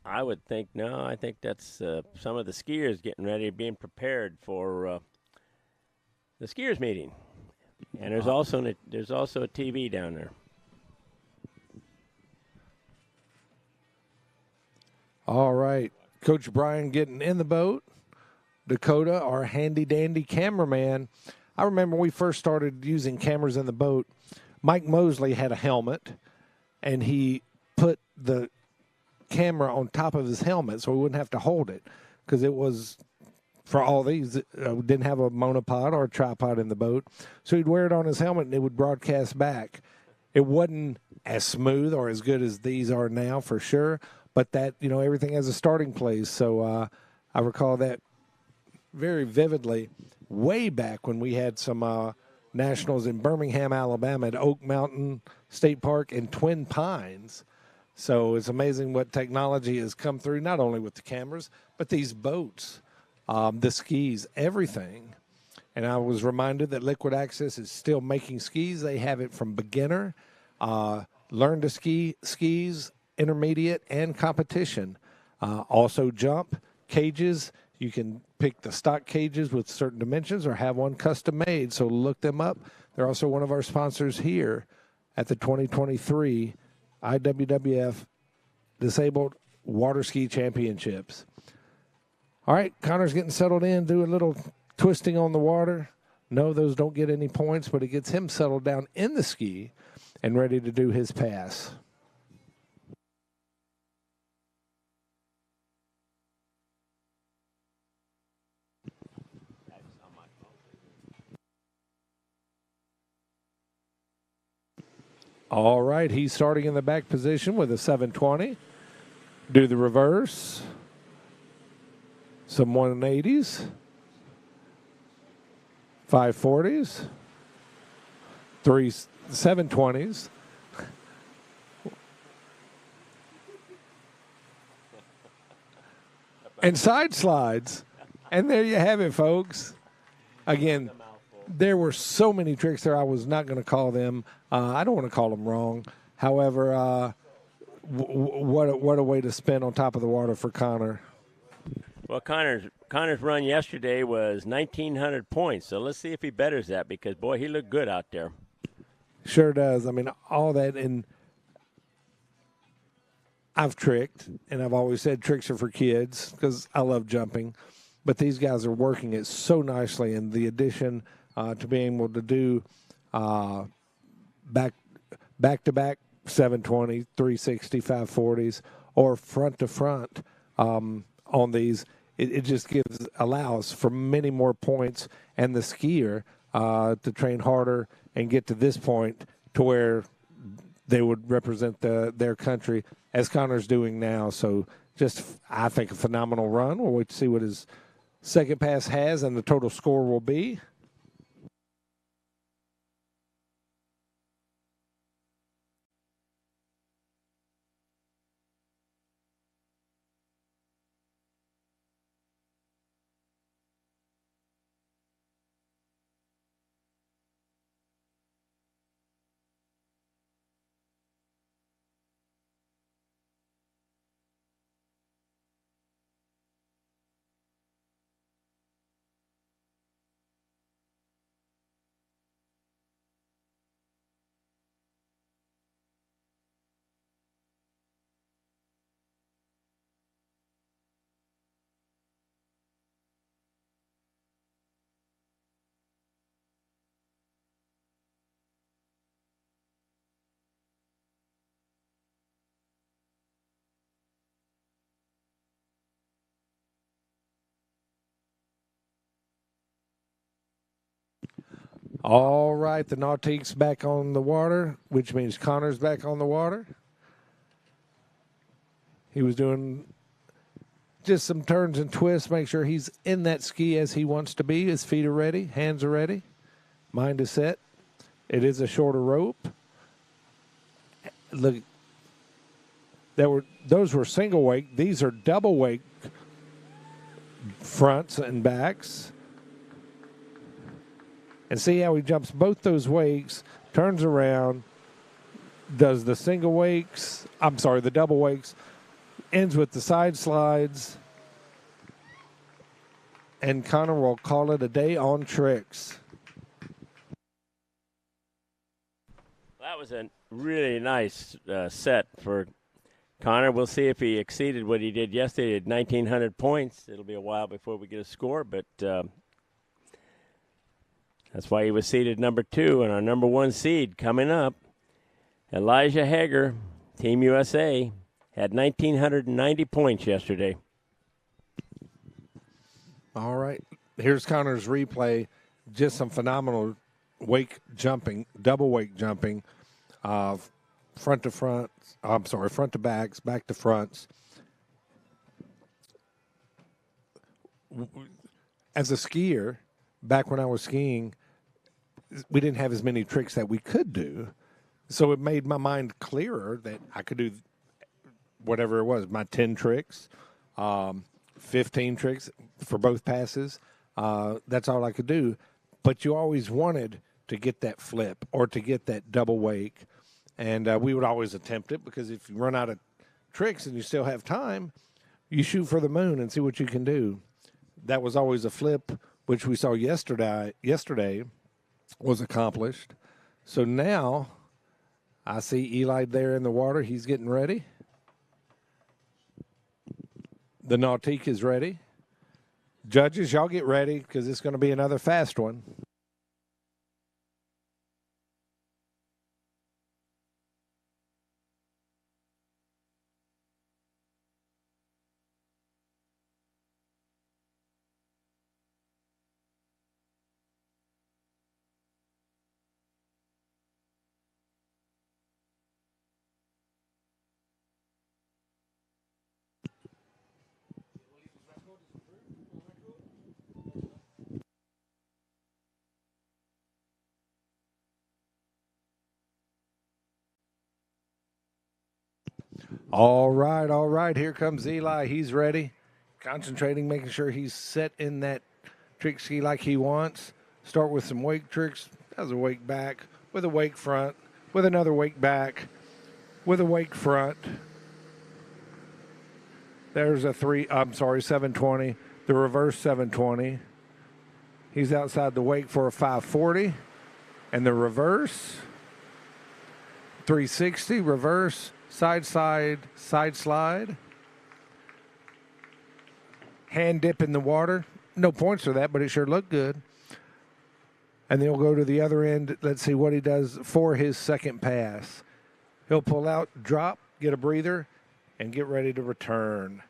I would think, no, I think that's some of the skiers getting ready, being prepared for the skiers meeting. And there's also a TV down there. All right. Coach Brian getting in the boat. Dakota, our handy-dandy cameraman. I remember when we first started using cameras in the boat, Mike Mosley had a helmet, and he put the camera on top of his helmet so he wouldn't have to hold it, because it was, for all these, didn't have a monopod or a tripod in the boat. So he'd wear it on his helmet and it would broadcast back. It wasn't as smooth or as good as these are now, for sure, but that, everything has a starting place. So I recall that very vividly way back when we had some nationals in Birmingham, Alabama at Oak Mountain State Park and Twin Pines. So it's amazing what technology has come through, not only with the cameras, but these boats, the skis, everything. And I was reminded that Liquid Access is still making skis. They have it from beginner, learn to ski, skis, intermediate, and competition. Also jump, cages. You can pick the stock cages with certain dimensions or have one custom made. So look them up. They're also one of our sponsors here at the 2023 IWWF Disabled Waterski Championships. All right, Connor's getting settled in, do a little twisting on the water. No, those don't get any points, but it gets him settled down in the ski and ready to do his pass. All right, he's starting in the back position with a 720. Do the reverse. Some 180s. 540s. 720s. And side slides. And there you have it, folks. Again, there were so many tricks there, I was not going to call them. I don't want to call them wrong. However, what a way to spin on top of the water for Connor. Well, Connor's run yesterday was 1,900 points, so let's see if he betters that, because, boy, he looked good out there. Sure does. I mean, all that, and I've tricked, and I've always said tricks are for kids because I love jumping, but these guys are working it so nicely, and the addition to being able to do back-to-back 720, 360, 540s, or front-to-front on these, it just allows for many more points, and the skier to train harder and get to this point to where they would represent their country, as Connor's doing now. So just, I think, a phenomenal run. We'll wait to see what his second pass has and the total score will be. All right, the Nautique's back on the water, which means Connor's back on the water. He was doing just some turns and twists, make sure he's in that ski as he wants to be. His feet are ready, hands are ready, mind is set. It is a shorter rope. Look, those were single wake. These are double wake fronts and backs. And see how he jumps both those wakes, turns around, does the single wakes, the double wakes, ends with the side slides, and Connor will call it a day on tricks. That was a really nice set for Connor. We'll see if he exceeded what he did yesterday at 1,900 points. It'll be a while before we get a score, but that's why he was seeded number 2, and our number 1 seed coming up, Elijah Hager, Team USA, Had 1,990 points yesterday. All right. Here's Connor's replay. Just some phenomenal wake jumping, double wake jumping, front to front. I'm sorry, front to backs, back to fronts. As a skier, back when I was skiing, we didn't have as many tricks that we could do. So it made my mind clearer that I could do whatever it was, my 10 tricks, 15 tricks for both passes. That's all I could do. But you always wanted to get that flip or to get that double wake. And we would always attempt it because if you run out of tricks and you still have time, you shoot for the moon and see what you can do. That was always a flip, which we saw yesterday was accomplished. So now I see Eli there in the water. He's getting ready. The nautique is ready. Judges, y'all get ready because it's going to be another fast one. All right. Here comes Eli. He's ready. Concentrating, making sure he's set in that trick ski like he wants. Start with some wake tricks. Does a wake back, with a wake front, with another wake back, with a wake front. There's a 720. The reverse 720. He's outside the wake for a 540. And the reverse 360, reverse, side slide. Hand dip in the water. No points for that, but it sure looked good. And then he'll go to the other end. Let's see what he does for his second pass. He'll pull out, drop, get a breather, and get ready to return.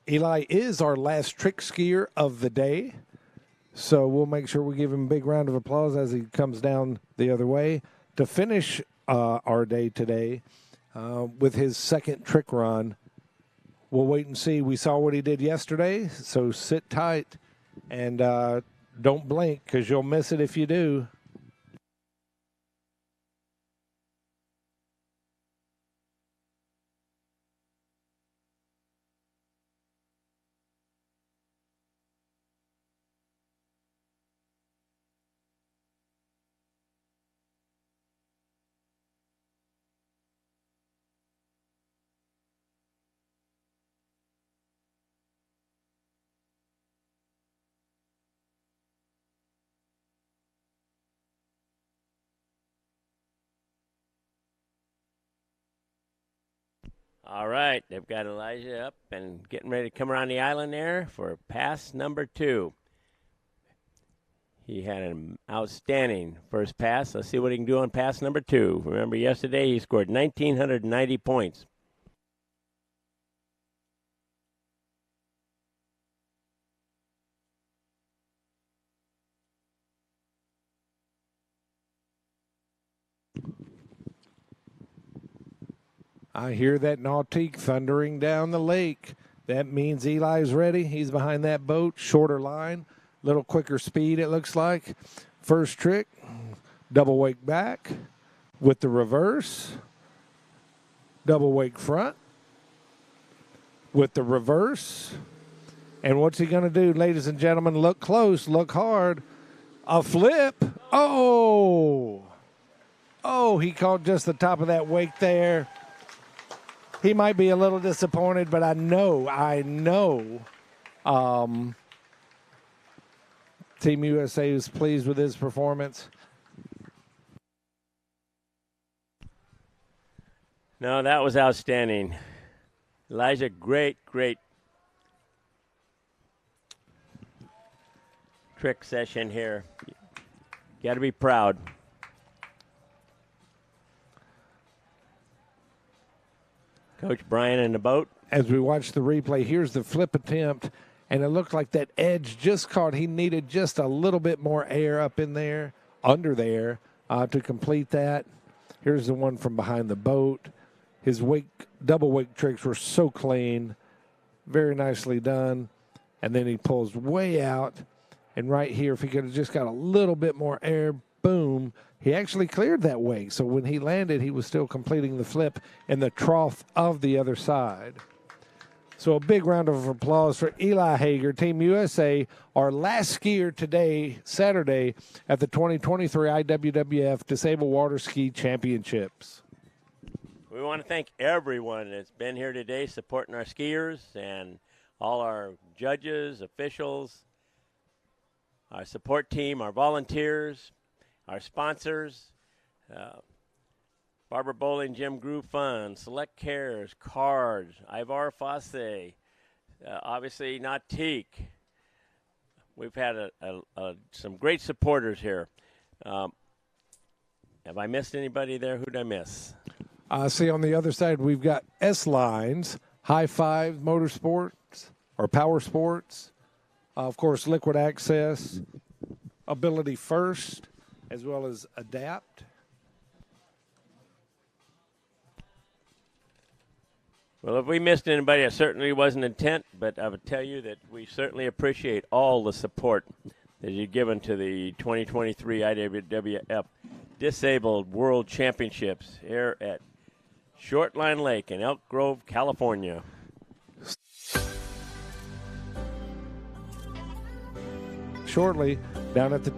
Eli is our last trick skier of the day. So we'll make sure we give him a big round of applause as he comes down the other way to finish our day today with his second trick run. We'll wait and see. We saw what he did yesterday, so sit tight and don't blink because you'll miss it if you do. All right, they've got Elijah up and getting ready to come around the island there for pass number 2. He had an outstanding first pass. Let's see what he can do on pass number 2. Remember, yesterday he scored 1,990 points. I hear that nautique thundering down the lake. That means Eli's ready. He's behind that boat. Shorter line, little quicker speed it looks like. First trick, double wake back with the reverse. Double wake front with the reverse. And what's he going to do, ladies and gentlemen? Look close, look hard. A flip. Oh, he caught just the top of that wake there. He might be a little disappointed, but I know Team USA is pleased with his performance. No, that was outstanding. Elijah, great trick session here. Got to be proud. Coach Brian in the boat. As we watch the replay, here's the flip attempt, and it looked like that edge just caught. He needed just a little bit more air up in there, under there, to complete that. Here's the one from behind the boat. His double wake tricks were so clean, very nicely done. And then he pulls way out, and right here, if he could have just got a little bit more air, boom, he actually cleared that wake. So when he landed, he was still completing the flip in the trough of the other side. So a big round of applause for Eli Hager, Team USA, our last skier today, Saturday, at the 2023 IWWF Disabled Water Ski Championships. We want to thank everyone that's been here today supporting our skiers and all our judges, officials, our support team, our volunteers, our sponsors, Barber Bowling, Jim Groove Fund, Select Cares, Cards, Ivar Fosse, obviously Nautique. We've had some great supporters here. Have I missed anybody there? Who'd I miss? See, on the other side, we've got S-Lines, High Five Motorsports, or Power Sports, of course, Liquid Access, Ability First, as well as Adapt. Well, if we missed anybody, it certainly wasn't intent, but I would tell you that we certainly appreciate all the support that you've given to the 2023 IWWF Disabled World Championships here at Shortline Lake in Elk Grove, California. Shortly, down at the